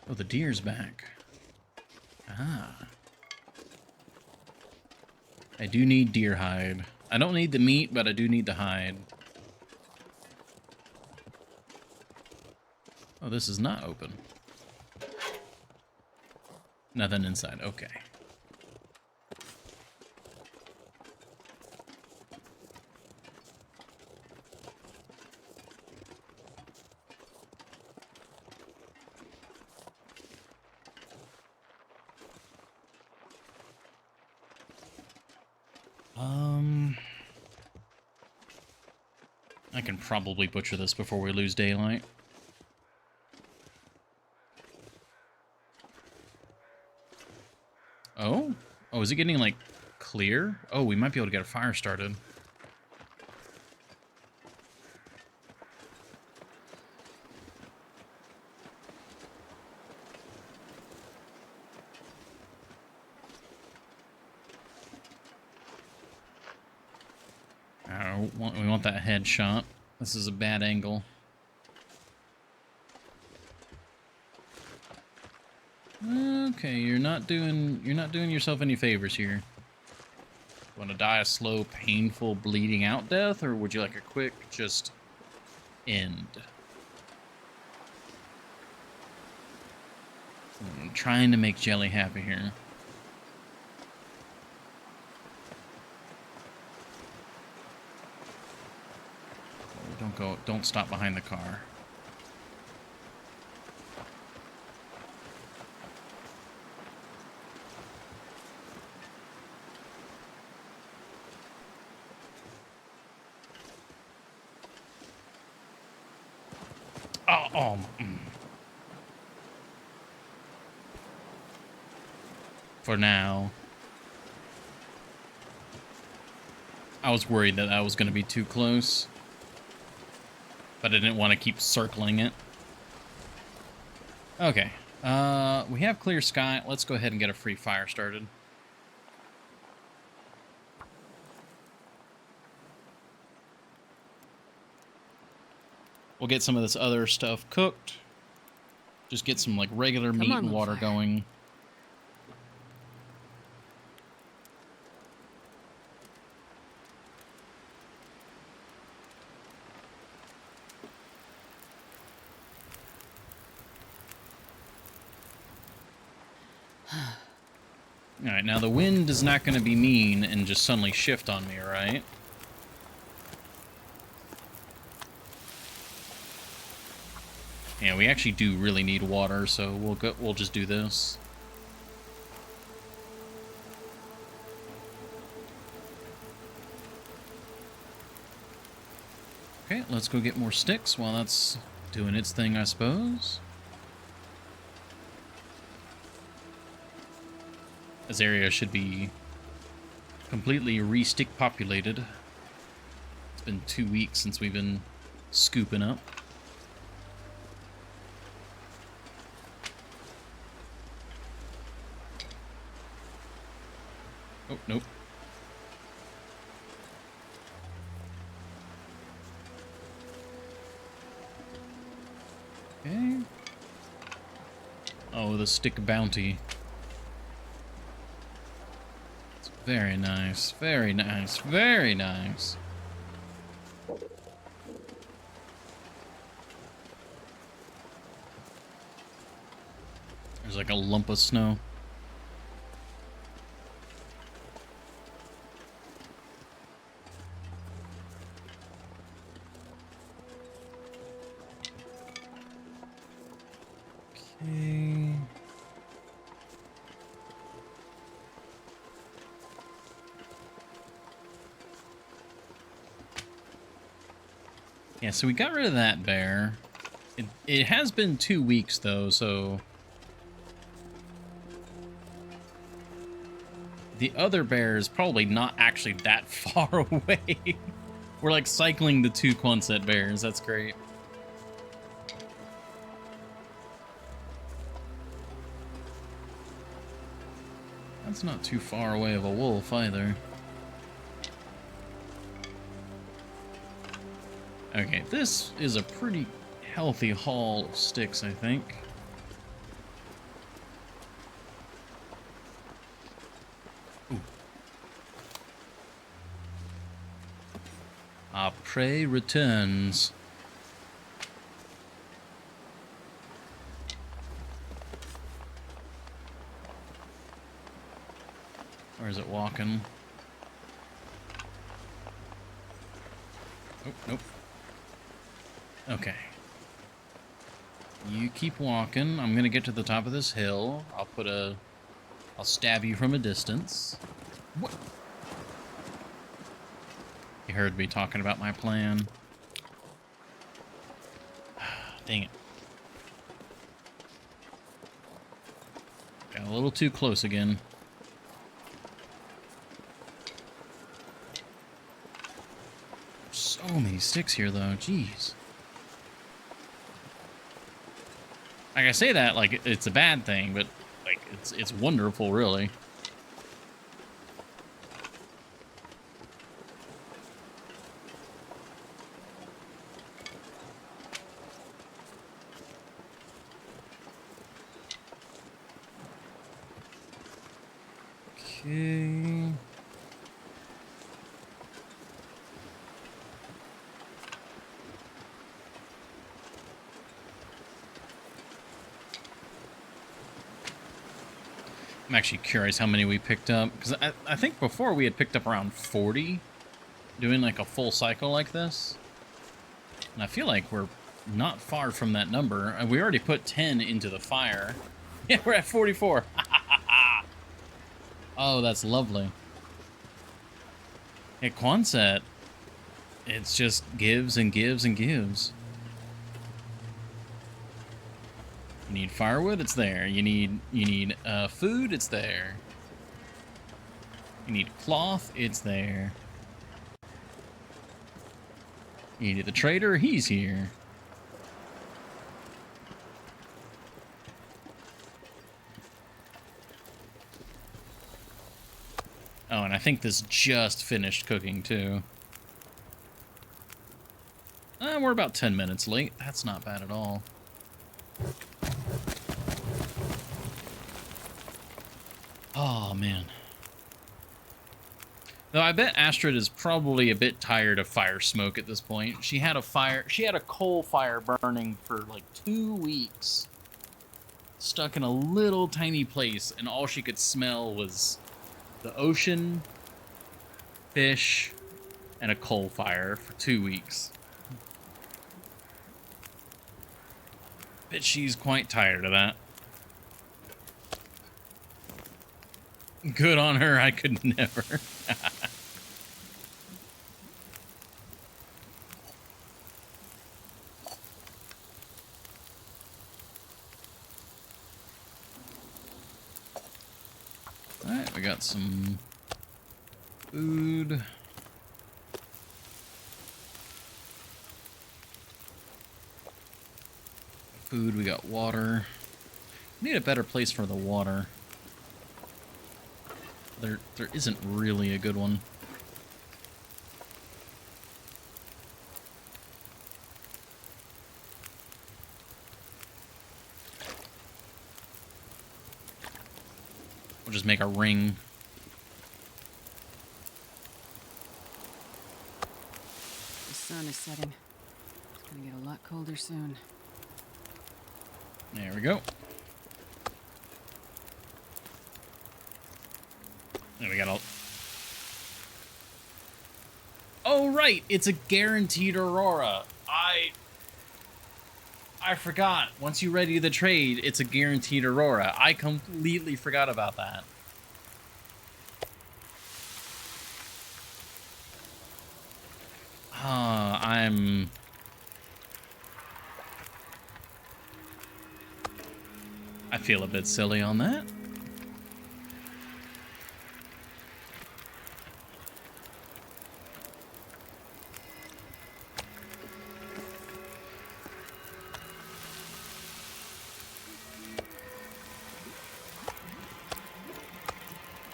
Oh, the deer's back. Ah. I do need deer hide. I don't need the meat, but I do need the hide. Oh, this is not open. Nothing inside. Okay. I can probably butcher this before we lose daylight. Oh? Oh, is it getting, like, clear? Oh, we might be able to get a fire started. We want that headshot. This is a bad angle. Okay, you're not doing yourself any favors here. Want to die a slow, painful, bleeding out death, or would you like a quick, just end? I'm trying to make Jelly happy here. Don't stop behind the car. Oh. For now. I was worried that was going to be too close. But I didn't want to keep circling it. Okay. We have clear sky. Let's go ahead and get a free fire started. We'll get some of this other stuff cooked. Just get some, like, regular meat and water going. Alright, now the wind is not going to be mean and just suddenly shift on me, right? Yeah, we actually do really need water, so we'll just do this. Okay, let's go get more sticks while that's doing its thing, I suppose. This area should be completely re-stick populated. It's been 2 weeks since we've been scooping up. Oh, nope. Okay. Oh, the stick bounty. It's very nice, very nice, very nice. There's like a lump of snow. Okay. Yeah, so we got rid of that bear. It has been 2 weeks, though, so... The other bear is probably not actually that far away. We're, like, cycling the 2 Quonset bears. That's great. That's not too far away of a wolf, either. Okay, this is a pretty healthy haul of sticks, I think. Ooh. Our prey returns. Or is it walking? Oh, nope. Okay. You keep walking. I'm gonna get to the top of this hill. I'll stab you from a distance. What? You heard me talking about my plan. Dang it. Got a little too close again. So many sticks here, though. Jeez. Like, I say that like it's a bad thing, but like it's wonderful, really. Okay. I'm actually curious how many we picked up, because I think before we had picked up around 40 doing like a full cycle like this. And I feel like we're not far from that number. And we already put 10 into the fire. Yeah, we're at 44. Oh, that's lovely. At Quonset, it's just gives and gives and gives. You need firewood, it's there. You need food, it's there. You need cloth, it's there. You need the trader, he's here. Oh, and I think this just finished cooking too. We're about 10 minutes late. That's not bad at all. Oh, man. Though I bet Astrid is probably a bit tired of fire smoke at this point. She had a coal fire burning for like 2 weeks. Stuck in a little tiny place, and all she could smell was the ocean, fish, and a coal fire for 2 weeks. Bet she's quite tired of that. Good on her, I could never. Alright, we got some food. Food, we got water. We need a better place for the water. There isn't really a good one. We'll just make a ring. The sun is setting. It's gonna get a lot colder soon. There we go. There we got all. Oh right, it's a guaranteed aurora. I forgot. Once you ready the trade, it's a guaranteed aurora. I completely forgot about that. I feel a bit silly on that.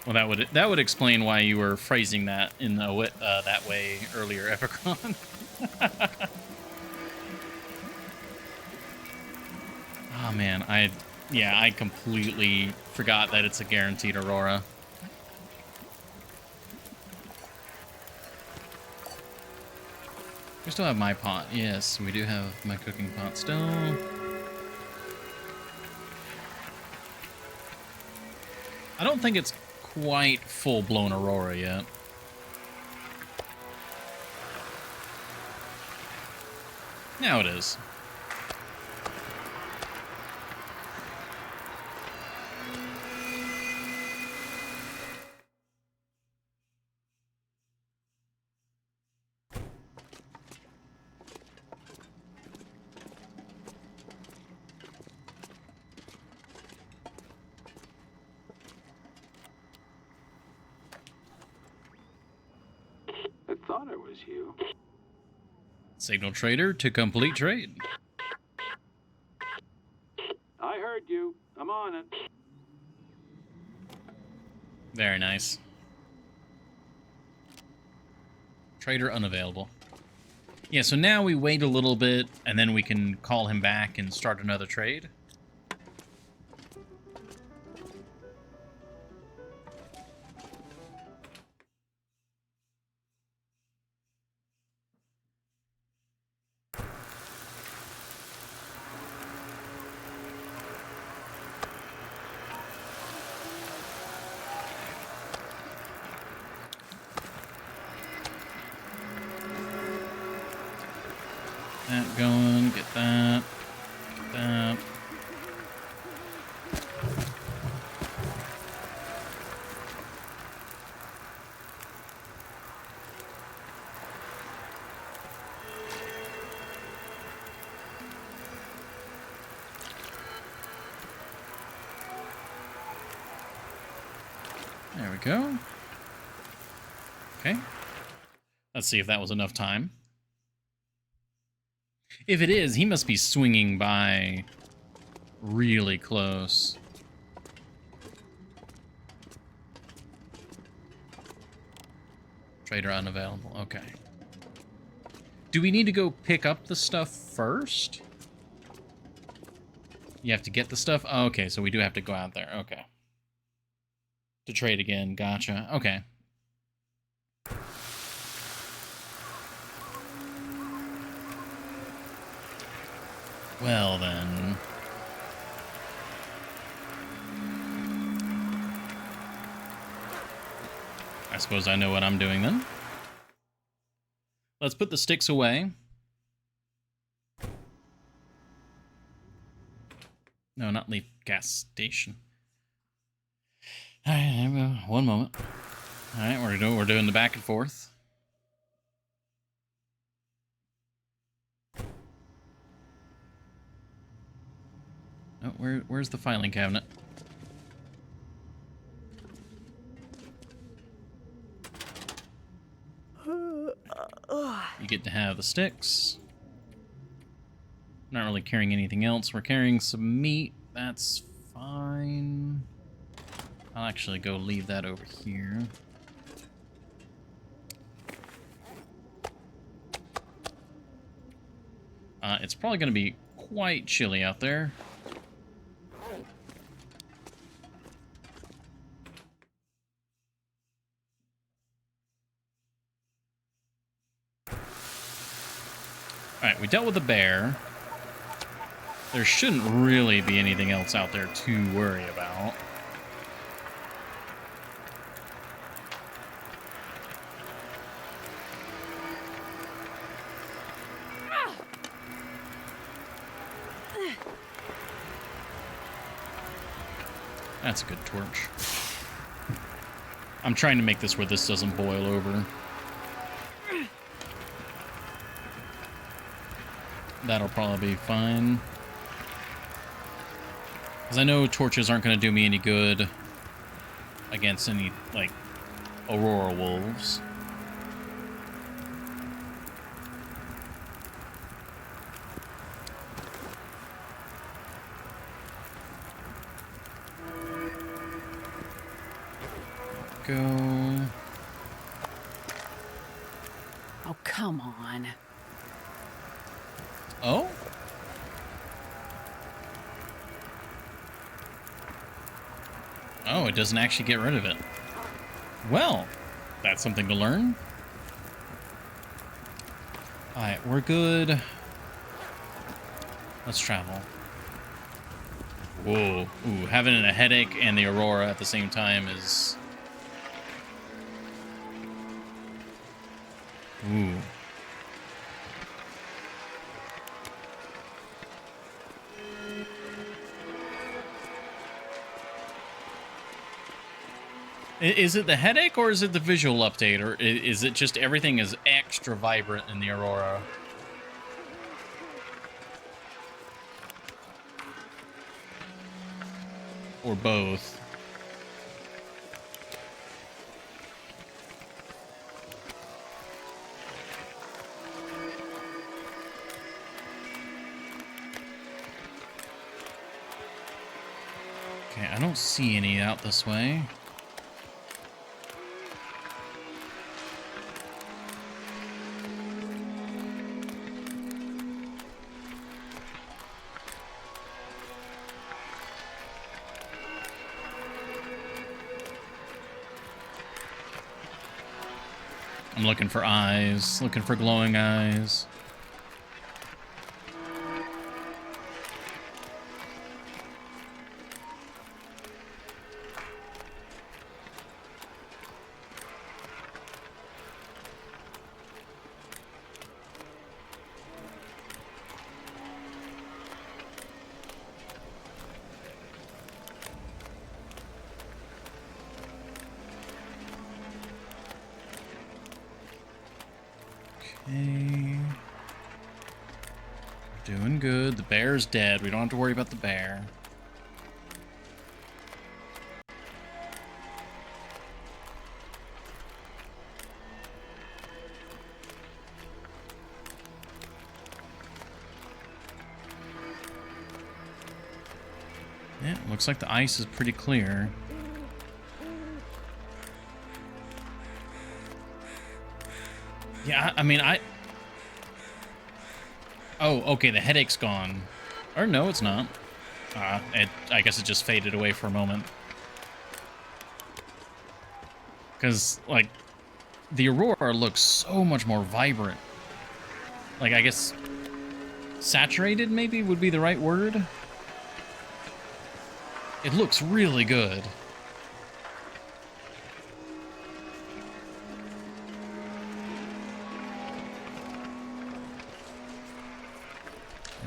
Well, that would explain why you were phrasing that in the that way earlier, Epicron. Oh man, I completely forgot that it's a guaranteed aurora. We still have my pot. Yes, we do have my cooking pot still. I don't think it's quite full-blown aurora yet. Now it is. I thought it was you. Signal trader to complete trade. I heard you. I'm on it. Very nice. Trader unavailable. Yeah, so now we wait a little bit, and then we can call him back and start another trade. That going, get that, get that. we go. Okay. Let's see if that was enough time. If it is, he must be swinging by really close. Trader unavailable. Okay. Do we need to go pick up the stuff first? You have to get the stuff? Oh, okay, so we do have to go out there. Okay. To trade again. Gotcha. Okay. Well, then. I suppose I know what I'm doing then. Let's put the sticks away. No, not leave gas station. All right, one moment. All right, we're doing the back and forth. Oh, where's the filing cabinet? You get to have the sticks. Not really carrying anything else. We're carrying some meat. That's fine. I'll actually go leave that over here. It's probably going to be quite chilly out there. Alright, we dealt with the bear. There shouldn't really be anything else out there to worry about. That's a good torch. I'm trying to make this where this doesn't boil over. That'll probably be fine. Because I know torches aren't going to do me any good against any, like, Aurora wolves. Go. Oh, come on. Oh? Oh, it doesn't actually get rid of it. Well, that's something to learn. Alright, we're good. Let's travel. Whoa. Ooh, having a headache and the Aurora at the same time is... Ooh. Is it the headache or is it the visual update, or is it just everything is extra vibrant in the Aurora? Or both? Okay, I don't see any out this way. I'm looking for eyes, looking for glowing eyes. Okay. Doing good. The bear's dead. We don't have to worry about the bear. Yeah, looks like the ice is pretty clear. Yeah, I mean, Oh, okay, the headache's gone. Or no, it's not. I guess it just faded away for a moment. Because, like, the aurora looks so much more vibrant. Like, I guess saturated maybe would be the right word. It looks really good.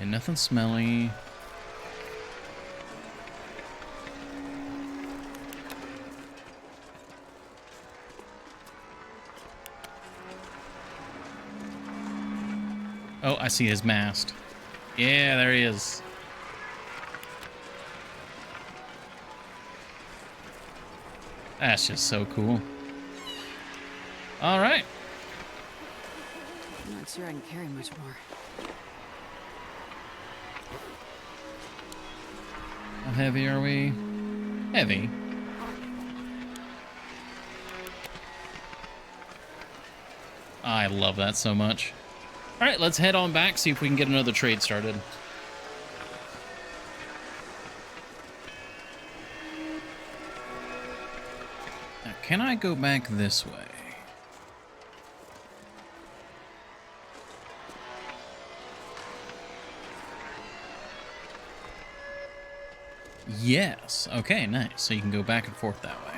And nothing smelly. Oh, I see his mast. Yeah, there he is. That's just so cool. All right. I'm not sure I can carry much more. How heavy are we? Heavy. I love that so much. All right, let's head on back, see if we can get another trade started. Now, can I go back this way? Yes. Okay, nice. So you can go back and forth that way.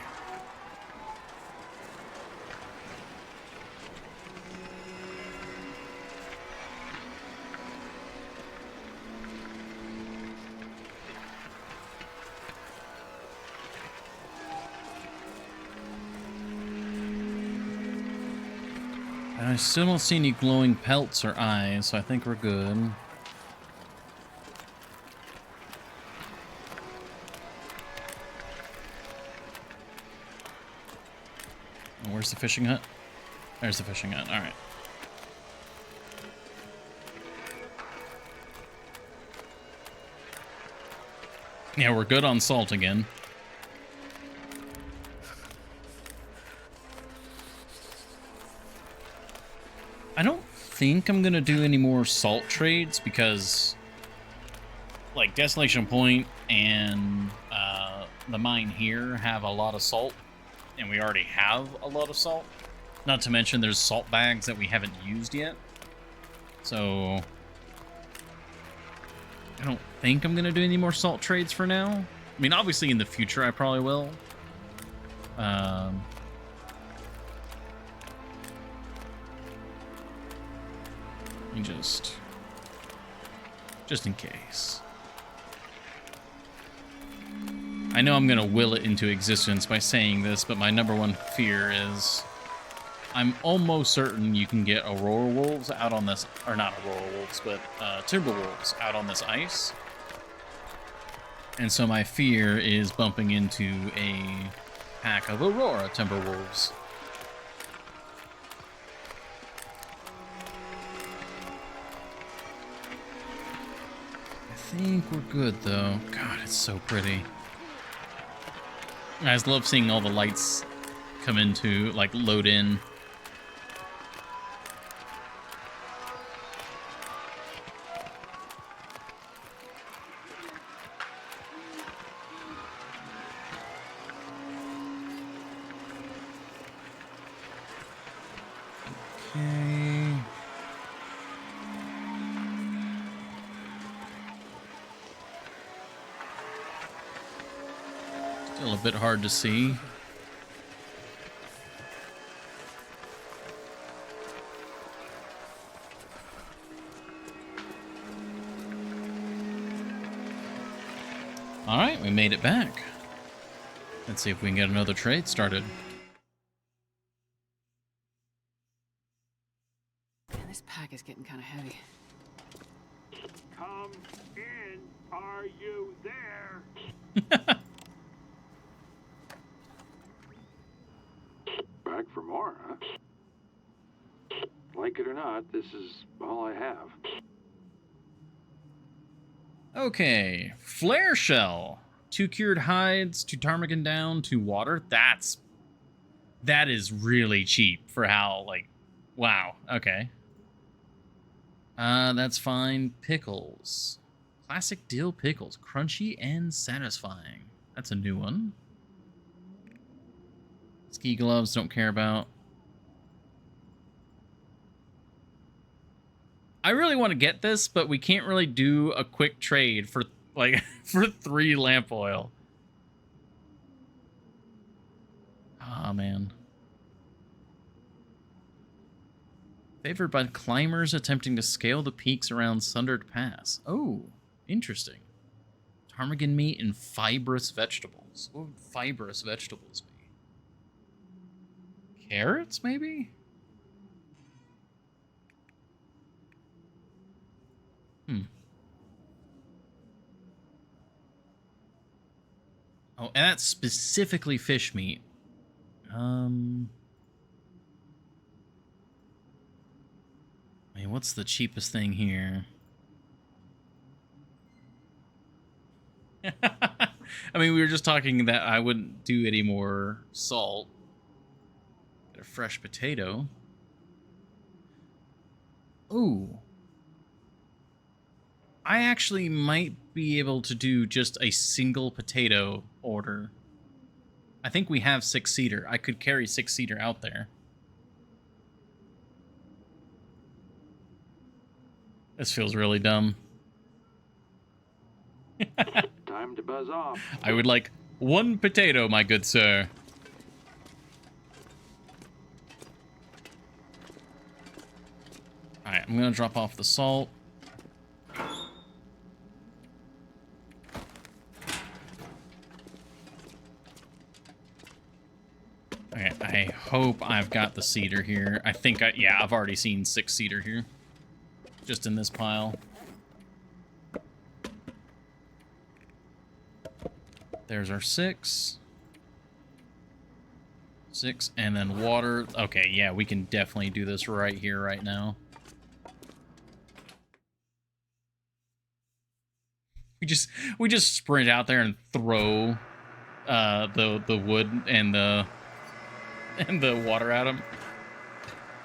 And I still don't see any glowing pelts or eyes, so I think we're good. Where's the fishing hut? There's the fishing hut. All right. Yeah, we're good on salt again. I don't think I'm gonna do any more salt trades because, like, Desolation Point and the mine here have a lot of salt, and we already have a lot of salt. Not to mention there's salt bags that we haven't used yet. So I don't think I'm gonna do any more salt trades for now. I mean, obviously in the future I probably will. Just in case. I know I'm gonna will it into existence by saying this, but my number one fear is I'm almost certain you can get Aurora Wolves out on this, or not Aurora Wolves, but Timber Wolves out on this ice. And so my fear is bumping into a pack of Aurora Timber Wolves. I think we're good though. God, it's so pretty. I just love seeing all the lights come into, like, load in. Okay. Still a bit hard to see. All right, we made it back. Let's see if we can get another trade started. Man, this pack is getting kind of heavy. Come in. Are you there? Back for more, huh? Like it or not, this is all I have. Okay, flare shell. 2 cured hides, 2 ptarmigan down, 2 water. That is really cheap for how, like, wow, okay. That's fine. Pickles. Classic dill pickles. Crunchy and satisfying. That's a new one. Ski gloves, don't care about. I really want to get this, but we can't really do a quick trade for, like, for 3 lamp oil. Ah, man. Favored by climbers attempting to scale the peaks around Sundered Pass. Oh, interesting. Ptarmigan meat and fibrous vegetables. What would fibrous vegetables be? Carrots, maybe? Oh, and that's specifically fish meat. I mean, what's the cheapest thing here? I mean, we were just talking that I wouldn't do any more salt. Get a fresh potato. Ooh. I actually might be able to do just a single potato order. I think we have 6-seater. I could carry 6-seater out there. This feels really dumb. Time to buzz off. I would like 1 potato, my good sir. Alright, I'm gonna drop off the salt. Okay, I hope I've got the cedar here. I think yeah, I've already seen 6-seater here. Just in this pile. There's our 6. 6, and then water. Okay, yeah, we can definitely do this right here, right now. We just sprint out there and throw the wood and the water at him,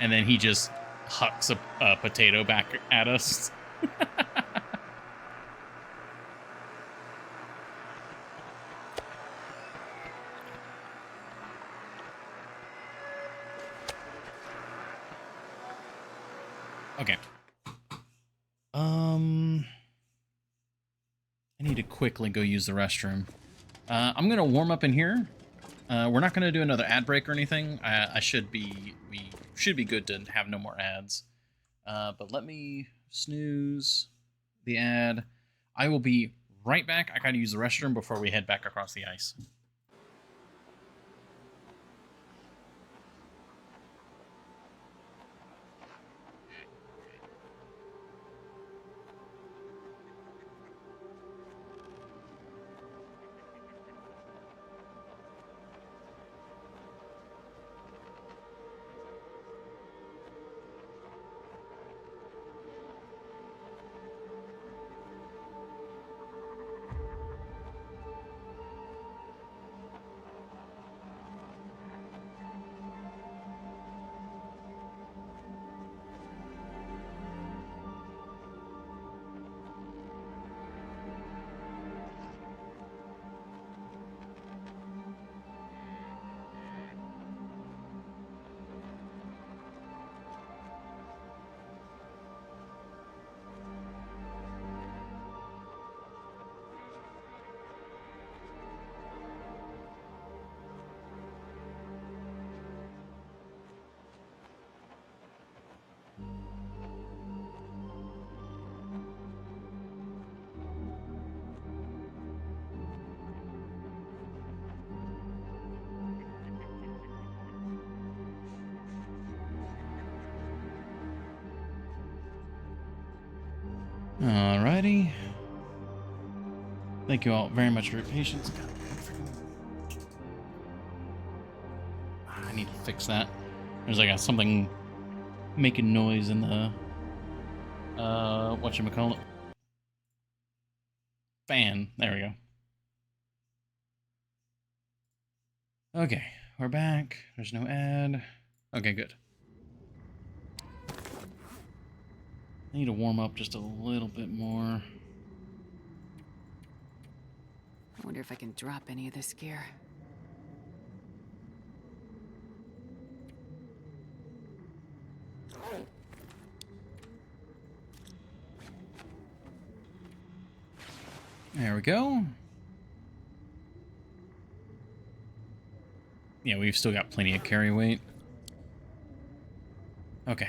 and then he just hucks a potato back at us. Okay. I need to quickly go use the restroom. I'm gonna warm up in here. We're not gonna do another ad break or anything. We should be good to have no more ads. But let me snooze the ad. I will be right back. I gotta use the restroom before we head back across the ice. Alrighty. Thank you all very much for your patience. God, I need to fix that. There's like something making noise in the whatchamacallit? Fan. There we go. Okay, we're back. There's no ad. Okay, good. I need to warm up just a little bit more. I wonder if I can drop any of this gear. There we go. Yeah, we've still got plenty of carry weight. Okay.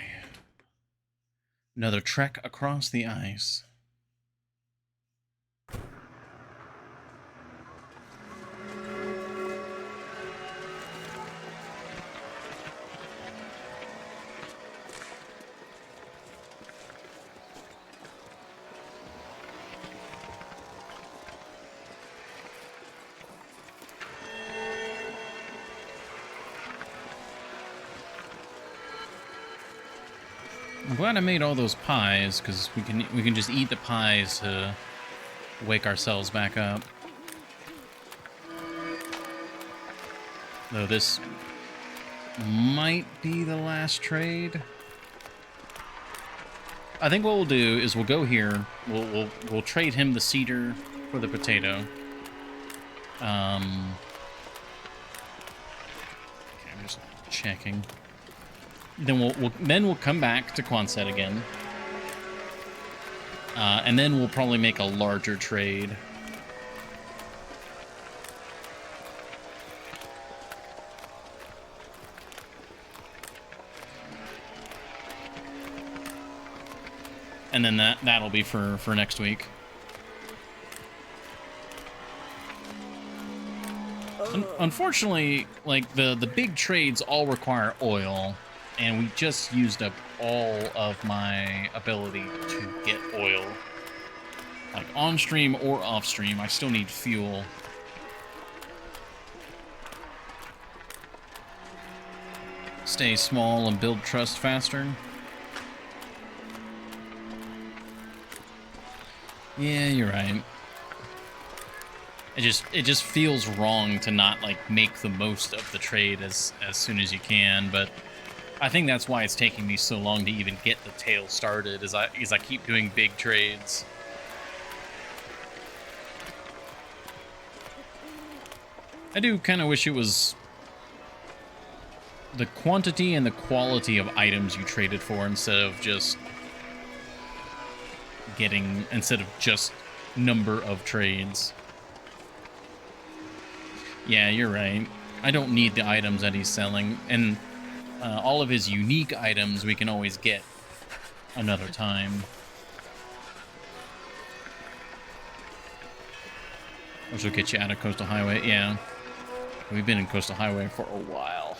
Another trek across the ice. I'm glad I made all those pies, because we can just eat the pies to wake ourselves back up. Though this might be the last trade. I think what we'll do is we'll go here. We'll trade him the cedar for the potato. Okay, I'm just checking. Then we'll come back to Quonset again, and then we'll probably make a larger trade. And then that'll be for next week. Unfortunately, like the big trades all require oil. And we just used up all of my ability to get oil. Like on stream or off stream, I still need fuel. Stay small and build trust faster. Yeah, you're right. It just feels wrong to not like make the most of the trade as soon as you can, but I think that's why it's taking me so long to even get the tail started, is I keep doing big trades. I do kind of wish it was the quantity and the quality of items you traded for instead of just number of trades. Yeah, you're right. I don't need the items that he's selling, and all of his unique items we can always get another time. Which will get you out of Coastal Highway. Yeah. We've been in Coastal Highway for a while.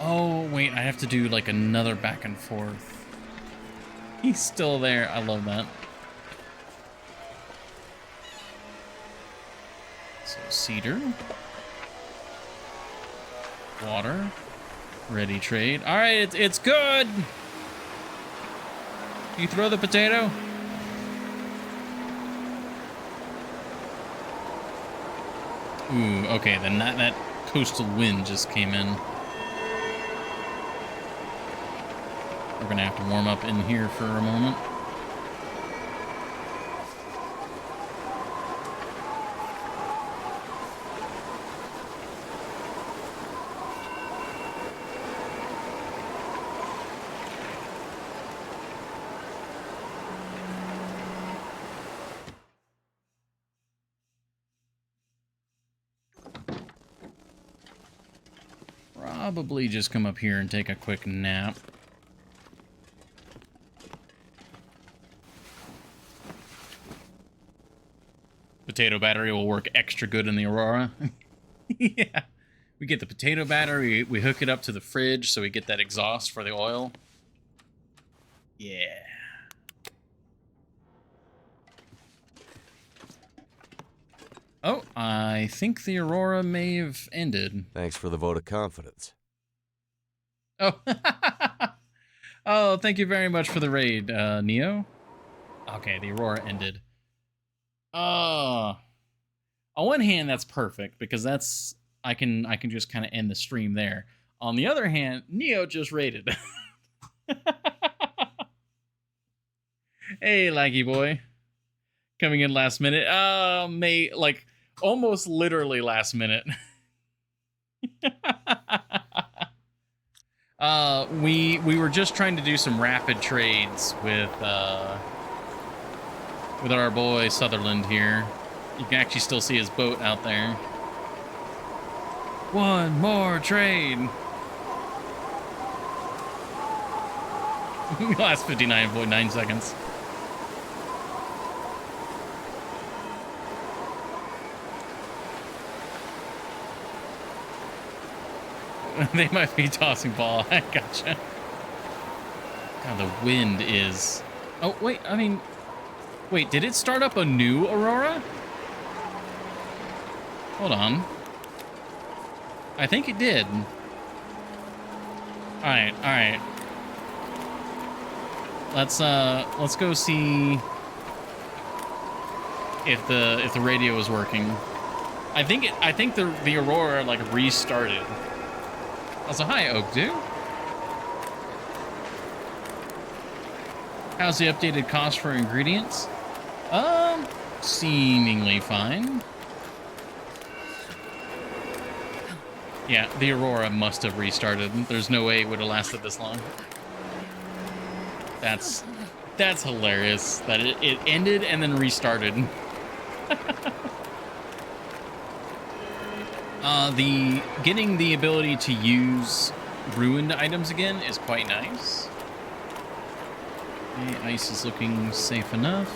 Oh, wait. I have to do like another back and forth. He's still there. I love that. So cedar, water, ready trade. All right, it's good. You throw the potato. Ooh, okay, then that coastal wind just came in. We're gonna have to warm up in here for a moment. Probably just come up here and take a quick nap. Potato battery will work extra good in the Aurora. Yeah. We get the potato battery, we hook it up to the fridge so we get that exhaust for the oil. Yeah. Oh, I think the Aurora may have ended. Thanks for the vote of confidence. Oh. Oh, thank you very much for the raid, Neo. Okay, the aurora ended. On one hand, that's perfect because that's I can just kind of end the stream there. On the other hand, Neo just raided. Hey, laggy boy, coming in last minute. Like almost literally last minute. We were just trying to do some rapid trades with our boy Sutherland here. You can actually still see his boat out there. One more trade. Last 59.9 seconds. They might be tossing ball. I gotcha. God, the wind is... Oh, wait, I mean... Wait, did it start up a new aurora? Hold on. I think it did. Alright, alright. Let's go see if the radio is working. I think the aurora like restarted. Also, hi, Oak Dude. How's the updated cost for ingredients? Seemingly fine. Yeah, the aurora must have restarted. There's no way it would have lasted this long. That's hilarious that it ended and then restarted. Getting the ability to use ruined items again is quite nice. Okay, ice is looking safe enough.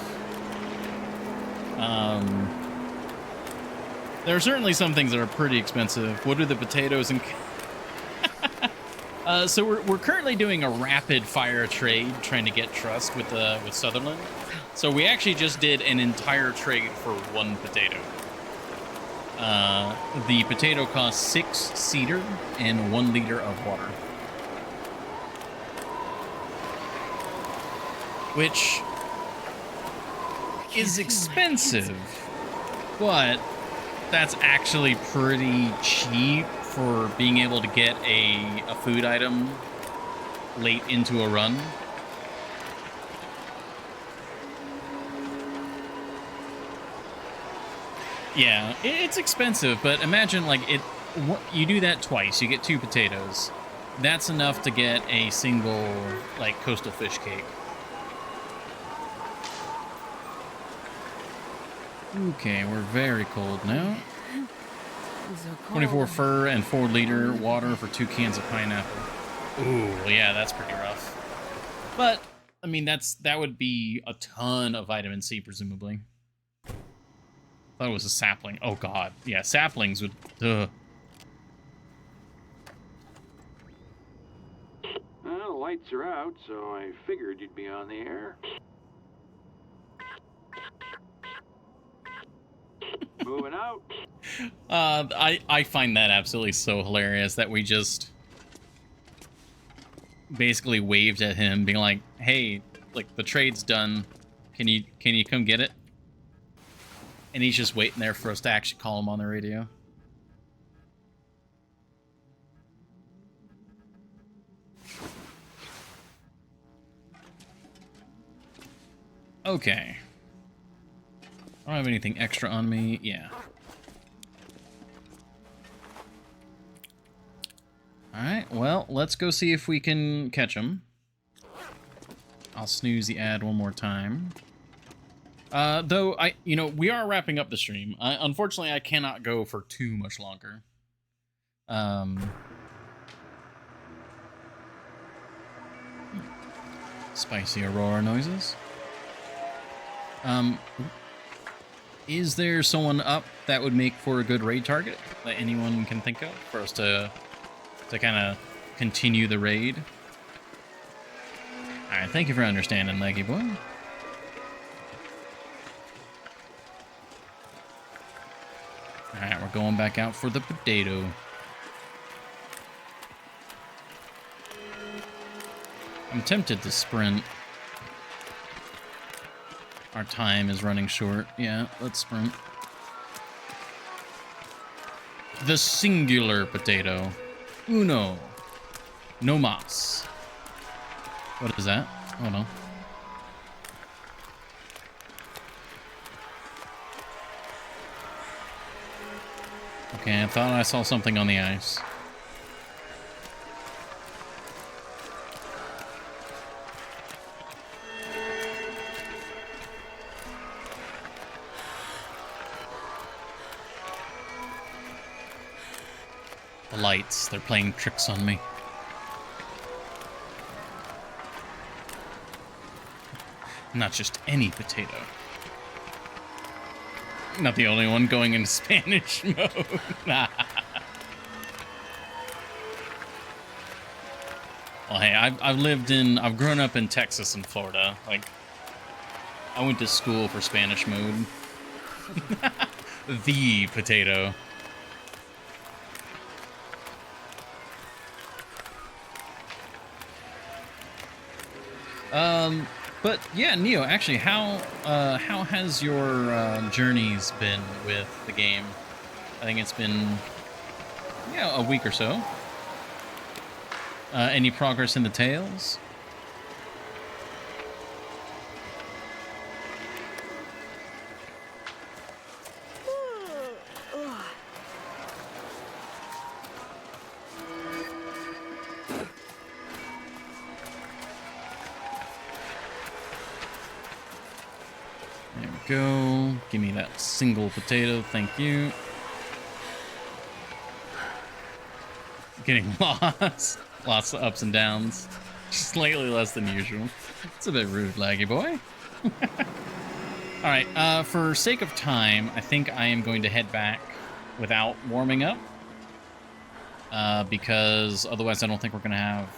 There are certainly some things that are pretty expensive. What are the potatoes and... So we're currently doing a rapid fire trade, trying to get trust with Sutherland. So we actually just did an entire trade for one potato. The potato costs 6 cedar and 1 liter of water, which is expensive, but that's actually pretty cheap for being able to get a food item late into a run. Yeah, it's expensive, but imagine like you do that twice, you get 2 potatoes. That's enough to get a single like coastal fish cake. Okay, we're very cold now. 24 fur and 4 liter water for 2 cans of pineapple. Ooh, yeah, that's pretty rough. But I mean, that would be a ton of vitamin C, presumably. Thought it was a sapling. Oh god, yeah, saplings would. Ugh. Well, the lights are out, so I figured you'd be on the air. Moving out. I find that absolutely so hilarious that we just basically waved at him, being like, "Hey, like the trade's done. Can you come get it?" And he's just waiting there for us to actually call him on the radio. Okay. I don't have anything extra on me. Yeah. Alright, well, let's go see if we can catch him. I'll snooze the ad one more time. Though, we are wrapping up the stream. Unfortunately, I cannot go for too much longer. Spicy aurora noises. Is there someone up that would make for a good raid target that anyone can think of for us to kind of continue the raid? All right, thank you for understanding, Leggy boy. All right, we're going back out for the potato. I'm tempted to sprint. Our time is running short. Yeah, let's sprint. The singular potato. Uno. No mas. What is that? Hold on. Okay, I thought I saw something on the ice. The lights, they're playing tricks on me. Not just any potato. Not the only one going into Spanish mode. Well, hey, I've grown up in Texas and Florida. Like, I went to school for Spanish mode. The potato. But yeah, Neo, actually, how has your journeys been with the game? I think it's been, yeah, a week or so. Any progress in the tales? There we go. Give me that single potato, thank you. Getting lost. Lots of ups and downs. Slightly less than usual. It's a bit rude, laggy boy. Alright, for sake of time, I think I am going to head back without warming up. Because otherwise I don't think we're going to have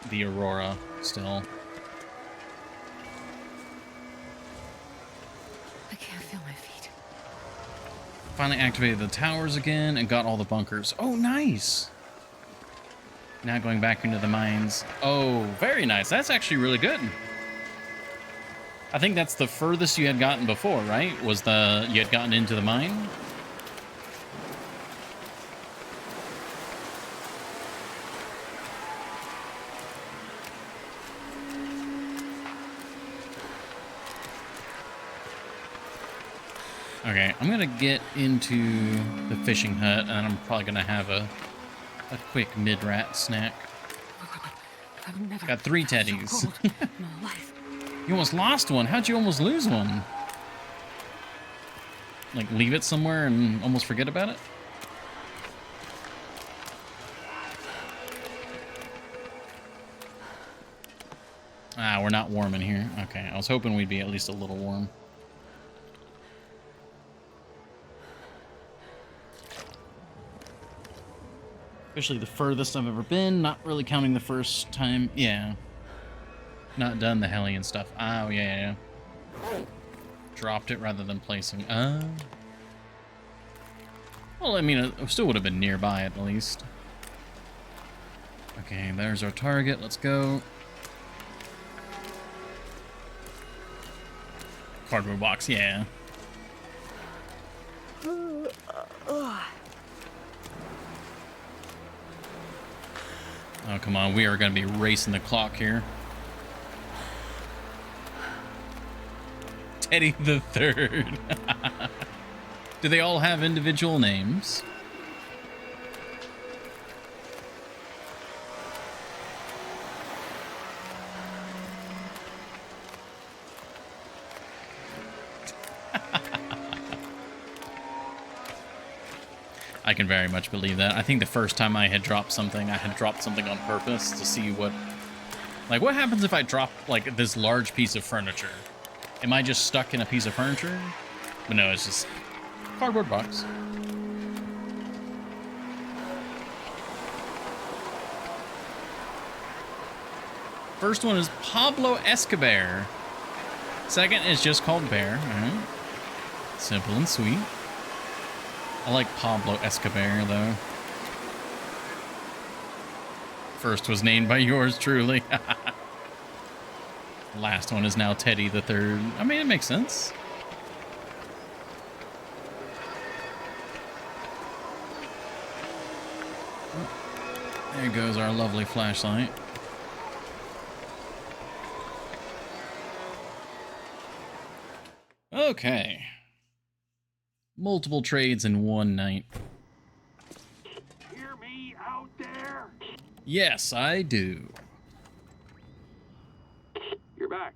the Aurora still. I can't feel my feet. Finally activated the towers again and got all the bunkers. Oh, nice! Now going back into the mines. Oh, very nice. That's actually really good. I think that's the furthest you had gotten before, right? Was you had gotten into the mine? Okay, I'm gonna get into the fishing hut, and I'm probably gonna have a quick mid-rat snack. I've never Got 3 felt teddies. so cold in my life. You almost lost one. How'd you almost lose one? Like, leave it somewhere and almost forget about it? Ah, we're not warm in here. Okay, I was hoping we'd be at least a little warm. Especially the furthest I've ever been, not really counting the first time. Yeah. Not done the Hellion stuff. Oh, yeah. Dropped it rather than placing. Well, I mean, it still would have been nearby at least. Okay, there's our target. Let's go. Cardboard box, yeah. Oh, come on. We are going to be racing the clock here. Teddy the Third. Do they all have individual names? I can very much believe that. I think the first time I had dropped something on purpose to see what... Like, what happens if I drop, like, this large piece of furniture? Am I just stuck in a piece of furniture? But no, it's just cardboard box. First one is Pablo Escobar. Second is just called Bear. All right. Simple and sweet. I like Pablo Escobar, though. First was named by yours truly. last one is now Teddy the third. I mean, it makes sense. There goes our lovely flashlight. Okay. Multiple trades in one night. Hear me out there? Yes, I do. You're back.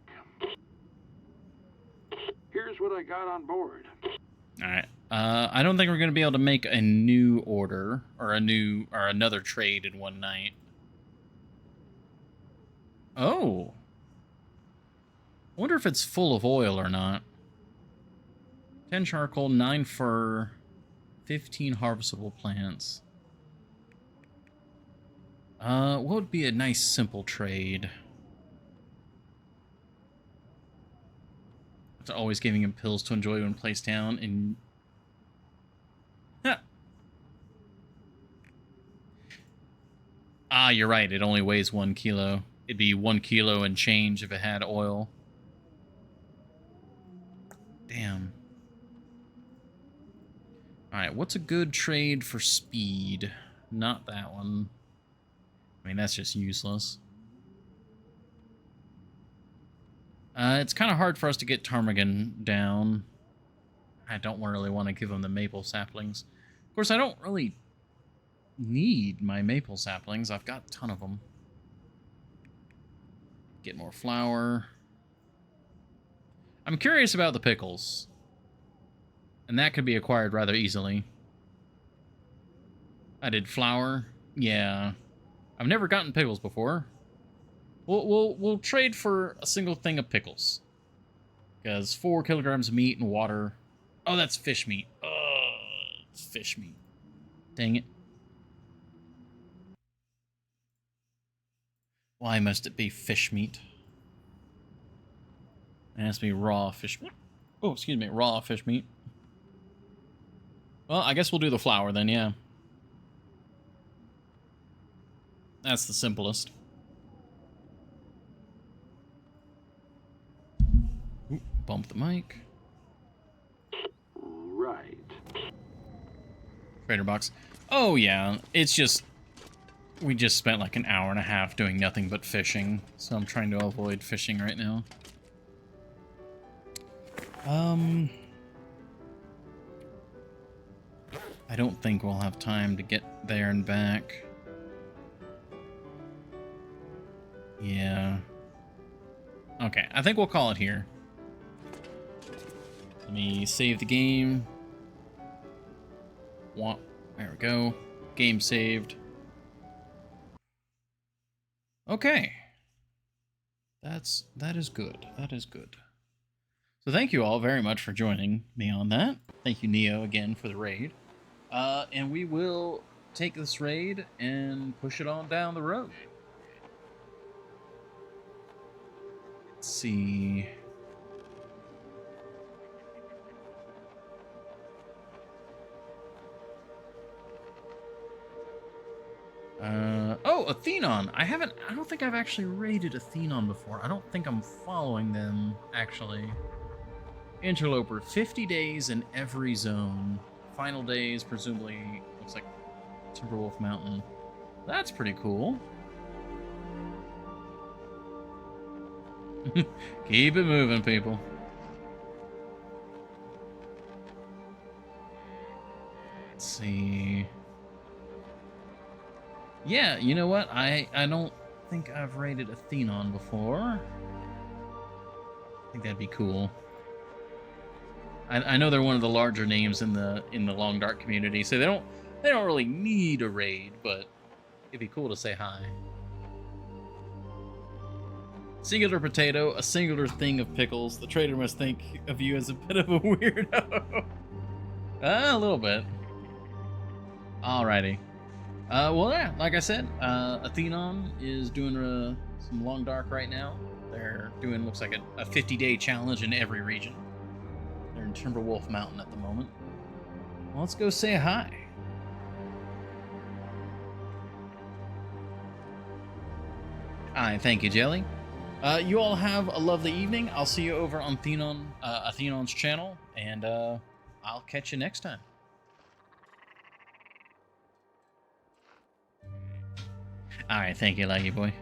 Here's what I got on board. All right. I don't think we're going to be able to make a new order or another trade in one night. Oh. I wonder if it's full of oil or not. 10 charcoal, 9 fur, 15 harvestable plants. What would be a nice simple trade? It's always giving him pills to enjoy when placed down in... Huh. Ah, you're right. It only weighs 1 kilo. It'd be 1 kilo and change if it had oil. Damn. Alright, what's a good trade for speed? Not that one. I mean, that's just useless. It's kind of hard for us to get ptarmigan down. I don't really want to give him the maple saplings. Of course, I don't really need my maple saplings. I've got a ton of them. Get more flour. I'm curious about the pickles. And that could be acquired rather easily. I did flour. Yeah. I've never gotten pickles before. We'll trade for a single thing of pickles. Because 4 kilograms of meat and water. Oh, that's fish meat. It's fish meat. Dang it. Why must it be fish meat? It has to be raw fish meat. Oh, excuse me, raw fish meat. Well, I guess we'll do the flour then, yeah. That's the simplest. Ooh, bump the mic. Right. Trader box. Oh, yeah. It's just... We just spent like an hour and a half doing nothing but fishing. So I'm trying to avoid fishing right now. I don't think we'll have time to get there and back. Yeah. Okay, I think we'll call it here. Let me save the game. There we go. Game saved. Okay. That is good. That is good. So thank you all very much for joining me on that. Thank you, Neo, again for the raid. And we will take this raid and push it on down the road. Let's see. Oh, Athenon. I don't think I've actually raided Athenon before. I don't think I'm following them, actually. Interloper, 50 days in every zone. Final days, presumably, looks like Timberwolf Mountain. That's pretty cool. Keep it moving, people. Let's see. Yeah, you know what? I don't think I've raided Athenon before. I think that'd be cool. I know they're one of the larger names in the Long Dark community, so they don't really need a raid, but it'd be cool to say hi. Singular potato, a singular thing of pickles. The trader must think of you as a bit of a weirdo. A little bit. Alrighty. Well, yeah, like I said, Athenon is doing some Long Dark right now. They're doing, looks like a 50-day challenge in every region. They're in Timberwolf Mountain at the moment. Well, let's go say hi. Thank you, Jelly. You all have a lovely evening. I'll see you over on Athenon's channel, and I'll catch you next time. All right, thank you, Lucky Boy.